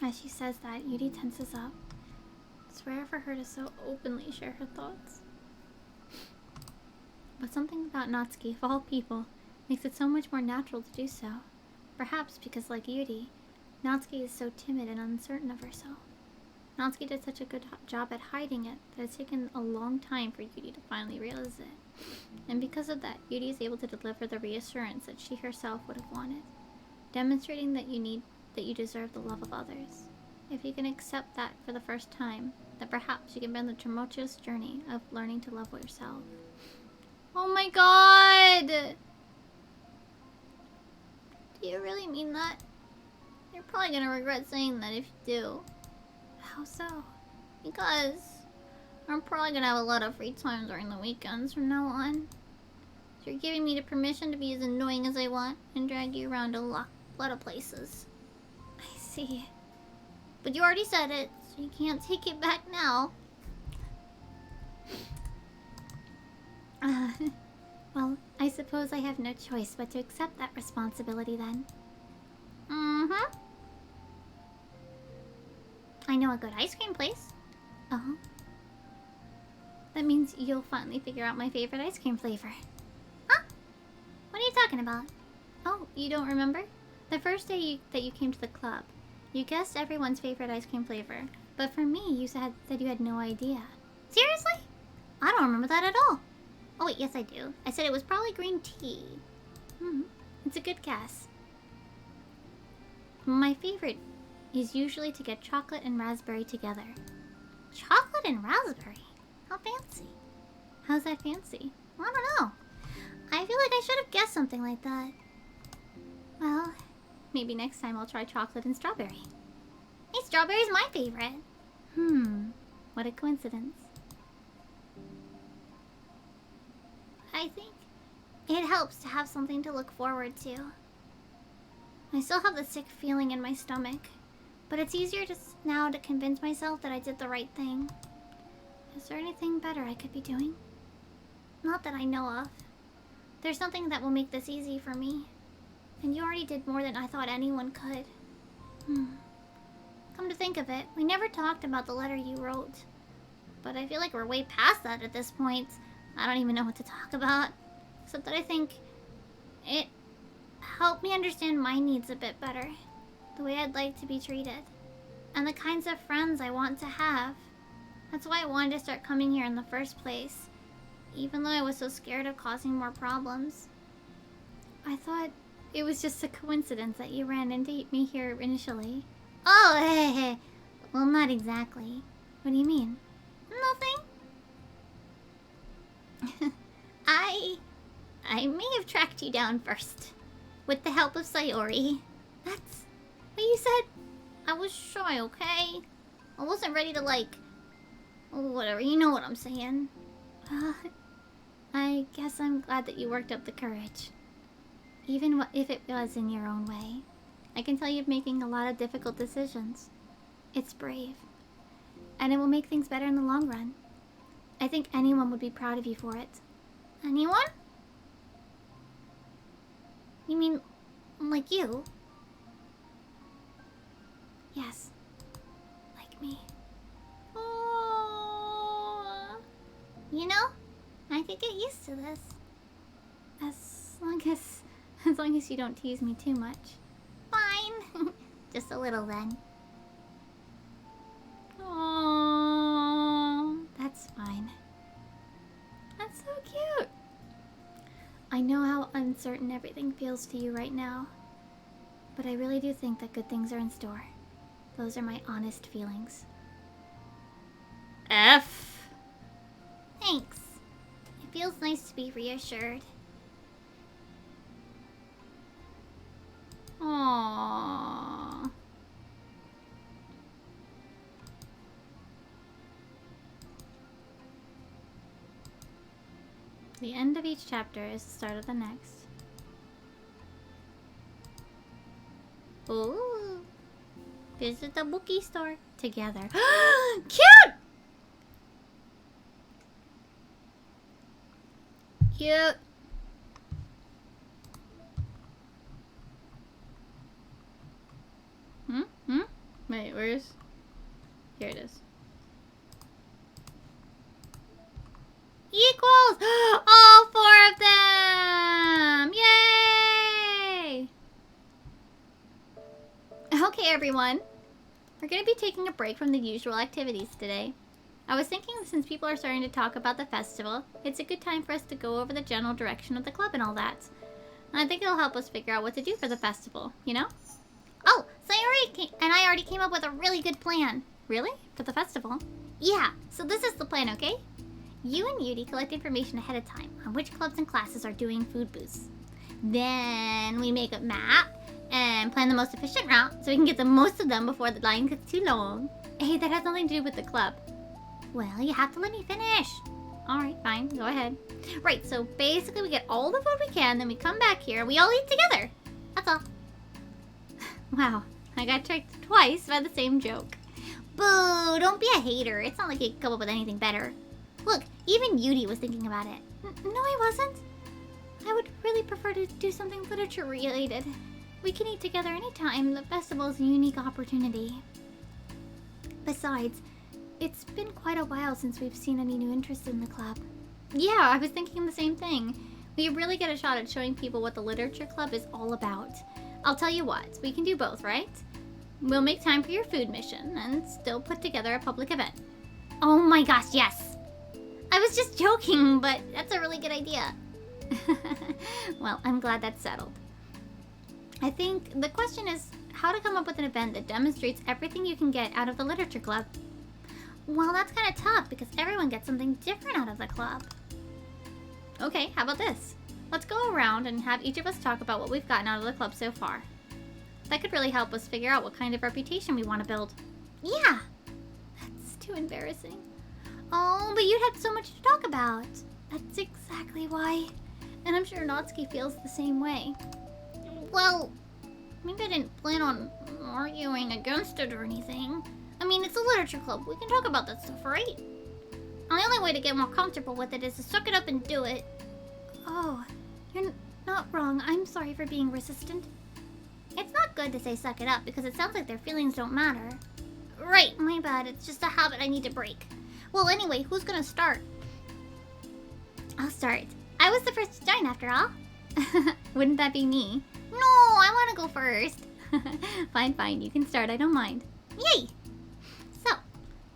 As she says that, Yuri tenses up. It's rare for her to so openly share her thoughts. But something about Natsuki, of all people, makes it so much more natural to do so. Perhaps because, like Yuri, Natsuki is so timid and uncertain of herself. Natsuki did such a good job at hiding it that it's taken a long time for Yuri to finally realize it. And because of that, Yuri is able to deliver the reassurance that she herself would have wanted, demonstrating that you deserve the love of others. If you can accept that for the first time, then perhaps you can begin the tumultuous journey of learning to love yourself. Oh my god! Do you really mean that? You're probably gonna regret saying that if you do. How so? Because I'm probably gonna have a lot of free time during the weekends from now on. So you're giving me the permission to be as annoying as I want and drag you around a lot of places. I see. But you already said it, so you can't take it back now. Well, I suppose I have no choice but to accept that responsibility then. Mm-hmm. I know a good ice cream place. Uh-huh. That means you'll finally figure out my favorite ice cream flavor. Huh? What are you talking about? Oh, you don't remember? The first day that you came to the club, you guessed everyone's favorite ice cream flavor. But for me, you said you had no idea. Seriously? I don't remember that at all. Oh wait, yes I do. I said it was probably green tea. It's a good guess. My favorite is usually to get chocolate and raspberry together. Chocolate and raspberry? How fancy. How's that fancy? I don't know. I feel like I should have guessed something like that. Well, maybe next time I'll try chocolate and strawberry. Hey, strawberry's my favorite. What a coincidence. I think it helps to have something to look forward to. I still have the sick feeling in my stomach, but it's easier now to convince myself that I did the right thing. Is there anything better I could be doing? Not that I know of. There's something that will make this easy for me. And you already did more than I thought anyone could. Come to think of it, we never talked about the letter you wrote. But I feel like we're way past that at this point. I don't even know what to talk about. Except that I think it helped me understand my needs a bit better. The way I'd like to be treated. And the kinds of friends I want to have. That's why I wanted to start coming here in the first place. Even though I was so scared of causing more problems. I thought it was just a coincidence that you ran into me here initially. Oh, well, not exactly. What do you mean? Nothing. I may have tracked you down first. With the help of Sayori. That's what you said. I was shy, okay? I wasn't ready to, like... Whatever, you know what I'm saying. I guess I'm glad that you worked up the courage. Even if it was in your own way. I can tell you're making a lot of difficult decisions. It's brave. And it will make things better in the long run. I think anyone would be proud of you for it. Anyone? You mean, like you? Yes. Like me. Oh. You know, I could get used to this. As long as you don't tease me too much. Fine. Just a little then. Oh, that's fine. That's so cute. I know how uncertain everything feels to you right now. But I really do think that good things are in store. Those are my honest feelings. F. Thanks. It feels nice to be reassured. Aww. The end of each chapter is the start of the next. Ooh. Visit the bookie store together. Cute! Cute. Wait, where's... Here it is. Equals! All 4 of them! Yay! Okay, everyone. We're gonna be taking a break from the usual activities today. I was thinking since people are starting to talk about the festival, it's a good time for us to go over the general direction of the club and all that. And I think it'll help us figure out what to do for the festival, you know? Oh, so I already came up with a really good plan. Really? For the festival? Yeah, so this is the plan, okay? You and Yudi collect information ahead of time on which clubs and classes are doing food booths. Then we make a map and plan the most efficient route so we can get the most of them before the line gets too long. Hey, that has nothing to do with the club. Well, you have to let me finish. Alright, fine. Go ahead. Right, so basically we get all the food we can, then we come back here and we all eat together. That's all. Wow, I got tricked twice by the same joke. Boo, don't be a hater. It's not like you could come up with anything better. Look, even Yudi was thinking about it. No, I wasn't. I would really prefer to do something literature related. We can eat together anytime. The festival is a unique opportunity. Besides, it's been quite a while since we've seen any new interest in the club. Yeah, I was thinking the same thing. We really get a shot at showing people what the literature club is all about. I'll tell you what, we can do both, right? We'll make time for your food mission and still put together a public event. Oh my gosh, yes! I was just joking, but that's a really good idea. Well, I'm glad that's settled. I think the question is how to come up with an event that demonstrates everything you can get out of the literature club. Well, that's kind of tough because everyone gets something different out of the club. Okay, how about this? Let's go around and have each of us talk about what we've gotten out of the club so far. That could really help us figure out what kind of reputation we want to build. Yeah! That's too embarrassing. Oh, but you had so much to talk about. That's exactly why. And I'm sure Natsuki feels the same way. Well, maybe I didn't plan on arguing against it or anything. I mean, it's a literature club. We can talk about that stuff, right? And the only way to get more comfortable with it is to suck it up and do it. Oh, you're not wrong. I'm sorry for being resistant. It's not good to say suck it up because it sounds like their feelings don't matter. Right, my bad. It's just a habit I need to break. Well, anyway, who's gonna start? I'll start. I was the first to join after all. Wouldn't that be me? No, I want to go first. Fine, you can start. I don't mind. Yay! So,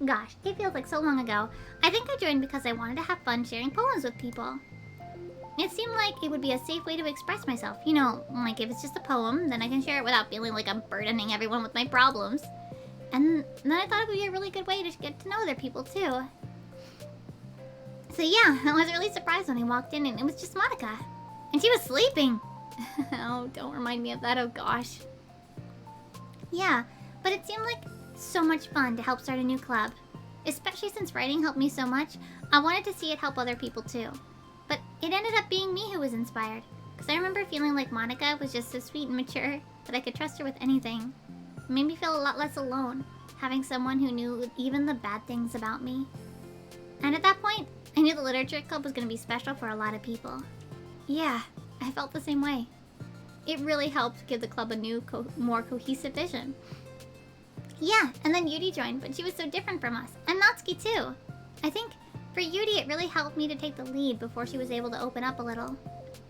gosh, it feels like so long ago. I think I joined because I wanted to have fun sharing poems with people. It seemed like it would be a safe way to express myself. You know, like if it's just a poem, then I can share it without feeling like I'm burdening everyone with my problems. And then I thought it would be a really good way to get to know other people too. So yeah, I was really surprised when I walked in and it was just Monica. And she was sleeping. Oh, don't remind me of that, oh gosh. Yeah, but it seemed like so much fun to help start a new club. Especially since writing helped me so much, I wanted to see it help other people too. But it ended up being me who was inspired. Because I remember feeling like Monica was just so sweet and mature that I could trust her with anything. It made me feel a lot less alone, having someone who knew even the bad things about me. And at that point, I knew the literature club was going to be special for a lot of people. Yeah, I felt the same way. It really helped give the club a new, more cohesive vision. Yeah, and then Yudi joined, but she was so different from us. And Natsuki too. I think for Yudi, it really helped me to take the lead before she was able to open up a little.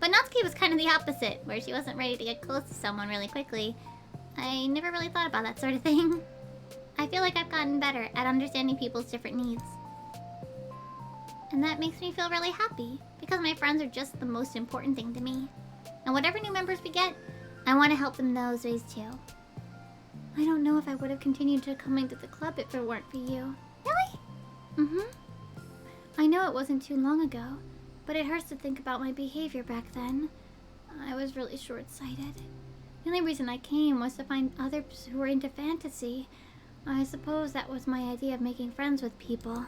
But Natsuki was kind of the opposite, where she wasn't ready to get close to someone really quickly. I never really thought about that sort of thing. I feel like I've gotten better at understanding people's different needs. And that makes me feel really happy, because my friends are just the most important thing to me. And whatever new members we get, I want to help them in those ways too. I don't know if I would have continued to coming to the club if it weren't for you. Really? Mm-hmm. I know it wasn't too long ago, but it hurts to think about my behavior back then. I was really short-sighted. The only reason I came was to find others who were into fantasy. I suppose that was my idea of making friends with people.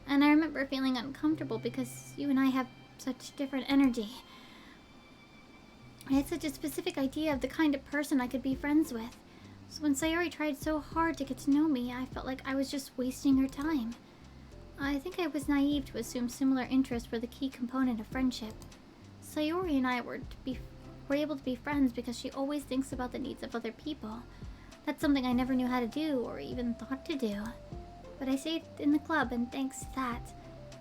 And I remember feeling uncomfortable because you and I have such different energy. I had such a specific idea of the kind of person I could be friends with. So when Sayori tried so hard to get to know me, I felt like I was just wasting her time. I think I was naive to assume similar interests were the key component of friendship. Sayori and I were able to be friends because she always thinks about the needs of other people. That's something I never knew how to do or even thought to do. But I stayed in the club, and thanks to that.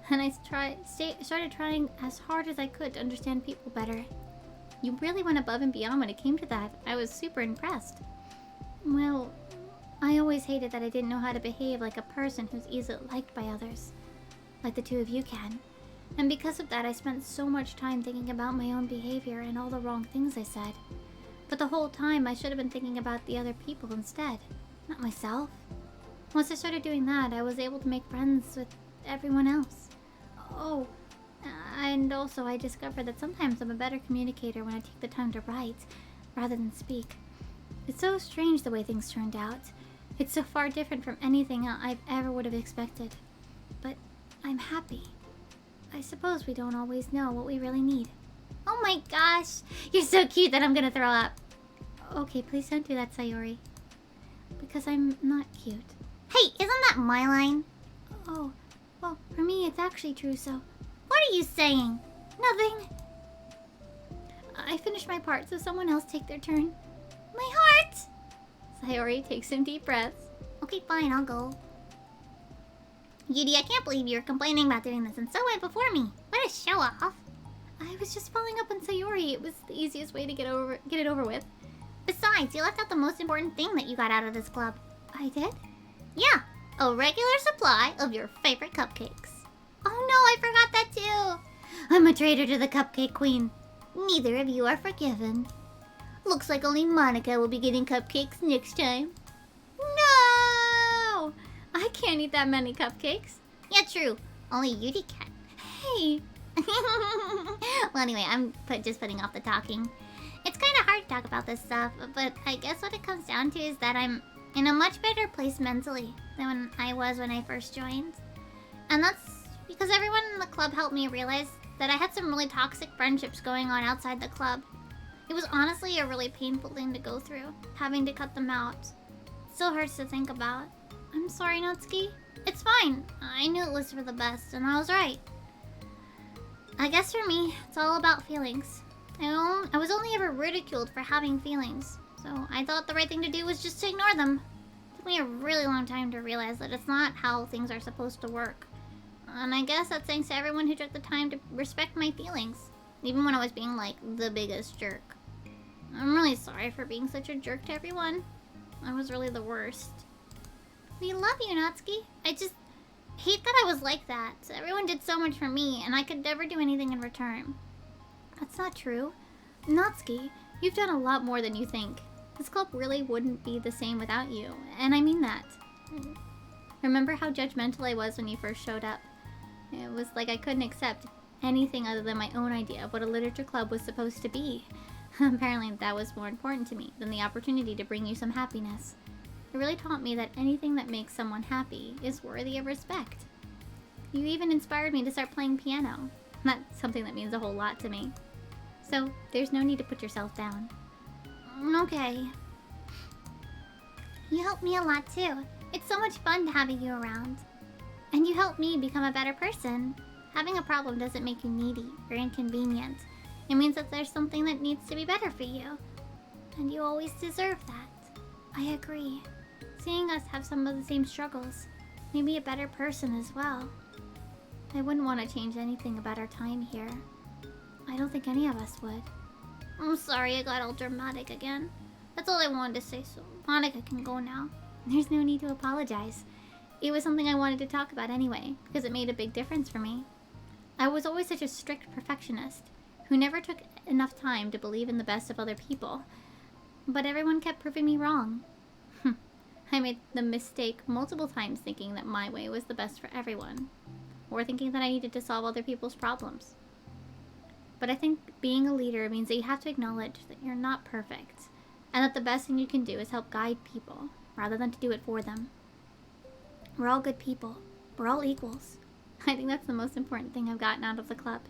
And I started trying as hard as I could to understand people better. You really went above and beyond when it came to that. I was super impressed. Well, I always hated that I didn't know how to behave like a person who's easily liked by others. Like the two of you can. And because of that, I spent so much time thinking about my own behavior and all the wrong things I said. But the whole time, I should have been thinking about the other people instead, not myself. Once I started doing that, I was able to make friends with everyone else. Oh, and also I discovered that sometimes I'm a better communicator when I take the time to write, rather than speak. It's so strange the way things turned out. It's so far different from anything I ever would have expected. But I'm happy. I suppose we don't always know what we really need. Oh my gosh, you're so cute that I'm gonna throw up. Okay, please don't do that, Sayori. Because I'm not cute. Hey, isn't that my line? Oh, well, for me it's actually true, so... What are you saying? Nothing. I finished my part, so someone else take their turn. My heart! Sayori takes some deep breaths. Okay, fine, I'll go. Yudi, I can't believe you're complaining about doing this and so went before me. What a show off. I was just following up on Sayori. It was the easiest way to get it over with. Besides, you left out the most important thing that you got out of this club. I did? Yeah, a regular supply of your favorite cupcakes. Oh no, I forgot that too. I'm a traitor to the Cupcake Queen. Neither of you are forgiven. Looks like only Monica will be getting cupcakes next time. No! I can't eat that many cupcakes. Yeah, true. Only Yudi can. Hey! Well, anyway, I'm just putting off the talking. It's kind of hard to talk about this stuff, but I guess what it comes down to is that I'm in a much better place mentally than when I was when I first joined. And that's because everyone in the club helped me realize that I had some really toxic friendships going on outside the club. It was honestly a really painful thing to go through, having to cut them out. It still hurts to think about. I'm sorry, Natsuki. It's fine. I knew it was for the best, and I was right. I guess for me, it's all about feelings. I was only ever ridiculed for having feelings, so I thought the right thing to do was just to ignore them. It took me a really long time to realize that it's not how things are supposed to work. And I guess that's thanks to everyone who took the time to respect my feelings, even when I was being like the biggest jerk. I'm really sorry for being such a jerk to everyone. I was really the worst. We love you, Natsuki. I just hate that I was like that. Everyone did so much for me, and I could never do anything in return. That's not true. Natsuki, you've done a lot more than you think. This club really wouldn't be the same without you, and I mean that. Remember how judgmental I was when you first showed up? It was like I couldn't accept anything other than my own idea of what a literature club was supposed to be. Apparently that was more important to me than the opportunity to bring you some happiness. It really taught me that anything that makes someone happy is worthy of respect. You even inspired me to start playing piano. That's something that means a whole lot to me. So, there's no need to put yourself down. Okay. You helped me a lot too. It's so much fun having you around. And you helped me become a better person. Having a problem doesn't make you needy or inconvenient. It means that there's something that needs to be better for you. And you always deserve that. I agree. Seeing us have some of the same struggles made me a better person as well. I wouldn't want to change anything about our time here. I don't think any of us would. I'm sorry I got all dramatic again. That's all I wanted to say, so Monica can go now. There's no need to apologize. It was something I wanted to talk about anyway, because it made a big difference for me. I was always such a strict perfectionist, who never took enough time to believe in the best of other people. But everyone kept proving me wrong. I made the mistake multiple times thinking that my way was the best for everyone, or thinking that I needed to solve other people's problems. But I think being a leader means that you have to acknowledge that you're not perfect, and that the best thing you can do is help guide people, rather than to do it for them. We're all good people. We're all equals. I think that's the most important thing I've gotten out of the club.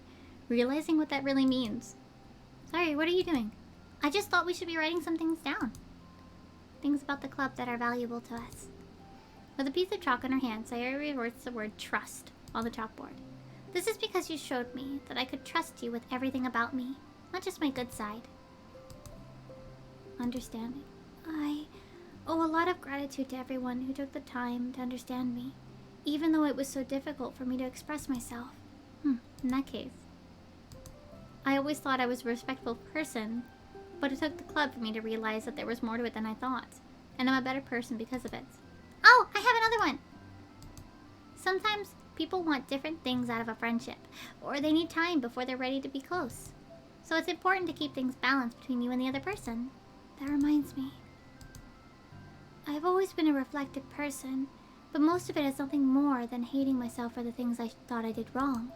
Realizing what that really means. Sorry, what are you doing? I just thought we should be writing some things down. Things about the club that are valuable to us. With a piece of chalk in her hand, Sayori reverts the word trust on the chalkboard. This is because you showed me that I could trust you with everything about me, not just my good side. Understanding. I owe a lot of gratitude to everyone who took the time to understand me, even though it was so difficult for me to express myself. In that case. I always thought I was a respectful person, but it took the club for me to realize that there was more to it than I thought, and I'm a better person because of it. Oh, I have another one! Sometimes people want different things out of a friendship, or they need time before they're ready to be close. So it's important to keep things balanced between you and the other person. That reminds me. I've always been a reflective person, but most of it is nothing more than hating myself for the things I thought I did wrong.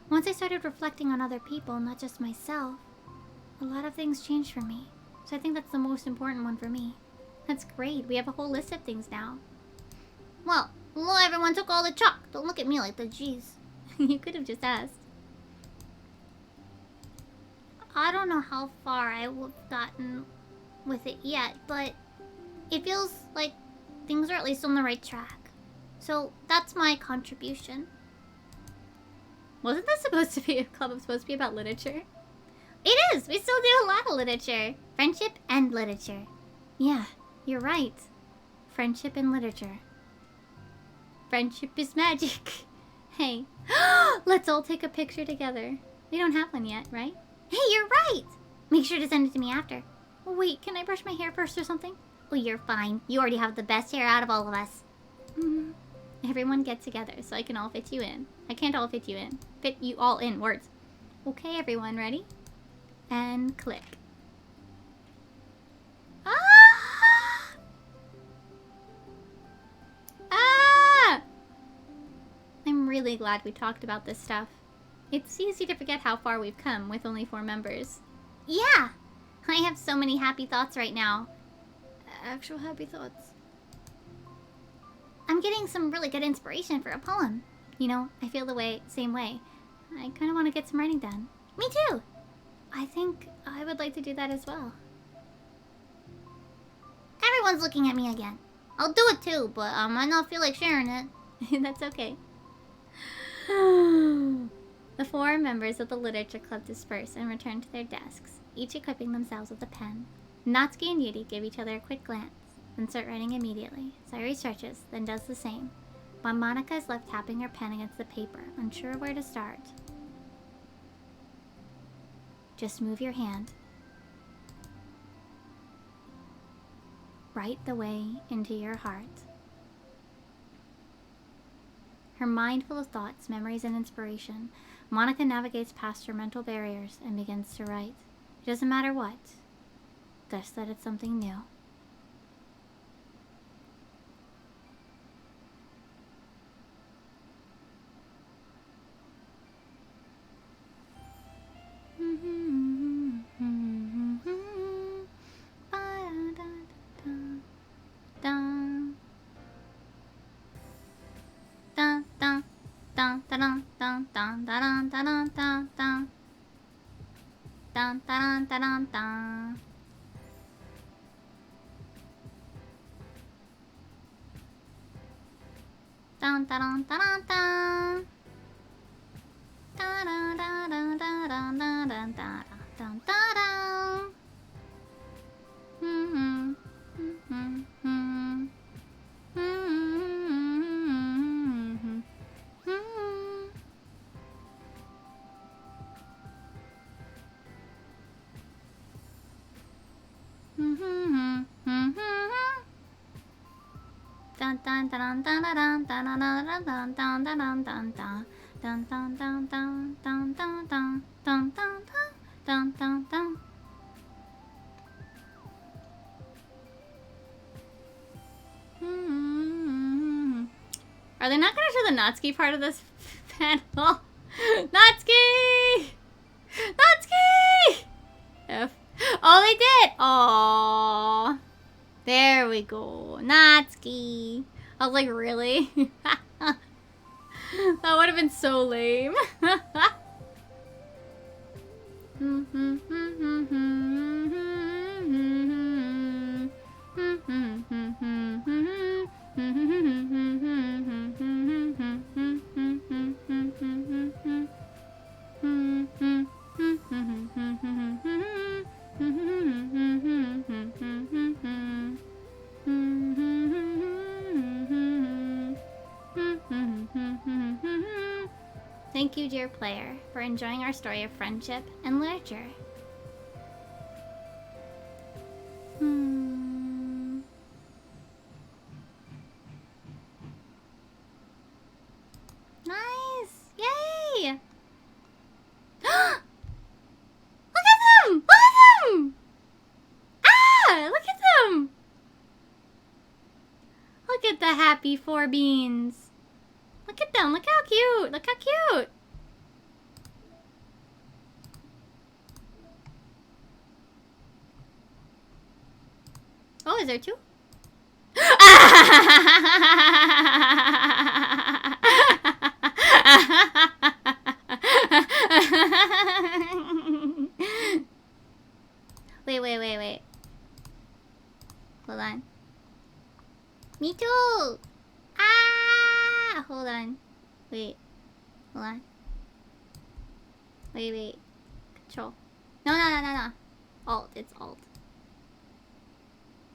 Once I started reflecting on other people, not just myself, a lot of things changed for me. So I think that's the most important one for me. That's great. We have a whole list of things now. Well, everyone took all the chalk. Don't look at me like that, jeez. You could have just asked. I don't know how far I've gotten with it yet, but it feels like things are at least on the right track. So that's my contribution. Wasn't this supposed to be a club supposed to be about literature? It is! We still do a lot of literature. Friendship and literature. Yeah, you're right. Friendship and literature. Friendship is magic. Hey, let's all take a picture together. We don't have one yet, right? Hey, you're right! Make sure to send it to me after. Oh, wait, can I brush my hair first or something? Oh, you're fine. You already have the best hair out of all of us. Everyone get together so I can all fit you in. I can't all fit you in. Fit you all in. Words. Okay, everyone, ready? And click. Ah! Ah! I'm really glad we talked about this stuff. It's easy to forget how far we've come with only 4 members. Yeah! I have so many happy thoughts right now. Actual happy thoughts. I'm getting some really good inspiration for a poem. You know, I feel the same way. I kind of want to get some writing done. Me too! I think I would like to do that as well. Everyone's looking at me again. I'll do it too, but I might not feel like sharing it. That's okay. The 4 members of the literature club disperse and return to their desks, each equipping themselves with a pen. Natsuki and Yuri give each other a quick glance, then start writing immediately. Sayori stretches, then does the same, while Monika is left tapping her pen against the paper, unsure where to start. Just move your hand. Right the way into your heart. Her mind full of thoughts, memories, and inspiration, Monika navigates past her mental barriers and begins to write. It doesn't matter what, just that it's something new. Are they not gonna show the Natsuki part of this panel? Natsuki! Natsuki! F. Oh, they did! Aww. There we go. Natsuki. I was like, really? That would have been so lame. Thank you, dear player, for enjoying our story of friendship and literature. Nice! Yay! Look at them! Look at them! Ah! Look at them! Look at the happy four beans. Look at them. Look how cute. Look how cute. Oh, is there two? Wait. Hold on. Me too! Ah! Hold on. Wait. Hold on. Wait. Control. No. Alt. It's Alt.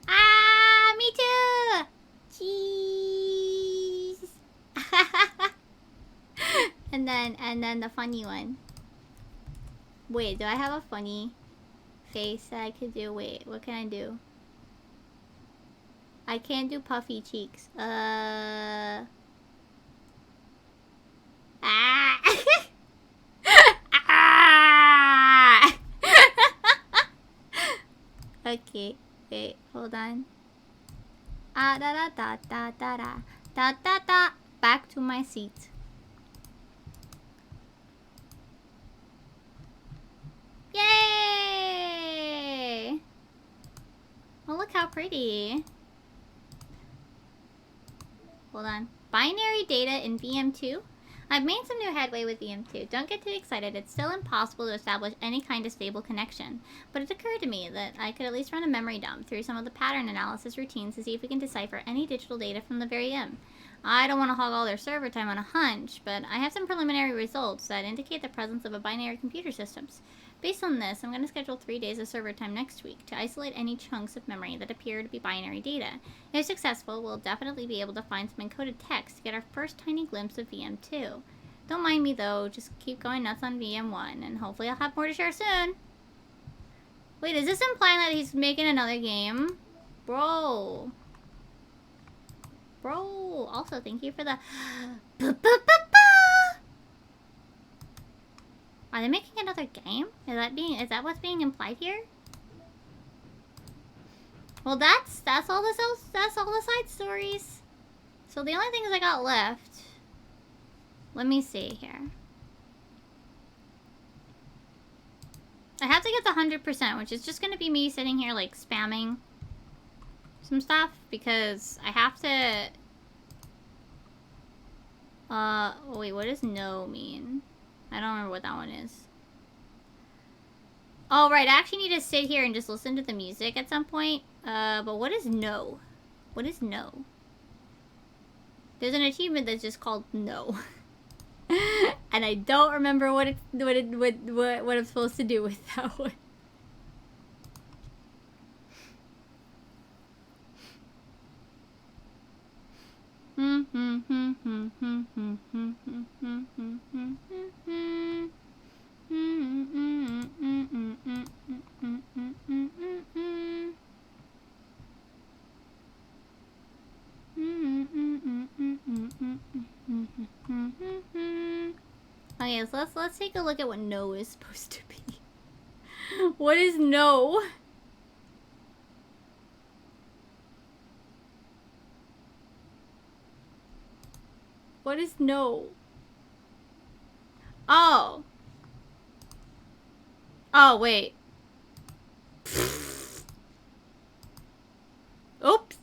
Ah! Me too! Jeez! and then the funny one. Wait, do I have a funny face that I could do? Wait, what can I do? I can't do puffy cheeks. Ah! Ah! Okay, wait, hold on. Ah, da. Back to my seat. Yay! Oh, look how pretty. Hold on. Binary data in VM2? I've made some new headway with VM2. Don't get too excited. It's still impossible to establish any kind of stable connection. But it occurred to me that I could at least run a memory dump through some of the pattern analysis routines to see if we can decipher any digital data from the very VM. I don't want to hog all their server time on a hunch, but I have some preliminary results that indicate the presence of a binary computer systems. Based on this, I'm going to schedule 3 days of server time next week to isolate any chunks of memory that appear to be binary data. If successful, we'll definitely be able to find some encoded text to get our first tiny glimpse of VM2. Don't mind me though, just keep going nuts on VM1, and hopefully I'll have more to share soon. Wait, is this implying that he's making another game? Bro. Also, thank you for the... Are they making another game? Is that what's being implied here? Well, that's all the side stories. So the only things I got left. Let me see here. I have to get the 100%, which is just gonna be me sitting here like spamming some stuff because I have to. Wait, what does no mean? I don't remember what that one is. Oh, right, I actually need to sit here and just listen to the music at some point. But what is no? What is no? There's an achievement that's just called no. And I don't remember what I'm supposed to do with that one. Okay, so let's take a look at what no is supposed to be. What is no? What is no? Oh. Oh, wait. Oops.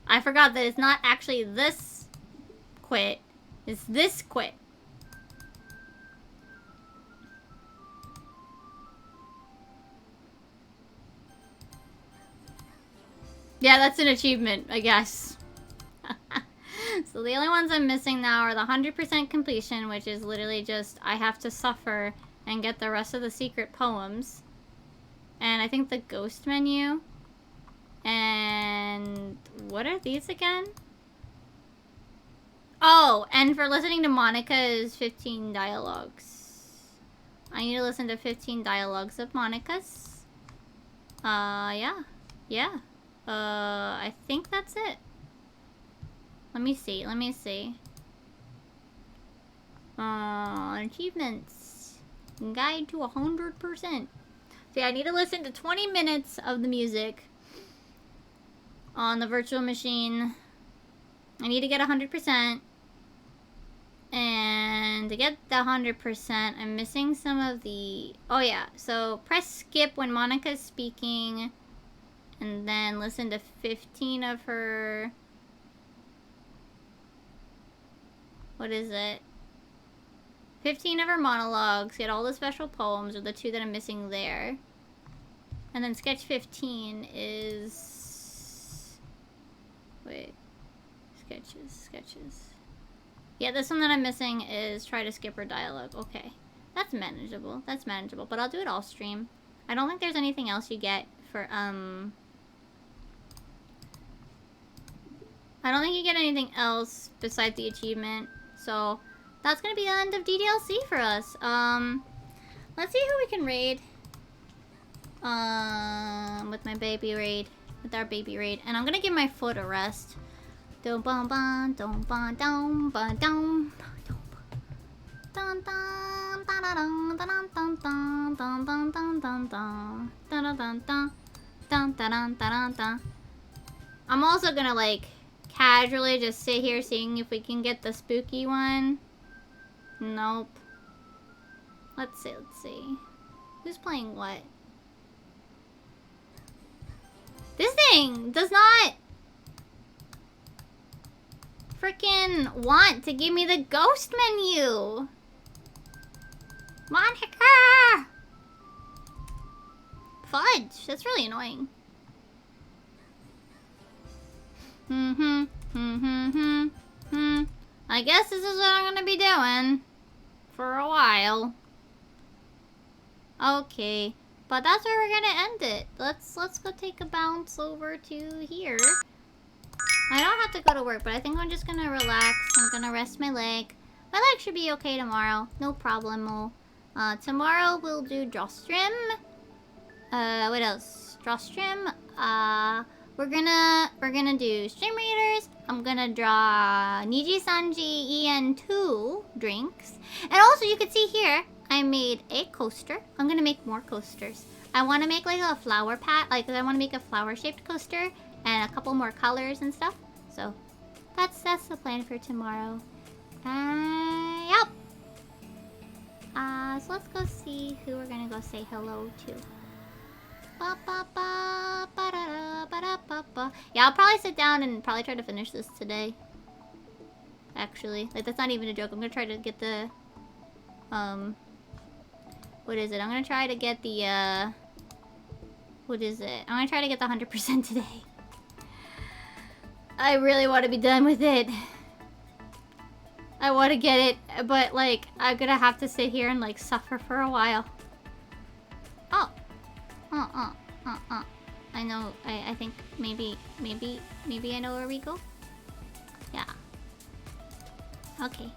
I forgot that it's not actually this quit. It's this quit. Yeah, that's an achievement, I guess. So the only ones I'm missing now are the 100% completion, which is literally just I have to suffer and get the rest of the secret poems. And I think the ghost menu. And what are these again? Oh, and for listening to Monica is 15 dialogues. I need to listen to 15 dialogues of Monica's. Yeah. Yeah. I think that's it. Let me see. Achievements. Guide to 100%. See, I need to listen to 20 minutes of the music on the virtual machine. I need to get 100%. And to get the 100%, I'm missing some of the... Oh, yeah. So, press skip when Monica's speaking. And then listen to 15 of her... What is it? 15 of her monologues. Get all the special poems, or the 2 that I'm missing there. And then sketch 15 is... Wait. Sketches. Yeah, this one that I'm missing is try to skip her dialogue. Okay. That's manageable. But I'll do it all stream. I don't think there's anything else you get for, I don't think you get anything else besides the achievement. So, that's gonna be the end of DDLC for us. Let's see who we can raid. With my baby raid. With our baby raid. And I'm gonna give my foot a rest. Dum bum bum dum bum dum bum dum dum dum dum dum dum dum dum dum dum dum dum dum dum dum dum dum. I'm also gonna like casually just sit here seeing if we can get the spooky one. Nope. Let's see. Who's playing what? This thing does not freaking want to give me the ghost menu. Monica! Fudge, that's really annoying. I guess this is what I'm gonna be doing for a while. Okay, but that's where we're gonna end it. Let's go take a bounce over to here. I don't have to go to work, but I think I'm just gonna relax. I'm gonna rest my leg. My leg should be okay tomorrow. No problemo. Tomorrow we'll do Jostrim. What else? Jostrim. We're gonna do stream readers. I'm gonna draw Niji Sanji EN2 drinks. And also you can see here, I made a coaster. I'm gonna make more coasters. I wanna make like a flower pat, like I wanna make a flower shaped coaster and a couple more colors and stuff. So that's the plan for tomorrow. Yep. So let's go see who we're gonna go say hello to. Yeah, I'll probably sit down and probably try to finish this today. Actually, like that's not even a joke. I'm gonna try to get the what is it? I'm gonna try to get the what is it? I'm gonna try to get the 100% today. I really want to be done with it. I want to get it, but like I'm gonna have to sit here and like suffer for a while. Oh. I know, I think maybe I know where we go. Yeah. Okay.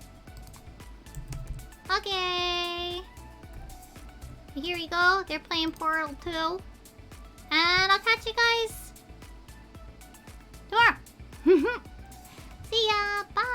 Here we go. They're playing Portal 2. And I'll catch you guys tomorrow. See ya. Bye.